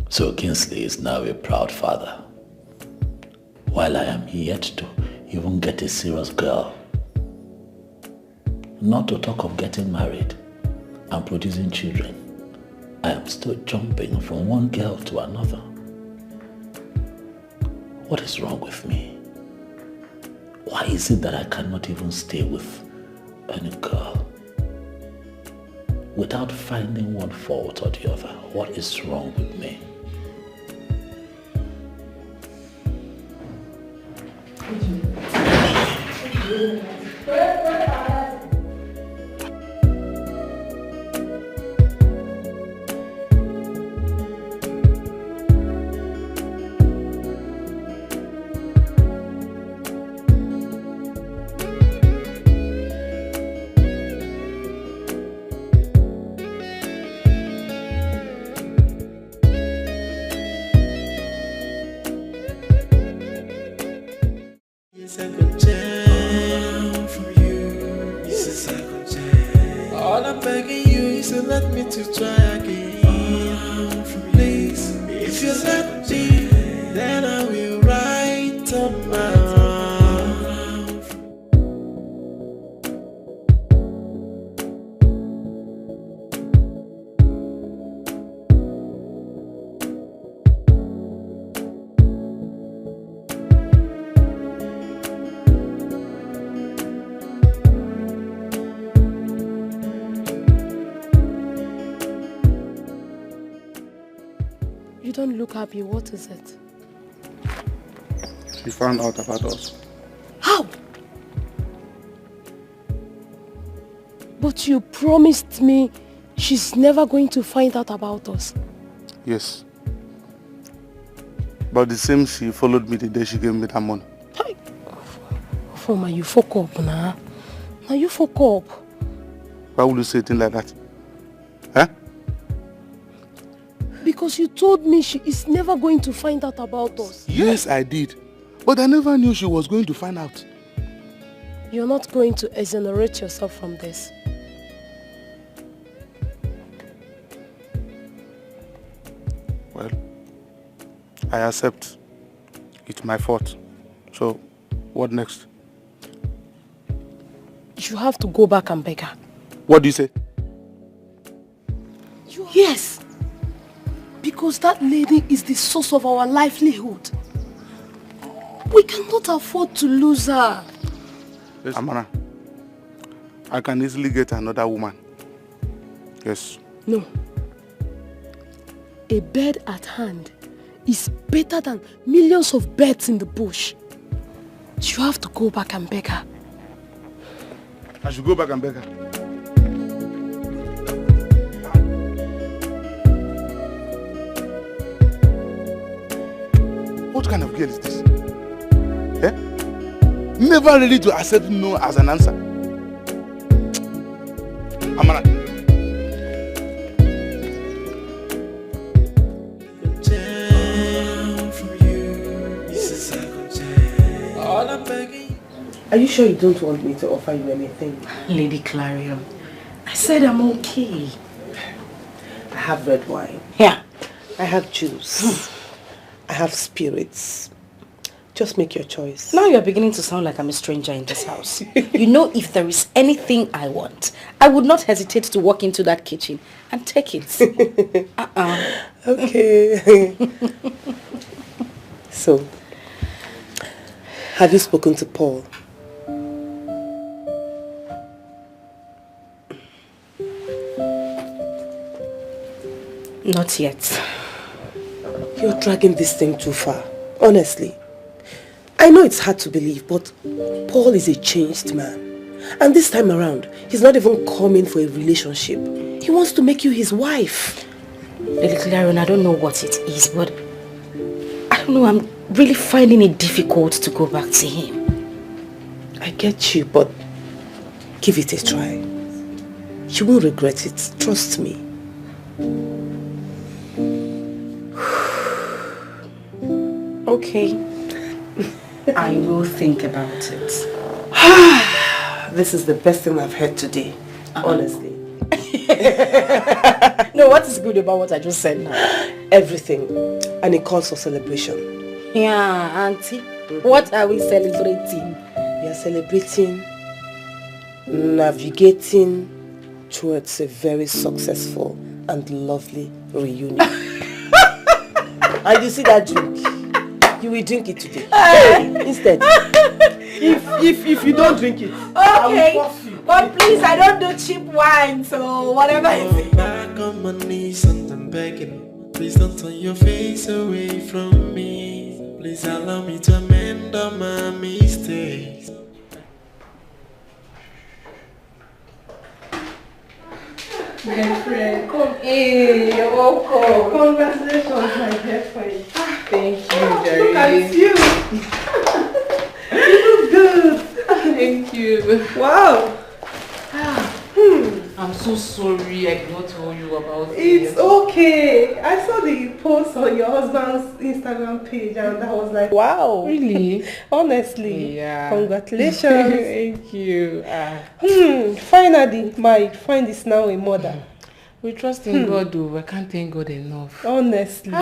Speaker 3: So Kingsley is now a proud father, while I am yet to even get a serious girl. Not to talk of getting married and producing children. I am still jumping from one girl to another. What is wrong with me? Why is it that I cannot even stay with any girl without finding one fault or the other? What is wrong with me?
Speaker 5: Second chance from you. It's a second chance. All I'm begging you is to let me to try again. Please, if you let me, then I will write up my wrong.
Speaker 4: You don't look happy. What is it?
Speaker 15: She found out about us.
Speaker 4: How? But you promised me she's never going to find out about us.
Speaker 15: Yes. But the same she followed me the day she gave me that money.
Speaker 4: Hey. Foma, you fuck up now. Now you fuck up.
Speaker 15: Why would you say a thing like that? Huh?
Speaker 4: Because you told me she is never going to find out about us.
Speaker 15: Yes, I did. But I never knew she was going to find out.
Speaker 4: You're not going to exonerate yourself from this.
Speaker 15: Well, I accept. It's my fault. So, what next?
Speaker 4: You have to go back and beg her.
Speaker 15: What do you say?
Speaker 4: Yes. Because that lady is the source of our livelihood. We cannot afford to lose her.
Speaker 15: Yes. Amara, I can easily get another woman. Yes.
Speaker 4: No. A bird at hand is better than millions of birds in the bush. You have to go back and beg her.
Speaker 15: I should go back and beg her. What kind of girl is this? Eh? Never ready to accept no as an answer. Amara.
Speaker 8: Are you sure you don't want me to offer you anything?
Speaker 2: Lady Clarion, I said I'm okay.
Speaker 8: I have red wine.
Speaker 2: Yeah.
Speaker 8: I have juice. I have spirits. Just make your choice.
Speaker 2: Now you're beginning to sound like I'm a stranger in this house. You know, if there is anything I want, I would not hesitate to walk into that kitchen and take it.
Speaker 8: Okay. So, have you spoken to Paul?
Speaker 2: Not yet.
Speaker 8: You're dragging this thing too far, honestly. I know it's hard to believe, but Paul is a changed man. And this time around, he's not even coming for a relationship. He wants to make you his wife.
Speaker 2: Lady Clarion, I don't know what it is, but I don't know, I'm really finding it difficult to go back to him.
Speaker 8: I get you, but give it a try. You won't regret it, trust me.
Speaker 2: Okay. I will think about it.
Speaker 8: This is the best thing I've heard today, honestly.
Speaker 2: No, what is good about what I just said now?
Speaker 8: Everything. And it calls for celebration.
Speaker 2: Yeah, Auntie. What are we celebrating?
Speaker 8: We are celebrating navigating towards a very successful and lovely reunion. And you see that drink? You will drink it today. Instead. If you don't drink it,
Speaker 2: okay.
Speaker 8: I will force you.
Speaker 2: But please, I don't do cheap wine, so whatever it is.
Speaker 5: Back on my knees and I'm begging. Please don't turn your face away from me. Please allow me to amend all my mistakes.
Speaker 4: My friend, come in. You're welcome. Congratulations, my dear friend.
Speaker 12: Thank you, Jerry.
Speaker 4: Look at you. You look good.
Speaker 12: Thank you.
Speaker 4: Wow.
Speaker 12: I'm so sorry I did not tell you about
Speaker 4: It's okay. I saw the post on your husband's Instagram page and I was like, wow.
Speaker 12: Really?
Speaker 4: Honestly.
Speaker 12: Yeah.
Speaker 4: Congratulations.
Speaker 12: Thank you.
Speaker 4: Finally, my friend is now a mother.
Speaker 12: We trust in God, though. I can't thank God enough.
Speaker 4: Honestly.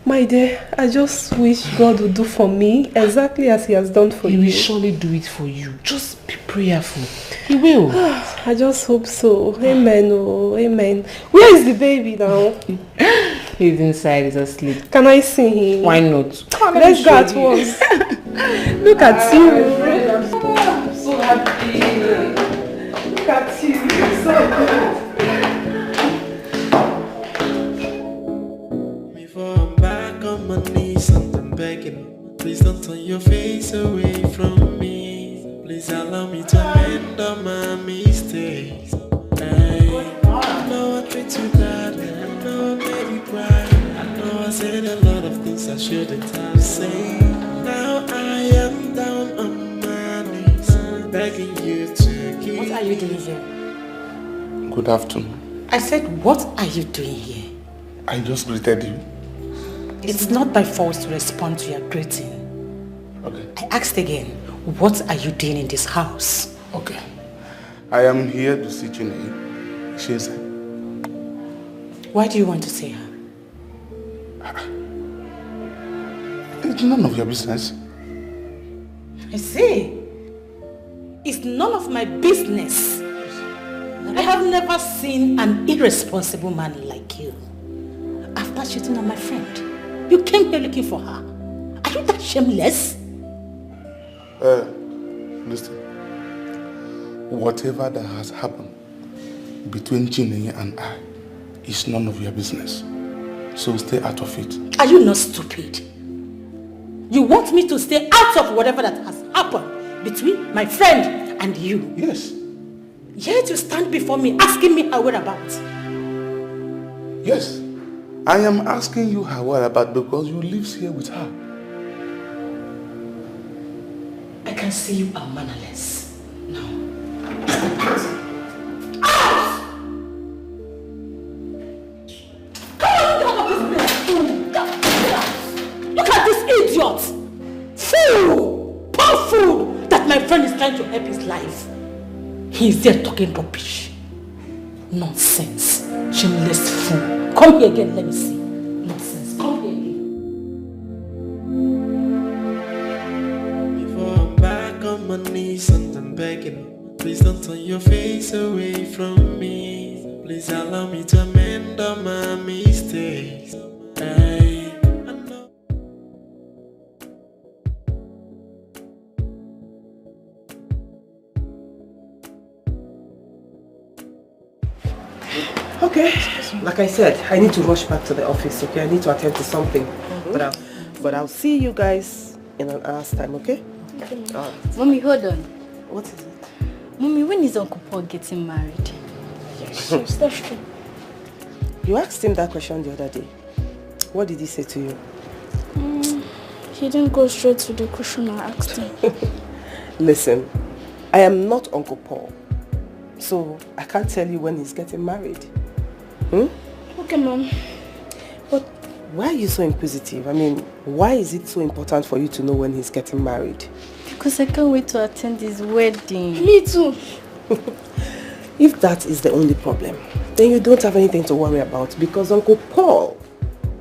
Speaker 4: My dear, I just wish God would do for me exactly as he has done for you.
Speaker 12: He will surely do it for you. Just be prayerful. He will.
Speaker 4: I just hope so. Amen. Oh, amen. Where is the baby now?
Speaker 12: He's inside. He's asleep.
Speaker 4: Can I see him?
Speaker 12: Why not?
Speaker 4: Let's go at once. Look at you.
Speaker 12: I'm so happy.
Speaker 4: Look at you. You're so good.
Speaker 5: On my knees and I'm begging. Please don't turn your face away from me. Please allow me to amend all my mistakes. Hey, I know I treat you badly. I know I made you cry. I know I said a lot of things I shouldn't have said. Now I am down on my knees, begging you to give.
Speaker 2: What are you doing here?
Speaker 15: Good afternoon.
Speaker 2: I said, what are you doing here?
Speaker 15: I just greeted you.
Speaker 2: It's not by force to respond to your greeting.
Speaker 15: Okay.
Speaker 2: I asked again, what are you doing in this house?
Speaker 15: Okay. I am here to see Chineye. She is.
Speaker 2: Why do you want to see her?
Speaker 15: It's none of your business.
Speaker 2: I see. It's none of my business. I have never seen an irresponsible man like you. After shooting on my friend, you came here looking for her. Are you that shameless?
Speaker 15: Listen. Whatever that has happened between Chineye and I is none of your business. So stay out of it.
Speaker 2: Are you not stupid? You want me to stay out of whatever that has happened between my friend And you?
Speaker 15: Yes.
Speaker 2: Yet you stand before me asking me her whereabouts.
Speaker 15: Yes. I am asking you her whereabouts because you live here with her.
Speaker 2: I can see you are mannerless. Now. Look at this idiot! Fool! Poor fool! That my friend is trying to help his life. He is there talking rubbish. Nonsense. Shameless fool. Come here again, let me see. Nonsense. Come here again.
Speaker 5: Before I'm back on my knees and I'm begging, please don't turn your face away from me. Please allow me to amend all my mistakes. Hey, I know.
Speaker 8: Okay, like I said, I need to rush back to the office, okay? I need to attend to something. But I'll see you guys in an hour's time, okay?
Speaker 13: Okay. Mommy, hold on.
Speaker 8: What is it?
Speaker 13: Mommy, when is Uncle Paul getting married?
Speaker 8: Yes, that's true. You asked him that question the other day. What did he say to you?
Speaker 13: He didn't go straight to the question I asked him.
Speaker 8: Listen, I am not Uncle Paul, so I can't tell you when he's getting married.
Speaker 13: Okay, Mom.
Speaker 8: But why are you so inquisitive? I mean, why is it so important for you to know when he's getting married?
Speaker 13: Because I can't wait to attend his wedding. Me too.
Speaker 8: If that is the only problem, then you don't have anything to worry about because Uncle Paul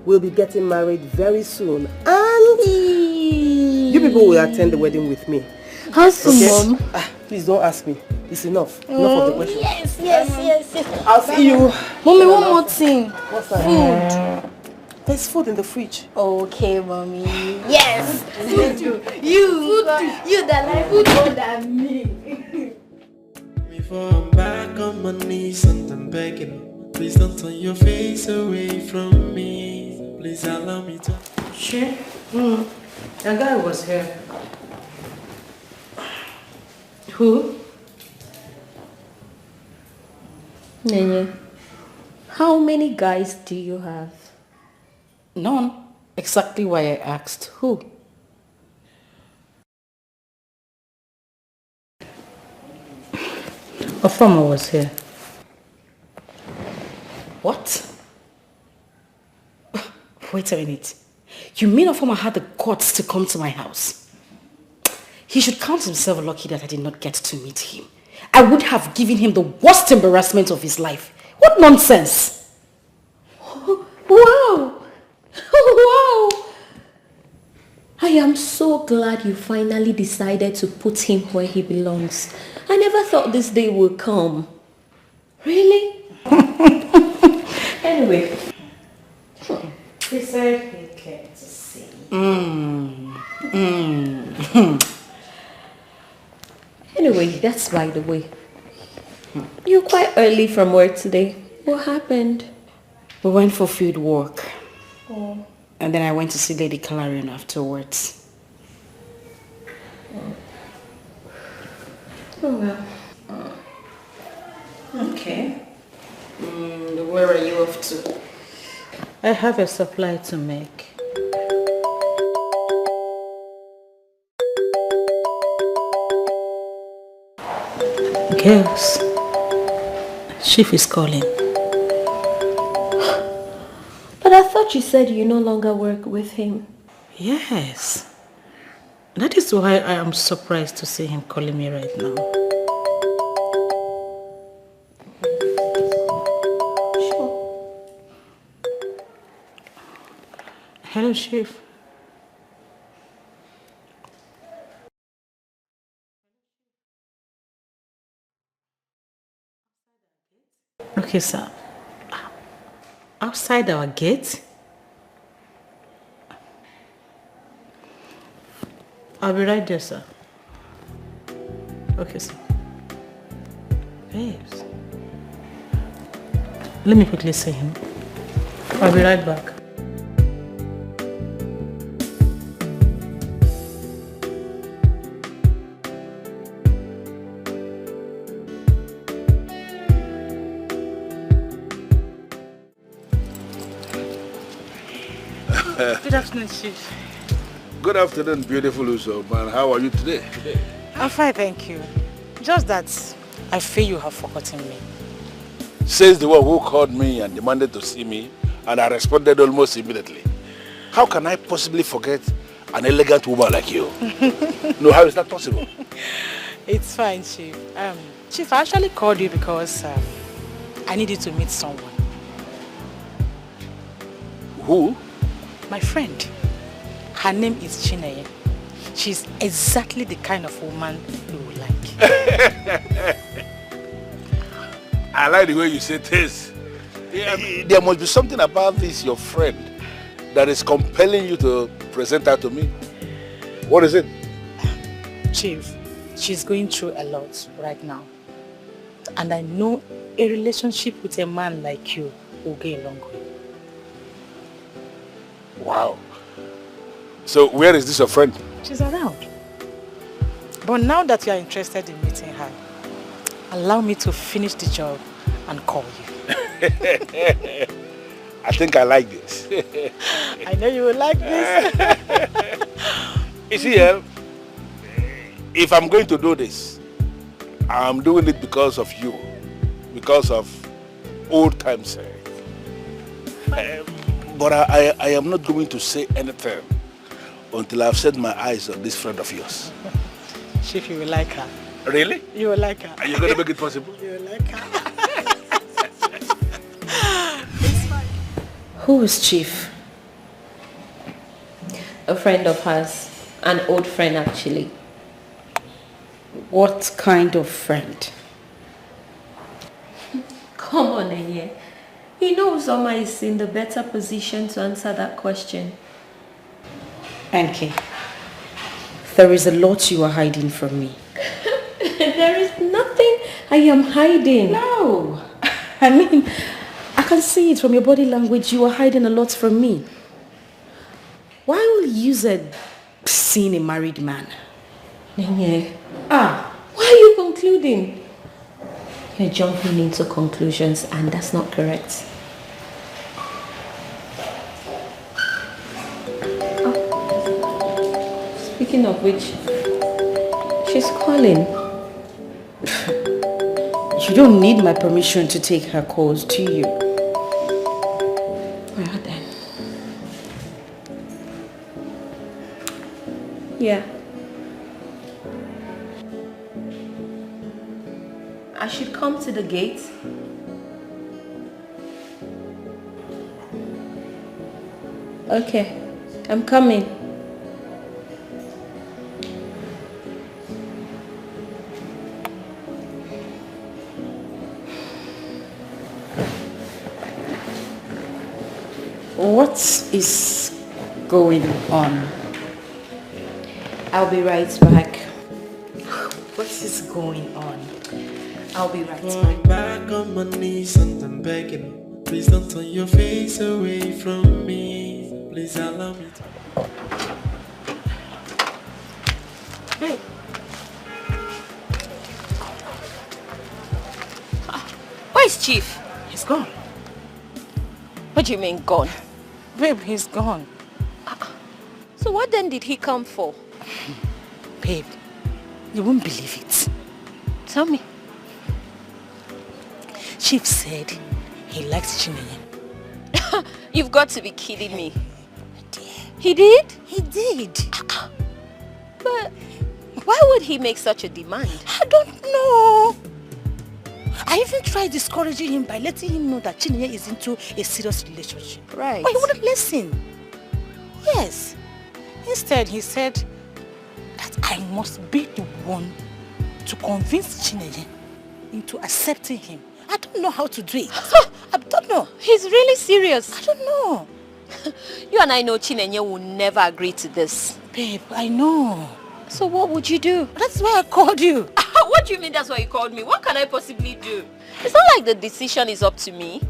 Speaker 8: will be getting married very soon and you people will attend the wedding with me.
Speaker 13: How soon, Mom?
Speaker 8: Please don't ask me. It's enough. Enough of the question.
Speaker 13: Yes.
Speaker 8: I'll see you.
Speaker 13: Mommy, one more thing.
Speaker 8: What's that? Food. There's food in the fridge.
Speaker 13: Okay, Mommy. Yes. You that like food more than me.
Speaker 5: Before I'm back on my knees and I'm begging, please don't turn your face away from me. Please allow me to.
Speaker 2: Sure. A guy was here. Who?
Speaker 6: Nene, how many guys do you have?
Speaker 2: None. Exactly why I asked. Who? A farmer was here. What? Wait a minute. You mean a farmer had the guts to come to my house? He should count himself lucky that I did not get to meet him. I would have given him the worst embarrassment of his life. What nonsense!
Speaker 6: Wow! Wow! I am so glad you finally decided to put him where he belongs. I never thought this day would come. Really? Anyway.
Speaker 2: He said he came to see.
Speaker 6: Anyway, that's by the way. You're quite early from work today. What happened?
Speaker 2: We went for field work.
Speaker 6: Oh.
Speaker 2: And then I went to see Lady Clarion afterwards.
Speaker 6: Oh well.
Speaker 2: Okay. Where are you off to? I have a supply to make. Girls, Chief is calling.
Speaker 6: But I thought you said you no longer work with him.
Speaker 2: Yes. That is why I am surprised to see him calling me right now.
Speaker 6: Sure.
Speaker 2: Hello, Chief. Okay, sir. Outside our gate? I'll be right there, sir. Okay, sir. Babes. Let me quickly see him. I'll be right back. Good afternoon, Chief.
Speaker 17: Good afternoon, beautiful Uso. Man, how are you today?
Speaker 2: I'm fine, thank you. Just that I feel you have forgotten me.
Speaker 17: Says the one who called me and demanded to see me, and I responded almost immediately. How can I possibly forget an elegant woman like you? No, how is that possible?
Speaker 2: It's fine, Chief. Chief, I actually called you because I needed to meet someone.
Speaker 17: Who?
Speaker 2: My friend. Her name is Chineye. She's exactly the kind of woman you would like.
Speaker 17: I like the way you say this. There must be something about this, your friend, that is compelling you to present her to me. What is it?
Speaker 2: Chief, she's going through a lot right now. And I know a relationship with a man like you will go a long way.
Speaker 17: Wow. So where is this your friend?
Speaker 2: She's around. But now that you are interested in meeting her, allow me to finish the job and call you.
Speaker 17: I think I like this.
Speaker 2: I know you will like this.
Speaker 17: You see, if I'm going to do this, I'm doing it because of you, because of old times. But I am not going to say anything until I've set my eyes on this friend of yours.
Speaker 2: Chief, you will like her.
Speaker 17: Really?
Speaker 2: You will like her.
Speaker 17: Are you going to make it possible?
Speaker 2: You will like her.
Speaker 1: Who is Chief?
Speaker 6: A friend of hers. An old friend, actually.
Speaker 1: What kind of friend?
Speaker 6: Come on, Enye. He knows Oma is in the better position to answer that question.
Speaker 1: NK, there is a lot you are hiding from me.
Speaker 6: There is nothing I am hiding.
Speaker 1: No. I mean, I can see it from your body language. You are hiding a lot from me. Why will you say seeing a married man?
Speaker 6: Enye. Why are you concluding? You're jumping into conclusions and that's not correct. Speaking of which, she's calling.
Speaker 1: You don't need my permission to take her calls, do you?
Speaker 6: Well then. Yeah. I should come to the gate. Okay, I'm coming.
Speaker 1: What is going on?
Speaker 6: I'll be right back.
Speaker 1: What is going on? I'll be right
Speaker 5: back. Back on my knees and I'm begging. Please don't turn your face away from me. Please allow me to.
Speaker 2: Hey.
Speaker 18: Where's Chief?
Speaker 2: He's gone.
Speaker 18: What do you mean gone?
Speaker 2: Babe, he's gone.
Speaker 18: So what then did he come for?
Speaker 2: Babe, you won't believe it.
Speaker 18: Tell me.
Speaker 2: Chief said he likes Chineye.
Speaker 18: You've got to be kidding me. He did?
Speaker 2: He did.
Speaker 18: But why would he make such a demand?
Speaker 2: I don't know. I even tried discouraging him by letting him know that Chineye is into a serious relationship.
Speaker 18: Right.
Speaker 2: But he wouldn't listen. Yes. Instead, he said that I must be the one to convince Chineye into accepting him. I don't know how to do it. I don't know.
Speaker 18: He's really serious.
Speaker 2: I don't know.
Speaker 18: You and I know Chineye will never agree to this.
Speaker 2: Babe, I know.
Speaker 18: So what would you do?
Speaker 2: That's why I called you.
Speaker 18: What do you mean that's why you called me? What can I possibly do? It's not like the decision is up to me.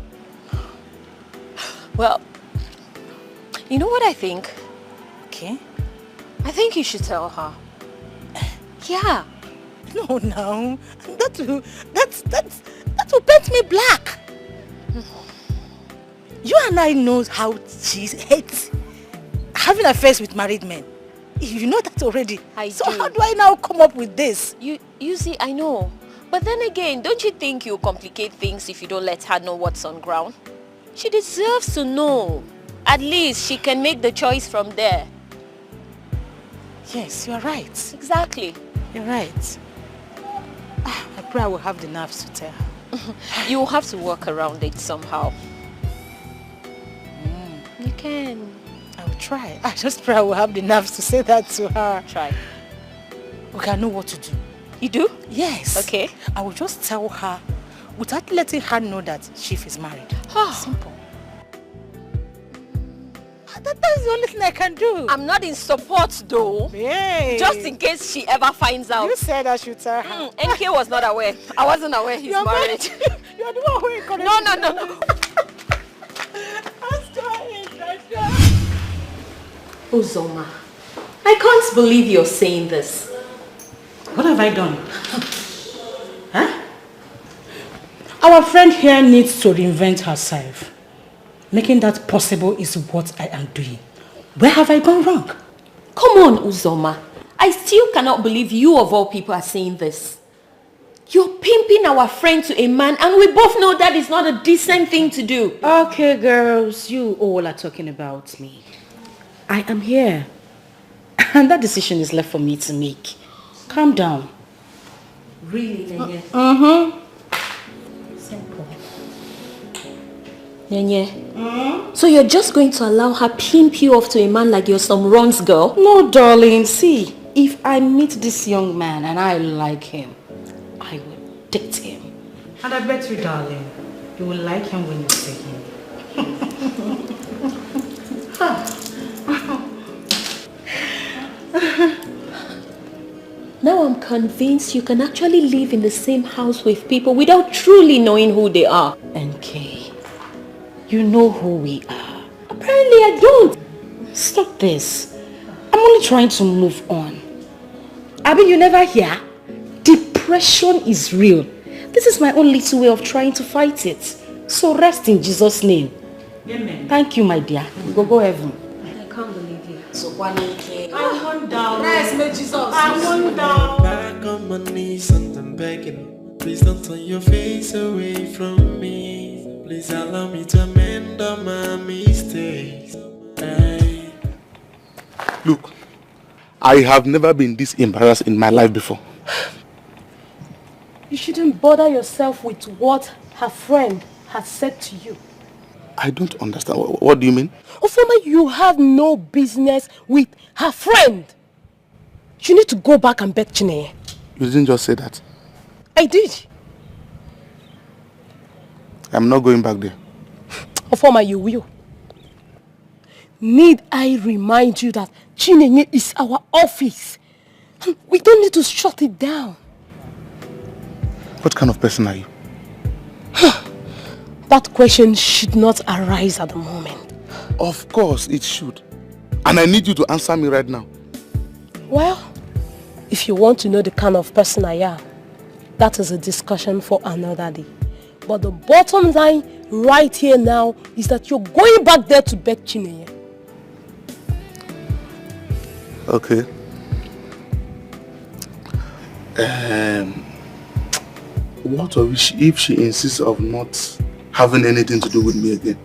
Speaker 18: Well, you know what I think?
Speaker 2: Okay.
Speaker 18: I think you should tell her. Yeah.
Speaker 2: No, that will paint me black. You and I know how she hates having affairs with married men. You know that already. So
Speaker 18: do.
Speaker 2: how do I now come up with this?
Speaker 18: You see, I know. But then again, don't you think you complicate things if you don't let her know what's on ground? She deserves to know. At least she can make the choice from there.
Speaker 2: Yes, you're right.
Speaker 18: Exactly.
Speaker 2: You're right. I pray I will have the nerves to tell her.
Speaker 18: You will have to work around it somehow. You can.
Speaker 2: I will try. I just pray I will have the nerves to say that to her.
Speaker 18: Try.
Speaker 2: Okay, I know what to do.
Speaker 18: You do?
Speaker 2: Yes.
Speaker 18: Okay.
Speaker 2: I will just tell her without letting her know that Chief is married. Simple. That's the only thing I can do.
Speaker 18: I'm not in support though.
Speaker 2: Hey.
Speaker 18: Just in case she ever finds out.
Speaker 2: You said I should tell her.
Speaker 18: NK was not aware. I wasn't aware he's married.
Speaker 2: You're the one who encouraged
Speaker 18: No. Uzoma, I can't believe you're saying this.
Speaker 2: What have I done? Huh? Our friend here needs to reinvent herself. Making that possible is what I am doing. Where have I gone wrong?
Speaker 18: Come on, Uzoma. I still cannot believe you of all people are saying this. You're pimping our friend to a man and we both know that is not a decent thing to do.
Speaker 2: Okay, girls, you all are talking about me. I am here. And that decision is left for me to make. Calm down.
Speaker 18: Really, Nenye?
Speaker 2: Simple.
Speaker 18: Nenye, so you're just going to allow her pimp you off to a man like you're some runs girl?
Speaker 2: No, darling. See, if I meet this young man and I like him, I will date him. And I bet you, darling, you will like him when you see him.
Speaker 18: Now I'm convinced you can actually live in the same house with people without truly knowing who they are.
Speaker 2: NK, you know who we are.
Speaker 18: Apparently I don't.
Speaker 2: Stop this. I'm only trying to move on. I mean, you never hear? Depression is real. This is my own little way of trying to fight it. So rest in Jesus' name. Amen. Thank you, my dear. We go heaven.
Speaker 18: I can't believe you.
Speaker 2: So one I want down.
Speaker 18: Rest, may Jesus.
Speaker 2: I want down.
Speaker 5: Back on my knees and I'm begging. Please don't turn your face away from me. Please allow me to amend all my mistakes. Hey.
Speaker 15: Look, I have never been this embarrassed in my life before.
Speaker 4: You shouldn't bother yourself with what her friend has said to you.
Speaker 15: I don't understand. What do you mean?
Speaker 4: Ofoma, you have no business with her friend. You need to go back and beg Chineye.
Speaker 15: You didn't just say that.
Speaker 4: I did.
Speaker 15: I'm not going back there.
Speaker 4: Ofoma, you will. Need I remind you that Chineye is our office? We don't need to shut it down.
Speaker 15: What kind of person are you?
Speaker 4: That question should not arise at the moment.
Speaker 15: Of course it should. And I need you to answer me right now.
Speaker 4: Well, if you want to know the kind of person I am, that is a discussion for another day. But the bottom line right here now is that you're going back there to beg Chineye.
Speaker 15: Okay. What if she insists of not having anything to do with me again?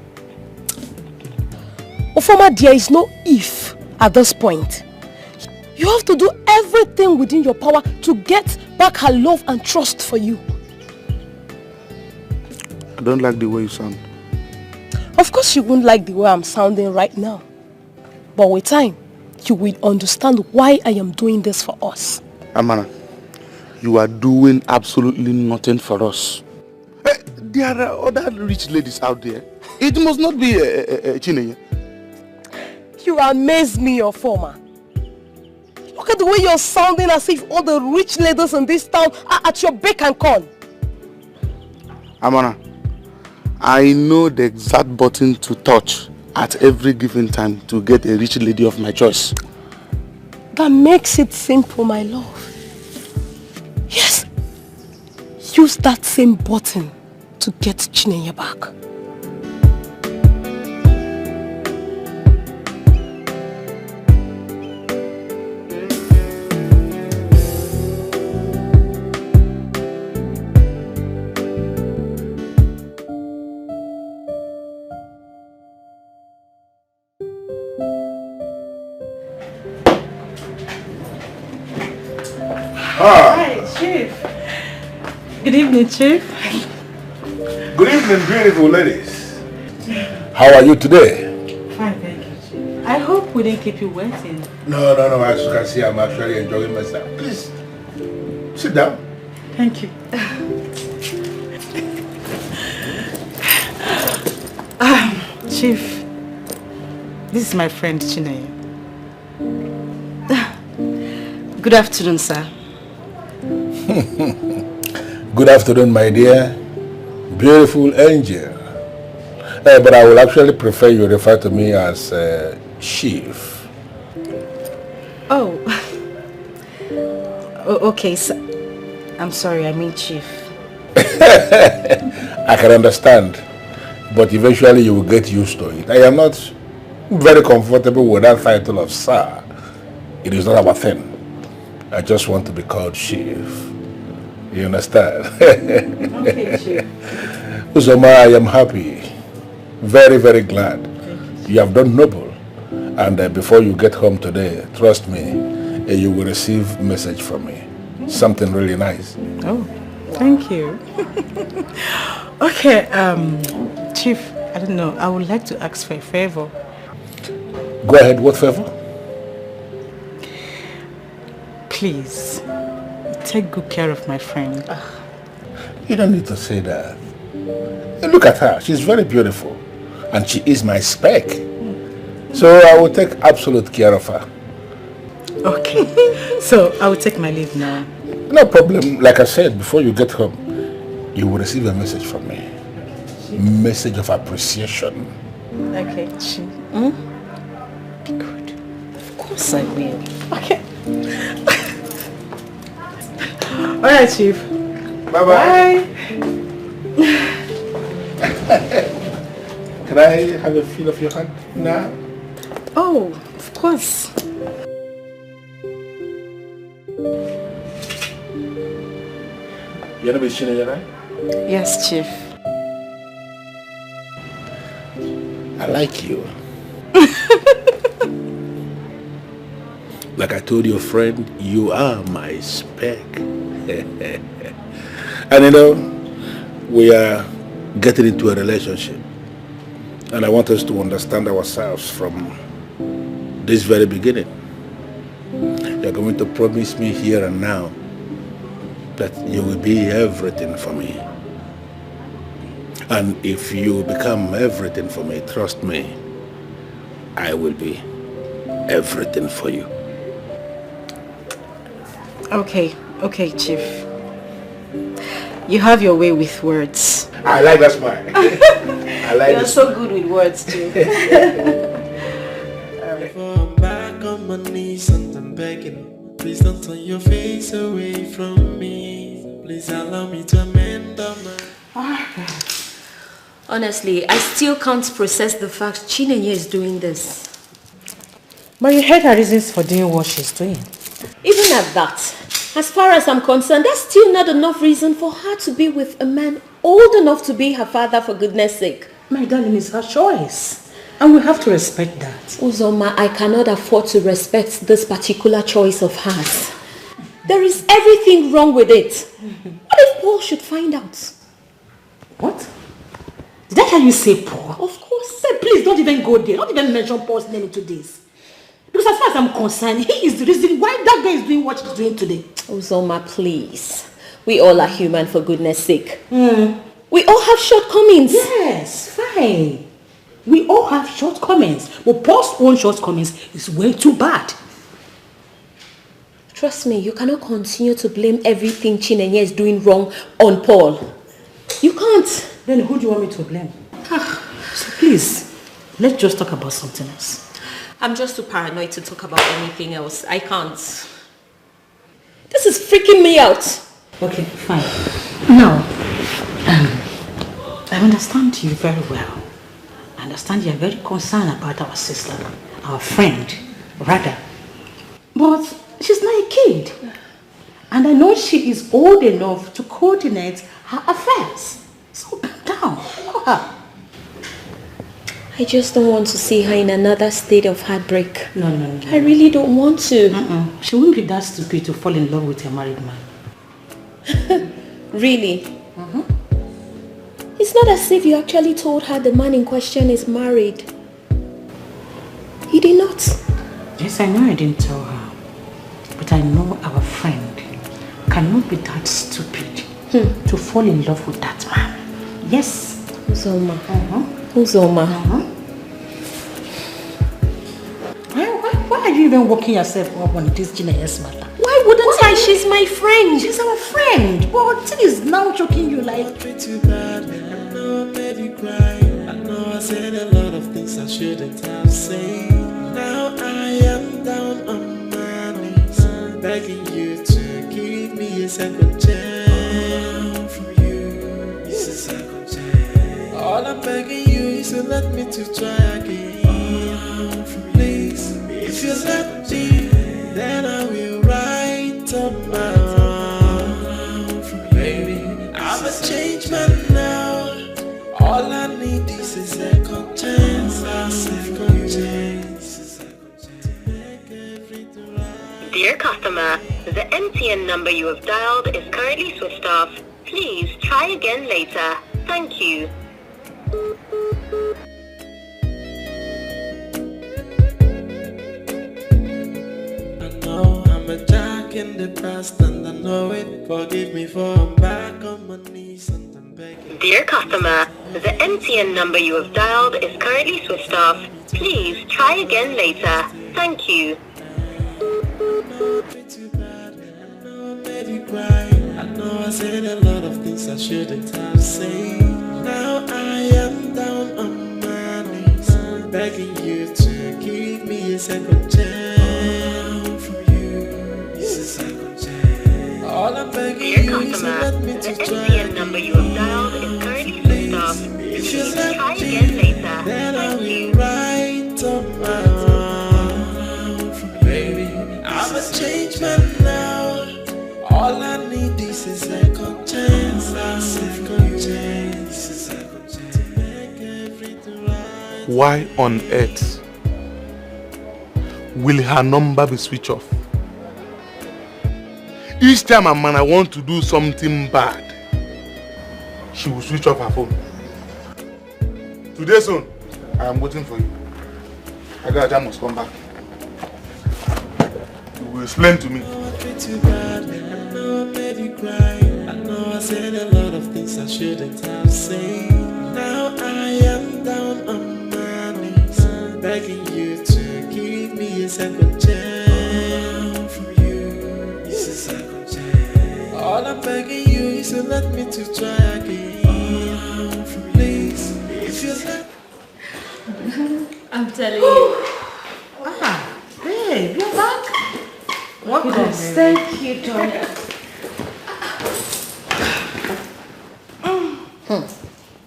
Speaker 4: Ofoma, there is no if at this point. You have to do everything within your power to get back her love and trust for you.
Speaker 15: I don't like the way you sound.
Speaker 4: Of course you won't like the way I'm sounding right now. But with time, you will understand why I am doing this for us.
Speaker 15: Amana, you are doing absolutely nothing for us. Hey, there are other rich ladies out there. It must not be Chineye.
Speaker 4: You amaze me, your former. Look at the way you're sounding as if all the rich ladies in this town are at your beck and call.
Speaker 15: Amana, I know the exact button to touch at every given time to get a rich lady of my choice.
Speaker 4: That makes it simple, my love. Yes. Use that same button to get Chineye back.
Speaker 2: Hi, Chief. Good evening, Chief.
Speaker 17: Good evening, beautiful ladies. How are you today?
Speaker 2: Fine, thank you, Chief. I hope we didn't keep you waiting.
Speaker 17: No. As you can see, I'm actually enjoying myself. Please, sit down.
Speaker 2: Thank you. Chief, this is my friend Chineye. Good afternoon, sir.
Speaker 17: Good afternoon, my dear. Beautiful angel. But I will actually prefer you refer to me as Chief.
Speaker 2: Oh. Okay, sir. I'm sorry, I mean Chief.
Speaker 17: I can understand, but eventually you will get used to it. I am not very comfortable with that title of sir. It is not our thing. I just want to be called Chief. You understand?
Speaker 2: Okay, Chief.
Speaker 17: Uzoma, I am happy. Very, very glad. You have done noble. And before you get home today, trust me, you will receive a message from me. Something really nice.
Speaker 2: Oh, thank you. Okay, Chief, I don't know. I would like to ask for a favor.
Speaker 17: Go ahead, what favor?
Speaker 2: Please, take good care of my friend.
Speaker 17: You don't need to say that. Look at her. She's very beautiful. And she is my spec. So I will take absolute care of her.
Speaker 2: Okay, so I will take my leave now.
Speaker 17: No problem. Like I said, before you get home, you will receive a message from me. Message of appreciation.
Speaker 2: Okay, Chief. Good. Of course I will. Okay. Alright, Chief.
Speaker 17: Bye-bye. Can I have a feel of your hand now?
Speaker 2: Oh, of course.
Speaker 17: You're not Chineye, right?
Speaker 2: Yes, Chief.
Speaker 17: I like you. Like I told your friend, you are my spec. And you know, we are getting into a relationship. And I want us to understand ourselves from this very beginning. You're going to promise me here and now that you will be everything for me. And if you become everything for me, trust me, I will be everything for you.
Speaker 2: Okay, Chief. You have your way with words.
Speaker 17: I like that smile. I like
Speaker 2: You're so good with words too.
Speaker 5: I'm back on my knees and I'm begging. Please don't turn your face away from me. Please allow me to amend my...
Speaker 18: Honestly, I still can't process the fact Chineye is doing this.
Speaker 2: But you heard her reasons for doing what she's doing.
Speaker 18: Even at that, as far as I'm concerned, that's still not enough reason for her to be with a man old enough to be her father, for goodness sake.
Speaker 2: My darling, it's her choice. And we have to respect that.
Speaker 18: Uzoma, I cannot afford to respect this particular choice of hers. There is everything wrong with it. What if Paul should find out?
Speaker 2: What? Did I hear you say Paul?
Speaker 18: Of course.
Speaker 2: Say, please don't even go there. Don't even mention Paul's name into this. Because as far as I'm concerned, he is the reason why that guy is doing what he's doing today.
Speaker 18: Uzoma, please. We all are human, for goodness sake. We all have shortcomings.
Speaker 2: Yes, fine. We all have shortcomings. But Paul's own shortcomings is way too bad.
Speaker 18: Trust me, you cannot continue to blame everything Chineye is doing wrong on Paul. You can't.
Speaker 2: Then who do you want me to blame? So please, let's just talk about something else.
Speaker 18: I'm just too paranoid to talk about anything else. I can't. This is freaking me out.
Speaker 2: Okay, fine. Now, I understand you very well. I understand you're very concerned about our sister, our friend, rather. But she's not a kid. And I know she is old enough to coordinate her affairs. So calm down. Look at her.
Speaker 6: I just don't want to see her in another state of heartbreak.
Speaker 2: No.
Speaker 6: I really don't want to.
Speaker 2: She wouldn't be that stupid to fall in love with a married man.
Speaker 6: Really? It's not as if you actually told her the man in question is married. You did not?
Speaker 2: Yes, I know I didn't tell her. But I know our friend cannot be that stupid to fall in love with that man. Yes.
Speaker 6: Uzoma. Uzoma.
Speaker 2: Why are you even working yourself up on this Chineye's matter?
Speaker 6: Why wouldn't I? She's my friend.
Speaker 2: She's our friend. But it is now choking you like...
Speaker 5: Too bad. I know I made you cry. I know I said a lot of things I shouldn't have said. Now I am down on my knees, begging you to give me a second chance. From you, it's a second chance. All I'm begging you is to let me to try again. Please, if you let me, then I will write up my wrong. Baby, I'm a changed man now. All I need is a second chance. A second chance.
Speaker 19: Dear customer, the MTN number you have dialed is currently switched off. Please try again later. Thank you.
Speaker 5: I know I'm a jack in the past and I know it. Forgive me for I'm back on my knees and I'm begging.
Speaker 19: Dear customer, the MTN number you have dialed is currently switched off. Please try again later. Thank you.
Speaker 5: I know I said a lot of things I shouldn't have said. Now I am down on my knees, begging you to give me a second chance. From you, it's a second chance. All I'm begging you is to let me to try.
Speaker 19: The MTN number you have dialed is currently switched off.
Speaker 5: If you
Speaker 19: Please
Speaker 5: let
Speaker 19: try
Speaker 5: me,
Speaker 19: again later.
Speaker 5: then I
Speaker 19: Thank
Speaker 5: will
Speaker 19: you.
Speaker 5: write up my wrong. Baby, I'm a changed man now. All I need is a second chance, a second chance, a second chance to make everything right.
Speaker 15: Why on earth will her number be switched off? Each time a man I want to do something bad, she will switch off her phone. Today soon, I am waiting for you. Agaja must come back. You will explain to me.
Speaker 5: Too bad, I know I made you cry. I know I said a lot of things I shouldn't have said. Now I am down on my knees, begging you to give me a second chance. From you, it's a second chance. All I'm begging you is to let me to try again. Please, if you let.
Speaker 6: I'm telling you.
Speaker 2: Babe, you're back.
Speaker 6: Welcome. Thank you, darling.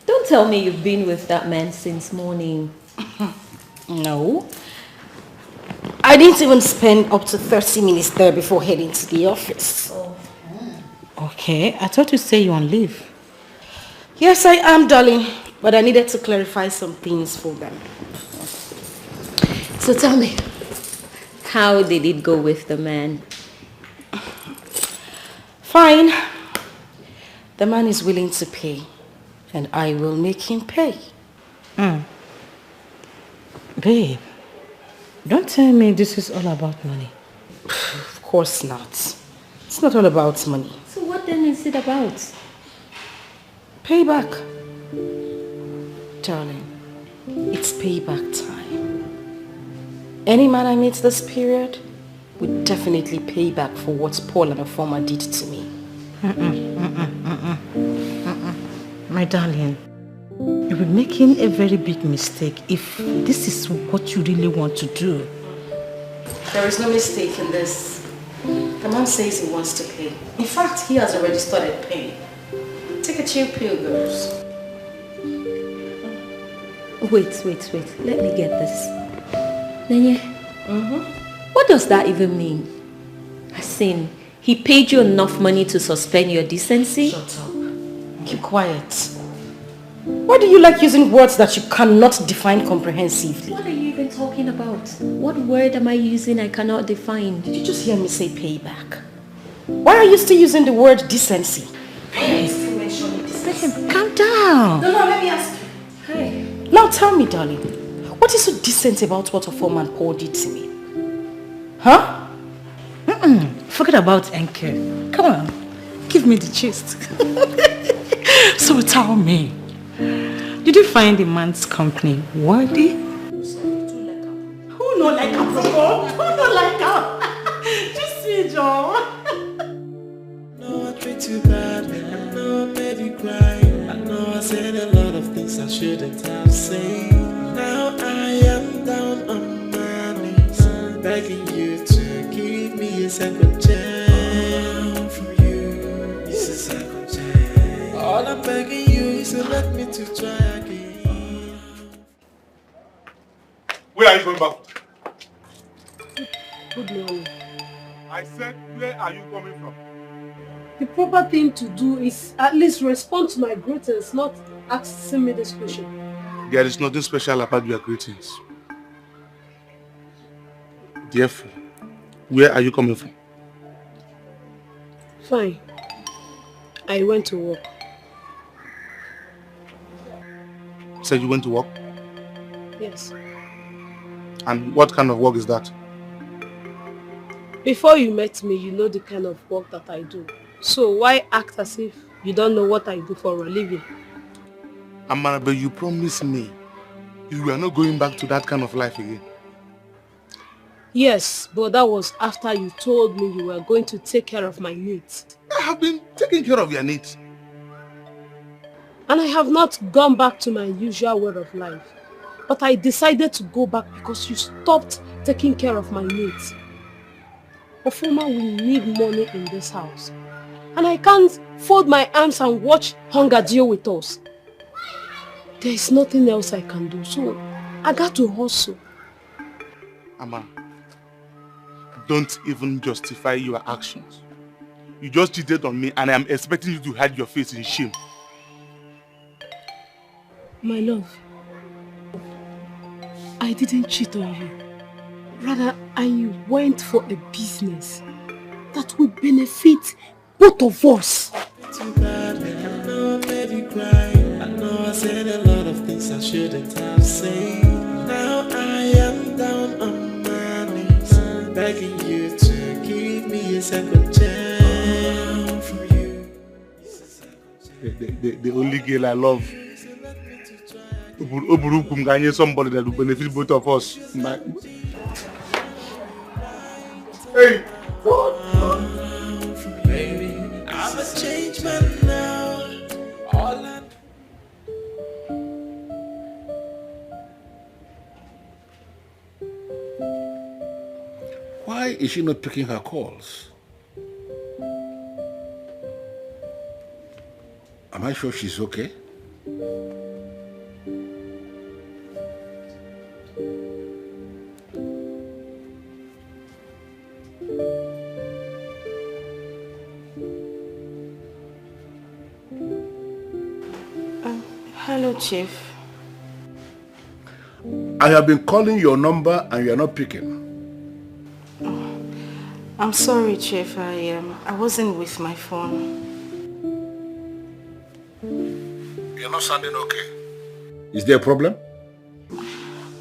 Speaker 6: Don't tell me you've been with that man since morning.
Speaker 1: No. I didn't even spend up to 30 minutes there before heading to the office.
Speaker 2: Okay, I thought you say you're on leave.
Speaker 1: Yes, I am, darling. But I needed to clarify some things for them.
Speaker 6: So tell me, how did it go with the man?
Speaker 1: Fine. The man is willing to pay, and I will make him pay.
Speaker 2: Babe, don't tell me this is all about money.
Speaker 1: Of course not. It's not all about money.
Speaker 6: So what then is it about?
Speaker 1: Payback. Darling, it's payback time. Any man I meet this period would definitely pay back for what Paul and her former did to me.
Speaker 2: My darling, you'll be making a very big mistake if this is what you really want to do.
Speaker 1: There is no mistake in this. The man says he wants to pay. In fact, he has already started paying. Take a chill pill, girls.
Speaker 6: Wait. Let me get this. Nenye, what does that even mean? As in, he paid you enough money to suspend your decency?
Speaker 1: Shut up. Keep quiet. Why do you like using words that you cannot define comprehensively?
Speaker 6: What are you even talking about? What word am I using I cannot define?
Speaker 1: Did you just hear me say payback? Why are you still using the word decency?
Speaker 6: Listen,
Speaker 1: calm down.
Speaker 6: No, let me ask you.
Speaker 1: Hi. Now tell me, darling, what is so decent about what a foreman Paul did to me? Huh?
Speaker 2: Forget about NK. Come on, give me the gist. So tell me, did you find the man's company worthy?
Speaker 1: Who not like her, bro? Who not like her? Just see, Joe.
Speaker 5: No, I treat you bad. I know I made you cry. I know I said a lot of things I shouldn't have said. Now I am down on my knees, begging you to give me a second chance. From you, it's a second chance. All I'm begging you is to let me to try again.
Speaker 15: Where are you going back?
Speaker 4: Good morning.
Speaker 15: I said, where are you coming from?
Speaker 4: The proper thing to do is at least respond to my greetings, not asking me this question.
Speaker 15: There is nothing special about your greetings. Therefore, where are you coming from?
Speaker 4: Fine. I went to work.
Speaker 15: You said you went to work?
Speaker 4: Yes.
Speaker 15: And what kind of work is that?
Speaker 4: Before you met me, you know the kind of work that I do. So why act as if you don't know what I do for a living?
Speaker 15: Amara, but you promised me you were not going back to that kind of life again.
Speaker 4: Yes, but that was after you told me you were going to take care of my needs.
Speaker 15: I have been taking care of your needs.
Speaker 4: And I have not gone back to my usual way of life. But I decided to go back because you stopped taking care of my needs. Ofuma, we need money in this house. And I can't fold my arms and watch hunger deal with us. There is nothing else I can do, so I got to hustle.
Speaker 15: Ama, don't even justify your actions. You just cheated on me and I am expecting you to hide your face in shame.
Speaker 4: My love, I didn't cheat on you. Rather, I went for a business that would benefit both of us.
Speaker 5: Too bad, I know I made you cry. I know I said a lot of things I shouldn't have said. Now I am down on my knees, begging you to give me a second chance. From you,
Speaker 15: the only girl I love. Somebody that will benefit both of us. Hey!
Speaker 5: Baby, I'm a changed man now. All I
Speaker 17: Why is she not picking her calls? Am I sure she's okay?
Speaker 1: Hello, Chief.
Speaker 17: I have been calling your number and you are not picking.
Speaker 1: I'm sorry, Chief. I wasn't with my phone.
Speaker 17: You're not sounding okay. Is there a problem?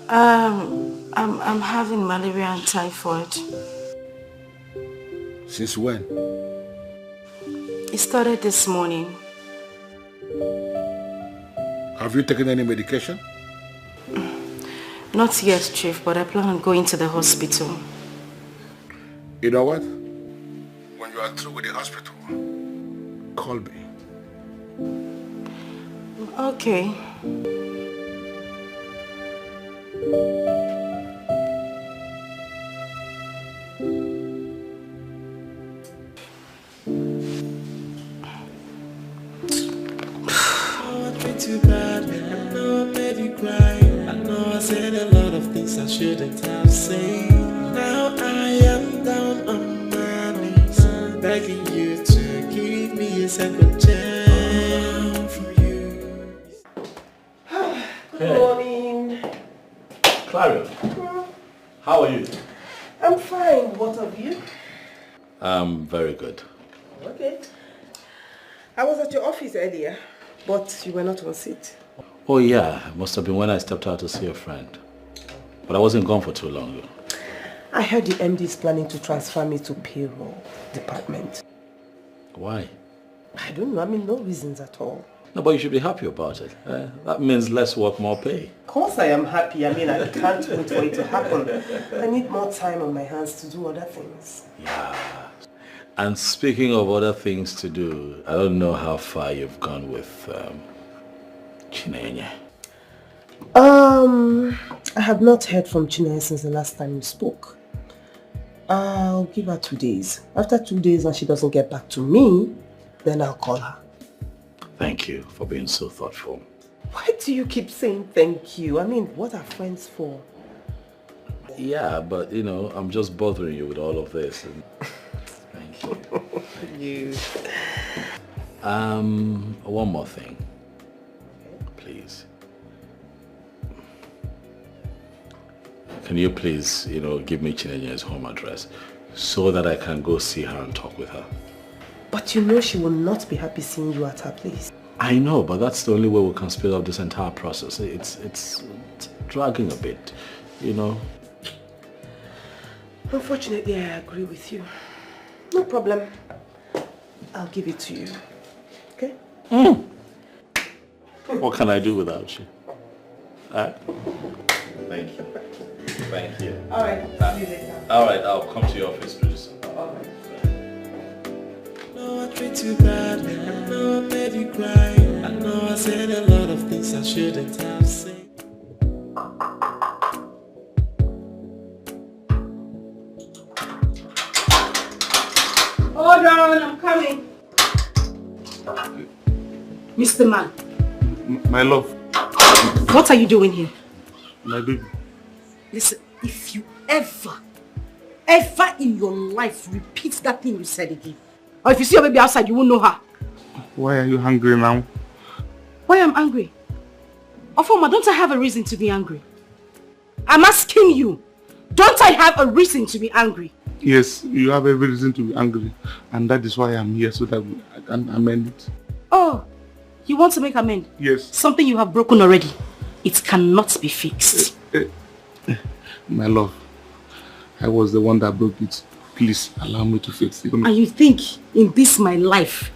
Speaker 1: I'm having malaria and typhoid.
Speaker 17: Since when?
Speaker 1: It started this morning.
Speaker 17: Have you taken any medication?
Speaker 1: Not yet, Chief, but I plan on going to the hospital.
Speaker 17: You know what? When you are through with the hospital, call me.
Speaker 1: Okay.
Speaker 5: too bad. I know I made you cry. I know I said a lot of things I shouldn't have said. Now I am down on my knees, begging you to give me a second chance. From you.
Speaker 3: Clarion, how are you?
Speaker 8: I'm fine. What of you?
Speaker 3: I'm very good.
Speaker 8: Okay. I was at your office earlier, but you were not on seat.
Speaker 3: Oh yeah, it must have been when I stepped out to see a friend. But I wasn't gone for too long.
Speaker 8: I heard the MD is planning to transfer me to payroll department.
Speaker 3: Why?
Speaker 8: I don't know. I mean, no reasons at all.
Speaker 3: No, but you should be happy about it. That means less work, more pay.
Speaker 8: Of course I am happy. I mean, I can't wait for it to happen. I need more time on my hands to do other things.
Speaker 3: Yeah. And speaking of other things to do, I don't know how far you've gone with Chinenye.
Speaker 8: I have not heard from Chinenye since the last time we spoke. I'll give her 2 days. After 2 days and she doesn't get back to me, then I'll call her.
Speaker 3: Thank you for being so thoughtful.
Speaker 8: Why do you keep saying thank you? I mean, what are friends for?
Speaker 3: Yeah, but you know, I'm just bothering you with all of this. And thank you. One more thing. Please. Can you please, give me Chinenye's home address so that I can go see her and talk with her?
Speaker 8: But you know she will not be happy seeing you at her place.
Speaker 3: I know, but that's the only way we can speed up this entire process. It's dragging a bit,
Speaker 8: Unfortunately, I agree with you. No problem. I'll give it to you. Okay?
Speaker 3: What can I do without you? Thank you. Thank you.
Speaker 8: All right. See you later.
Speaker 3: All right, I'll come to your office pretty soon.
Speaker 8: All right.
Speaker 5: I treat you bad, I know I made you cry. I know I said a lot of things I shouldn't have said.
Speaker 7: Hold on, I'm coming. Mr. Man.
Speaker 15: My love.
Speaker 7: What are you doing here?
Speaker 15: My baby.
Speaker 7: Listen, if you ever in your life repeat that thing you said again, or if you see your baby outside, you won't know her.
Speaker 15: Why are you hungry now?
Speaker 7: Why I'm angry? Ofoma, don't I have a reason to be angry? I'm asking you, don't I have a reason to be angry?
Speaker 15: Yes, you have every reason to be angry. And that is why I'm here, so that I can amend it.
Speaker 7: Oh, you want to make amend?
Speaker 15: Yes.
Speaker 7: Something you have broken already. It cannot be fixed.
Speaker 15: My love, I was the one that broke it. Please allow me to fix it.
Speaker 7: And you think in this my life,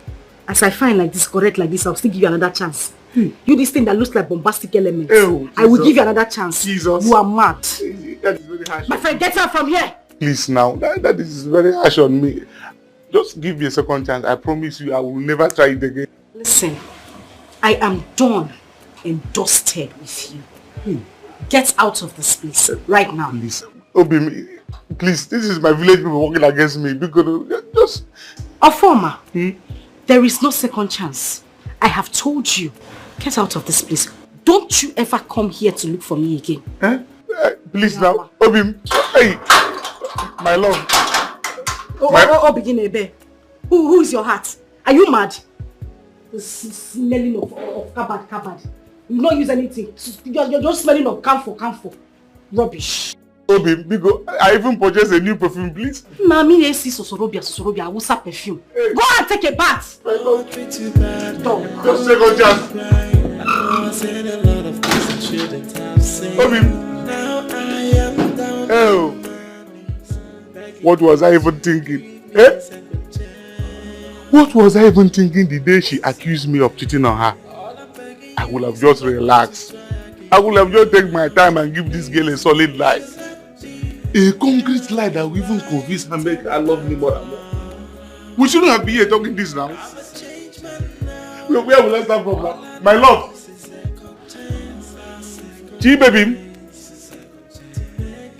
Speaker 7: as I find like this, correct like this, I'll still give you another chance. You this thing that looks like bombastic elements.
Speaker 15: Oh,
Speaker 7: I will give you another chance.
Speaker 15: Jesus.
Speaker 7: You are mad.
Speaker 15: That is very harsh.
Speaker 7: My friend, get out from here.
Speaker 15: Please now, that is very harsh on me. Just give me a second chance. I promise you I will never try it again.
Speaker 7: Listen, I am done and dusted with you. Get out of this place right now.
Speaker 15: Please, Obi, please, this is my village people working against me. Because just...
Speaker 7: Ofoma, there is no second chance. I have told you, get out of this place. Don't you ever come here to look for me again.
Speaker 15: Please now, Obi, hey, my love.
Speaker 7: Begin Ebe. Who is your heart? Are you mad? The smelling of cupboard. You don't use anything. You're just smelling of camphor. Rubbish.
Speaker 15: Obi, because I even purchased a new perfume, please.
Speaker 7: Mami, see Sosorobia, Wusa perfume. Go and take a bath.
Speaker 15: My love,
Speaker 5: treat you bad.
Speaker 15: Just second chance.
Speaker 5: I know I said a lot of things I shouldn't have said.
Speaker 15: Obi.
Speaker 5: Now I am down.
Speaker 15: Oh. What was I even thinking? What was I even thinking the day she accused me of cheating on her? I would have just relaxed. I would have just taken my time and give this girl a solid lie. A concrete lie that will even convince her make her love me more and more. We shouldn't have been here talking this now. Where will I start from now? My love. Jim, baby.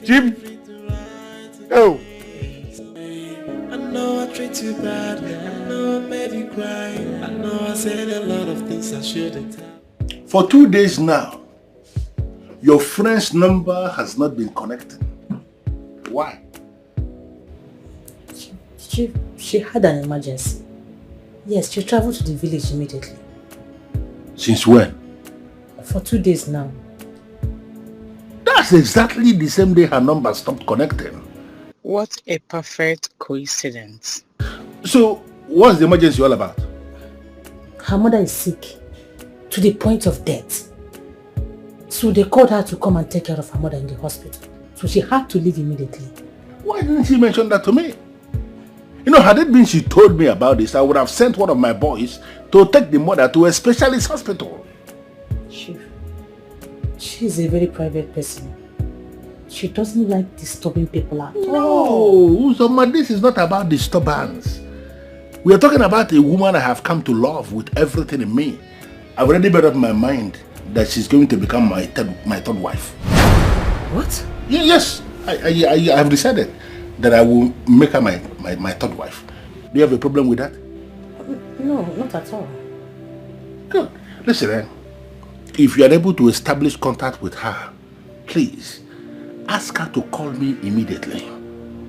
Speaker 15: Jim. Oh.
Speaker 5: I know I treat you bad. I know I made you cry. I know I said a lot of things I shouldn't have.
Speaker 17: For 2 days now, your friend's number has not been connected. Why?
Speaker 2: She had an emergency. Yes, she traveled to the village immediately.
Speaker 17: Since when?
Speaker 2: For 2 days now.
Speaker 17: That's That's exactly the same day her number stopped connecting.
Speaker 1: What a perfect coincidence.
Speaker 17: So, what's the emergency all about?
Speaker 2: Her mother is sick to the point of death. So they called her to come and take care of her mother in the hospital. So she had to leave immediately.
Speaker 17: Why didn't she mention that to me? You know, had it been she told me about this, I would have sent one of my boys to take the mother to a specialist hospital.
Speaker 2: She's a very private person. She doesn't like disturbing people at all.
Speaker 17: No, Uzoma, this is not about disturbance. We are talking about a woman I have come to love with everything in me. I've already made up my mind that she's going to become my third wife.
Speaker 2: What?
Speaker 17: Yes, I have decided that I will make her my third wife. Do you have a problem with that?
Speaker 2: No, not at all.
Speaker 17: Good. Listen, if you are able to establish contact with her, please ask her to call me immediately.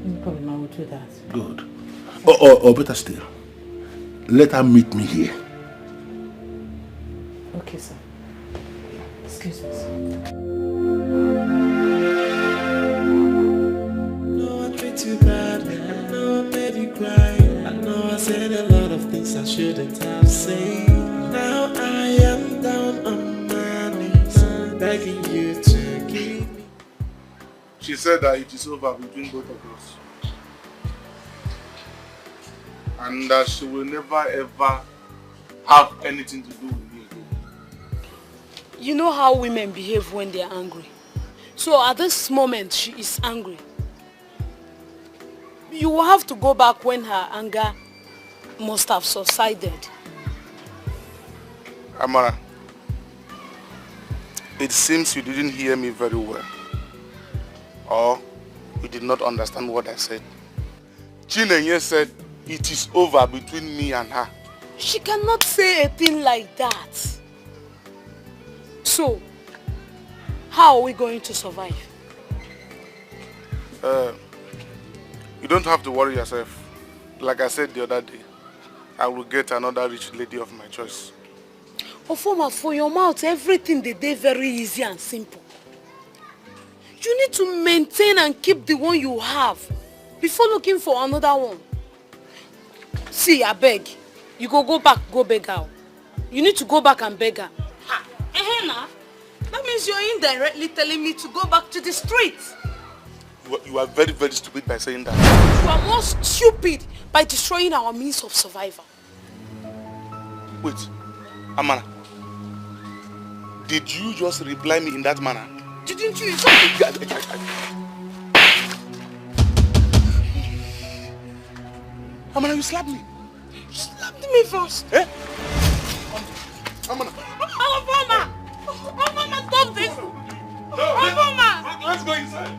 Speaker 2: No problem, I will do that.
Speaker 17: Good. Or better still, let her meet me here.
Speaker 2: Okay, sir. Excuse me, sir.
Speaker 5: No, I treat you bad. I know I made you cry. I know I said a lot of things I shouldn't have said. Now I am down on my knees, begging you to give me.
Speaker 15: She said that it is over between both of us. And that she will never ever have anything to do with me again.
Speaker 4: You know how women behave when they are angry. So at this moment, she is angry. You will have to go back when her anger must have subsided.
Speaker 15: Amara, it seems you didn't hear me very well. Or you did not understand what I said. Chinenye said it is over between me and her.
Speaker 4: She cannot say a thing like that. So, how are we going to survive?
Speaker 15: You don't have to worry yourself. Like I said the other day, I will get another rich lady of my choice.
Speaker 4: Ofoma, for your mouth, everything they do very easy and simple. You need to maintain and keep the one you have before looking for another one. See, I beg. You go back, go beg her. You need to go back and beg her. Ehena, that means you're indirectly telling me to go back to the streets.
Speaker 15: You are very, very stupid by saying that.
Speaker 4: You are more stupid by destroying our means of survival.
Speaker 15: Wait, Amana. Did you just reply me in that manner?
Speaker 4: Didn't you?
Speaker 15: Amana, you slapped me.
Speaker 4: You slapped me first.
Speaker 15: Eh? Amana.
Speaker 4: Mama, stop this. Mama.
Speaker 15: Let's go inside.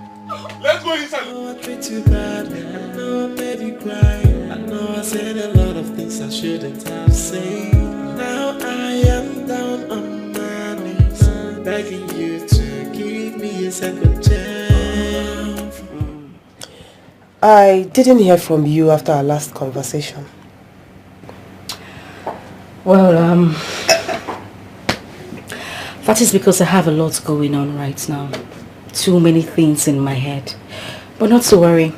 Speaker 15: Let's go inside.
Speaker 5: I know I treat you bad. I know I made you cry. I know I said a lot of things I shouldn't have said. Now I am down on my knees, begging you to give me a second chance.
Speaker 8: I didn't hear from you after our last conversation.
Speaker 1: Well, that is because I have a lot going on right now. Too many things in my head. But not to worry.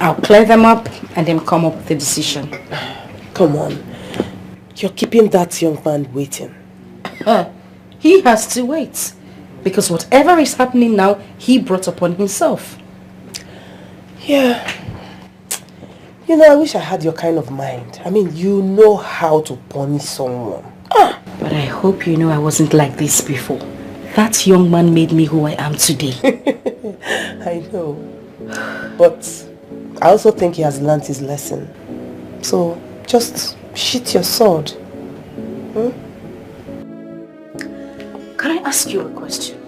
Speaker 1: I'll clear them up and then come up with a decision.
Speaker 8: Come on. You're keeping that young man waiting.
Speaker 1: He has to wait. Because whatever is happening now, he brought upon himself.
Speaker 8: Yeah. You know, I wish I had your kind of mind. I mean, you know how to punish someone.
Speaker 1: But I hope you know I wasn't like this before. That young man made me who I am today.
Speaker 8: I know. But I also think he has learned his lesson. So, just sheath your sword.
Speaker 1: Can I ask you a question?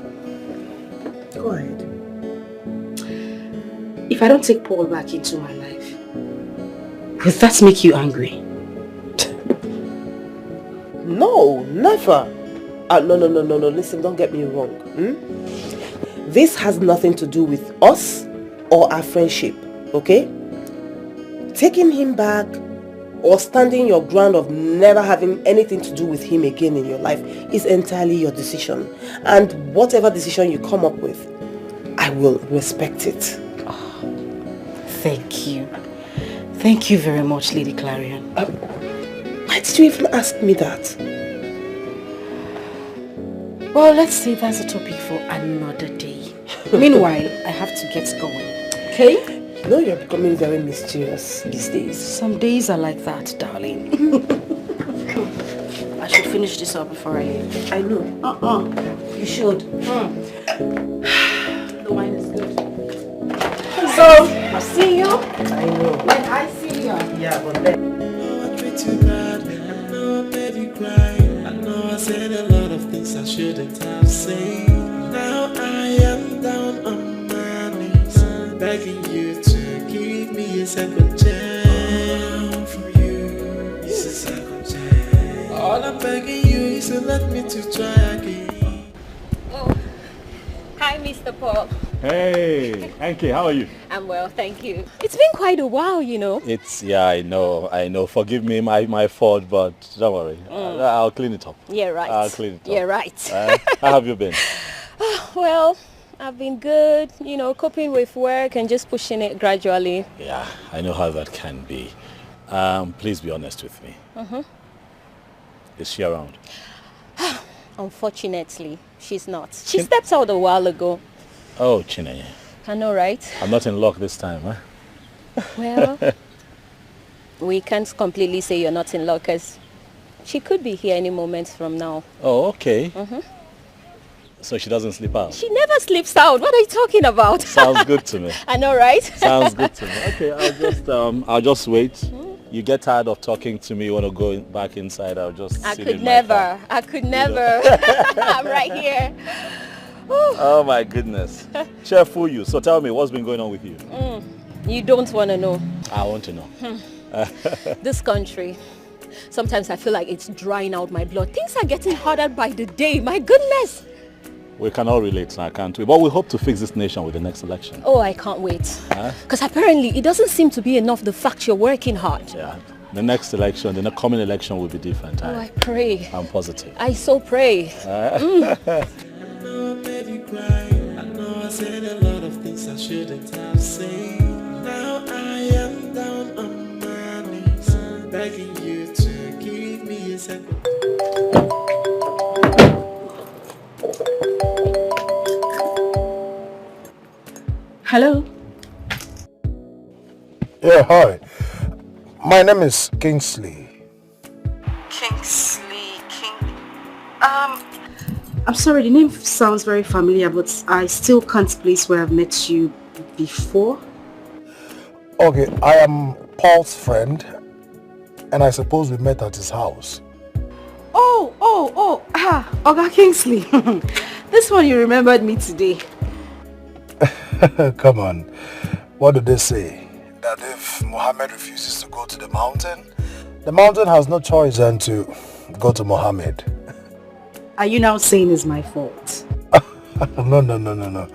Speaker 8: Go ahead.
Speaker 1: If I don't take Paul back into my life, will that make you angry?
Speaker 8: No, never. No. Listen, don't get me wrong. This has nothing to do with us or our friendship, okay? Taking him back or standing your ground of never having anything to do with him again in your life is entirely your decision. And whatever decision you come up with, I will respect it.
Speaker 1: Thank you. Thank you very much, Lady Clarion.
Speaker 8: Why did you even ask me that?
Speaker 1: Well, let's say that's a topic for another day. Meanwhile, I have to get going. Okay?
Speaker 8: You know you're becoming very mysterious these days.
Speaker 1: Some days are like that, darling. I should finish this up before I leave.
Speaker 8: I know.
Speaker 1: You should.
Speaker 8: The wine is good.
Speaker 1: So, I'll see you.
Speaker 8: I know.
Speaker 1: When I see you.
Speaker 8: Yeah, but then...
Speaker 5: I treat you bad. I know I made you cry. I know I said a lot of things I shouldn't have said. Now I am down on my knees, begging you to give me a second chance. From you, it's a second chance. All I'm begging you is to let me to try again.
Speaker 18: Oh, hi, Mr. Paul.
Speaker 3: Hey, Enke, how are you?
Speaker 18: I'm well, thank you. It's been quite a while, you know.
Speaker 3: Yeah, I know. Forgive me, my fault, but don't worry. I'll clean it up.
Speaker 18: Yeah, right.
Speaker 3: I'll clean it up.
Speaker 18: Yeah, right.
Speaker 3: How have you been?
Speaker 18: Well, I've been good, you know, coping with work and just pushing it gradually.
Speaker 3: Yeah, I know how that can be. Please be honest with me. Is she around?
Speaker 18: Unfortunately, she's not. She stepped out a while ago.
Speaker 3: Oh, Chinenye.
Speaker 18: I know, right?
Speaker 3: I'm not in luck this time, huh?
Speaker 18: Well, we can't completely say you're not in luck, because she could be here any moment from now.
Speaker 3: Oh, okay. So she doesn't sleep out?
Speaker 18: She never sleeps out. What are you talking about?
Speaker 3: Sounds good to me.
Speaker 18: I know, right?
Speaker 3: Sounds good to me. Okay, I'll just wait. You get tired of talking to me, you want to go back inside, I'll just
Speaker 18: I
Speaker 3: sit
Speaker 18: could
Speaker 3: in my car.
Speaker 18: never. I could never. I'm right here.
Speaker 3: Oh my goodness. Cheerful you. So tell me, what's been going on with you?
Speaker 18: You don't want to know.
Speaker 3: I want to know.
Speaker 18: This country, sometimes I feel like it's drying out my blood. Things are getting harder by the day. My goodness.
Speaker 3: We can all relate now, can't we? But we hope to fix this nation with the next election.
Speaker 18: Oh, I can't wait. Because apparently it doesn't seem to be enough the fact you're working hard.
Speaker 3: Yeah. The next election, the coming election will be different.
Speaker 18: Oh, I pray.
Speaker 3: I'm positive.
Speaker 18: I so pray.
Speaker 5: I know I made you cry. I know I said a lot of things I shouldn't have said. Now I am down on my knees, begging you to give me a second.
Speaker 1: Hello?
Speaker 11: Yeah, hi. My name is Kingsley.
Speaker 1: I'm sorry, the name sounds very familiar, but I still can't place where I've met you before.
Speaker 11: Okay, I am Paul's friend, and I suppose we met at his house.
Speaker 1: Oga Kingsley. This one you remembered me today.
Speaker 11: Come on. What do they say? That if Muhammad refuses to go to the mountain has no choice than to go to Muhammad.
Speaker 1: Are you now saying it's my fault?
Speaker 11: No.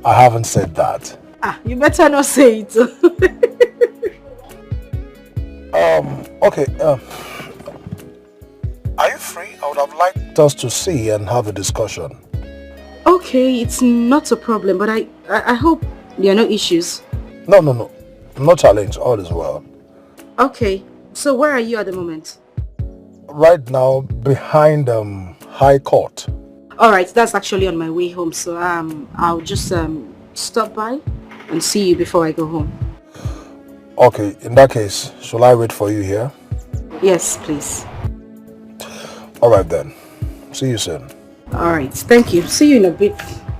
Speaker 11: I haven't said that.
Speaker 1: You better not say it.
Speaker 11: Okay. Are you free? I would have liked us to see and have a discussion.
Speaker 1: Okay, it's not a problem, but I hope there are no issues.
Speaker 11: No. No challenge. All is well.
Speaker 1: Okay, so where are you at the moment?
Speaker 11: Right now, behind High Court.
Speaker 1: Alright, that's actually on my way home, so I'll just stop by and see you before I go home.
Speaker 11: Okay, in that case, shall I wait for you here?
Speaker 1: Yes, please.
Speaker 11: Alright then. See you soon.
Speaker 1: Alright, thank you. See you in a bit.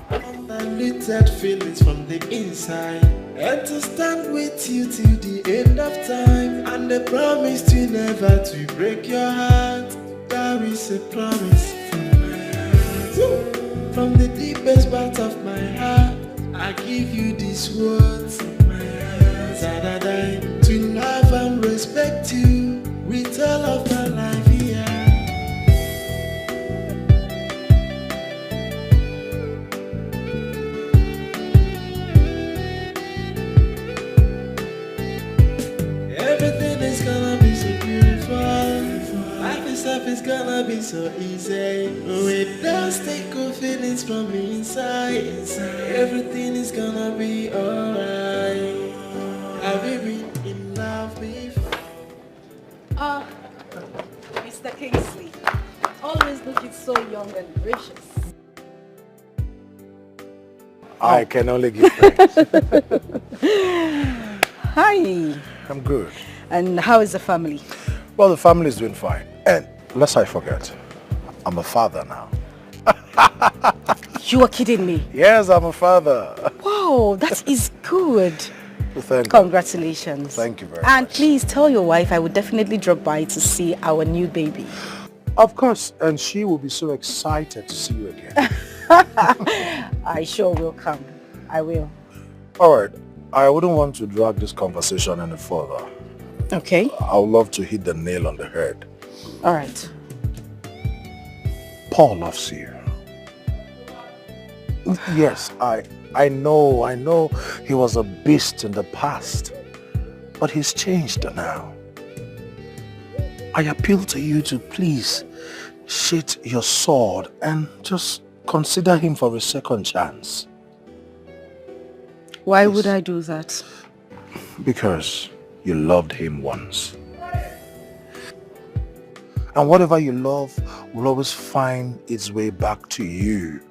Speaker 5: Undiluted feelings from the inside, and to stand with you till the end of time, and the promise to never to break your heart. There is a promise from my heart. From the deepest part of my heart, I give you these words from my heart. That I die to love and respect you with all of my life here. Everything is gonna be so beautiful. Life itself is gonna be so easy. With the just take good feelings from inside. Everything is gonna be alright. Have you been in love before?
Speaker 2: Mr. Kingsley, always looking so young and gracious.
Speaker 11: I can only give thanks.
Speaker 2: Hi.
Speaker 11: I'm good.
Speaker 2: And how is the family?
Speaker 11: Well, the family is doing fine. And lest I forget, I'm a father now.
Speaker 2: You are kidding me.
Speaker 11: Yes, I'm a father.
Speaker 2: Wow, that is good.
Speaker 11: Thank you.
Speaker 2: Congratulations.
Speaker 11: Thank you very
Speaker 2: And
Speaker 11: much.
Speaker 2: please tell your wife I would definitely drop by to see our new baby.
Speaker 11: Of course, and she will be so excited to see you again.
Speaker 2: I sure will come. I will.
Speaker 11: All right, I wouldn't want to drag this conversation any further.
Speaker 2: Okay.
Speaker 11: I would love to hit the nail on the head.
Speaker 2: All right.
Speaker 11: Paul loves you. Yes, I know he was a beast in the past, but he's changed now. I appeal to you to please sheath your sword and just consider him for a second chance.
Speaker 2: Why would I do that?
Speaker 11: Because you loved him once. And whatever you love will always find its way back to you,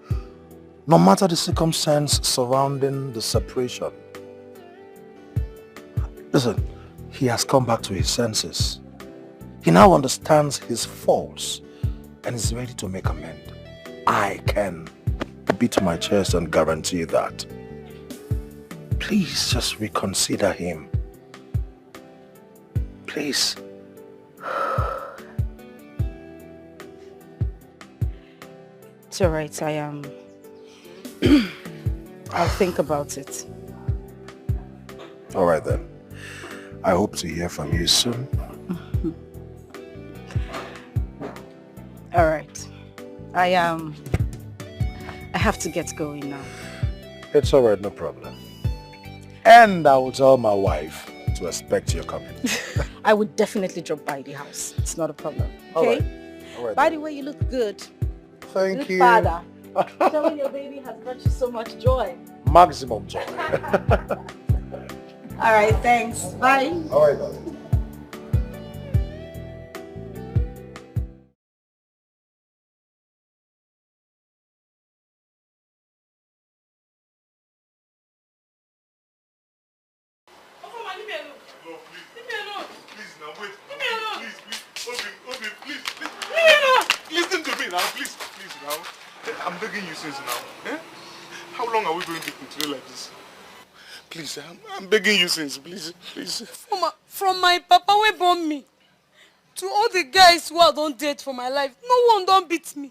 Speaker 11: no matter the circumstance surrounding the separation. Listen, he has come back to his senses. He now understands his faults and is ready to make amends. I can beat my chest and guarantee that. Please just reconsider him. Please.
Speaker 2: It's all right. I am. I'll think about it.
Speaker 11: All right then. I hope to hear from you soon.
Speaker 2: All right. I have to get going now.
Speaker 11: It's all right, no problem. And I will tell my wife to expect your coming.
Speaker 2: I would definitely drop by the house. It's not a problem.
Speaker 11: All
Speaker 2: Okay?
Speaker 11: right. All right.
Speaker 2: By the way, you look good.
Speaker 11: Thank
Speaker 2: Good
Speaker 11: you.
Speaker 2: father. Showing your baby has brought you so much joy.
Speaker 11: Maximum joy.
Speaker 2: All right, thanks. Bye.
Speaker 11: All right, darling.
Speaker 15: Listen to me now, please now. I'm begging you since now. Eh? How long are we going to continue like this? Please, I'm begging you since, please.
Speaker 4: From my papa wey born me to all the guys who I don't date for my life, no one don't beat me.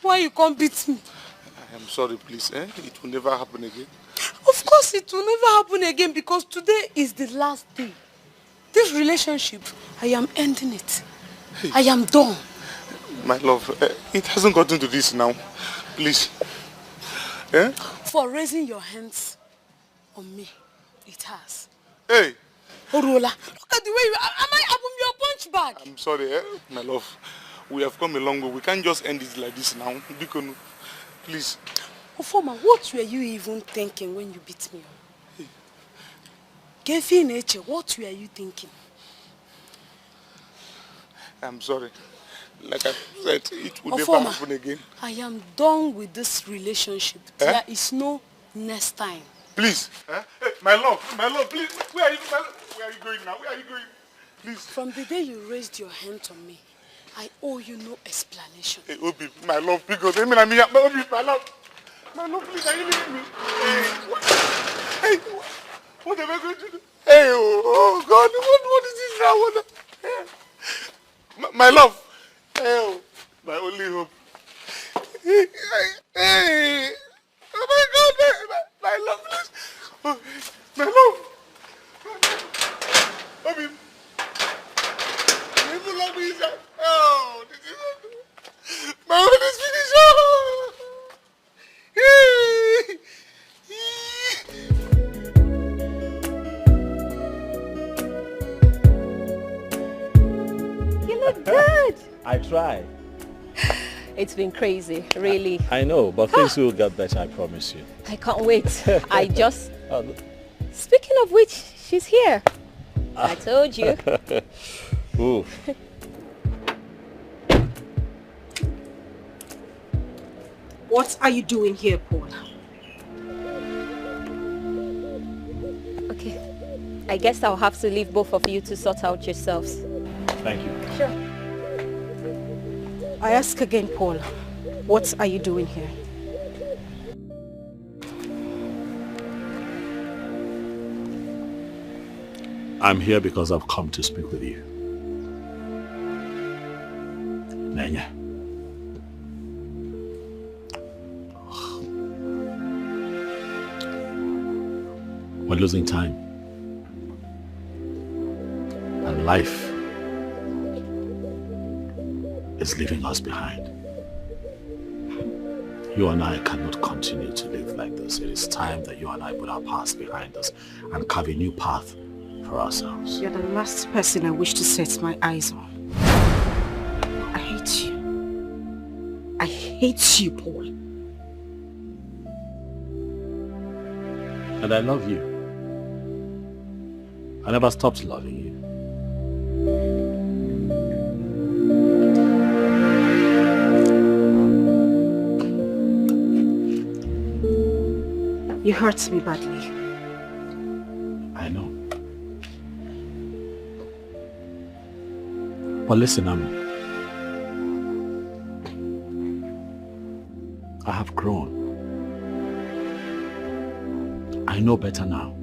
Speaker 4: Why you can't beat me?
Speaker 15: I am sorry, please. It will never happen again.
Speaker 4: Of course it will never happen again because today is the last day. This relationship, I am ending it.
Speaker 15: Hey.
Speaker 4: I am done.
Speaker 15: My love, it hasn't gotten to this now. Please. Eh?
Speaker 4: For raising your hands on me, it has.
Speaker 15: Hey!
Speaker 4: Orola, look at the way you are. Am I up your punch bag?
Speaker 15: I'm sorry, my love. We have come a long way. We can't just end it like this now. Bikono, please.
Speaker 4: Ofoma, what were you even thinking when you beat me up? Gefi nature, what were you thinking?
Speaker 15: I'm sorry. Like I said, it will never
Speaker 4: Ofoma,
Speaker 15: happen again.
Speaker 4: I am done with this relationship. There is no next time.
Speaker 15: Please. Hey, my love, please. Where are you going now? Where are you going? Please.
Speaker 4: From the day you raised your hand on me, I owe you no explanation.
Speaker 15: Hey, Obi, my love, because I mean, Obi, my love. My love, please, are you leaving me? Hey, what am I going to do? Hey, oh God, what is this now? My love. Hey, my only hope. Hey, oh my God, my love, please. Oh, my love. Obi. People love me, sir. Oh, this is my one is finished. Oh.
Speaker 2: You look good.
Speaker 3: I try.
Speaker 2: It's
Speaker 18: it's been crazy, really.
Speaker 3: I know, but things will get better, I promise you.
Speaker 18: I can't wait. Speaking of which, she's here. I told you.
Speaker 3: Ooh.
Speaker 7: What are you doing here, Paul?
Speaker 18: Okay. I guess I'll have to leave both of you to sort out yourselves.
Speaker 3: Thank you.
Speaker 18: Sure.
Speaker 7: I ask again, Paul. What are you doing here?
Speaker 3: I'm here because I've come to speak with you. Nenya. We're losing time. And life is leaving us behind. You and I cannot continue to live like this. It is time that you and I put our past behind us and carve a new path for ourselves.
Speaker 7: You're the last person I wish to set my eyes on. I hate you. I hate you, Paul.
Speaker 3: And I love you. I never stopped loving you.
Speaker 7: You hurt me badly.
Speaker 3: I know. But listen, I have grown. I know better now.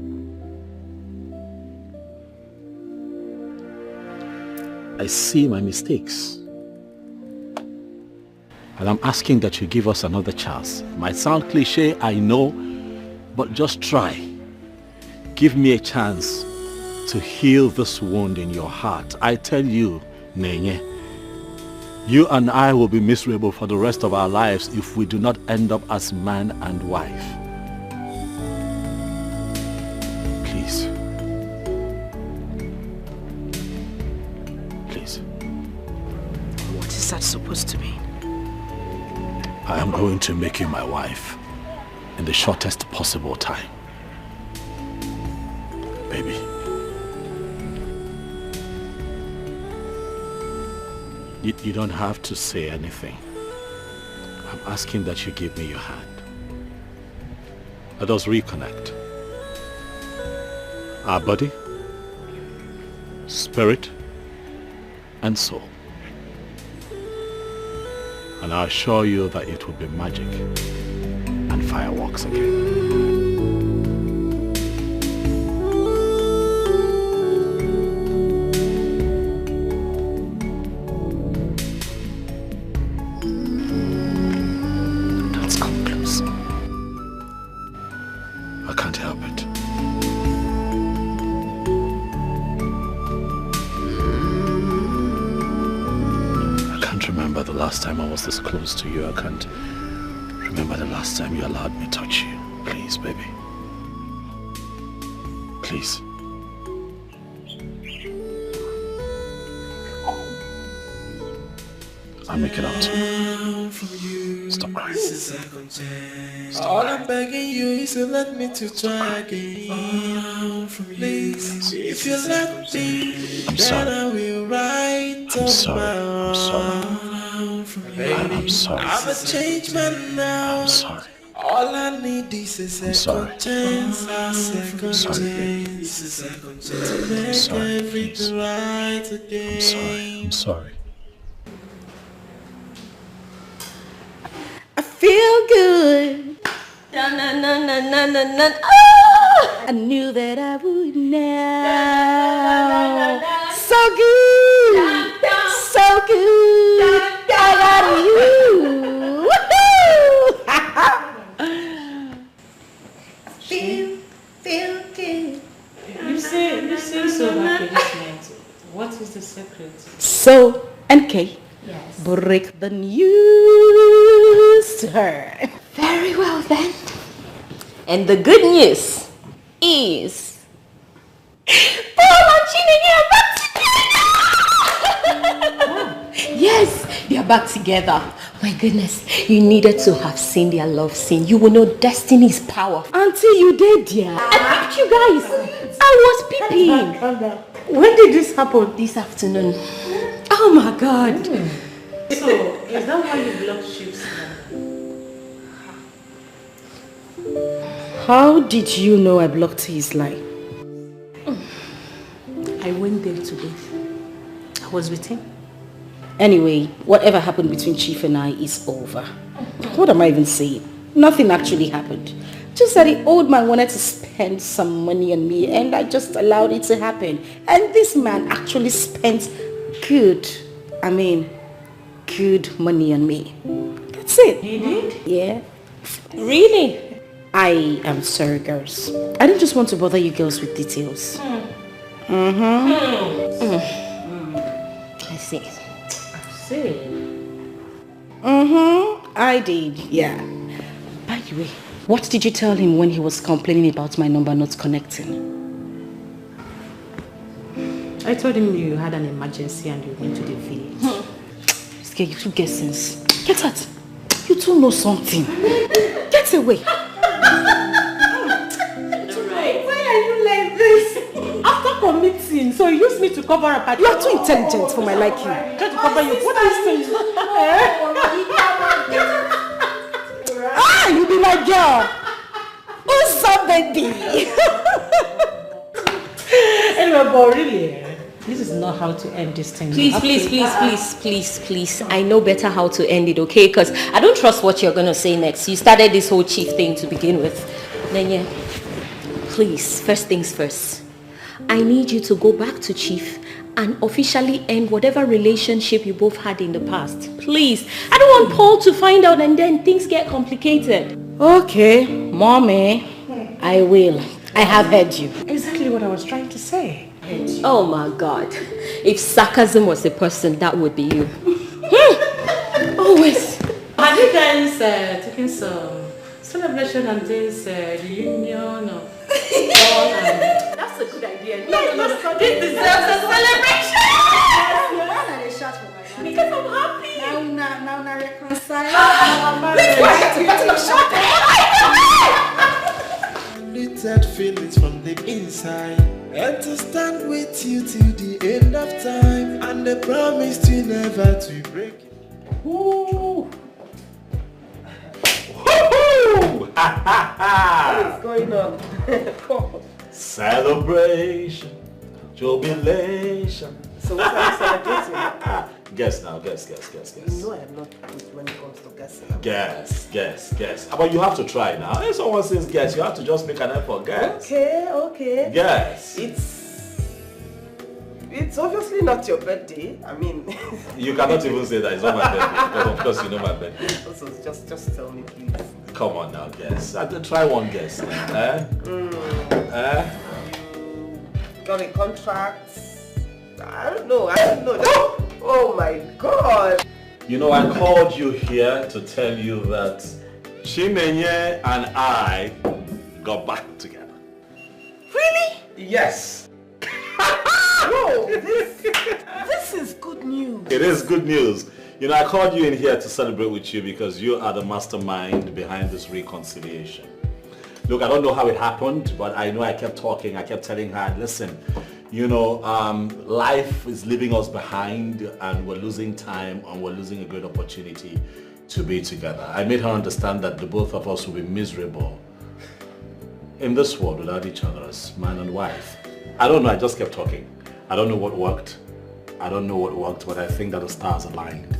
Speaker 3: I see my mistakes. And I'm asking that you give us another chance. It might sound cliche, I know, but just try. Give me a chance to heal this wound in your heart. I tell you, Nenye, you and I will be miserable for the rest of our lives if we do not end up as man and wife. Please. Please.
Speaker 7: What is that supposed to mean?
Speaker 3: I am going to make you my wife in the shortest possible time. Baby. You don't have to say anything. I'm asking that you give me your hand. Let us reconnect. Our body, spirit, and soul. And I assure you that it will be magic and fireworks again. Last time I was this close to you, I can't remember the last time you allowed me to touch you. Please, baby. Please. I'll make it up to you. Stop crying. Stop
Speaker 5: All
Speaker 3: crying.
Speaker 5: I'm begging you is to let me to try again. Please, if you let me, then I will write
Speaker 3: I'm sorry. I'm sorry.
Speaker 5: I'm sorry. I'm a changed man now.
Speaker 3: I'm sorry.
Speaker 5: All I need is a second chance. A second
Speaker 3: sorry,
Speaker 5: chance. A second chance. To make everything right again.
Speaker 3: I'm sorry.
Speaker 6: I feel good. Na na na na na na na. Oh, I knew that I would now. So good, so good. I got you. Feel good.
Speaker 2: You seem so happy this night. What is the secret?
Speaker 7: So, NK,
Speaker 6: yes.
Speaker 7: Break the news to her.
Speaker 6: Very well then. And the good news is Paul and Chinenye are back together. Yes, they are back together. Oh My goodness, you needed to have seen their love scene. You will know destiny's power.
Speaker 2: Until you did, dear.
Speaker 6: I picked you guys. I was peeping.
Speaker 2: When did this happen?
Speaker 6: This afternoon.
Speaker 2: Oh my God. So, is that why you blocked ships?
Speaker 1: How did you know I blocked his line?
Speaker 2: I went there today. I was with him.
Speaker 1: Anyway, whatever happened between Chief and I is over. What am I even saying? Nothing actually happened. Just that the old man wanted to spend some money on me and I just allowed it to happen. And this man actually spent good money on me. That's it.
Speaker 2: He did?
Speaker 1: Yeah.
Speaker 6: Really?
Speaker 1: I am sorry, girls. I didn't just want to bother you girls with details.
Speaker 6: I see.
Speaker 1: I did, yeah. By the way, what did you tell him when he was complaining about my number not connecting?
Speaker 2: I told him you had an emergency and you went to the village.
Speaker 1: This girl, you two get sense. Get out. You two know something. Get away.
Speaker 2: Why are you like this? After committing, so you used me to cover up.
Speaker 1: You are too intelligent for my liking.
Speaker 2: Try to cover you. What are you saying?
Speaker 1: You be my girl. Who's somebody?
Speaker 2: Anyway, but really, this is not how to end this thing.
Speaker 6: Please. I know better how to end it, okay? Because I don't trust what you're going to say next. You started this whole chief thing to begin with. Then yeah, please, first things first. I need you to go back to Chief and officially end whatever relationship you both had in the past. Please. I don't want Paul to find out and then things get complicated.
Speaker 1: Okay, mommy. I will. I have heard you.
Speaker 2: Exactly what I was trying to say.
Speaker 6: Oh my God. If sarcasm was a person, that would be you. Always.
Speaker 2: Have you guys taken some celebration and this reunion or that's a good idea. No. This deserves a celebration. Because I'm happy.
Speaker 9: Now reconcile.
Speaker 5: Little feelings from the inside, and to stand with you till the end of time, and the promise to never to break it.
Speaker 8: What is going on?
Speaker 3: Celebration, jubilation.
Speaker 8: So what are you celebrating?
Speaker 3: Guess now, guess.
Speaker 8: No, I am not good when it comes to guessing.
Speaker 3: Guess. But you have to try now. If someone says guess, you have to just make an effort. Guess.
Speaker 8: Okay.
Speaker 3: Guess.
Speaker 8: It's obviously not your birthday. I mean...
Speaker 3: You cannot even say that it's not my birthday, because of course you know my birthday.
Speaker 8: Also, just tell me, please.
Speaker 3: Come on now, guess. Try one guess now.
Speaker 8: Got a contract? I don't know. Oh my God!
Speaker 3: You know, I called you here to tell you that Chinenye and I got back together.
Speaker 8: Really?
Speaker 3: Yes.
Speaker 8: Whoa, this is good news.
Speaker 3: It is good news. You know, I called you in here to celebrate with you because you are the mastermind behind this reconciliation. Look, I don't know how it happened, but I know I kept talking. I kept telling her, listen, you know, life is leaving us behind and we're losing time and we're losing a great opportunity to be together. I made her understand that the both of us will be miserable in this world without each other as man and wife. I don't know, I just kept talking. I don't know what worked. But I think that the stars aligned.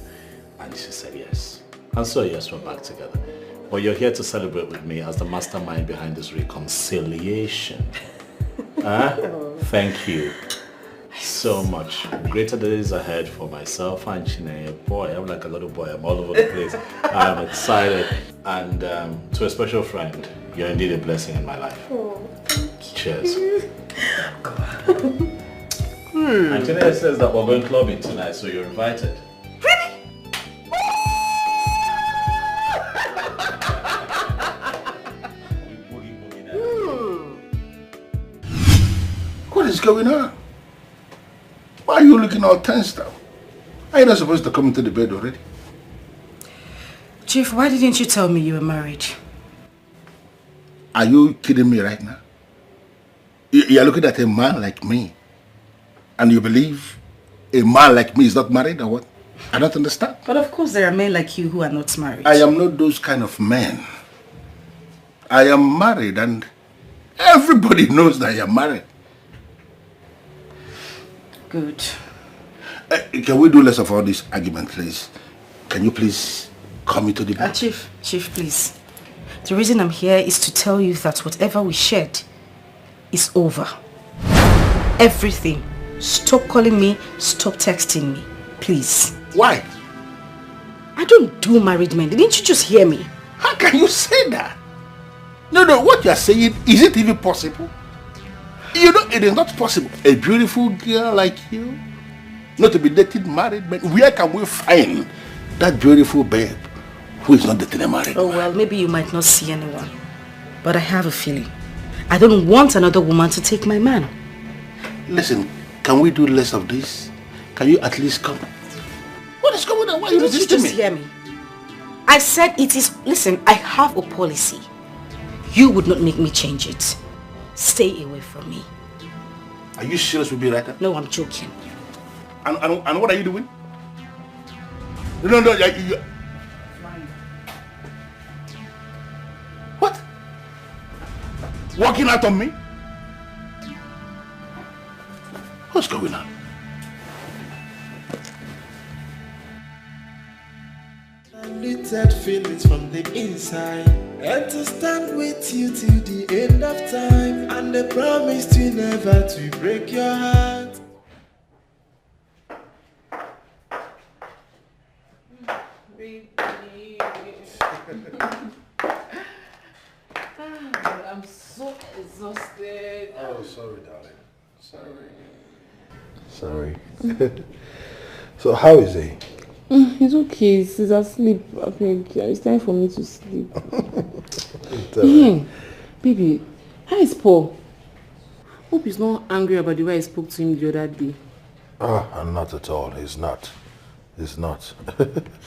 Speaker 3: And she said yes. And so yes, we're back together. But you're here to celebrate with me as the mastermind behind this reconciliation. Thank you so much. Greater days ahead for myself and Chinenye. Boy, I'm like a little boy. I'm all over the place. I'm excited. And to a special friend, you're indeed a blessing in my life. Cheers. And Chinenye says that we're going clubbing tonight, so you're invited.
Speaker 17: What is going on? Why are you looking all tensed up? Are you not supposed to come into the bed already?
Speaker 1: Chief, why didn't you tell me you were married?
Speaker 17: Are you kidding me right now? You're looking at a man like me, and you believe a man like me is not married or what? I don't understand.
Speaker 1: But of course there are men like you who are not married.
Speaker 17: I am not those kind of men. I am married, and everybody knows that I am married.
Speaker 1: Good.
Speaker 17: Can we do less of all this argument, please? Can you please come into the boat?
Speaker 1: Chief, please. The reason I'm here is to tell you that whatever we shared is over. Everything. Stop calling me, stop texting me, please.
Speaker 17: Why?
Speaker 1: I don't do married men. Didn't you just hear me?
Speaker 17: How can you say that? No, what you are saying, is it even possible? You know, it is not possible. A beautiful girl like you, not to be dating married men. Where can we find that beautiful babe who is not dating a married man?
Speaker 1: Oh, well, maybe you might not see anyone. But I have a feeling. I don't want another woman to take my man.
Speaker 17: Listen, can we do less of this? Can you at least come? What is going on? Why are you resisting me?
Speaker 1: Just hear me. I said it is... Listen, I have a policy. You would not make me change it. Stay away from me.
Speaker 17: Are you serious with me right now?
Speaker 1: No, I'm joking.
Speaker 17: And what are you doing? No, you... What? Walking out on me? What's going on?
Speaker 5: Unlimited feelings from the inside, and to stand with you till the end of time, and the promise to never to break your heart.
Speaker 12: I'm so exhausted.
Speaker 11: Oh, sorry, darling. Sorry. So how is he?
Speaker 12: He's okay. He's asleep. I think it's time for me to sleep. Baby, how is Paul? Hope he's not angry about the way I spoke to him the other day.
Speaker 11: Not at all. He's not.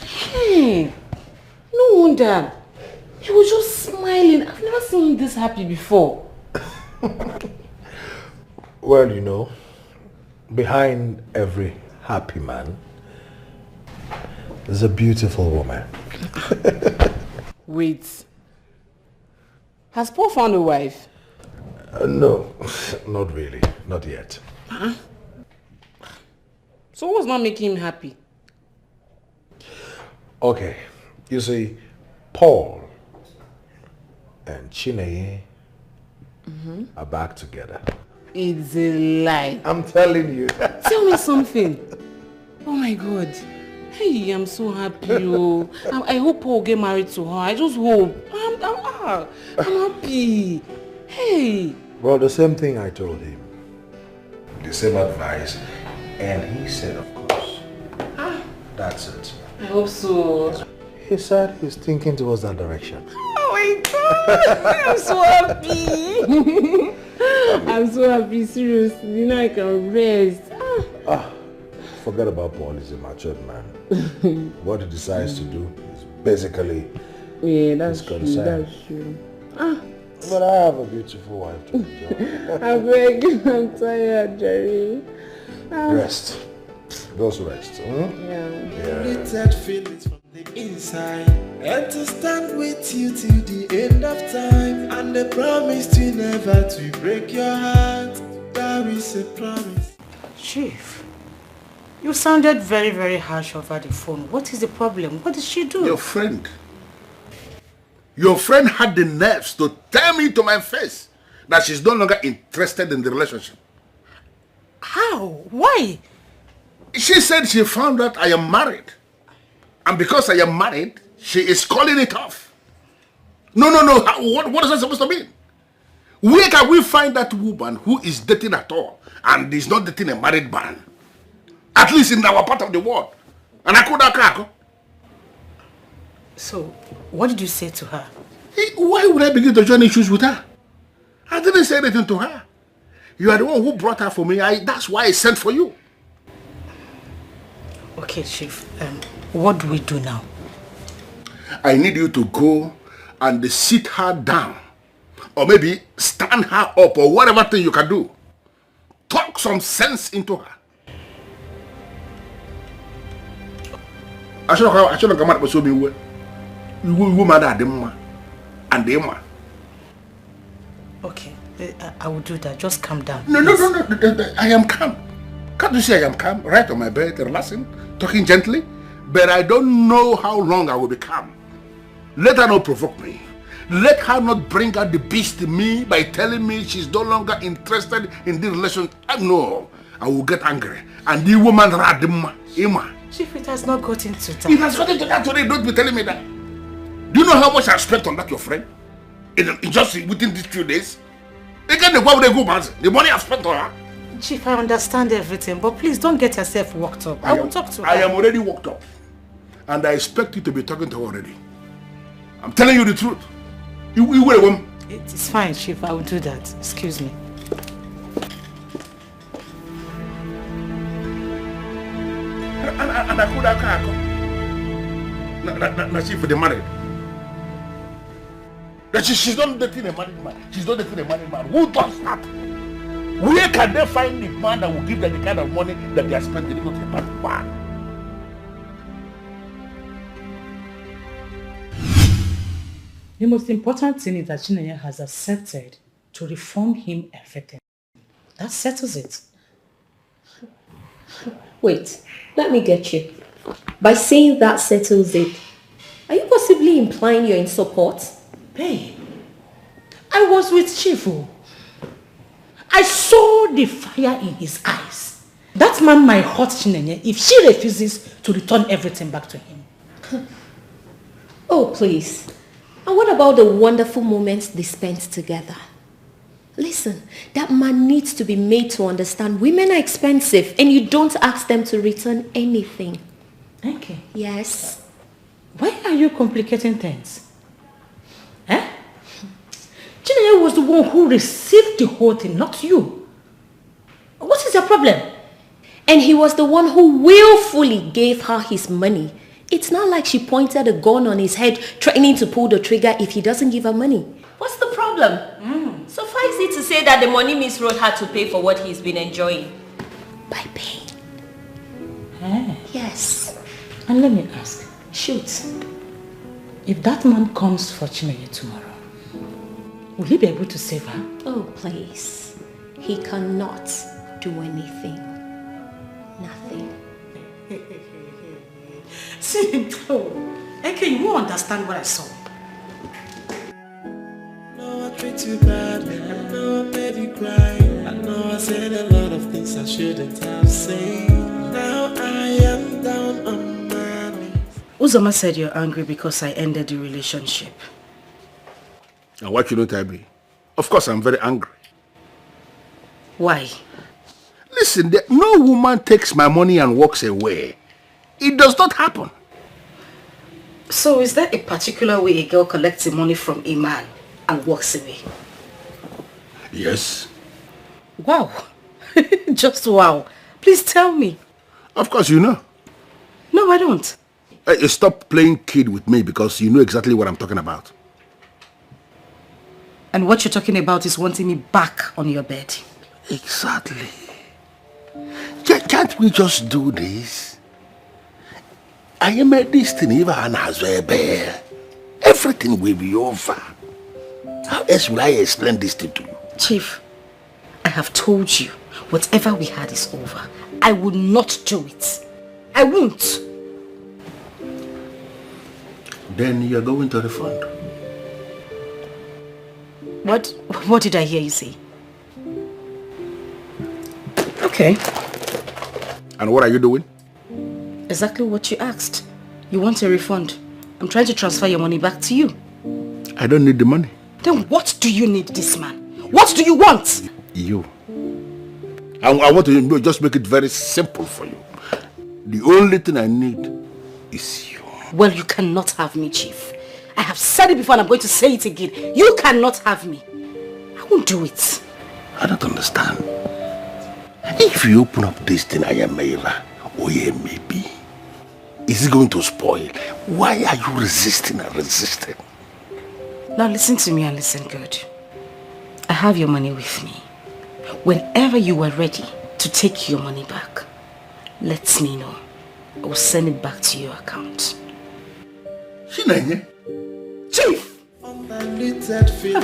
Speaker 12: Hey, no wonder. He was just smiling. I've never seen him this happy before.
Speaker 11: Well, you know, behind every happy man, there's a beautiful woman.
Speaker 12: Wait. Has Paul found a wife?
Speaker 11: No, not really. Not yet.
Speaker 12: So what's not making him happy?
Speaker 11: Okay, you see, Paul and Chineye are back together.
Speaker 12: It's a lie.
Speaker 11: I'm telling you.
Speaker 12: Tell me something. Oh my God. Hey, I'm so happy. I hope Paul will get married to her. I just hope. I'm happy. Hey.
Speaker 11: Well, the same thing I told him. The same advice. And he said, of course. That's it.
Speaker 12: I hope so.
Speaker 11: He said he's thinking towards that direction.
Speaker 12: Oh my God. I'm so happy. I'm so happy, seriously. Now I can rest.
Speaker 11: Forget about Paul. He's a matured man. What he decides to do is basically
Speaker 12: that's
Speaker 11: his
Speaker 12: true.
Speaker 11: concern.
Speaker 12: That's true.
Speaker 11: But I have a beautiful wife to enjoy.
Speaker 12: I beg, I'm tired, Jerry.
Speaker 11: Rest. Those rest.
Speaker 12: Yeah.
Speaker 5: Unlimited feelings from the inside, and to stand with you till the end of time, and the promise to never to break your heart. That is a promise.
Speaker 1: Chief, you sounded very, very harsh over the phone. What is the problem? What did she do?
Speaker 17: Your friend had the nerves to tell me to my face that she's no longer interested in the relationship.
Speaker 1: How? Why?
Speaker 17: She said she found out I am married. And because I am married, she is calling it off. No. What is that supposed to mean? Where can we find that woman who is dating at all and is not dating a married man? At least in our part of the world. And I could have.
Speaker 1: So, what did you say to her?
Speaker 17: Why would I begin to join issues with her? I didn't say anything to her. You are the one who brought her for me. That's why I sent for you.
Speaker 1: Okay, Chief. What do we do now?
Speaker 17: I need you to go and sit her down. Or maybe stand her up or whatever thing you can do. Talk some sense into her. I shouldn't come out with so many. You will mother them and them.
Speaker 2: Okay, I will do that. Just calm down.
Speaker 17: No, I am calm. Can't you see I am calm? Right on my bed, relaxing, talking gently. But I don't know how long I will be calm. Let her not provoke me. Let her not bring out the beast in me by telling me she's no longer interested in the relation. No, I will get angry. And the woman Radima, Ima.
Speaker 2: Chief, it has not gotten to that.
Speaker 17: It has gotten to that today. Don't be telling me that. Do you know how much I spent on that, your friend? In just within these few days? Again, the money I've spent on her.
Speaker 2: Chief, I understand everything, but please don't get yourself worked up. I will talk to her.
Speaker 17: I am already worked up. And I expect you to be talking to her already. I'm telling you the truth. You will.
Speaker 2: It's fine, Chief. I will do that. Excuse me.
Speaker 17: And I could have come. Chief, they married. She's not dating a married man. She's not dating a married man. Who does that? Where can they find the man that will give them the kind of money that they are spending to go to a married man?
Speaker 2: The most important thing is that Chinenye has accepted to refund him everything. That settles it.
Speaker 6: Wait, let me get you. By saying that settles it, are you possibly implying you're in support?
Speaker 2: Babe, I was with Chifu. I saw the fire in his eyes. That man might hurt Chinenye if she refuses to return everything back to him.
Speaker 6: Oh, please. And what about the wonderful moments they spent together? Listen, that man needs to be made to understand women are expensive and you don't ask them to return anything.
Speaker 2: Okay.
Speaker 6: Yes.
Speaker 2: Why are you complicating things? Eh? Chinenye was the one who received the whole thing, not you. What is your problem?
Speaker 6: And he was the one who willfully gave her his money. It's not like she pointed a gun on his head, threatening to pull the trigger if he doesn't give her money. What's the problem? Suffice it to say that the money Miss Road had to pay for what he's been enjoying. By pain. Yes.
Speaker 2: And let me ask.
Speaker 6: Shoot.
Speaker 2: If that man comes for Chinenye tomorrow, will he be able to save her?
Speaker 6: Oh, please. He cannot do anything. Nothing.
Speaker 2: See, okay, you won't understand what I saw.
Speaker 5: No, I treat you bad. I know I made you cry. I know I said a lot of things I shouldn't have said. Now I am down on my knees.
Speaker 1: Uzoma said you're angry because I ended the relationship.
Speaker 17: And why shouldn't I be? Of course, I'm very angry.
Speaker 1: Why?
Speaker 17: Listen, no woman takes my money and walks away. It does not happen.
Speaker 1: So is there a particular way a girl collects the money from a man and walks away?
Speaker 17: Yes.
Speaker 1: Wow. Just wow. Please tell me.
Speaker 17: Of course you know.
Speaker 1: No, I don't.
Speaker 17: Stop playing kid with me because you know exactly what I'm talking about.
Speaker 1: And what you're talking about is wanting me back on your bed.
Speaker 17: Exactly. Can't we just do this? I am a destiny, everything will be over. How else will I explain this to you?
Speaker 1: Chief, I have told you, whatever we had is over. I will not do it. I won't.
Speaker 17: Then you're going to refund.
Speaker 1: What did I hear you say? Okay.
Speaker 17: And what are you doing?
Speaker 1: Exactly what you asked. You want a refund. I'm trying to transfer your money back to you.
Speaker 17: I don't need the money.
Speaker 1: Then what do you need this man? What do you want?
Speaker 17: You. I want to just make it very simple for you. The only thing I need is you.
Speaker 1: Well, you cannot have me, Chief. I have said it before and I'm going to say it again. You cannot have me. I won't do it.
Speaker 17: I don't understand. If you open up this thing, I am Mayra, or maybe, is it going to spoil? Why are you resisting and resisting?
Speaker 7: Now listen to me and listen good. I have your money with me. Whenever you are ready to take your money back, let me know. I will send it back to your account.
Speaker 17: Chinenye?
Speaker 5: Chief! Have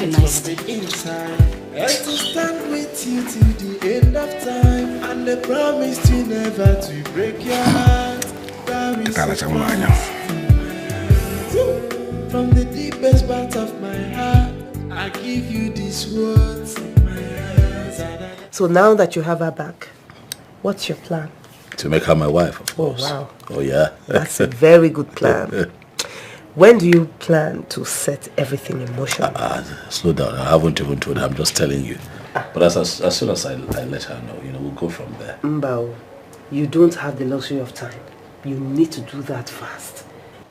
Speaker 5: a nice day. Inside. And to stand with you till the end of time. And I promise you never to break your heart. From the deepest part of my heart, I give you these words.
Speaker 8: So now that you have her back, what's your plan?
Speaker 3: To make her my wife, of course.
Speaker 8: Oh, wow.
Speaker 3: Oh, yeah.
Speaker 8: That's a very good plan. When do you plan to set everything in motion?
Speaker 3: Slow down. I haven't even told her. I'm just telling you. But as soon as I let her know, we'll go from there.
Speaker 8: Mbao, you don't have the luxury of time. You need to do that fast.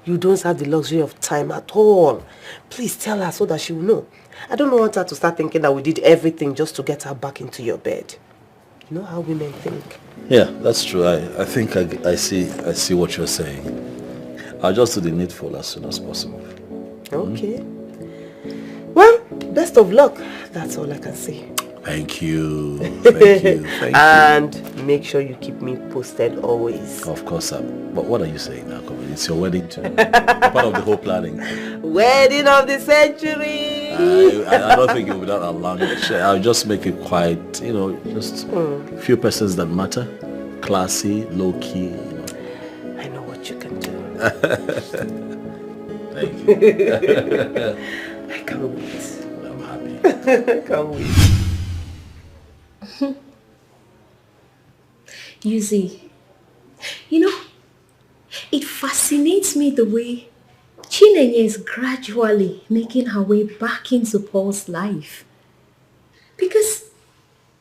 Speaker 8: You don't have the luxury of time at all. Please tell her so that she will know. I don't want her to start thinking that we did everything just to get her back into your bed. You know how women think.
Speaker 3: Yeah, that's true. I think I see what you're saying. I'll just do the needful as soon as possible.
Speaker 8: Okay. Well, best of luck. That's all I can say.
Speaker 3: Thank you. Thank you.
Speaker 8: And make sure you keep me posted always.
Speaker 3: Of course, but what are you saying now? Come on, it's your wedding too. Part of the whole planning.
Speaker 8: Wedding of the century.
Speaker 3: I don't think it will be that long. I'll just make it quite, just a few persons that matter. Classy, low-key.
Speaker 8: I know what you can do.
Speaker 3: Thank you.
Speaker 8: I can't wait.
Speaker 3: I'm happy.
Speaker 8: I can't wait.
Speaker 6: You see, it fascinates me the way Chinenye is gradually making her way back into Paul's life. Because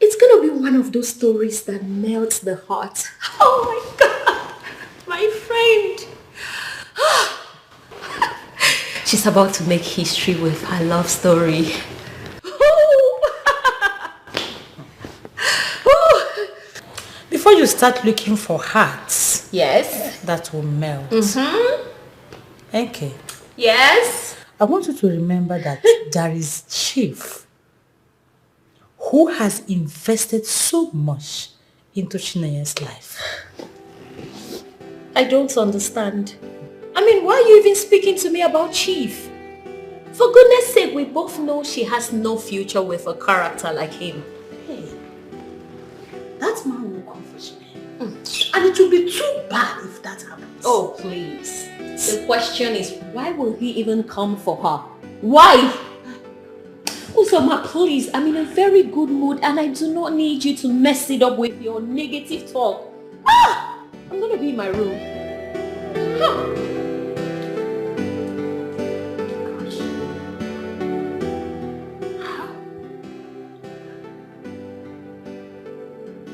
Speaker 6: it's going to be one of those stories that melts the heart. Oh my God, my friend. She's about to make history with her love story.
Speaker 2: Before you start looking for hearts,
Speaker 6: yes,
Speaker 2: that will melt. Okay.
Speaker 6: Yes.
Speaker 2: I want you to remember that there is Chief who has invested so much into Chinenye's life.
Speaker 6: I don't understand. I mean, why are you even speaking to me about Chief? For goodness sake, we both know she has no future with a character like him.
Speaker 2: Hey, that man will come for Chinenye. And it will be too bad if that happens.
Speaker 6: Oh, please. The question is, why will he even come for her? Why? Usoma, please, I'm in a very good mood and I do not need you to mess it up with your negative talk. I'm gonna be in my room.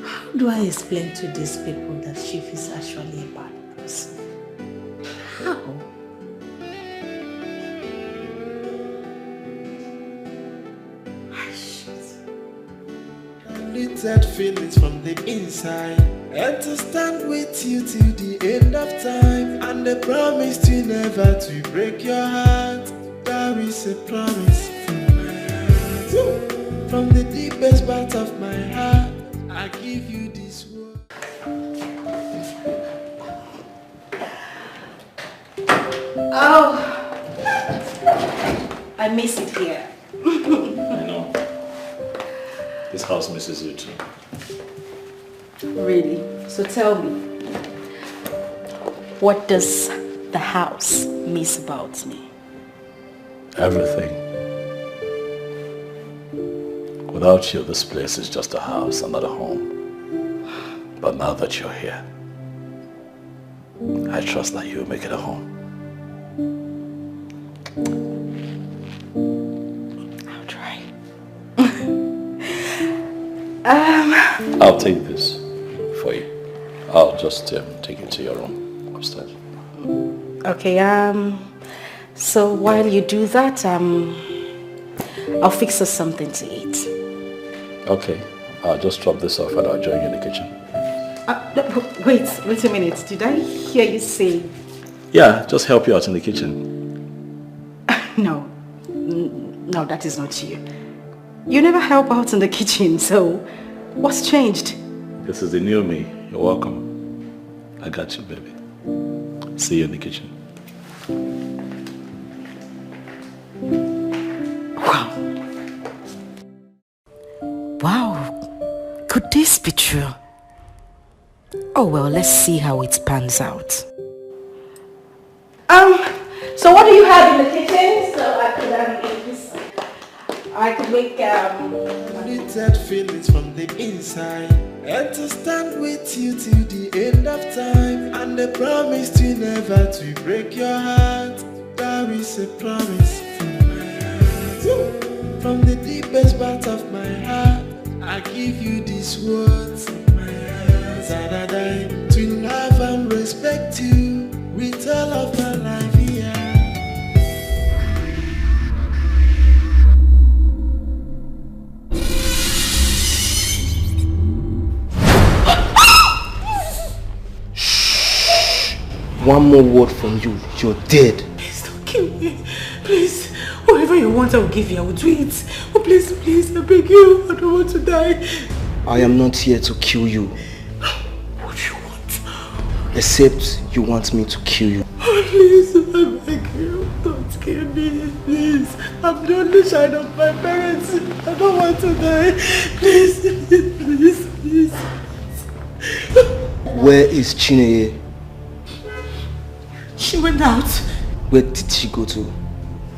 Speaker 2: How do I explain to these people that Chief is actually a bad person? How?
Speaker 5: Unlimited feelings from the inside, and to stand with you till the end of time. And I promise to never to break your heart. That is a promise from my heart. From the deepest part of my heart, I give you this word.
Speaker 7: Oh, I miss it here.
Speaker 3: I know. This house misses you too.
Speaker 7: Really? So tell me, what does the house miss about me?
Speaker 3: Everything. Without you, this place is just a house and not a home. But now that you're here, I trust that you'll make it a home.
Speaker 7: I'll try.
Speaker 3: I'll take this for you. I'll just take it to your room upstairs.
Speaker 7: Okay, so while you do that, I'll fix us something to eat.
Speaker 3: Okay, I'll just drop this off and I'll join you in the kitchen.
Speaker 7: Wait a minute. Did I hear you say
Speaker 3: Yeah, just help you out in the kitchen.
Speaker 7: No. No, that is not you. You never help out in the kitchen, so what's changed?
Speaker 3: This is the new me. You're welcome. I got you, baby. See you in the kitchen.
Speaker 7: Wow. Could this be true? Oh well, let's see how it pans out. So what do you have in the kitchen? So I could make
Speaker 5: Limited feelings from the inside, and to stand with you till the end of time, and the promise to never to break your heart. That is a promise from my heart. From the deepest part of my heart, I give you these words of my heart. That I die to love and respect you with all of my life here.
Speaker 16: One more word from you, you're dead.
Speaker 2: Please don't kill me. Please. Whatever you want, I will give you. I will do it. Oh, please, please, I beg you. I don't want to die.
Speaker 16: I am not here to kill you.
Speaker 2: What do you want?
Speaker 16: Except you want me to kill you.
Speaker 2: Oh, please, I beg you. Don't kill me, please. I'm the only child of my parents. I don't want to die. Please, please, please.
Speaker 16: Where is Chineye?
Speaker 2: She went out.
Speaker 16: Where did she go to?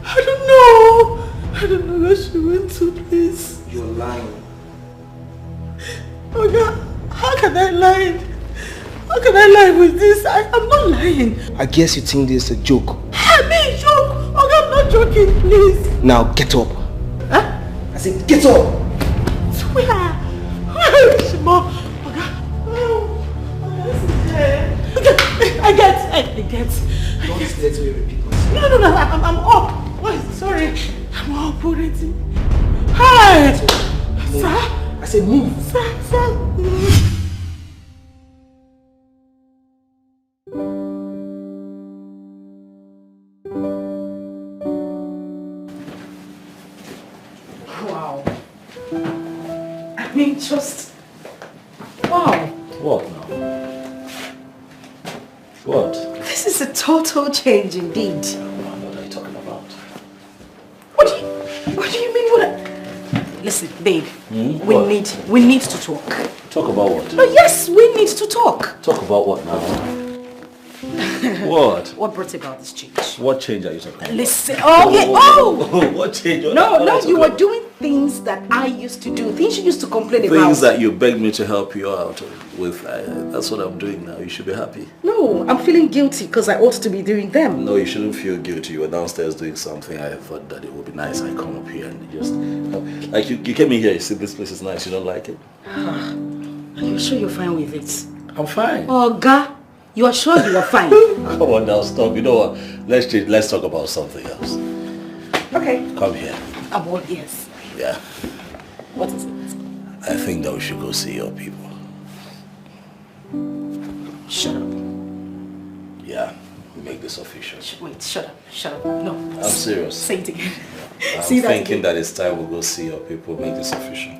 Speaker 2: I don't know. I don't know where she went to, please.
Speaker 16: You're lying.
Speaker 2: Oh God, how can I lie? How can I lie with this? I'm not lying.
Speaker 16: I guess you think this is a joke.
Speaker 2: I mean, joke. Oh God, I'm not joking, please.
Speaker 16: Now get up.
Speaker 2: Huh?
Speaker 16: I said get up.
Speaker 2: Where? Where is she, Mom? Oh God. Oh, this is there. Okay, I get.
Speaker 16: Don't let me repeat myself.
Speaker 2: No, I'm up. What? Sorry. I'm up already. Hi! Sir?
Speaker 16: I said move.
Speaker 2: Sir. Wow. I mean, just... Wow.
Speaker 3: What now? What?
Speaker 7: This is a total change indeed.
Speaker 3: What are you talking about?
Speaker 7: What do you mean? Listen, babe. We need to talk.
Speaker 3: Talk about what?
Speaker 7: Oh yes, we need to talk.
Speaker 3: Talk about what now? What?
Speaker 7: What brought about this change?
Speaker 3: What change are you talking about?
Speaker 7: Listen. Oh yeah. Oh.
Speaker 3: What change?
Speaker 7: No. You were doing things that I used to do. Things you used to complain about.
Speaker 3: Things that you begged me to help you out with. That's what I'm doing now. You should be happy.
Speaker 7: No, I'm feeling guilty because I ought to be doing them.
Speaker 3: No, you shouldn't feel guilty. You were downstairs doing something. I thought that it would be nice. I come up here and just... Like you came in here, you see this place is nice. You don't like it?
Speaker 7: Are you sure you're fine with it?
Speaker 3: I'm fine.
Speaker 7: Oh, God. You are sure you are fine?
Speaker 3: Come on now, stop. You know what? Let's talk about something else.
Speaker 7: Okay.
Speaker 3: Come here.
Speaker 7: I'm all ears.
Speaker 3: Yeah.
Speaker 7: What is it?
Speaker 3: I think that we should go see your people.
Speaker 7: Shut up.
Speaker 3: Yeah, we make this official.
Speaker 7: Wait, shut up. No.
Speaker 3: I'm serious.
Speaker 7: Say it again.
Speaker 3: I'm
Speaker 7: Say that
Speaker 3: thinking
Speaker 7: again.
Speaker 3: that it's time we go see your people, make this official.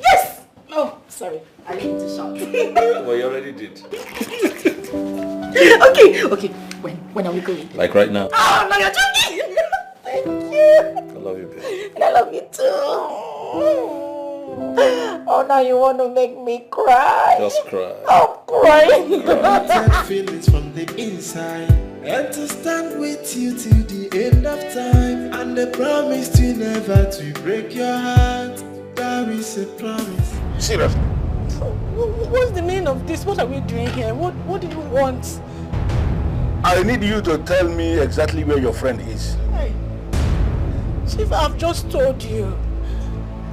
Speaker 7: Yes! Oh, sorry. I need to shout.
Speaker 3: Well, you already did.
Speaker 7: Okay. When are we going?
Speaker 3: Like right now.
Speaker 7: Oh, no, you're joking! Thank you.
Speaker 3: I love you, babe.
Speaker 7: And I love you too. Oh, now you want to make me cry?
Speaker 3: Just cry.
Speaker 7: I'm crying.
Speaker 5: Limited feelings from the inside, and to stand with you till the end of time, and the promise to never to break your heart. That is a promise.
Speaker 16: Serious?
Speaker 2: What's the meaning of this? What are we doing here? What do you want?
Speaker 17: I need you to tell me exactly where your friend is.
Speaker 2: Hey, Chief, I've just told you.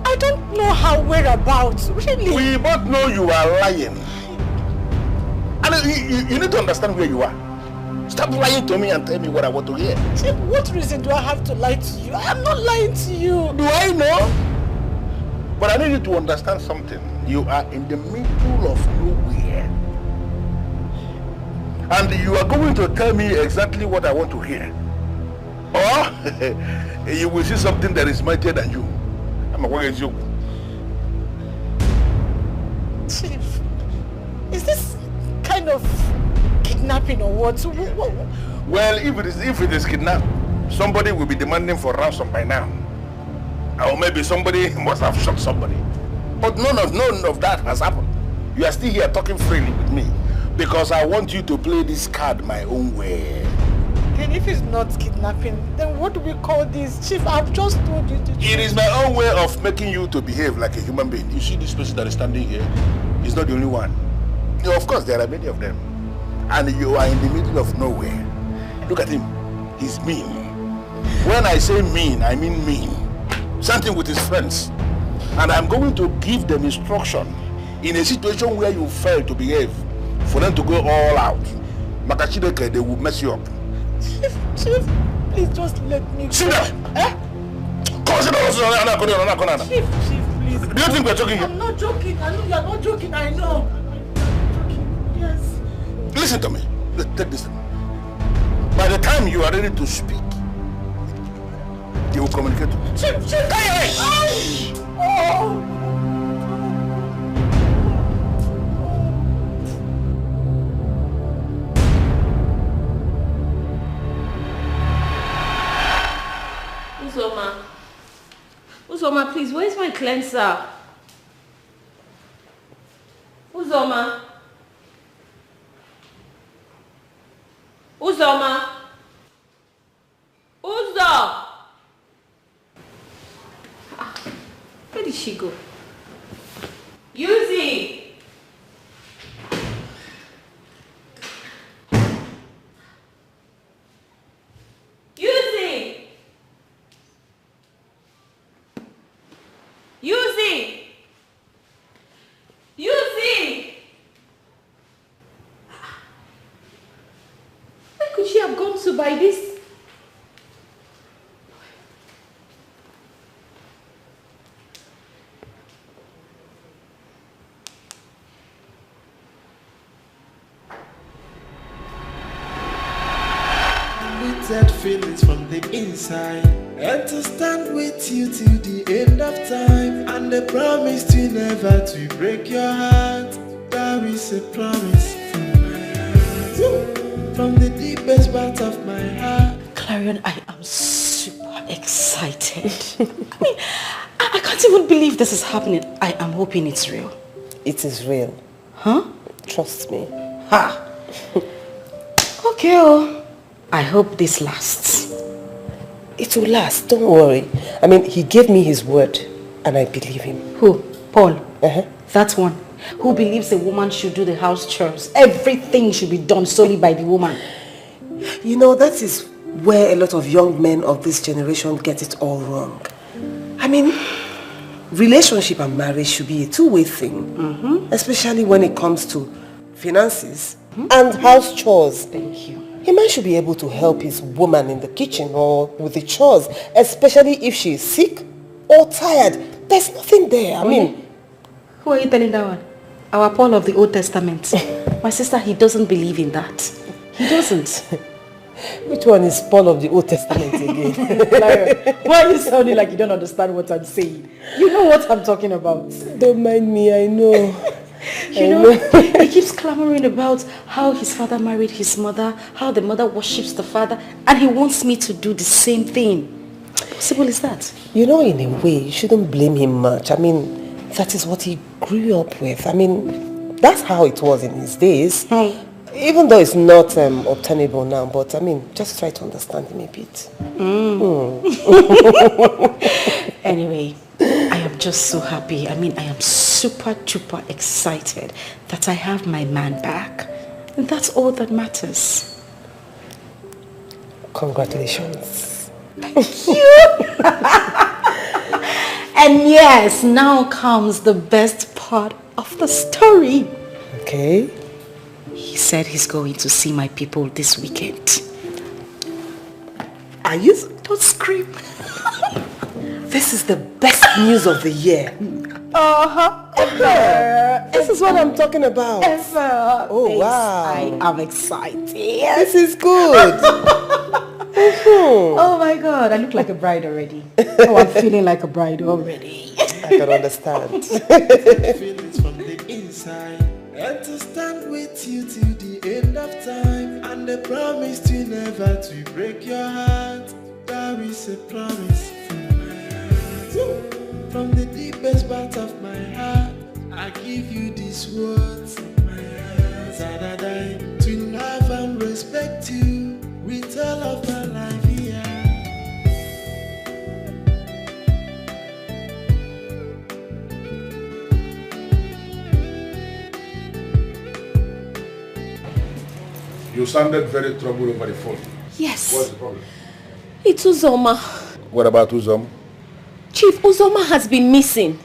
Speaker 2: I don't know her whereabouts, really.
Speaker 17: We both know you are lying. And you need to understand where you are. Stop lying to me and tell me what I want to hear.
Speaker 2: Chief, what reason do I have to lie to you? I'm not lying to you.
Speaker 17: Do I know? But I need you to understand something. You are in the middle of nowhere. And you are going to tell me exactly what I want to hear. Or you will see something that is mightier than you. I'm a worried you.
Speaker 2: Chief, is this kind of kidnapping or what?
Speaker 17: Well, if it is kidnapping, somebody will be demanding for ransom by now. Or maybe somebody must have shot somebody. But none of that has happened. You are still here talking freely with me because I want you to play this card my own way.
Speaker 2: Then if it's not kidnapping, then what do we call this? Chief, I've just told you to...
Speaker 17: It is my own way of making you to behave like a human being. You see this person that is standing here? He's not the only one. Of course, there are many of them. And you are in the middle of nowhere. Look at him. He's mean. When I say mean, I mean mean. Something with his friends. And I'm going to give them instruction in a situation where you fail to behave for them to go all out. Makachideke, they will mess you up.
Speaker 2: Chief, please just let me go.
Speaker 17: Sit down! Eh? Come on, sit down.
Speaker 2: Chief, please.
Speaker 17: Do you think we're joking here?
Speaker 2: I'm not joking. I know you're not joking. I know. Yes.
Speaker 17: Listen to me. Take this. By the time you are ready to speak, they will communicate to you.
Speaker 2: Chief! Oh!
Speaker 6: Uzoma, please, where's my cleanser? Uzoma? Uzoma? Uzo! Where did she go? Yuzi! Yuzi! Yuzi! Yuzi! Where could she have gone to by this?
Speaker 5: That feelings from the inside, and to stand with you till the end of time, and the promise to never to break your heart. That is a promise from my heart, from the deepest part of my heart.
Speaker 7: Clarion, I am super excited. I can't even believe this is happening. I am hoping it's real.
Speaker 8: It is real.
Speaker 7: Huh?
Speaker 8: Trust me.
Speaker 7: Ha! Okay, oh. I hope this lasts.
Speaker 8: It will last, don't worry. I mean, he gave me his word and I believe him.
Speaker 7: Who? Paul? That one. Who believes a woman should do the house chores. Everything should be done solely by the woman.
Speaker 8: You know, that is where a lot of young men of this generation get it all wrong. I mean, relationship and marriage should be a two-way thing. Especially when it comes to finances and house chores.
Speaker 7: Thank you.
Speaker 8: A man should be able to help his woman in the kitchen or with the chores, especially if she is sick or tired. There's nothing there. I mean...
Speaker 7: Who are you telling that one? Our Paul of the Old Testament. My sister, he doesn't believe in that. He doesn't.
Speaker 8: Which one is Paul of the Old Testament again?
Speaker 2: Claire, why are you sounding like you don't understand what I'm saying? You know what I'm talking about.
Speaker 8: Don't mind me, I know.
Speaker 7: You know, he keeps clamoring about how his father married his mother, how the mother worships the father, and he wants me to do the same thing. How possible is that?
Speaker 8: You know, in a way, you shouldn't blame him much. I mean, that is what he grew up with. I mean, that's how it was in his days. Even though it's not obtainable now, but I mean, just try to understand him a bit.
Speaker 7: Anyway, I am just so happy. I mean, I am super duper excited that I have my man back. And that's all that matters.
Speaker 8: Congratulations.
Speaker 7: Thank you. And yes, now comes the best part of the story.
Speaker 8: Okay.
Speaker 7: He said he's going to see my people this weekend.
Speaker 8: Are you?
Speaker 7: Don't scream.
Speaker 8: This is the best news of the year.
Speaker 2: Everybody
Speaker 8: This is what I'm talking about.
Speaker 2: Ever.
Speaker 8: Oh, wow.
Speaker 2: I am excited.
Speaker 8: This is good.
Speaker 2: Oh my God, I look like a bride already. Oh, I'm feeling like a bride already.
Speaker 8: I can understand.
Speaker 5: Feelings from the inside, and to stand with you till the end of time, and the promise to never to break your heart. That is a promise from my heart. From the deepest part of my heart, I give you these words of my heart. That I die to love and respect you with all of my life here.
Speaker 17: You sounded very troubled over the phone.
Speaker 18: Yes.
Speaker 17: What's the problem?
Speaker 18: It's Uzoma.
Speaker 17: What about Uzoma?
Speaker 18: Chief, Uzoma has been missing.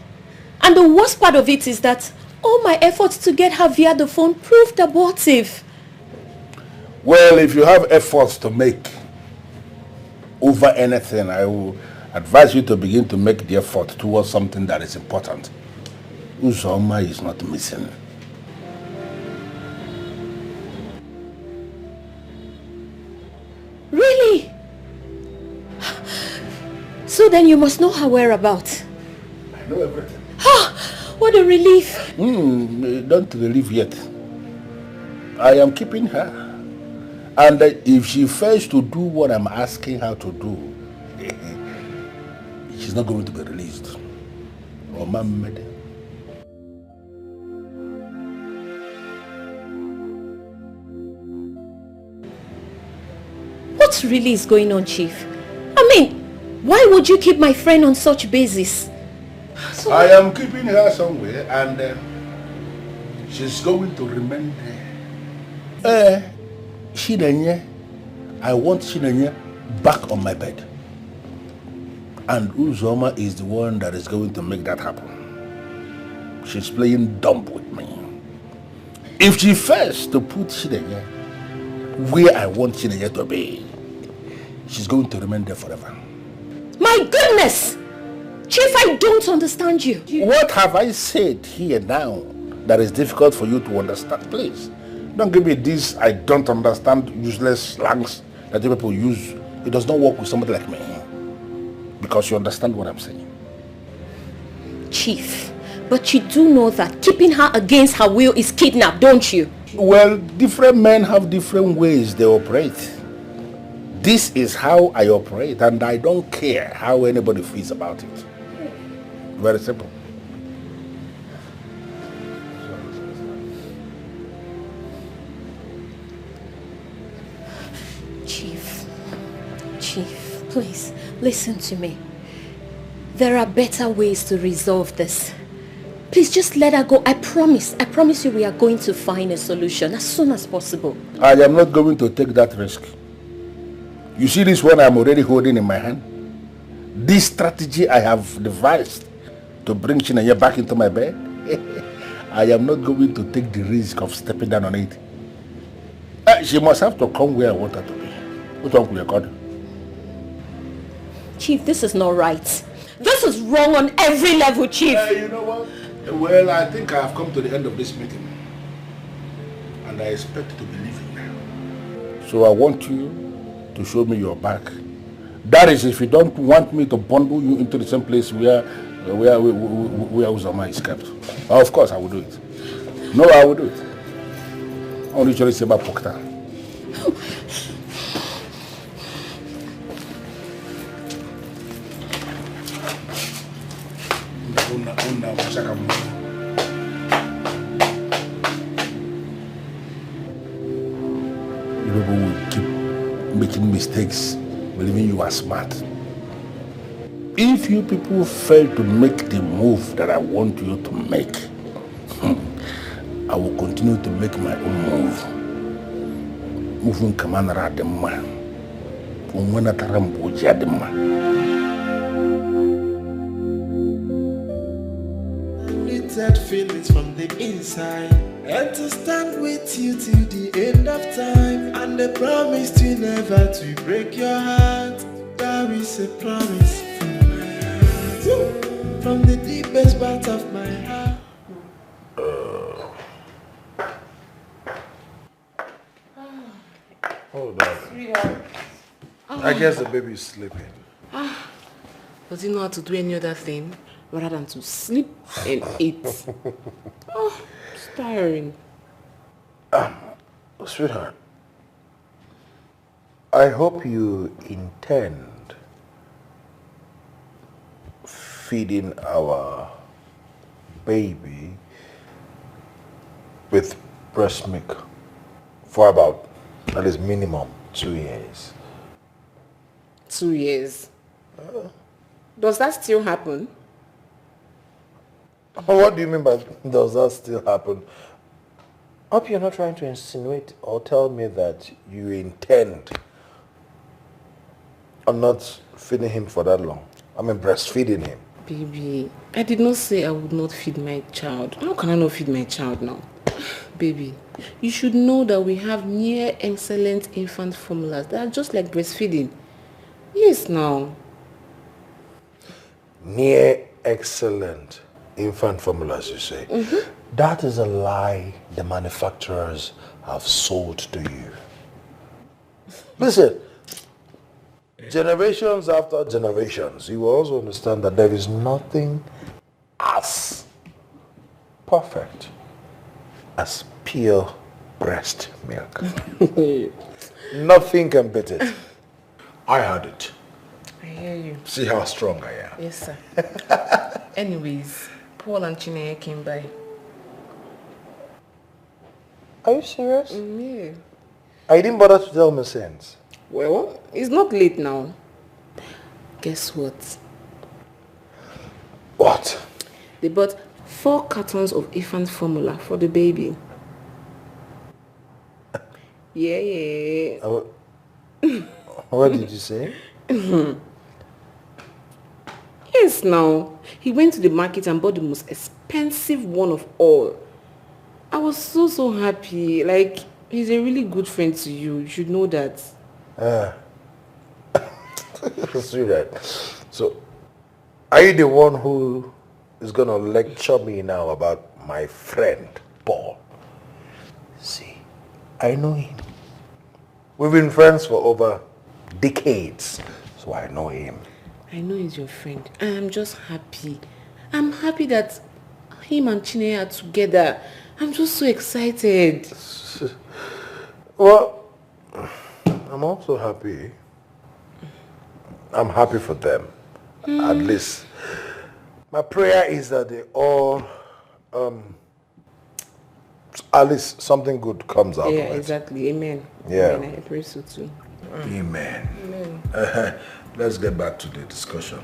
Speaker 18: And the worst part of it is that all my efforts to get her via the phone proved abortive.
Speaker 17: Well, if you have efforts to make over anything, I will advise you to begin to make the effort towards something that is important. Uzoma is not missing.
Speaker 18: Really? So then you must know her whereabouts.
Speaker 17: I know everything.
Speaker 18: What a relief.
Speaker 17: Don't relieve yet. I am keeping her. And if she fails to do what I'm asking her to do, she's not going to be released. Or Mohammed.
Speaker 18: What really is going on, Chief? I mean, why would you keep my friend on such basis? So
Speaker 17: I am keeping her somewhere and she's going to remain there. Chinenye, I want Chinenye back on my bed. And Uzoma is the one that is going to make that happen. She's playing dumb with me. If she fails to put Chinenye where I want Chinenye to be, she's going to remain there forever.
Speaker 18: My goodness! Chief, I don't understand you.
Speaker 17: What have I said here now that is difficult for you to understand? Please, don't give me this I don't understand useless slangs that you people use. It does not work with somebody like me. Because you understand what I'm saying.
Speaker 18: Chief, but you do know that keeping her against her will is kidnap, don't you?
Speaker 17: Well, different men have different ways they operate. This is how I operate, and I don't care how anybody feels about it. Very simple.
Speaker 18: Chief, please, listen to me. There are better ways to resolve this. Please just let her go. I promise you we are going to find a solution as soon as possible.
Speaker 17: I am not going to take that risk. You see this one I'm already holding in my hand? This strategy I have devised to bring Chinenye back into my bed, I am not going to take the risk of stepping down on it. She must have to come where I want her to be. What uncle you called?
Speaker 18: Chief, this is not right. This is wrong on every level, Chief.
Speaker 17: You know what? Well, I think I have come to the end of this meeting. And I expect to be leaving now. So I want you to show me your back. That is if you don't want me to bundle you into the same place where Uzoma is kept. Of course I will do it. No, I will do it. Only you say about Pokta. You people will keep making mistakes, believing you are smart. If you people fail to make the move that I want you to make, I will continue to make my own move. Moving Kamanara the man. Umwana Tarambuja the man.
Speaker 5: Littered feelings from the inside, and to stand with you till the end of time, and the promise to never to break your heart. There is a promise from my heart, from the deepest part of my heart.
Speaker 11: I guess the baby is sleeping.
Speaker 12: Does he know how to do any other thing rather than to sleep and eat? Oh, it's tiring.
Speaker 11: Sweetheart, I hope you intend feeding our baby with breast milk for about at least minimum 2 years.
Speaker 12: 2 years? Does that still happen?
Speaker 11: What do you mean by does that still happen? Hope you're not trying to insinuate or tell me that you intend on not feeding him for that long. I mean breastfeeding him.
Speaker 12: Baby, I did not say I would not feed my child. How can I not feed my child now? Baby, you should know that we have near excellent infant formulas that are just like breastfeeding. Yes, now.
Speaker 11: Near excellent infant formulas, you say?
Speaker 12: Mm-hmm.
Speaker 11: That is a lie the manufacturers have sold to you. Listen, generations after generations, you will also understand that there is nothing as perfect as pure breast milk. Nothing can beat it. I had it.
Speaker 12: I hear you.
Speaker 11: See how strong I am.
Speaker 12: Yes, sir. Anyways, Paul and Chineye came by.
Speaker 11: Are you serious?
Speaker 12: Yeah.
Speaker 11: I didn't bother to tell me since.
Speaker 12: Well, it's not late now. Guess what?
Speaker 11: What?
Speaker 12: They bought 4 cartons of infant formula for the baby. Yeah.
Speaker 11: What did you say?
Speaker 12: Yes, now. He went to the market and bought the most expensive one of all. I was so happy. Like, he's a really good friend to you. You should know that.
Speaker 11: See that. So, are you the one who is going to lecture me now about my friend, Paul? See, I know him. We've been friends for over decades, so I know him.
Speaker 12: I know he's your friend. And I'm just happy. I'm happy that him and Chineye are together. I'm just so excited.
Speaker 11: Well, I'm also happy. I'm happy for them. At least. My prayer is that they all, at least something good comes out of it.
Speaker 12: Yeah, exactly. Amen.
Speaker 11: Yeah.
Speaker 12: Amen. I pray so too.
Speaker 11: Amen.
Speaker 12: Amen.
Speaker 11: Let's get back to the discussion.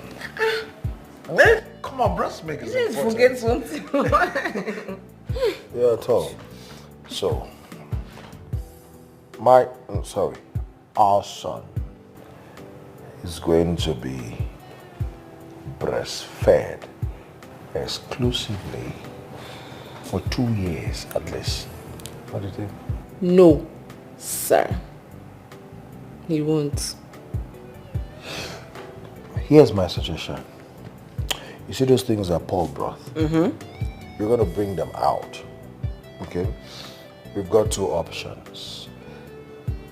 Speaker 11: Come on, breast milk is
Speaker 12: Let's
Speaker 11: important.
Speaker 12: forget something.
Speaker 11: Yeah, at all. So, our son is going to be breastfed exclusively for 2 years at least. What do you think?
Speaker 12: No, sir. He won't.
Speaker 11: Here's my suggestion. You see those things that Paul brought?
Speaker 12: Mm-hmm.
Speaker 11: You're going to bring them out. Okay? We've got 2 options.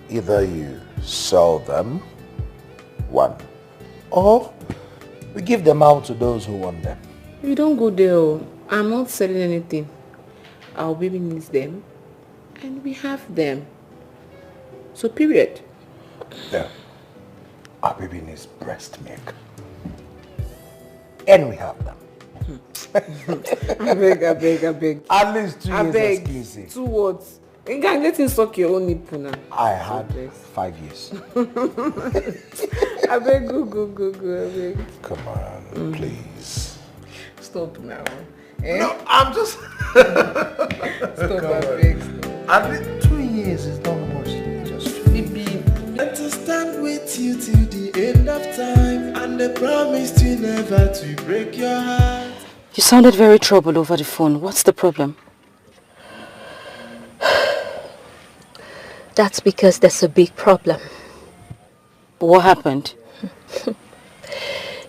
Speaker 11: Either you sell them, 1, or we give them out to those who want them.
Speaker 12: You don't go there. I'm not selling anything. Our baby needs them, and we have them. So period.
Speaker 11: Yeah. Our baby needs breast milk. And we have them.
Speaker 12: I beg.
Speaker 11: At least 2 years
Speaker 12: beg.
Speaker 11: exclusive.
Speaker 12: 2 words. You can let him suck your own nipple now.
Speaker 11: I had 5 years.
Speaker 12: I beg, go, I beg.
Speaker 11: Come on, please.
Speaker 12: Stop now.
Speaker 11: No, I'm just...
Speaker 12: Stop, I beg.
Speaker 11: At least 2 years is not much. Just
Speaker 12: Baby.
Speaker 5: And to stand with you till the end of time, and I promise to never to break your heart.
Speaker 1: You sounded very troubled over the phone. What's the problem?
Speaker 18: That's because there's a big problem.
Speaker 1: What happened?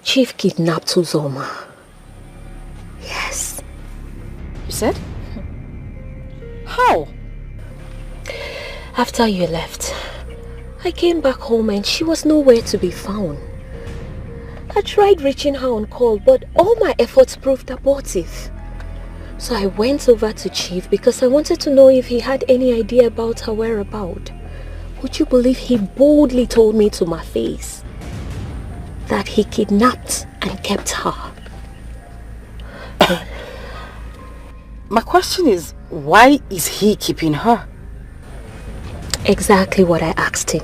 Speaker 18: Chief kidnapped Uzoma. Yes.
Speaker 1: You said? How?
Speaker 18: After you left, I came back home and she was nowhere to be found. I tried reaching her on call, but all my efforts proved abortive. So I went over to Chief because I wanted to know if he had any idea about her whereabouts. Would you believe he boldly told me to my face that he kidnapped and kept her?
Speaker 2: My question is, why is he keeping her?
Speaker 18: Exactly what I asked him.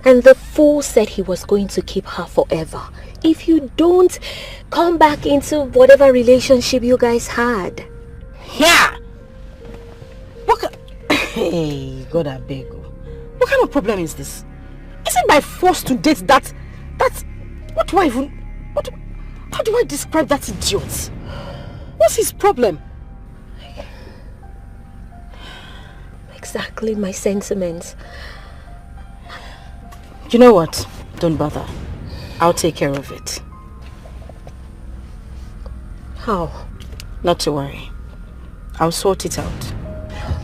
Speaker 18: And the fool said he was going to keep her forever if you don't come back into whatever relationship you guys had.
Speaker 2: Yeah! Hey, God I beg you. What kind of problem is this? Is it by force to date that... What do I even... How do I describe that idiot? What's his problem?
Speaker 18: Exactly my sentiments.
Speaker 2: You know what? Don't bother. I'll take care of it.
Speaker 18: How?
Speaker 2: Not to worry. I'll sort it out.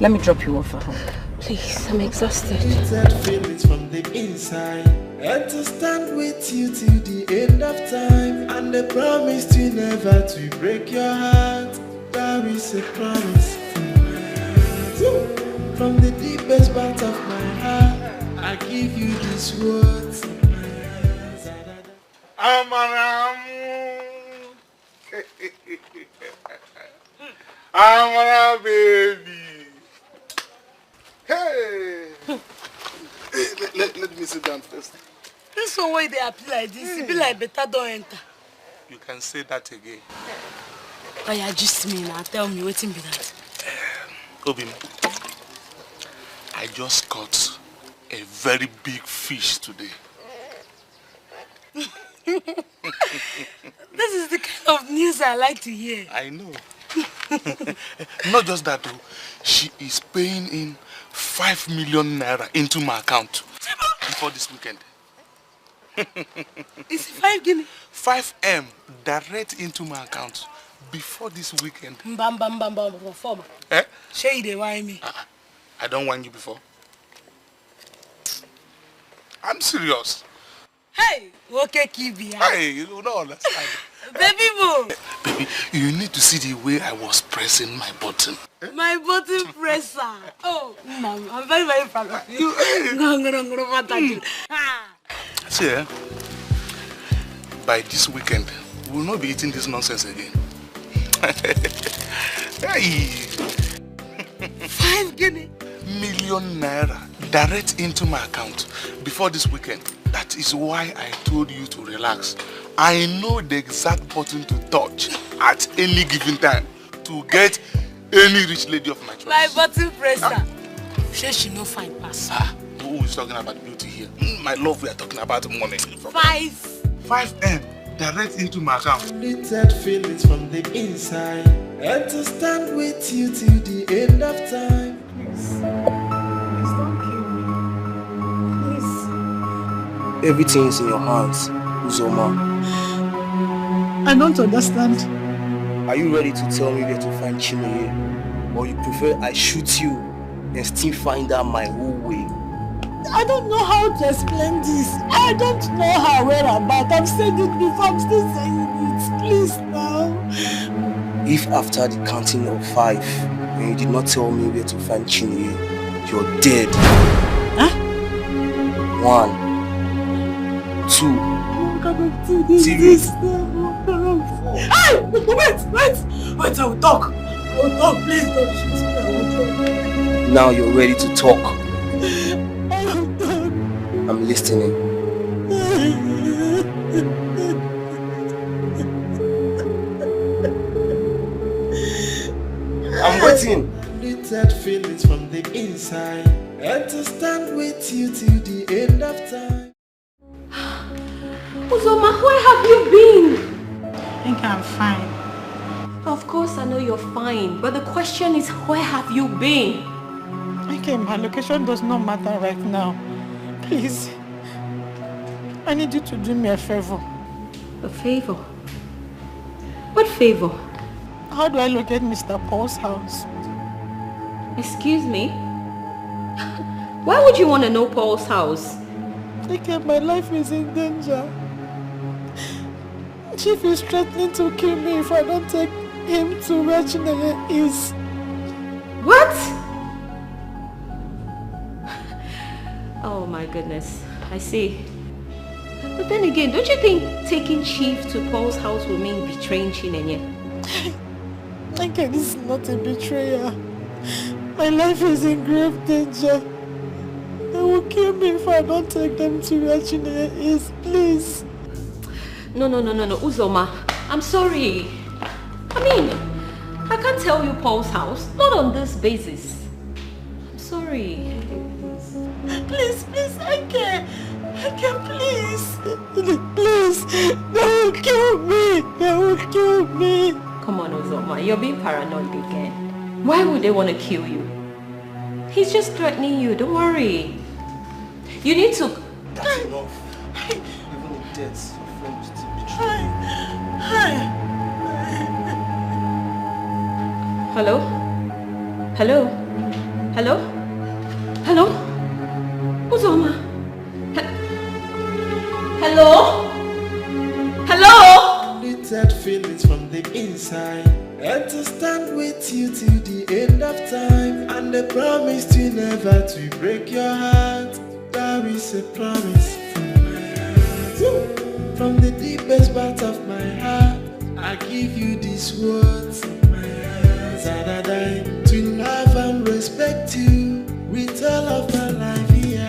Speaker 2: Let me drop you off at home.
Speaker 18: Please, I'm exhausted.
Speaker 5: That feelings from the inside, and to stand with you till the end of time, and the promise to never to break your heart. That is a promise from the deepest part of my heart. I give you these words.
Speaker 15: Amara, baby. Hey. Let me sit down first.
Speaker 4: This one way they appear like this, it be like better don't enter.
Speaker 15: You can say that again.
Speaker 4: Oh yeah, just me now. Tell me waiting be that.
Speaker 15: Obim, I just caught a very big fish today.
Speaker 4: This is the kind of news I like to hear.
Speaker 15: I know. Not just that though. She is paying in 5 million naira into my account before this weekend.
Speaker 4: Is it 5 guinea?
Speaker 15: 5M direct into my account before this weekend.
Speaker 4: Bam bam bam bam bam.
Speaker 15: Eh?
Speaker 4: Shay they whine me.
Speaker 15: I don't want you before. I'm serious.
Speaker 4: Hey, okay, Kibi.
Speaker 15: Hey, you don't understand.
Speaker 4: Baby boo.
Speaker 15: Baby, you need to see the way I was pressing my button.
Speaker 4: My button presser. Oh, Mom, I'm very, very proud of you.
Speaker 15: See, by this weekend, we will not be eating this nonsense again. Hey.
Speaker 4: 5 guinea.
Speaker 15: Million naira direct into my account before this weekend. That is why I told you to relax. I know the exact button to touch at any given time to get any rich lady of my choice.
Speaker 4: My button presser. She no fine pass.
Speaker 15: Who is talking about beauty here? My love, we are talking about money. 5M direct into my account.
Speaker 5: Little feelings from the inside, and to stand with you till the end of time. Please don't kill me. Please.
Speaker 16: Everything is in your hands, Uzoma.
Speaker 2: I don't understand.
Speaker 16: Are you ready to tell me where to find Chineye? Or you prefer I shoot you and still find out my whole way?
Speaker 2: I don't know how to explain this. I don't know her whereabouts. I've said it before, I'm still saying it. Please now.
Speaker 16: If after the counting of 5, and you did not tell me where to find Chineye, you're dead.
Speaker 2: Huh?
Speaker 16: 1, 2, 3, 4.
Speaker 2: Hey! Wait! I will talk. Please don't shoot me. I will talk.
Speaker 16: Now you're ready to talk. I'm listening. I'm waiting.
Speaker 5: Little feelings from the inside, and to stand with you till the end of time.
Speaker 18: Uzoma, where have you been?
Speaker 2: I think I'm fine.
Speaker 18: Of course I know you're fine, but the question is, where have you been?
Speaker 2: Okay, my location does not matter right now. Please, I need you to do me a favor.
Speaker 18: A favor? What favor?
Speaker 2: How do I locate Mr. Paul's house?
Speaker 18: Excuse me?
Speaker 6: Why would you want to know Paul's house?
Speaker 20: Dikeh, my life is in danger. Chief is threatening to kill me if I don't take him to where Chinenye is.
Speaker 6: What? Oh my goodness, I see. But then again, don't you think taking Chief to Paul's house will mean betraying Chinenye?
Speaker 20: Dikeh, this is not a betrayal. My life is in grave danger. They will kill me if I don't take them to where Chinenye is, please.
Speaker 6: No, Uzoma, I'm sorry. I mean, I can't tell you Paul's house, not on this basis. I'm sorry.
Speaker 20: Please, Dikeh, please. Please, they will kill me. They will kill me.
Speaker 6: Come on, Uzoma, you're being paranoid again. Why would they want to kill you? He's just threatening you, don't worry. You need to...
Speaker 16: That's enough. Even with death, your friend will still betray you.
Speaker 6: Hello? Hello? Hello? Hello? Uzoma? Hello? Hello?
Speaker 5: Littered feelings from the inside, and to stand with you till the end of time, and the promise to never to break your heart. That is a promise from my heart. From the deepest part of my heart, I give you these words of my heart. That I die to love and respect you with all of my life here.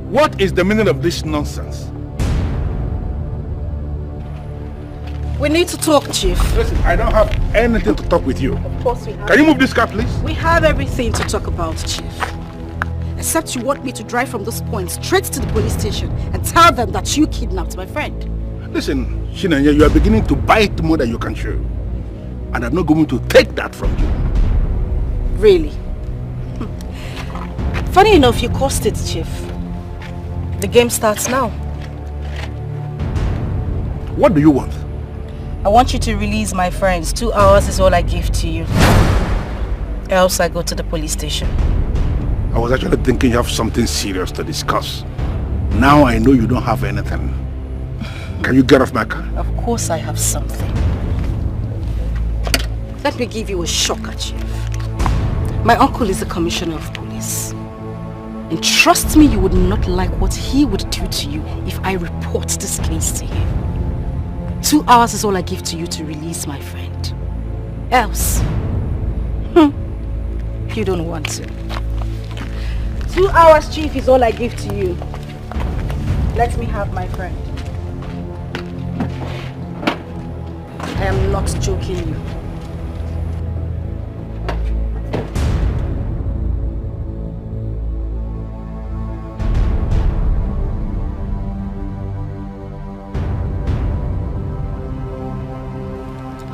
Speaker 17: What is the meaning of this nonsense?
Speaker 7: We need to talk, Chief.
Speaker 17: Listen, I don't have anything to talk with you.
Speaker 7: Of course we have.
Speaker 17: Can you move this car, please?
Speaker 7: We have everything to talk about, Chief. Except you want me to drive from this point straight to the police station and tell them that you kidnapped my friend.
Speaker 17: Listen, Chinenye, you are beginning to bite more than you can chew. And I'm not going to take that from you.
Speaker 7: Really? Funny enough, you caused it, Chief. The game starts now.
Speaker 17: What do you want?
Speaker 7: I want you to release my friends. 2 hours is all I give to you. Else I go to the police station.
Speaker 17: I was actually thinking you have something serious to discuss. Now I know you don't have anything. Can you get off my car?
Speaker 7: Of course I have something. Let me give you a shocker, Chief. My uncle is the commissioner of police. And trust me, you would not like what he would do to you if I report this case to him. 2 hours is all I give to you to release my friend. Else, you don't want to. 2 hours, Chief, is all I give to you. Let me have my friend. I am not joking you.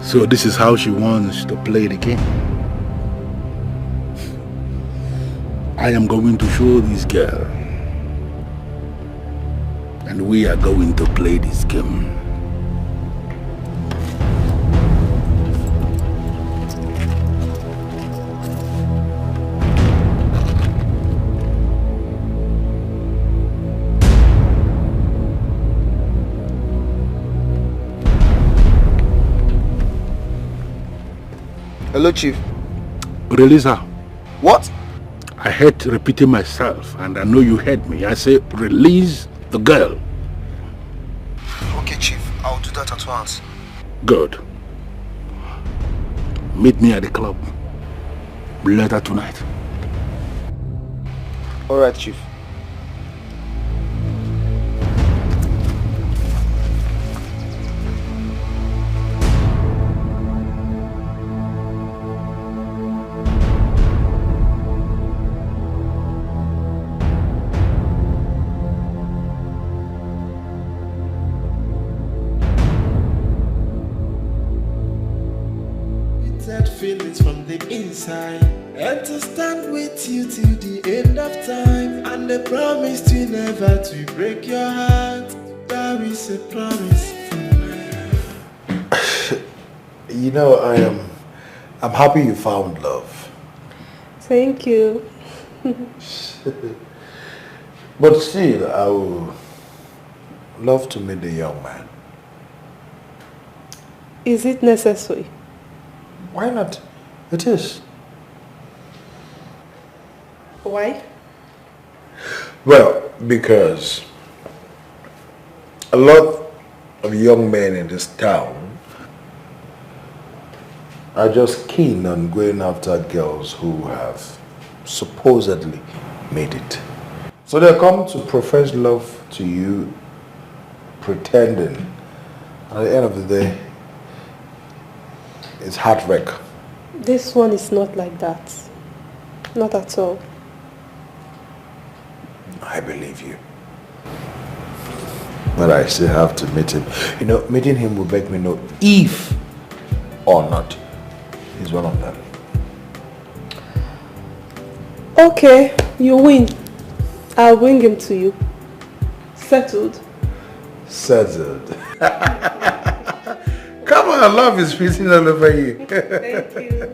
Speaker 17: So this is how she wants to play the game. I am going to show this girl. And we are going to play this game.
Speaker 16: Hello, Chief.
Speaker 17: Release her.
Speaker 16: What?
Speaker 17: I hate repeating myself, and I know you heard me. I say release the girl.
Speaker 16: Okay, Chief. I'll do that at once.
Speaker 17: Good. Meet me at the club later tonight.
Speaker 16: Alright, Chief.
Speaker 5: feelings from the inside, and to stand with you till the end of time, and the promise to never to break your heart. That is a promise.
Speaker 11: You know, I'm happy you found love.
Speaker 4: Thank you.
Speaker 11: But still, I would love to meet the young man.
Speaker 4: Is it necessary?
Speaker 11: Why not? It is.
Speaker 4: Why?
Speaker 11: Well, because a lot of young men in this town are just keen on going after girls who have supposedly made it. So they come to profess love to you, pretending. At the end of the day, it's heartbreak.
Speaker 4: This one is not like that. Not at all.
Speaker 11: I believe you. But I still have to meet him. You know, meeting him will make me know if or not he's one of them.
Speaker 4: Okay, you win. I'll bring him to you. Settled?
Speaker 11: Settled. Come on, love is freezing all over you.
Speaker 4: Thank you.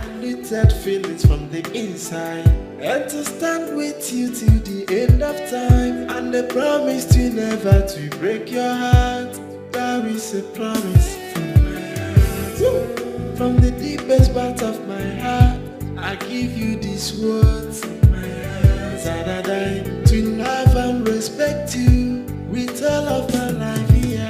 Speaker 5: Unlimited feelings from the inside, and to stand with you till the end of time, and the promise to never to break your heart. That is a promise. From the deepest part of my heart, I give you these words. To love and respect you with all of my life here.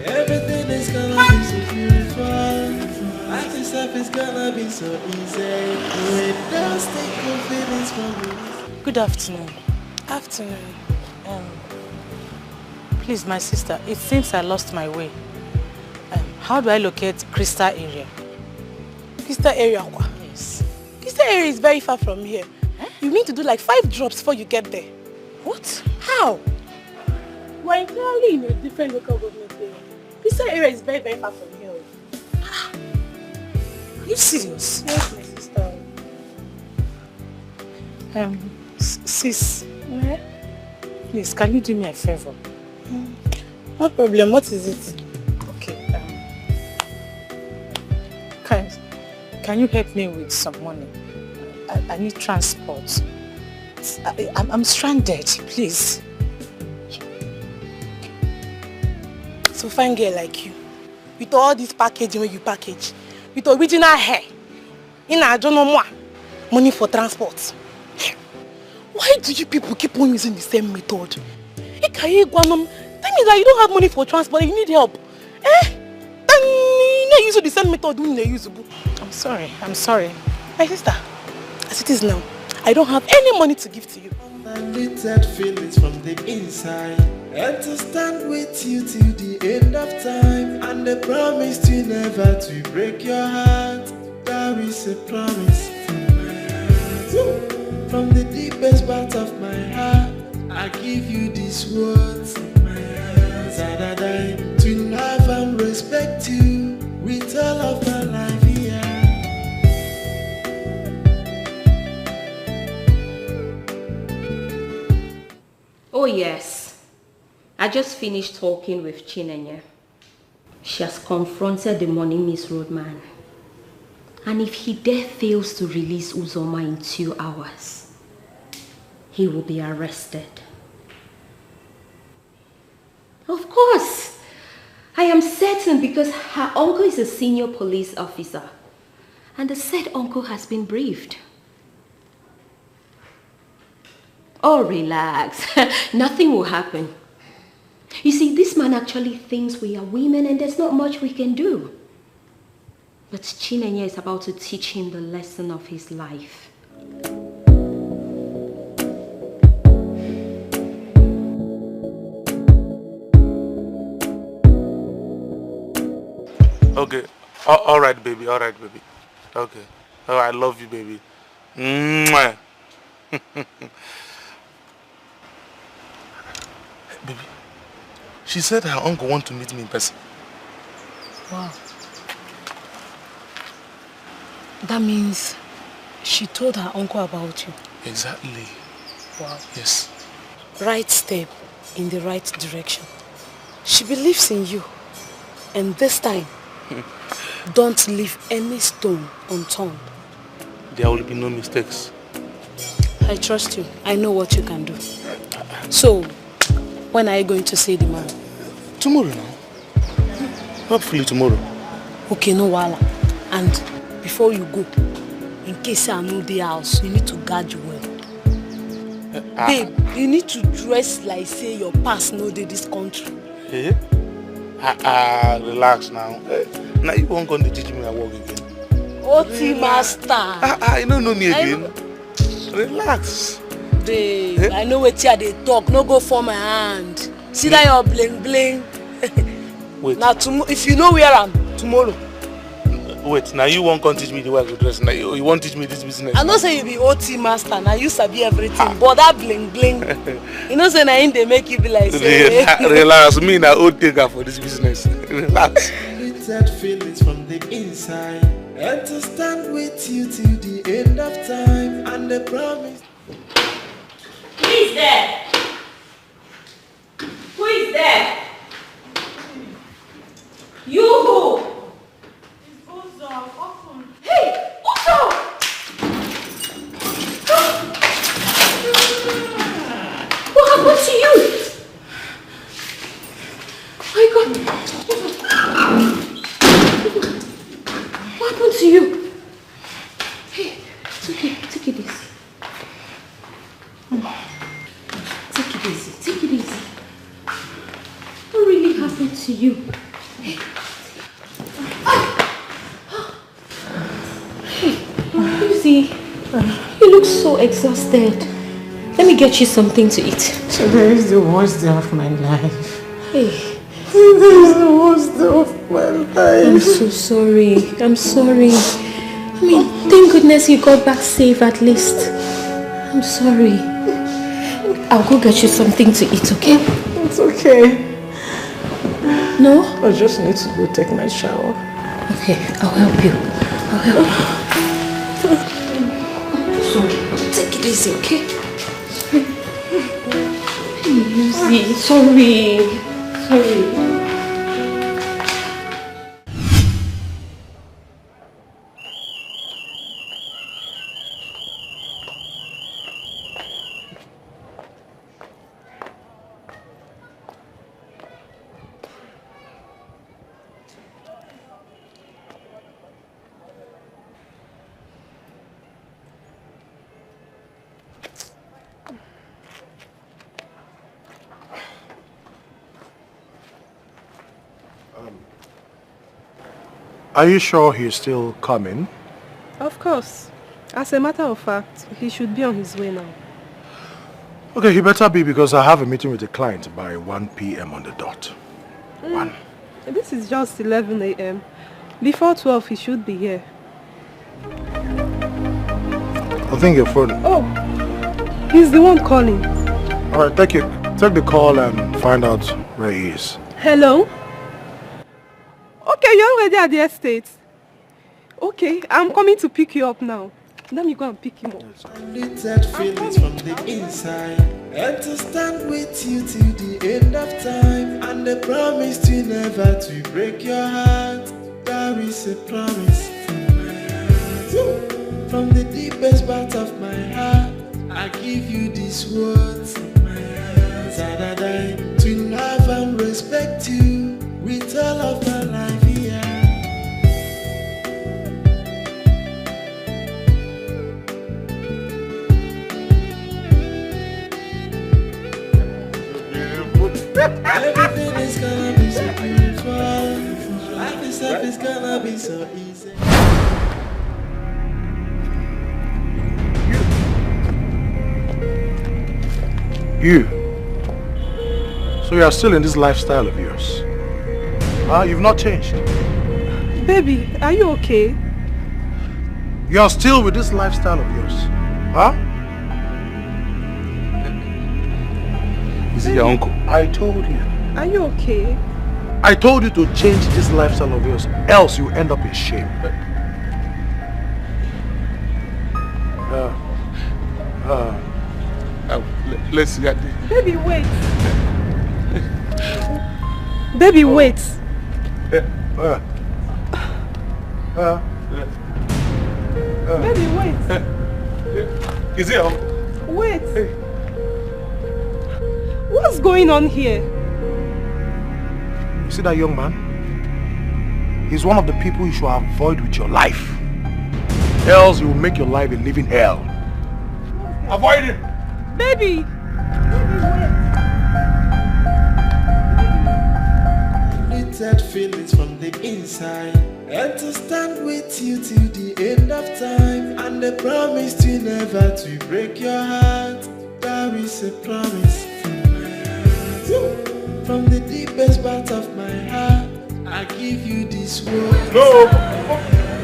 Speaker 5: Everything is gonna be so beautiful. Life itself is gonna be so easy. When does take confidence from me.
Speaker 2: Good afternoon. Afternoon. Please, my sister, it seems I lost my way. How do I locate Crystal area?
Speaker 4: Crystal area?
Speaker 2: Yes.
Speaker 4: Crystal area is very far from here. You need to do like 5 drops before you get there.
Speaker 2: What?
Speaker 4: How? We're entirely in a different local government area. Crystal area is very, very far from here.
Speaker 2: Are you serious?
Speaker 4: Yes, my sister.
Speaker 2: Sis.
Speaker 4: Yeah?
Speaker 2: Please, can you do me a favor?
Speaker 4: No problem. What is it?
Speaker 2: Okay. Can you help me with some money? I need transport. I'm stranded, please.
Speaker 4: So fine girl like you, with all this packaging where you package, with original hair, I don't know more money for transport. Why do you people keep on using the same method? Tell me that you don't have money for transport, you need help. Then you use the same method when they use.
Speaker 2: I'm sorry.
Speaker 4: My sister, as it is now, I don't have any money to give to you.
Speaker 5: Unlimited feelings from the inside, and to stand with you till the end of time, and the promise to never to break your heart. That is a promise. From the deepest part of my heart, I give you these words. To love and respect you with all of my life here.
Speaker 18: Oh yes, I just finished talking with Chinenye. She has confronted the money misroadman. And if he dare fails to release Uzoma in 2 hours, he will be arrested. Of course, I am certain because her uncle is a senior police officer and the said uncle has been briefed. Oh, relax. Nothing will happen. You see, this man actually thinks we are women and there's not much we can do. But Chinenye is about to teach him the lesson of his life.
Speaker 15: Okay. All right, baby. Okay. Oh, I love you, baby. Mwah. Baby, she said her uncle wants to meet me in person.
Speaker 4: Wow. That means she told her uncle about you.
Speaker 15: Exactly.
Speaker 4: Wow.
Speaker 15: Yes.
Speaker 4: Right step in the right direction. She believes in you. And this time, don't leave any stone unturned.
Speaker 15: There will be no mistakes.
Speaker 4: I trust you. I know what you can do. So, when are you going to see the man?
Speaker 15: Tomorrow now. Hopefully tomorrow.
Speaker 4: Okay, no wala. And before you go, in case I know the house, you need to guard you well. Babe, you need to dress like say your past know this country.
Speaker 15: Eh? Relax now. Now you won't going to teach me how to walk again.
Speaker 4: OT master.
Speaker 15: You don't know me again. Relax.
Speaker 4: Babe, I know what they talk. No go for my hand. See that your bling bling.
Speaker 15: Wait.
Speaker 4: Now if you know where I'm tomorrow.
Speaker 15: Wait, now you won't teach me the way I go dress. Now you won't teach me this business.
Speaker 4: I know say you be OT master. Now you sabi everything. But that bling bling. You know say now they make you be like say.
Speaker 15: Relax, me now old taker for this business. Relax.
Speaker 5: It's that feelings from the inside. And to stand with you till the end of time. And the promise.
Speaker 18: Who is there? Who is there? You who?
Speaker 20: It's Uzo. Open.
Speaker 18: Hey, Uzo! What happened to you? My God. What happened to you? Hey, it's okay. Take it easy. Take it easy. Take it easy. What really happened to you? Hey. Lucy, you look so exhausted. Let me get you something to eat.
Speaker 2: Today is the worst day of my life.
Speaker 18: Hey.
Speaker 2: Today is the worst day of my life.
Speaker 18: I'm so sorry. I'm sorry. I mean, thank goodness you got back safe at least. I'm sorry. I'll go get you something to eat, okay?
Speaker 2: It's okay.
Speaker 18: No?
Speaker 2: I just need to go take my shower.
Speaker 18: Okay, I'll help you. I'll help you. Sorry. Take it easy, okay? Easy. Sorry. Sorry.
Speaker 11: Are you sure he's still coming?
Speaker 21: Of course. As a matter of fact, he should be on his way now.
Speaker 11: Okay, he better be because I have a meeting with a client by 1 p.m. on the dot. 1.
Speaker 21: This is just 11 a.m. Before 12, he should be here.
Speaker 11: I think your phone.
Speaker 21: Oh, he's the one calling.
Speaker 11: Alright, thank you. Take the call and find out where he is.
Speaker 21: Hello? Okay, you're already at the estate. Okay, I'm coming to pick you up now. Let me go and pick him up.
Speaker 5: I need that feelings from the inside. And to stand with you till the end of time. And the promise to never to break your heart. That is a promise from my heart. From the deepest part of my heart, I give you these words in my heart. To love and respect you with all of my life here. Everything is gonna be so beautiful. Life itself is gonna be so easy.
Speaker 11: You. So you are still in this lifestyle of yours? You've not changed.
Speaker 21: Baby, are you okay?
Speaker 11: You're still with this lifestyle of yours. Huh?
Speaker 15: Is it your uncle?
Speaker 11: I told you.
Speaker 21: Are you okay?
Speaker 11: I told you to change this lifestyle of yours, else you end up in shame.
Speaker 15: Let's get it.
Speaker 21: Baby, wait. Baby, wait. Baby, wait.
Speaker 15: Is it uncle?
Speaker 21: Wait. What's going on here?
Speaker 11: You see that young man? He's one of the people you should avoid with your life. Else you will make your life a living hell. Avoid him!
Speaker 21: Baby!
Speaker 5: Limited feelings from the inside, and to stand with you till the end of time, and the promise to never to break your heart. That is a promise from my heart. From the deepest part of my heart, I give you this word.
Speaker 11: No!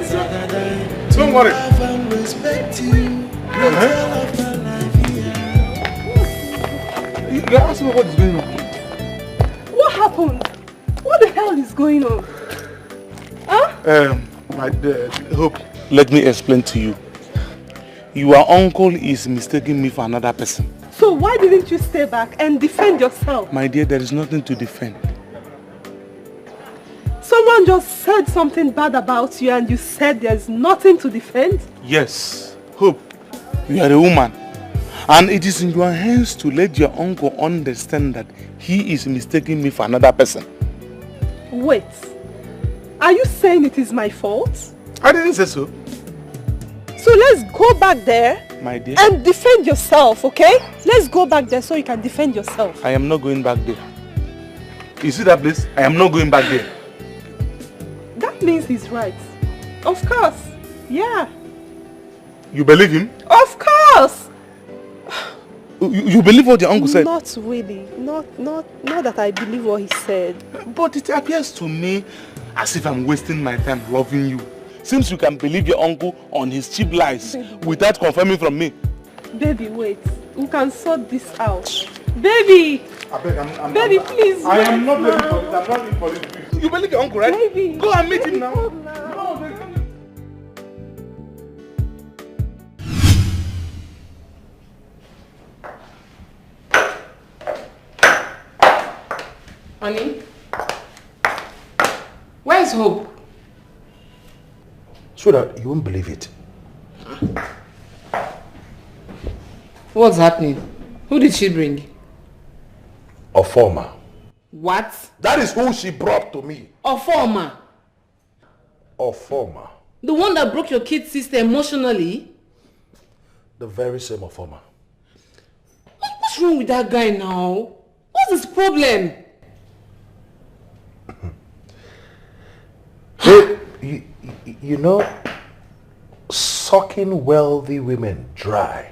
Speaker 5: So that I
Speaker 11: Don't worry.
Speaker 5: love and respect you. With all of my life here.
Speaker 15: You ask me what is going on.
Speaker 21: What happened? What the hell is going on? Huh?
Speaker 15: My Hope, let me explain to you. Your uncle is mistaking me for another person.
Speaker 21: So why didn't you stay back and defend yourself?
Speaker 15: My dear, there is nothing to defend.
Speaker 21: Someone just said something bad about you and you said there's nothing to defend?
Speaker 15: Yes. Hope, you are a woman. And it is in your hands to let your uncle understand that he is mistaking me for another person.
Speaker 21: Wait. Are you saying it is my fault?
Speaker 15: I didn't say so.
Speaker 21: So let's go back there,
Speaker 15: my dear,
Speaker 21: and defend yourself, okay? Let's go back there so you can defend yourself.
Speaker 15: I am not going back there. You see that place? I am not going back there.
Speaker 21: That means he's right. Of course. Yeah.
Speaker 15: You believe him?
Speaker 21: Of course.
Speaker 15: You believe what your uncle said?
Speaker 21: Not really. Not that I believe what he said.
Speaker 15: But it appears to me as if I'm wasting my time loving you. Since you can believe your uncle on his cheap lies without confirming from me.
Speaker 21: Baby, wait. We can sort this out. Baby! Baby, please.
Speaker 15: I am not ready for this. I'm not ready for this. You believe your uncle, right?
Speaker 21: Baby.
Speaker 15: Go and meet him now.
Speaker 12: Honey? Where's Hope?
Speaker 11: Sweetheart, you won't believe it.
Speaker 12: What's happening? Who did she bring?
Speaker 11: A former.
Speaker 12: What?
Speaker 11: That is who she brought to me.
Speaker 12: A former?
Speaker 11: A former.
Speaker 12: The one that broke your kid's sister emotionally?
Speaker 11: The very same Ofoma.
Speaker 12: What's wrong with that guy now? What's his problem?
Speaker 11: You know, sucking wealthy women dry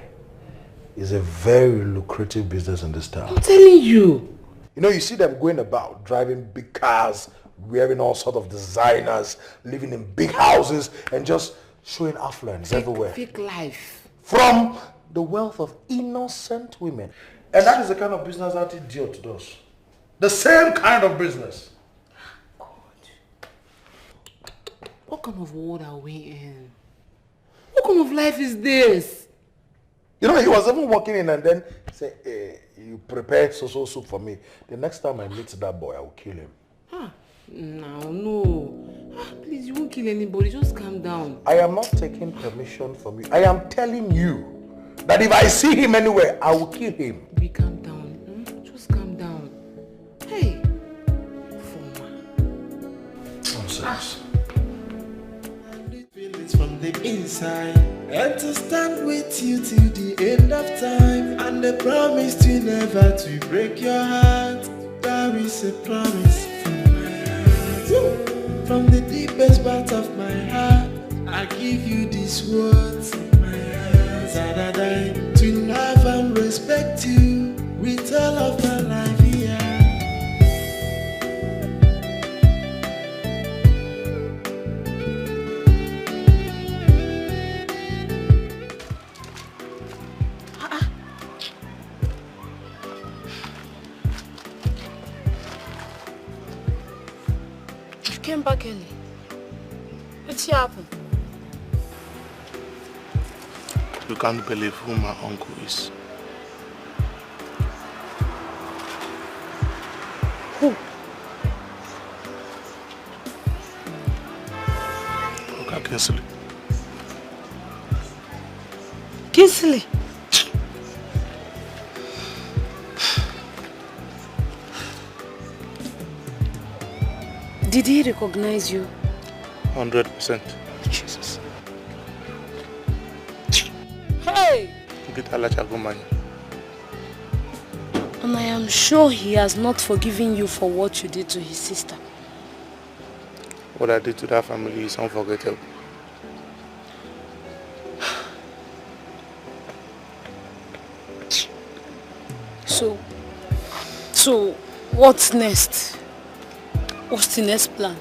Speaker 11: is a very lucrative business in this town.
Speaker 12: I'm telling you.
Speaker 11: You know, you see them going about, driving big cars, wearing all sorts of designers, living in big houses, and just showing affluence everywhere.
Speaker 12: Fake life.
Speaker 11: From the wealth of innocent women. And that is the kind of business that idiot does. The same kind of business.
Speaker 12: What kind of world are we in? What kind of life is this?
Speaker 11: You know, he was even walking in and then say, hey, you prepare so soup for me. The next time I meet that boy, I will kill him.
Speaker 12: No. Please, you won't kill anybody. Just calm down.
Speaker 11: I am not taking permission from you. I am telling you that if I see him anywhere, I will kill him.
Speaker 12: Be calm down. Just calm down. Hey.
Speaker 11: Nonsense.
Speaker 5: From the inside, and to stand with you till the end of time, and the promise to never to break your heart. That is a promise from my heart. From the deepest part of my heart, I give you these words from my heart. That I to love and respect you with all of my life here.
Speaker 4: back early. What's happened?
Speaker 15: You can't believe who my uncle is.
Speaker 4: Who?
Speaker 15: Look at Kinsley.
Speaker 4: Kinsley? Did he recognize you?
Speaker 15: 100%.
Speaker 4: Jesus. Hey! And I am sure he has not forgiven you for what you did to his sister.
Speaker 15: What I did to that family is unforgettable.
Speaker 4: So, what's next? What's the next plan?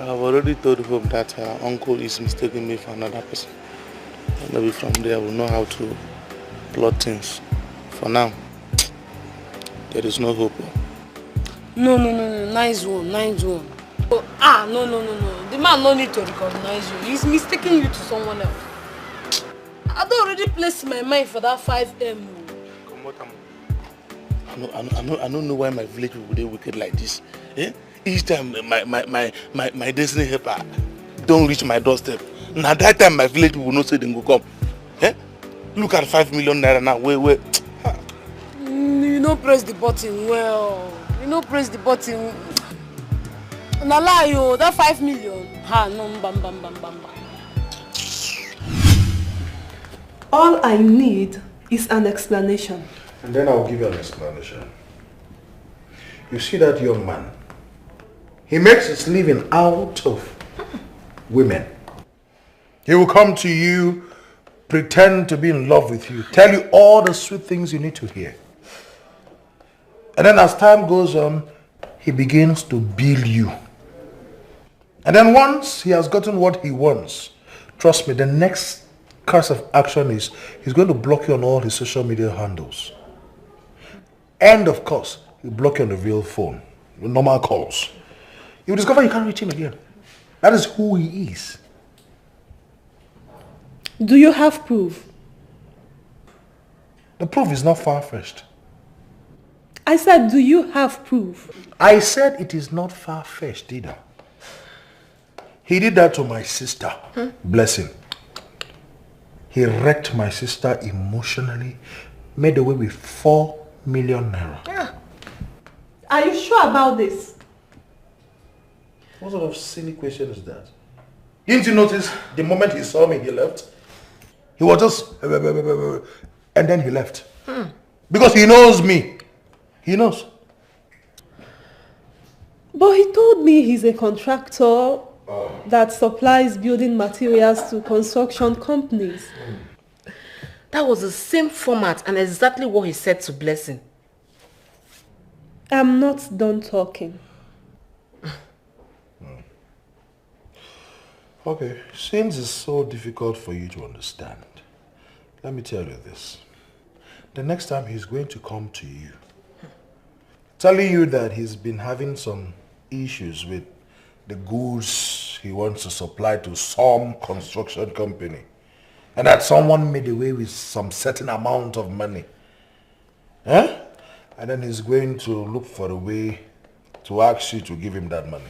Speaker 15: I have already told Hope that her uncle is mistaking me for another person. And maybe from there we'll know how to plot things. For now, there is no hope.
Speaker 4: No, nice one. Oh, no. The man no need to recognize you. He's mistaking you to someone else. I don't already placed my mind for that 5M.
Speaker 15: I don't know why my village people they wicked like this. Eh? Each time my destiny helper don't reach my doorstep. Now that time my village people not say they go come. Eh? Look at 5 million naira now. Wait.
Speaker 4: You don't press the button well. You don't press the button. Na lie yo, that 5 million. No, bam.
Speaker 21: All I need is an explanation.
Speaker 11: And then I'll give you an explanation. You see that young man? He makes his living out of women. He will come to you, pretend to be in love with you, tell you all the sweet things you need to hear. And then as time goes on, he begins to bill you. And then once he has gotten what he wants, trust me, the next course of action is he's going to block you on all his social media handles. And of course, he'll block you on the real phone, normal calls. You'll discover you can't reach him again. That is who he is.
Speaker 21: Do you have proof?
Speaker 11: The proof is not far-fetched.
Speaker 21: I said, do you have proof?
Speaker 11: I said it is not far-fetched either. He did that to my sister. Bless him. He wrecked my sister emotionally, made away with 4 million naira.
Speaker 21: Are you sure about this?
Speaker 11: What sort of silly question is that? Didn't you notice the moment he saw me, he left? He was just... and then he left. Because he knows me. He knows.
Speaker 21: But he told me he's a contractor that supplies building materials to construction companies.
Speaker 12: That was the same format and exactly what he said to Blessing.
Speaker 21: I'm not done talking.
Speaker 11: Okay, since it's so difficult for you to understand, let me tell you this. The next time he's going to come to you, telling you that he's been having some issues with the goods he wants to supply to some construction company, and that someone made away with some certain amount of money. And then he's going to look for a way to ask you to give him that money.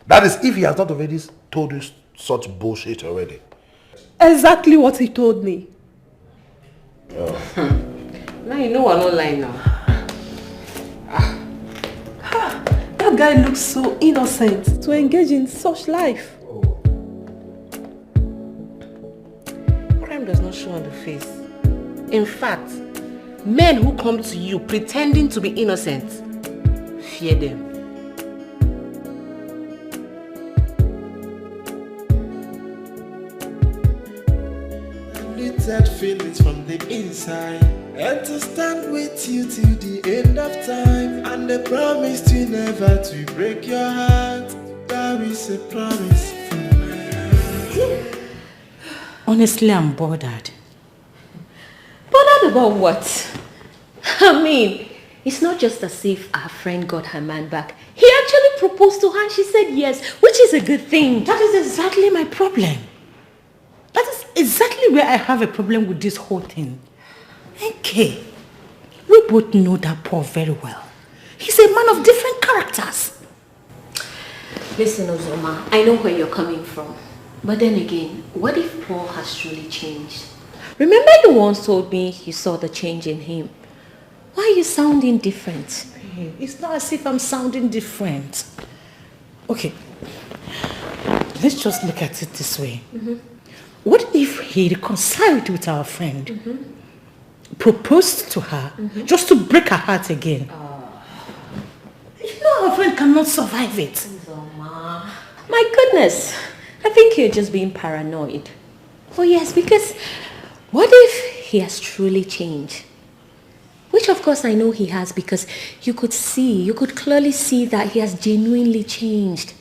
Speaker 11: That is if he has not already told you such bullshit already.
Speaker 21: Exactly what he told me.
Speaker 12: Now you know I'm not lying now.
Speaker 21: That guy looks so innocent to engage in such life.
Speaker 12: Crime does not show on the face. In fact, men who come to you pretending to be innocent, fear them.
Speaker 5: That feelings from the inside, and to stand with you till the end of time, and the promise to never to break your heart. That is a promise from my heart.
Speaker 1: Honestly, I'm bothered.
Speaker 6: Bothered about what? I mean,
Speaker 18: It's not just as if our friend got her man back. He actually proposed to her and she said yes, which is a good thing.
Speaker 2: That is exactly my problem. That is exactly where I have a problem with this whole thing. Okay, we both know that Paul very well. He's a man of different characters.
Speaker 18: Listen, Ozoma, I know where you're coming from. But then again, what if Paul has truly changed? Remember you once told me you saw the change in him. Why are you sounding different?
Speaker 2: It's not as if I'm sounding different. Okay, let's just look at it this way. What if he reconciled with our friend, proposed to her, just to break her heart again? You know our friend cannot survive it.
Speaker 18: Ozoma, my goodness, I think you're just being paranoid. Oh yes, because what if he has truly changed? Which of course I know he has, because you could clearly see that he has genuinely changed.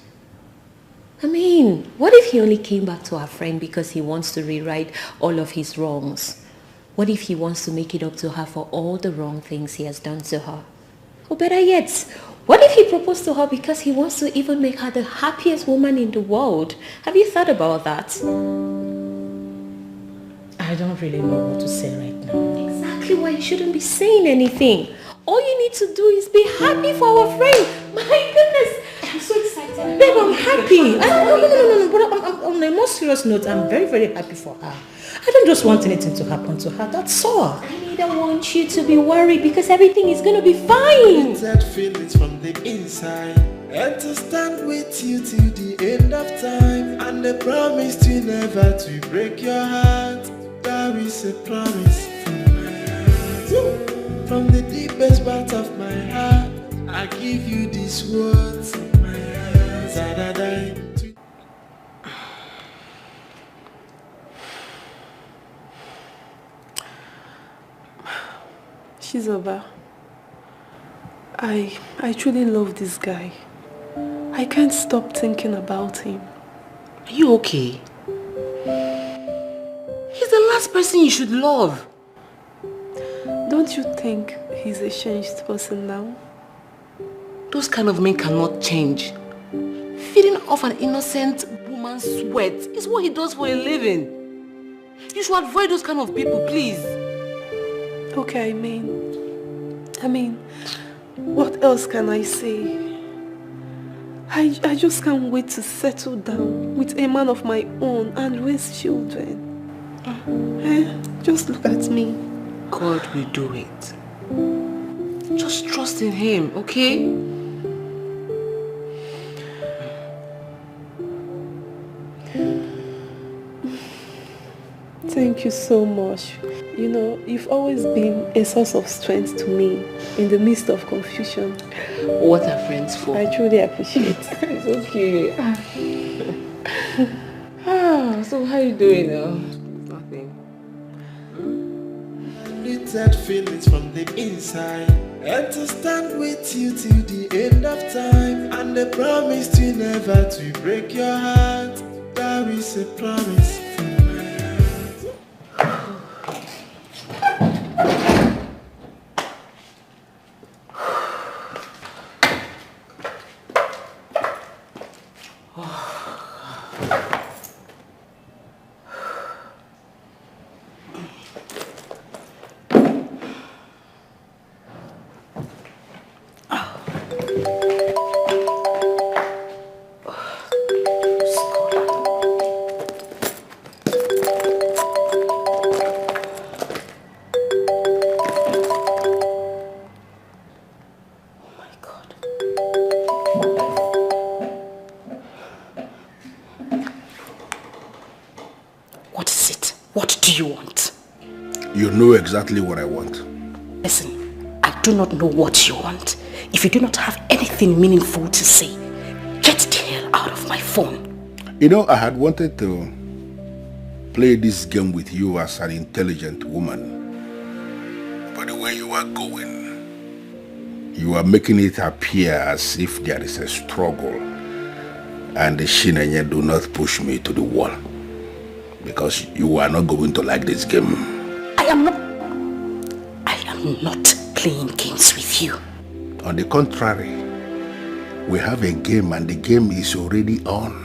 Speaker 18: I mean, what if he only came back to our friend because he wants to rewrite all of his wrongs? What if he wants to make it up to her for all the wrong things he has done to her? Or better yet, what if he proposed to her because he wants to even make her the happiest woman in the world? Have you thought about that?
Speaker 2: I don't really know what to say right now.
Speaker 18: Exactly why you shouldn't be saying anything. All you need to do is be happy for our friend. My goodness, I'm so excited.
Speaker 2: Babe, I'm happy. No. But on a more serious note, I'm very, very happy for her. I don't just want anything to happen to her, that's all.
Speaker 18: I neither want you to be worried because everything is going to be fine.
Speaker 5: That feelings from the inside, and to stand with you till the end of time, and the promise to never to break your heart. That is a promise from my heart. From the deepest part of my heart, I give you these words of my heart.
Speaker 21: Shizoba, I truly love this guy. I can't stop thinking about him.
Speaker 12: Are you okay? He's the last person you should love.
Speaker 21: Don't you think he's a changed person now?
Speaker 12: Those kind of men cannot change. Feeding off an innocent woman's sweat is what he does for a living. You should avoid those kind of people, please.
Speaker 21: Okay, I mean, what else can I say? I just can't wait to settle down with a man of my own and raise children. Just look at me.
Speaker 12: God will do it. Just trust in him, okay?
Speaker 21: Thank you so much. You know, you've always been a source of strength to me in the midst of confusion.
Speaker 12: What are friends for?
Speaker 21: I truly appreciate it.
Speaker 12: It's okay. So how are you doing now? Nothing.
Speaker 5: That feelings from the inside, and to stand with you till the end of time, and the promise to never to break your heart. That is a promise from my heart.
Speaker 17: You know exactly what I want.
Speaker 7: Listen, I do not know what you want. If you do not have anything meaningful to say, get the hell out of my phone.
Speaker 17: You know, I had wanted to play this game with you as an intelligent woman. But the way you are going, you are making it appear as if there is a struggle. And the Shinenye do not push me to the wall. Because you are not going to like this game.
Speaker 7: I am not playing games with you.
Speaker 17: On the contrary, we have a game and the game is already on.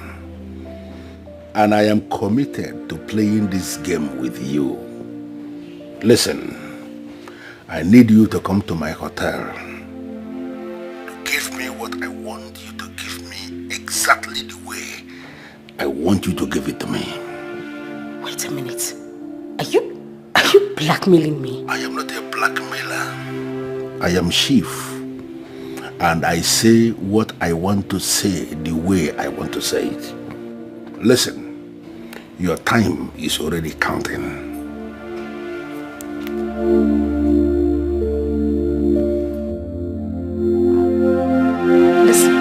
Speaker 17: And I am committed to playing this game with you. Listen, I need you to come to my hotel. To give me what I want you to give me exactly the way I want you to give it to me.
Speaker 7: Wait a minute. Are you blackmailing me?
Speaker 17: I am not a blackmailer. I am chief. And I say what I want to say the way I want to say it. Listen, your time is already counting.
Speaker 7: Listen,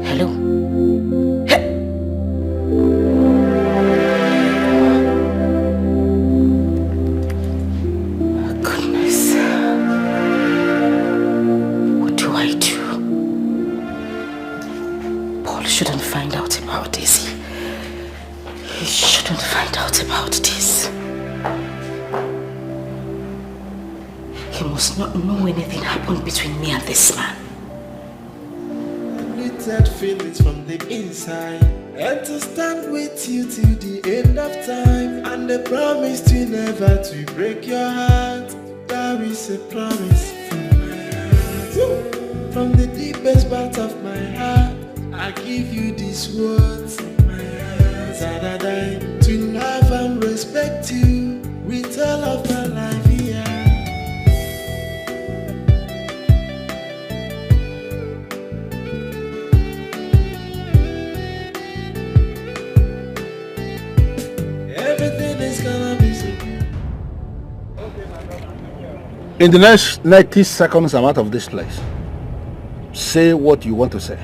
Speaker 7: hello? Goodness. What do I do? Paul shouldn't find out about this. He shouldn't find out about this. He must not know anything happened between me and this man.
Speaker 5: That feelings from the inside, and to stand with you till the end of time, and the promise to never to break your heart. That is a promise from my heart. From the deepest part of my heart, I give you these words from my heart. That I die to love and respect you with all of my life here.
Speaker 17: In the next 90 seconds, I'm out of this place. Say what you want to say.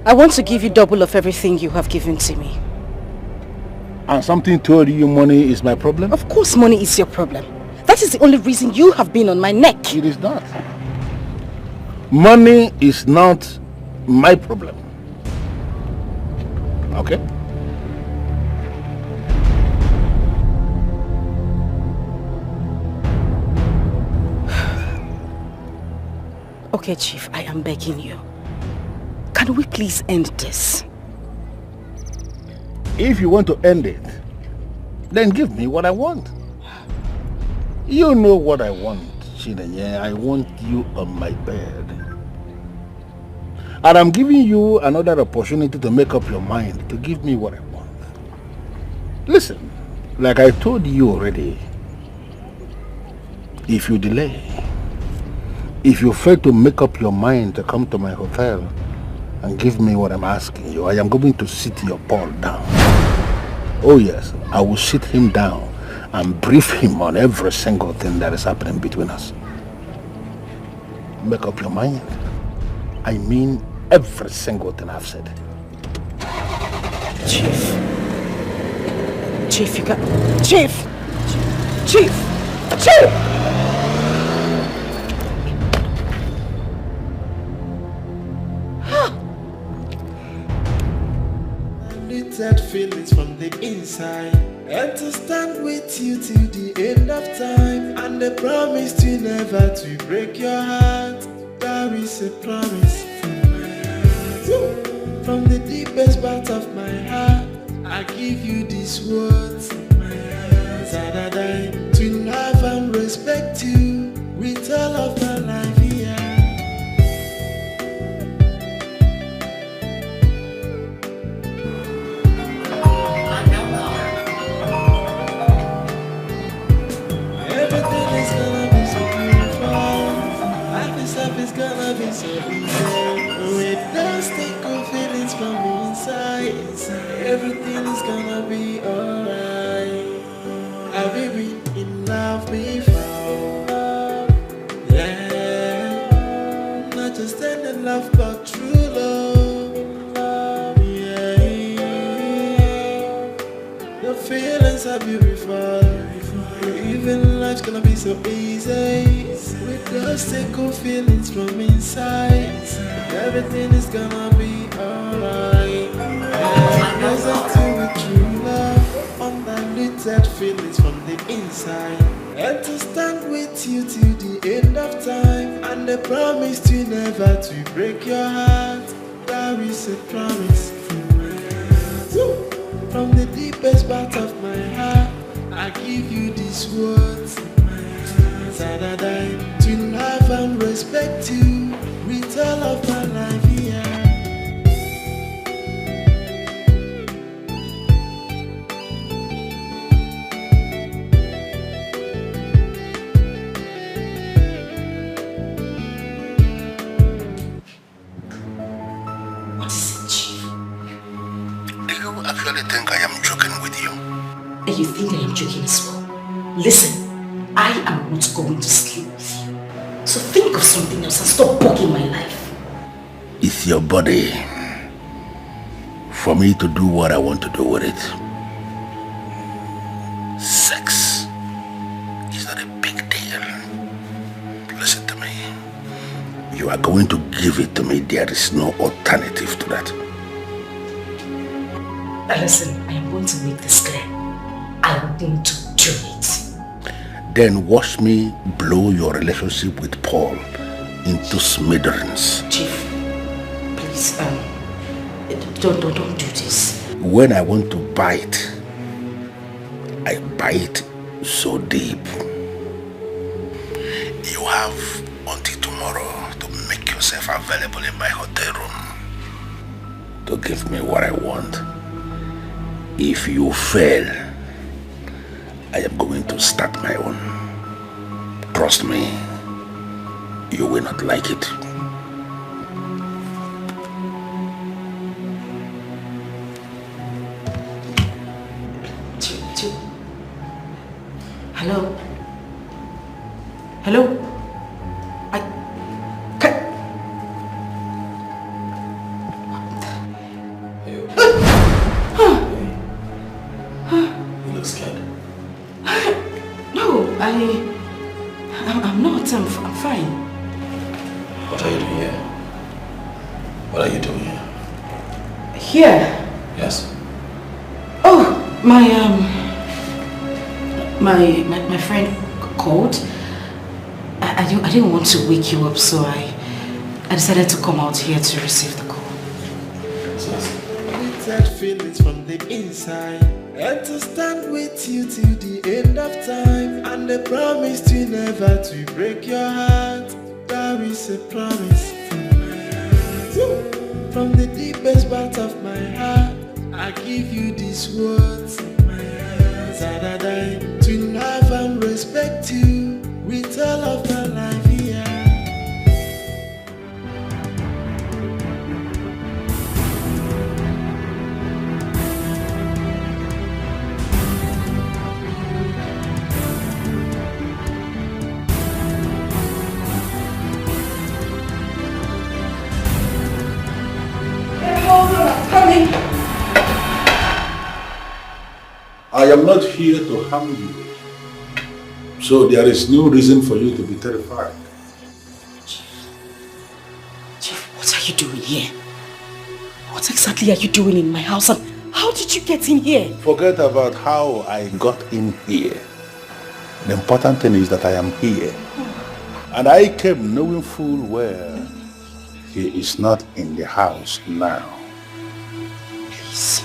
Speaker 7: I want to give you double of everything you have given to me.
Speaker 17: And something told you money is my problem?
Speaker 7: Of course money is your problem. That is the only reason you have been on my neck.
Speaker 17: It is not. Money is not my problem. Okay?
Speaker 7: Okay, Chief, I am begging you. Can we please end this?
Speaker 17: If you want to end it, then give me what I want. You know what I want, Chinenye. I want you on my bed. And I'm giving you another opportunity to make up your mind to give me what I want. Listen, like I told you already, if you delay, if you fail to make up your mind to come to my hotel and give me what I'm asking you, I am going to sit your Paul down. Oh yes, I will sit him down and brief him on every single thing that is happening between us. Make up your mind. I mean every single thing I've said.
Speaker 7: Chief. Chief, you got... Chief! Chief! Chief!
Speaker 5: That feelings from the inside, and to stand with you till the end of time, and the promise to never to break your heart. That is a promise from my heart. From the deepest part of my heart, I give you these words from my heart. That I die to love and respect you with all of my life here. It's gonna be so easy. With those stickle feelings from inside, everything is gonna be alright. Have you been in love before? Yeah, not just any love but true love. Yeah, the feelings are beautiful. Even life's gonna be so easy. With those tickle feelings from inside, everything is gonna be alright. And closer to with true love, undiluted feelings from the inside. inside. And to stand with you till the end of time. And the promise to never to break your heart. That is a promise from my heart. From the deepest part of my heart, I give you these words. That I die to love and respect you with all of my life here.
Speaker 17: Do you actually think I am joking with you?
Speaker 1: And you think I am joking as well? Listen, I am not going to sleep with you. So think of something else and stop bugging my life.
Speaker 17: It's your body. For me to do what I want to do with it. Sex is not a big deal. Listen to me. You are going to give it to me. There is no alternative to that.
Speaker 1: Listen, I am going to make this clear. I am going to do it.
Speaker 17: Then watch me blow your relationship with Paul into smithereens.
Speaker 1: Chief, please, don't do this.
Speaker 17: When I want to bite, I bite so deep. You have until tomorrow to make yourself available in my hotel room to give me what I want. If you fail, I am going to start my own. Trust me, you will not like it.
Speaker 1: Hello? Hello?
Speaker 11: You look scared.
Speaker 1: No, I'm not. I'm fine.
Speaker 11: What are you doing here? What are you doing here?
Speaker 1: Here?
Speaker 11: Yes.
Speaker 1: Oh, my friend called. I didn't want to wake you up, so I decided to come out here to receive the call.
Speaker 5: That feelings from the inside. And to stand with you till the end of time. And the promise to never to break your heart. That is a promise from my heart. From the deepest part of my heart, I give you these words. That I die to love and respect you with all of my life here.
Speaker 1: Coming.
Speaker 17: I am not here to harm you. So there is no reason for you to be terrified.
Speaker 1: Chief, what are you doing here? What exactly are you doing in my house, and how did you get in here?
Speaker 17: Forget about how I got in here. The important thing is that I am here. And I came knowing full well he is not in the house now.
Speaker 1: Please.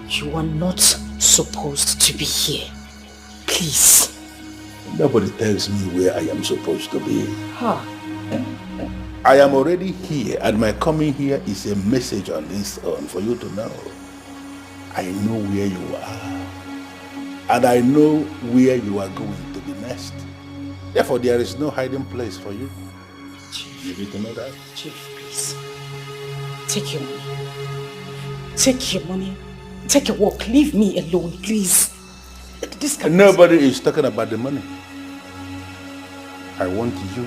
Speaker 1: You are not supposed to be here. Please.
Speaker 17: Nobody tells me where I am supposed to be.
Speaker 1: Huh.
Speaker 17: I am already here, and my coming here is a message on this own for you to know. I know where you are, and I know where you are going to be next. Therefore, there is no hiding place for you.
Speaker 1: Chief.
Speaker 17: You need to know that.
Speaker 1: Chief, please. Take your money. Take your money. Take a walk. Leave me alone, please.
Speaker 17: Nobody is talking about the money. I want you.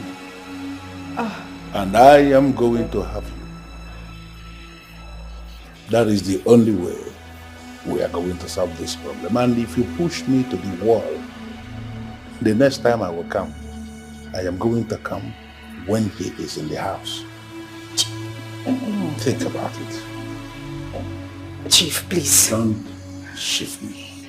Speaker 17: And I am going to have you. That is the only way we are going to solve this problem. And if you push me to the wall, the next time I will come, I am going to come when he is in the house. Think about it.
Speaker 1: Chief, please.
Speaker 17: Don't shift me.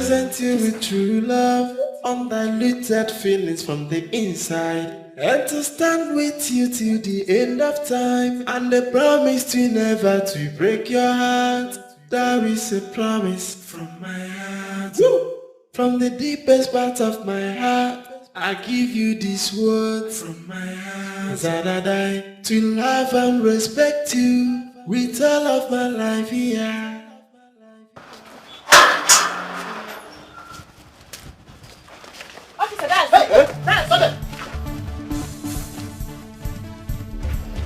Speaker 5: present you with true love, undiluted feelings from the inside, and to stand with you till the end of time, and a promise to never to break your heart. That is a promise from my heart. Woo! From the deepest part of my heart, I give you these words from my heart. That I die to love and respect you with all of my life, yeah.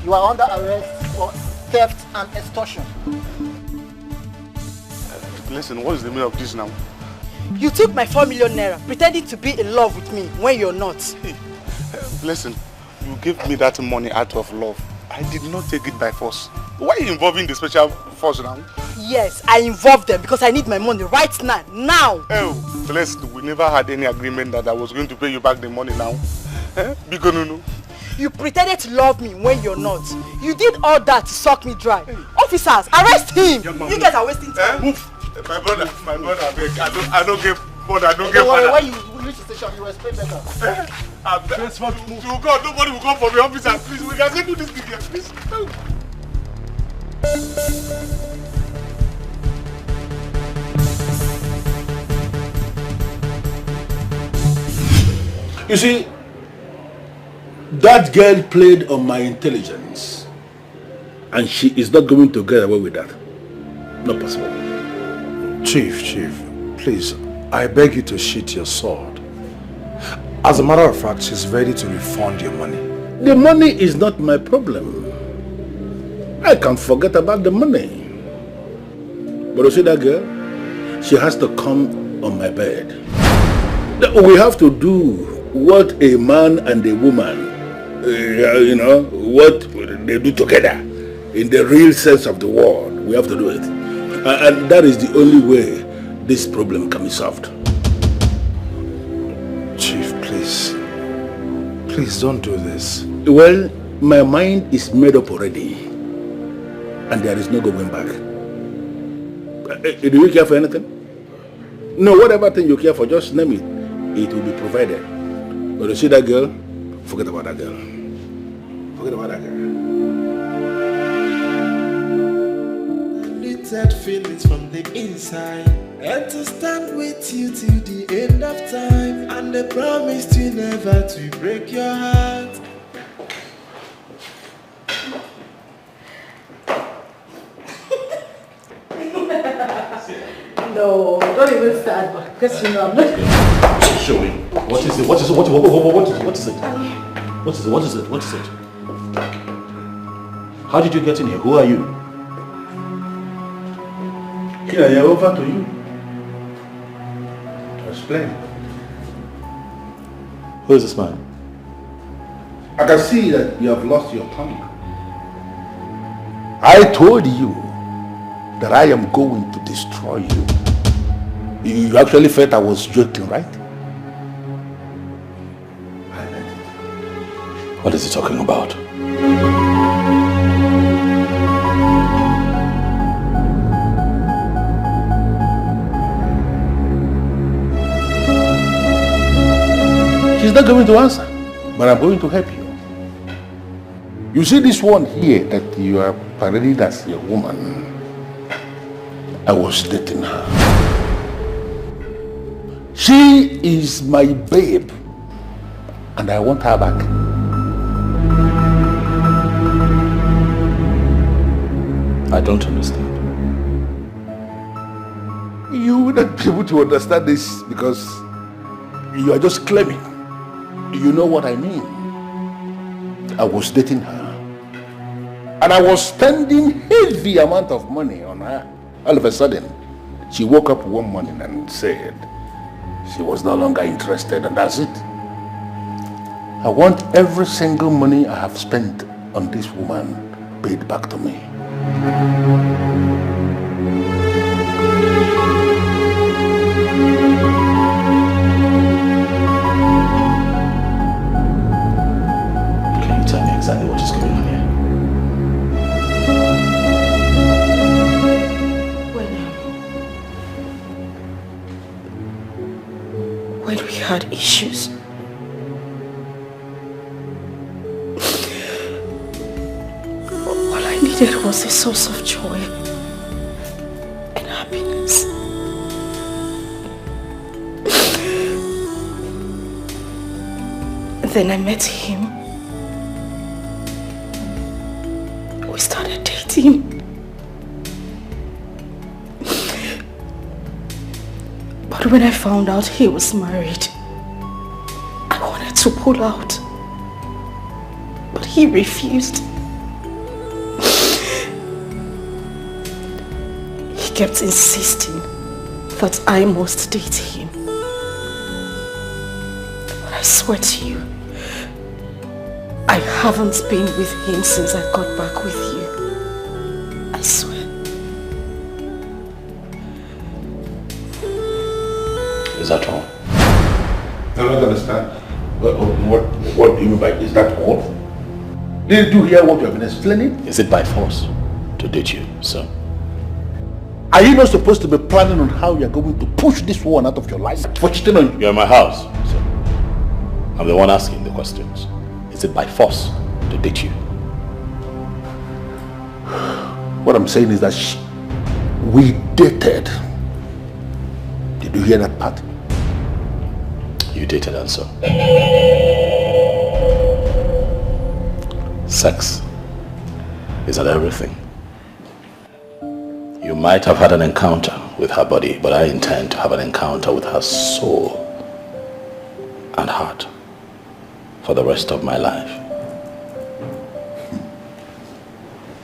Speaker 14: You are under arrest for theft and extortion.
Speaker 15: Listen, what is the meaning of this now?
Speaker 22: You took my 4 million naira, pretending to be in love with me when you're not.
Speaker 15: Listen, you gave me that money out of love. I did not take it by force. Why are you involving the special force now?
Speaker 22: Yes, I involved them because I need my money right now. Now!
Speaker 15: Oh, listen, we never had any agreement that I was going to pay you back the money now. Because no.
Speaker 22: You pretended to love me when you're not. You did all that to suck me dry. Officers, arrest him! You guys are wasting time.
Speaker 15: Move! My brother, I don't get money, I don't get
Speaker 14: money.
Speaker 15: When
Speaker 14: you reach the station, you will explain better.
Speaker 15: To God, nobody will come for me, officer. Please, we can settle this thing here, please. No.
Speaker 17: You see, that girl played on my intelligence, and she is not going to get away with that. Not possible.
Speaker 11: Chief, please, I beg you to sheath your sword. As a matter of fact, she's ready to refund your money.
Speaker 17: The money is not my problem. I can't forget about the money. But you see that girl? She has to come on my bed. We have to do what a man and a woman, what they do together in the real sense of the word. We have to do it. And that is the only way this problem can be solved.
Speaker 11: Chief, please don't do this.
Speaker 17: Well, my mind is made up already, and there is no going back. Do you care for anything? No, whatever thing you care for, just name it. It will be provided. But you see that girl? Forget about that girl. Forget about that girl.
Speaker 5: Little feelings from the inside, and to stand with you till the end of time, and a promise to never to break your heart.
Speaker 2: No, don't even start, because you know I'm not.
Speaker 3: Show me. What is it? What is it? What is it? How did you get in here? Who are you?
Speaker 17: Here, I am over to you. Explain.
Speaker 3: Who is this man?
Speaker 17: I can see that you have lost your tongue.
Speaker 3: I told you that I am going to destroy you. You actually felt I was joking, right? What is he talking about?
Speaker 17: She's not going to answer, but I'm going to help you. You see this one here that you are parading as your woman. I was dating her. She is my babe, and I want her back.
Speaker 3: I don't understand.
Speaker 17: You will not be able to understand this because you are just claiming. You know what I mean. I was dating her, and I was spending heavy amount of money on her. All of a sudden, she woke up one morning and said she was no longer interested, and that's it. I want every single money I have spent on this woman paid back to me.
Speaker 3: Can you tell me exactly what is going on here?
Speaker 7: when we had issues. All I needed was a source of joy and happiness. Then I met him. We started dating. But when I found out he was married, I wanted to pull out. But he refused. He kept insisting that I must date him. But I swear to you, I haven't been with him since I got back with you. I swear.
Speaker 3: Is that all?
Speaker 17: I don't understand. What do you mean by is that all? Didn't you hear what you have been explaining?
Speaker 3: Is it by force to date you, sir?
Speaker 17: Are you not supposed to be planning on how you're going to push this one out of your life for cheating on you?
Speaker 3: You're in my house, sir. I'm the one asking the questions. Is it by force to date you?
Speaker 17: What I'm saying is that we dated. Did you hear that part?
Speaker 3: You dated and so. Sex. Is that everything? You might have had an encounter with her body, but I intend to have an encounter with her soul and heart for the rest of my life.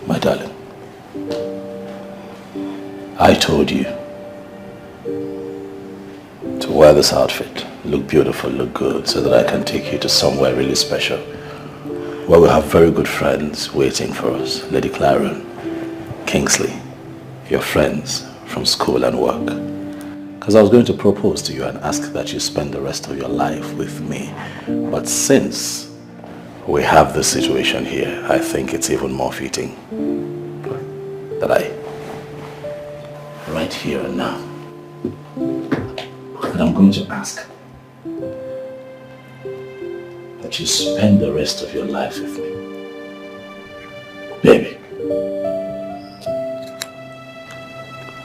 Speaker 3: My darling, I told you to wear this outfit, look beautiful, look good, so that I can take you to somewhere really special, where we'll have very good friends waiting for us. Lady Claren, Kingsley, your friends from school and work. Because I was going to propose to you and ask that you spend the rest of your life with me. But since we have this situation here, I think it's even more fitting that I, right here and now, and I'm going to ask that you spend the rest of your life with me. Baby,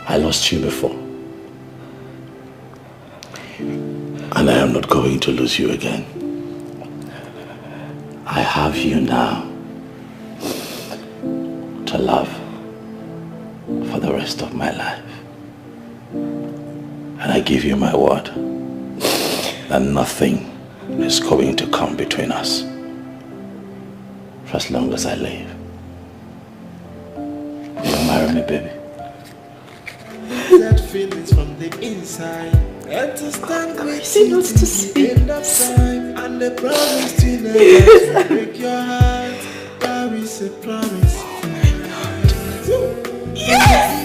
Speaker 3: I lost you before, and I am not going to lose you again. I have you now to love for the rest of my life. And I give you my word that nothing is going to come between us for as long as I live. Will you marry me, baby?
Speaker 5: That feelings from the inside. And to stand with you to the end of time. And the promise to never break your heart. That is a promise. Oh my God. Yes!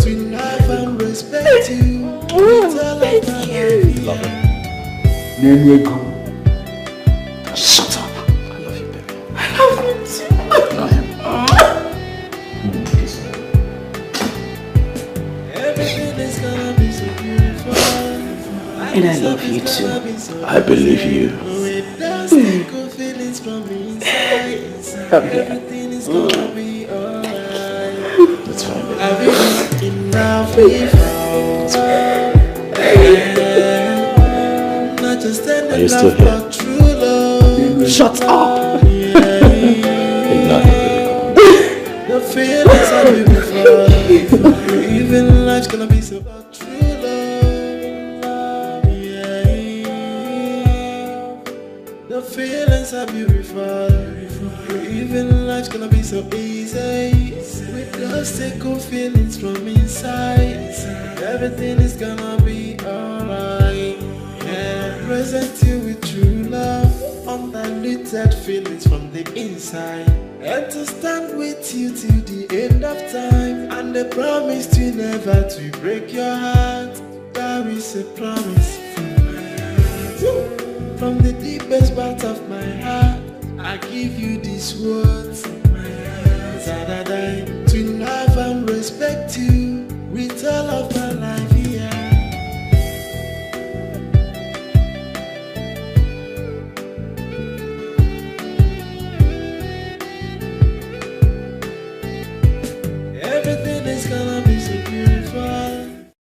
Speaker 5: To love and respect you.
Speaker 3: Shut up. I love you, baby.
Speaker 7: I love you too.
Speaker 5: Everything is gonna be so beautiful.
Speaker 7: And I love you too.
Speaker 3: I believe you.
Speaker 7: Come here.
Speaker 3: That's fine, baby. Are you still here?
Speaker 7: Shut up!
Speaker 3: Ignore him, baby.
Speaker 5: The feelings are beautiful. Even life's gonna be so true love. The feelings are beautiful. Even life's gonna be so easy. With those good feelings from inside. Everything is gonna be alright. Yeah, present you with true love. Undiluted feelings from the inside. And to stand with you till the end of time. And the promise to never to break your heart. That is a promise from my heart. From the deepest part of my heart, I give you these words. My heart.